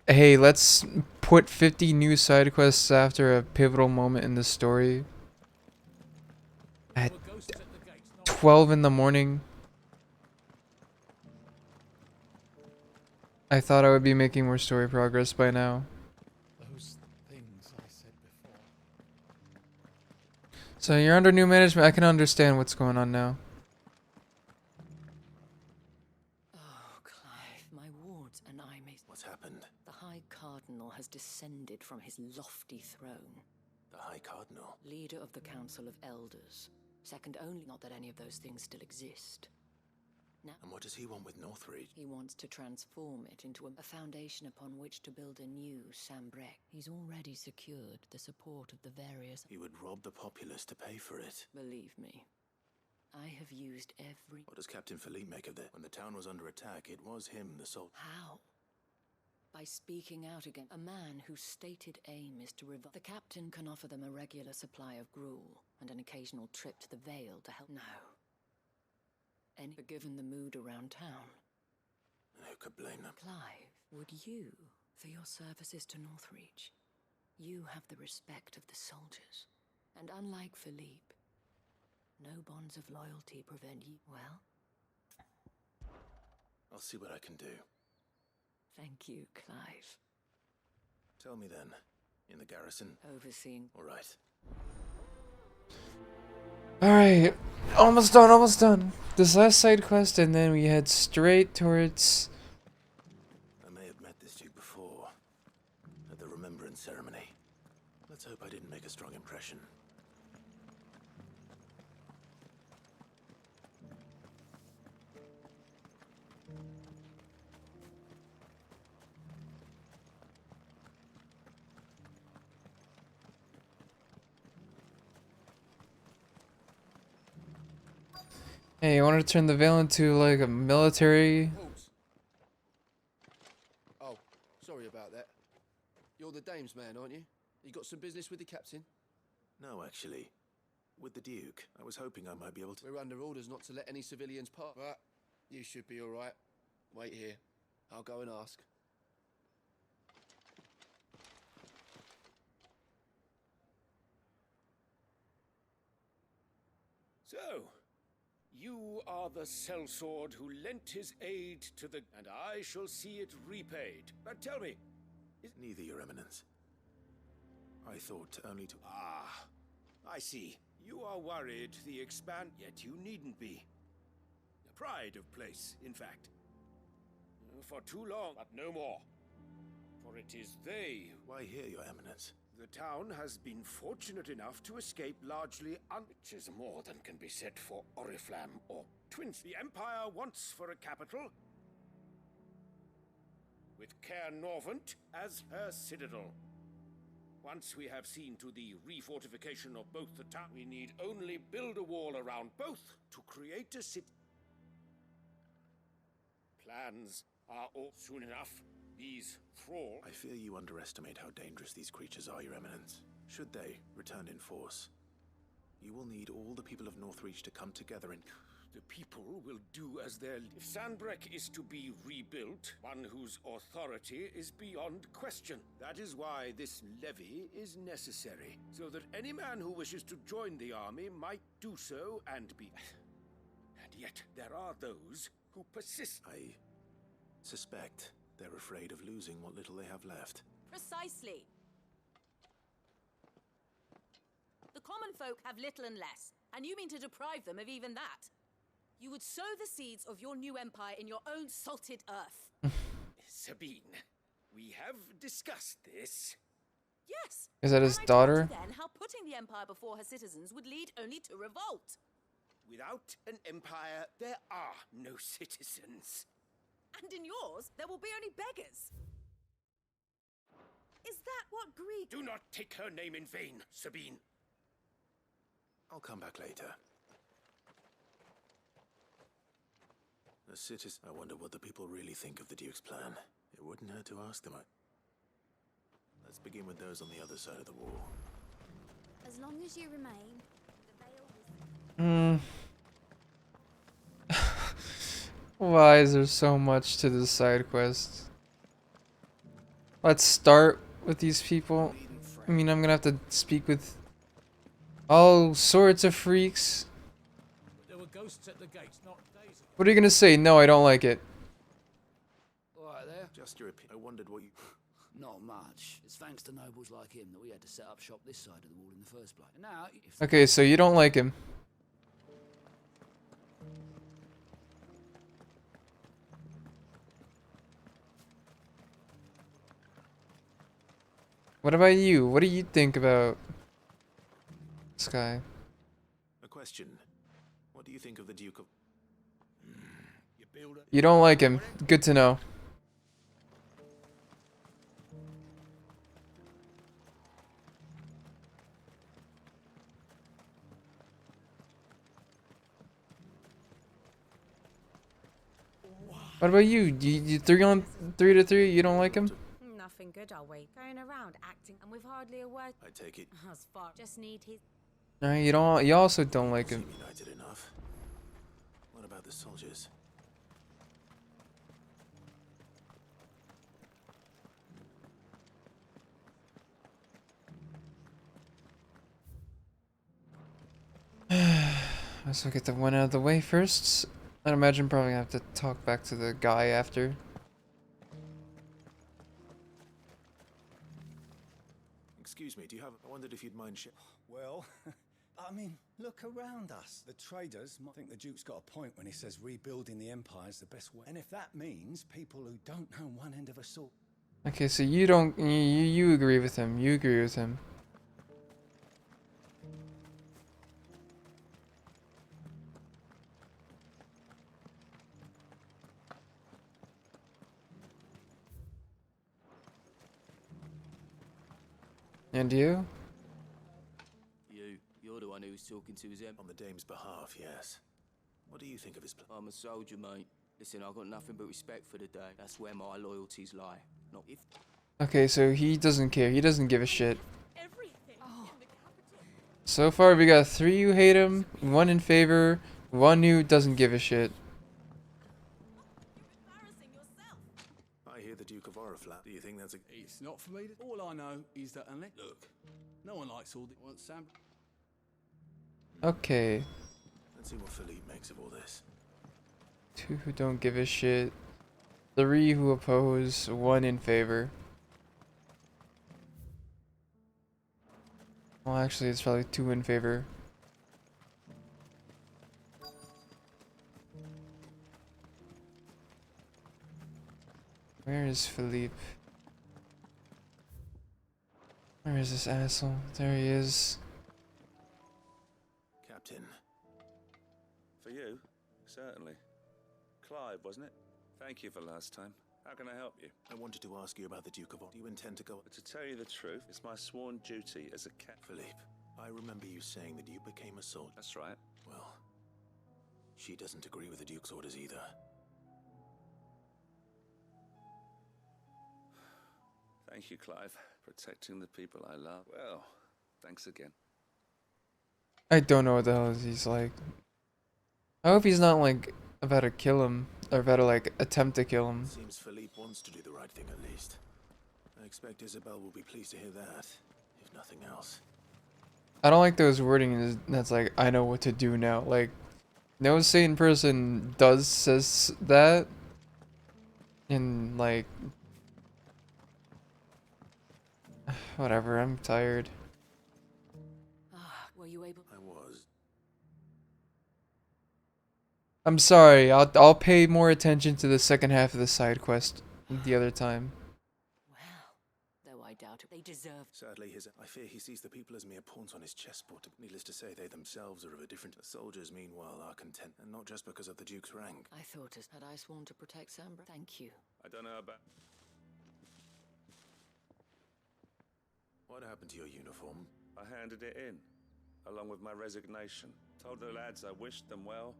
hey, let's put 50 new side quests after a pivotal moment in the story at 12 in the morning. I thought I would be making more story progress by now. So you're under new management. I can understand what's going on now. Oh, Clive, my wards and I may... What's happened? The High Cardinal has descended from his lofty throne. The High Cardinal? Leader of the Council of Elders. Second only, not that any of those things still exist. Now, and what does he want with Northreach? He wants to transform it into a foundation upon which to build a new Sambrek. He's already secured the support of the various... He would rob the populace to pay for it. Believe me, I have used every... What does Captain Philippe make of it? When the town was under attack, it was him, the sole... How? By speaking out against a man whose stated aim is to revive... The captain can offer them a regular supply of gruel and an occasional trip to the Vale to help... No. And given the mood around town. Who could blame them? Clive, would you, for your services to Northreach, you have the respect of the soldiers. And unlike Philippe, no bonds of loyalty prevent you. Well? I'll see what I can do. Thank you, Clive. Tell me then, in the garrison? Overseeing. All right. Alright, almost done, almost done. This last side quest and then we head straight towards... I may have met this dude before, at the remembrance ceremony. Let's hope I didn't make a strong impression. Hey, you want to turn the Vale into like a military? Oh, sorry about that. You're the dame's man, aren't you? You got some business with the captain? No, actually. With the Duke. I was hoping I might be able to... We're under orders not to let any civilians pass. But you should be alright. Wait here. I'll go and ask. So, you are the sellsword who lent his aid to the... And I shall see it repaid. But tell me... Neither, Your Eminence. I thought only to... Ah, I see. You are worried the expand... Yet you needn't be. The pride of place, in fact. For too long, but no more. For it is they... Why here, Your Eminence? The town has been fortunate enough to escape largely which is more than can be said for Oriflamme or Twins. The Empire wants for a capital, with Caer Norvent as her citadel. Once we have seen to the refortification of both the towns, we need only build a wall around both to create a city. Plans are all soon enough. These thralls. I fear you underestimate how dangerous these creatures are, Your Eminence. Should they return in force, you will need all the people of Northreach to come together and... The people will do as their... If Sandbreck is to be rebuilt, one whose authority is beyond question. That is why this levy is necessary, so that any man who wishes to join the army might do so and be... And yet, there are those who persist. I suspect they're afraid of losing what little they have left. Precisely. The common folk have little and less, and you mean to deprive them of even that? You would sow the seeds of your new empire in your own salted earth. Sabine, we have discussed this. Yes. Is that his And I told daughter? you then how putting the empire before her citizens would lead only to revolt. Without an empire, there are no citizens. And in yours, there will be only beggars. Is that what greed... Do not take her name in vain, Sabine. I'll come back later. The citizens... I wonder what the people really think of the Duke's plan. It wouldn't hurt to ask them. Let's begin with those on the other side of the wall. As long as you remain, the veil will... Why is there so much to this side quest? Let's start with these people. I mean, I'm gonna have to speak with all sorts of freaks. There were ghosts at the gates, not days ago. What are you gonna say? No, I don't like it. All right there. Just your opinion. I wondered what you... Not much. It's thanks to nobles like him that we had to set up shop this side of the wall in the first place. And now, if... Okay, so you don't like him. What about you? What do you think about this guy? A question. What do you think of the Duke of... You don't like him. Good to know. What about you? You 3 to 3? You don't like him? Nothing good, are we? Going around acting and with hardly a word. I take it. As far just need his. No, you don't. You also don't like him. Seem united enough. What about the soldiers? Let's get the one out of the way first. I'd imagine probably gonna have to talk back to the guy after. Excuse me, do you have... I wondered if you'd mind Well, I mean, look around us. The traders might think the Duke's got a point when he says rebuilding the Empire is the best way. And if that means people who don't know one end of a sword... Okay, so you don't... You agree with him. You agree with him. And you? You're the one who's talking to his em. On the dame's behalf, yes. What do you think of his plan? I'm a soldier, mate. Listen, I've got nothing but respect for the day. That's where my loyalties lie. Not if... Okay, so he doesn't care. He doesn't give a shit. So far, we got 3 who hate him, 1 in favor, 1 who doesn't give a shit. I hear the Duke of Oriflamme. Do you think that's a... It's not for me. All I know is that unless... Look, no one likes all the... Wants Sam... Okay. Let's see what Philippe makes of all this. 2 who don't give a shit, 3 who oppose, 1 in favor. Well, actually, it's probably 2 in favor. Where is Philippe? Where is this asshole? There he is. Captain. For you? Certainly. Clive, wasn't it? Thank you for last time. How can I help you? I wanted to ask you about the Duke of Or. Do you intend to go? But to tell you the truth, it's my sworn duty as a cat. Philippe, I remember you saying that you became a soldier. That's right. Well, she doesn't agree with the Duke's orders either. Thank you, Clive. Protecting the people I love. Well, thanks again. I don't know what the hell he's like. I hope he's not like about to kill him or about to like attempt to kill him. Seems Philippe wants to do the right thing at least. I expect Isabel will be pleased to hear that, if nothing else. I don't like those wording that's like, I know what to do now. Like, no sane person says that. And like, whatever, I'm tired. Were you able? I was. I'm sorry, I'll pay more attention to the second half of the side quest the other time. Though I doubt it, they deserve. Sadly, I fear he sees the people as mere pawns on his chessboard. Needless to say, they themselves are of a different. The soldiers, meanwhile, are content, and not just because of the Duke's rank. I thought as had I sworn to protect Sambra. Thank you. I don't know about... What happened to your uniform? I handed it in, along with my resignation. Told the lads I wished them well,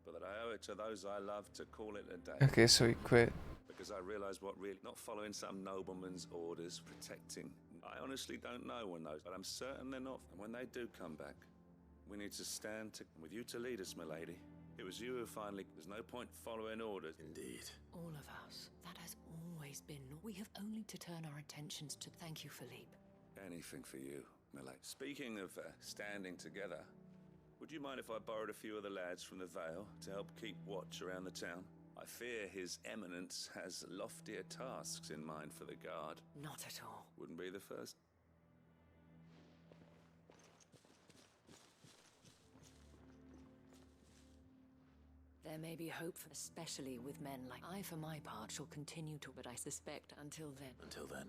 but that I owe it to those I love to call it a day. Okay, so he quit. Because I realised what really... Not following some nobleman's orders, protecting... I honestly don't know when those... But I'm certain they're not. And when they do come back, we need to stand with you to lead us, milady. It was you who finally... There's no point following orders. Indeed. All of us. That has always been. We have only to turn our attentions to. Thank you, Philippe. Anything for you, milady. Speaking of standing together, would you mind if I borrowed a few of the lads from the Vale to help keep watch around the town? I fear His Eminence has loftier tasks in mind for the guard. Not at all. Wouldn't be the first. There may be hope, especially with men like I, for my part, shall continue to, but I suspect until then. Until then.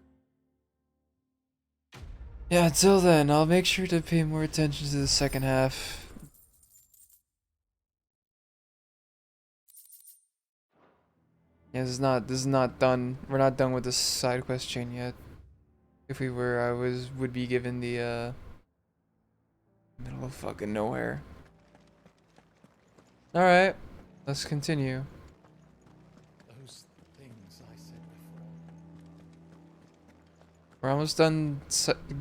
Yeah, until then, I'll make sure to pay more attention to the second half. Yeah, this is not done. We're not done with the side quest chain yet. If we were, I would be given the middle of fucking nowhere. All right, let's continue. Those things I said before. We're almost done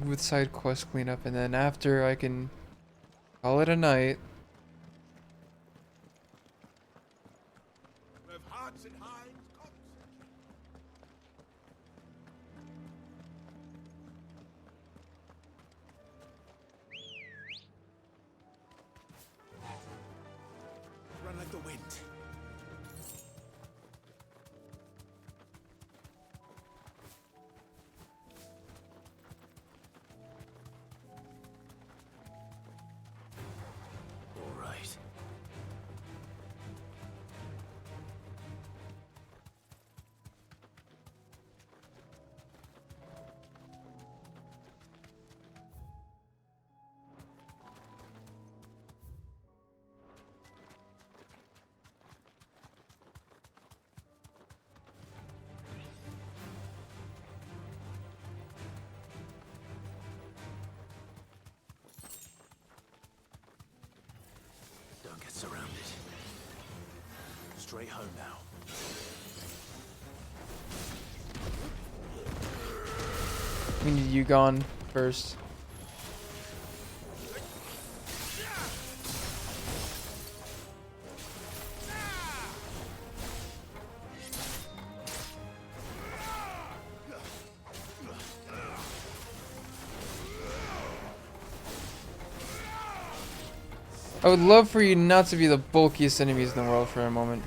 with side quest cleanup, and then after I can call it a night. With hearts and hinds, Run like the wind. All right. Don't get surrounded. Straight home now. We need you gone first. I would love for you not to be the bulkiest enemies in the world for a moment.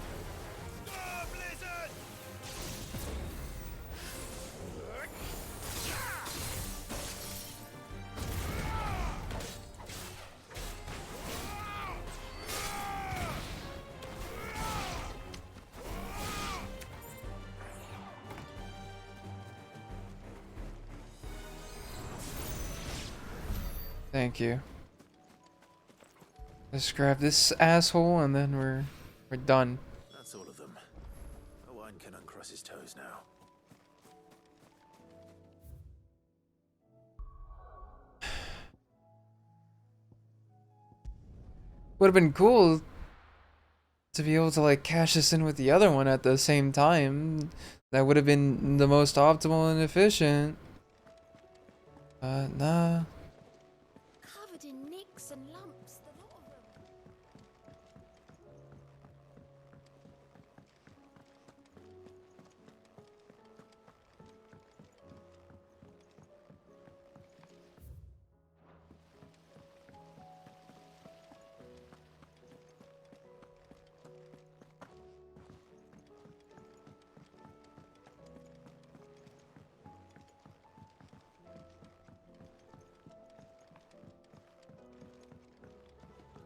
Thank you. Let's grab this asshole and then we're done. That's all of them. Owen can uncross his toes now. Would have been cool to be able to like cash this in with the other one at the same time. That would have been the most optimal and efficient. Nah. Covered in nicks and lumps, the lot of them.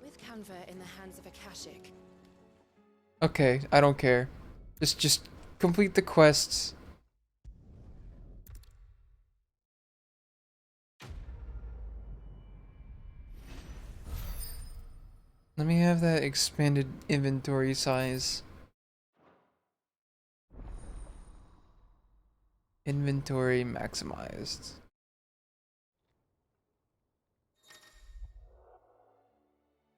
With Canva in the hands of Akashic, Okay, I don't care. Just complete the quests. Let me have that expanded inventory size. Inventory maximized.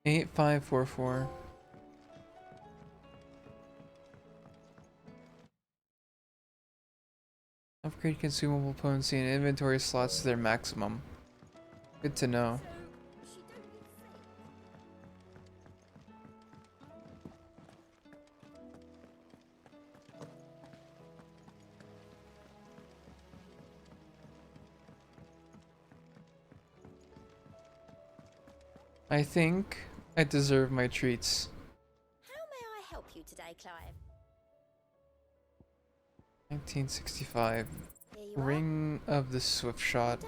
Eight 544. Upgrade consumable potency and inventory slots to their maximum. Good to know. I think I deserve my treats. How may I help you today, Clive? 1965. Here you are. Ring of the Swift Shot.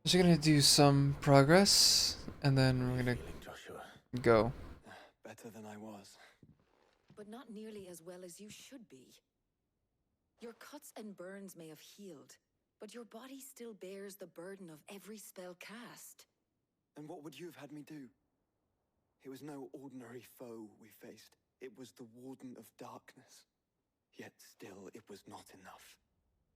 Just gonna do some progress, and then we're gonna go. Better than I was. But not nearly as well as you should be. Your cuts and burns may have healed, but your body still bears the burden of every spell cast. And what would you have had me do? It was no ordinary foe we faced. It was the Warden of Darkness. Yet still, it was not enough.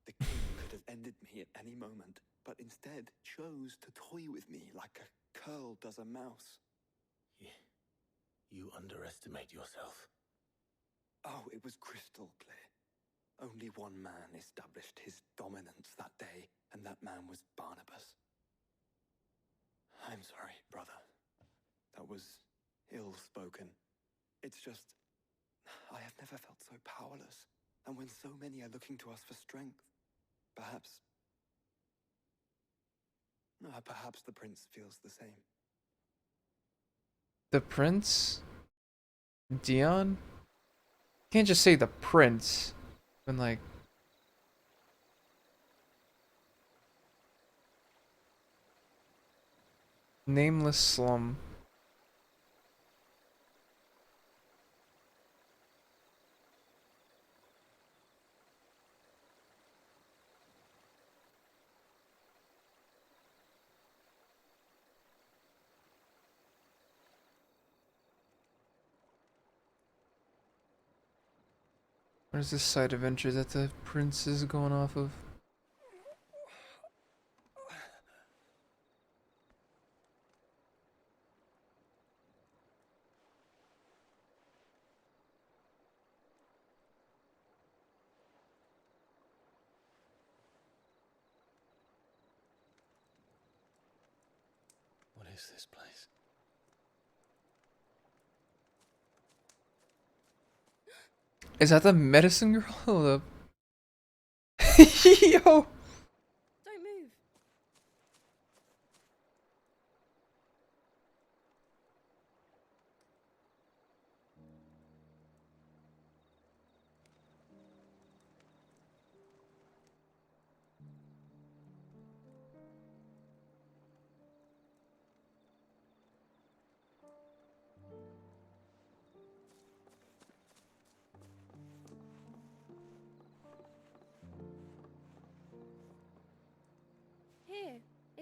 The king could have ended me at any moment, but instead chose to toy with me like a curl does a mouse. You underestimate yourself. Oh, it was crystal clear. Only one man established his dominance that day, and that man was Barnabas. I'm sorry, brother. That was ill-spoken. It's just, I have never felt so powerless. And when so many are looking to us for strength, perhaps the prince feels the same. The Prince? Dion? Can't just say the Prince. When like... Nameless slum. What is this side adventure that the Prince is going off of? What is this place? Is that the medicine girl? Hold up. Yo! Don't move.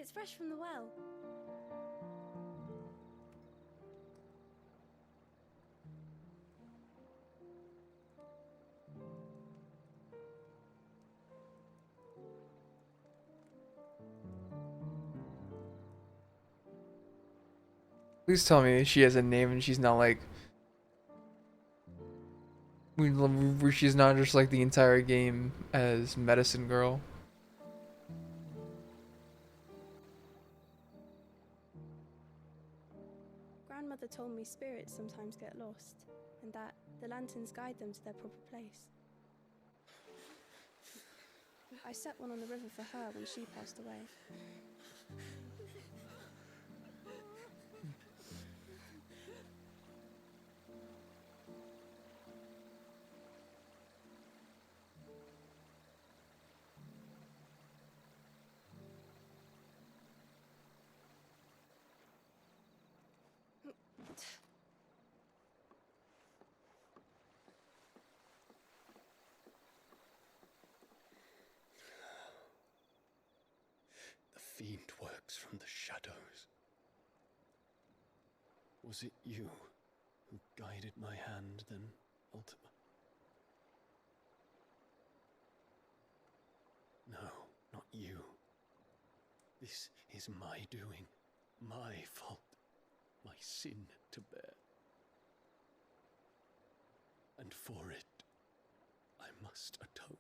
It's fresh from the well. Please tell me she has a name and she's not like... where she's not just like the entire game as Medicine Girl. Grandmother told me spirits sometimes get lost, and that the lanterns guide them to their proper place. I set one on the river for her when she passed away. The fiend works from the shadows. Was it you who guided my hand then, Ultima? No, not you. This is my doing, my fault, my sin to bear. And for it, I must atone.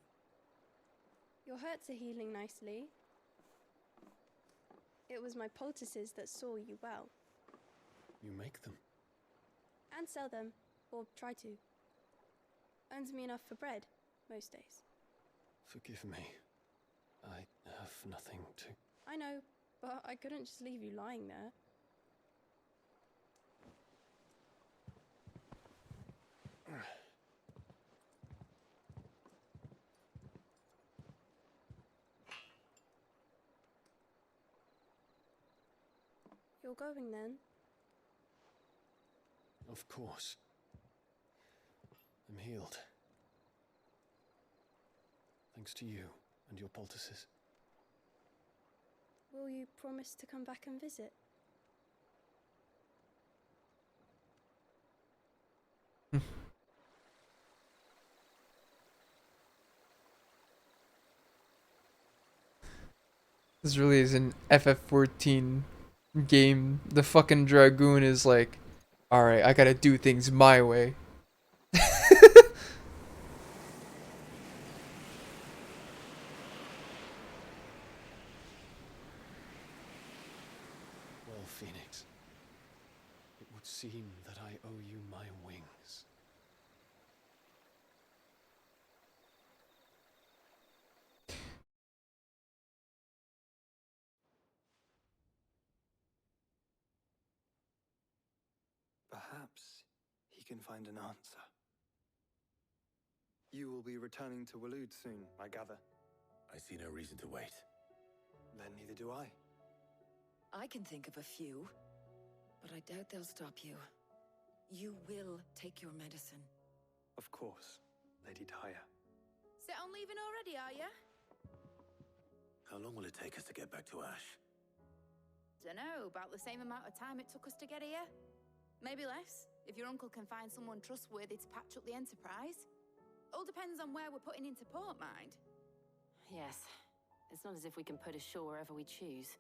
Your hurts are healing nicely. It was my poultices that saw you well. You make them? And sell them, or try to. Earns me enough for bread, most days. Forgive me. I have nothing to... I know, but I couldn't just leave you lying there. You're going then? Of course. I'm healed. Thanks to you and your poultices. Will you promise to come back and visit? This really is an FF14 game. The fucking Dragoon is like, alright, I gotta do things my way. Well, Phoenix, it would seem that I owe you my wings. Perhaps he can find an answer. You will be returning to Waloed soon, I gather. I see no reason to wait. Then neither do I. I can think of a few, but I doubt they'll stop you. You will take your medicine. Of course, Lady Daya. Set on leaving already, are you? How long will it take us to get back to Ash? Dunno, about the same amount of time it took us to get here. Maybe less, if your uncle can find someone trustworthy to patch up the Enterprise. All depends on where we're putting into port, mind. Yes. It's not as if we can put ashore wherever we choose.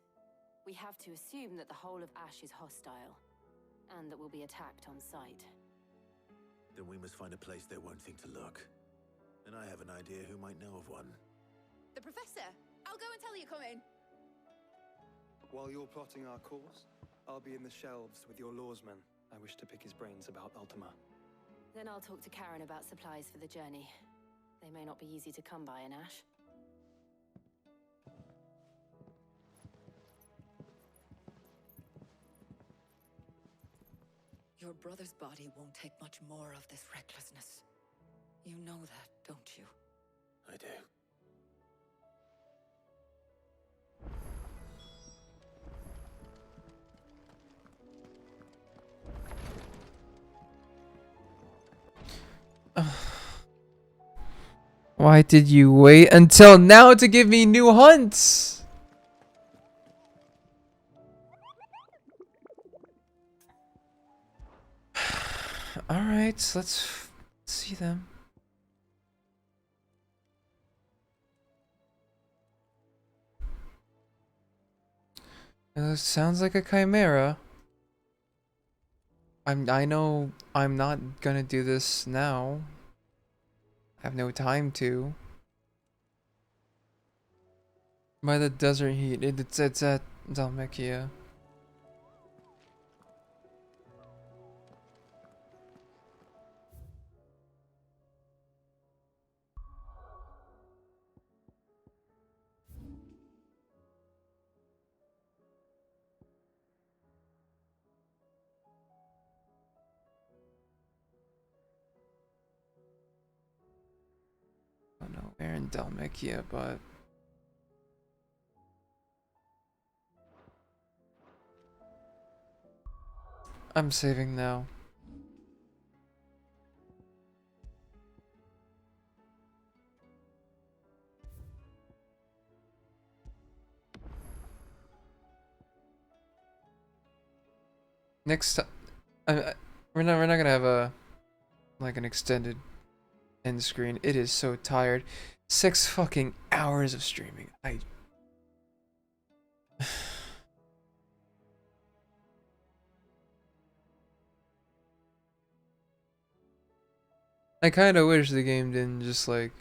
We have to assume that the whole of Ash is hostile, and that we'll be attacked on sight. Then we must find a place they won't think to look. And I have an idea who might know of one. The Professor! I'll go and tell you come in. While you're plotting our course, I'll be in the shelves with your lawsman. I wish to pick his brains about Ultima. Then I'll talk to Karen about supplies for the journey. They may not be easy to come by in Ash. Your brother's body won't take much more of this recklessness. You know that, don't you? I do. Why did you wait until now to give me new hunts? Alright, let's see them. Sounds like a chimera. I know I'm not gonna do this now. I have no time to. By the desert heat, it's at Dalmekia. I don't know where in Dalmekia, but I'm saving now. Next time, we're not gonna have a like an extended end screen. It is so tired. 6 fucking hours of streaming. I kind of wish the game didn't just like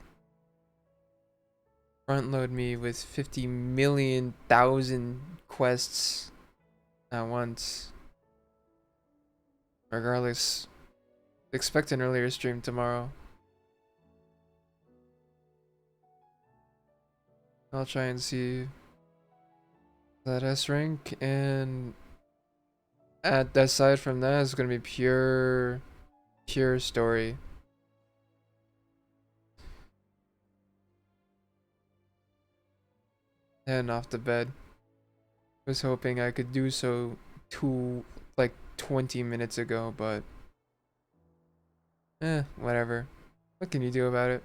front load me with 50 million thousand quests at once. Regardless, expect an earlier stream tomorrow. I'll try and see that S rank, and aside from that, it's gonna be pure story. And off to bed. Was hoping I could do so like 20 minutes ago, but whatever. What can you do about it?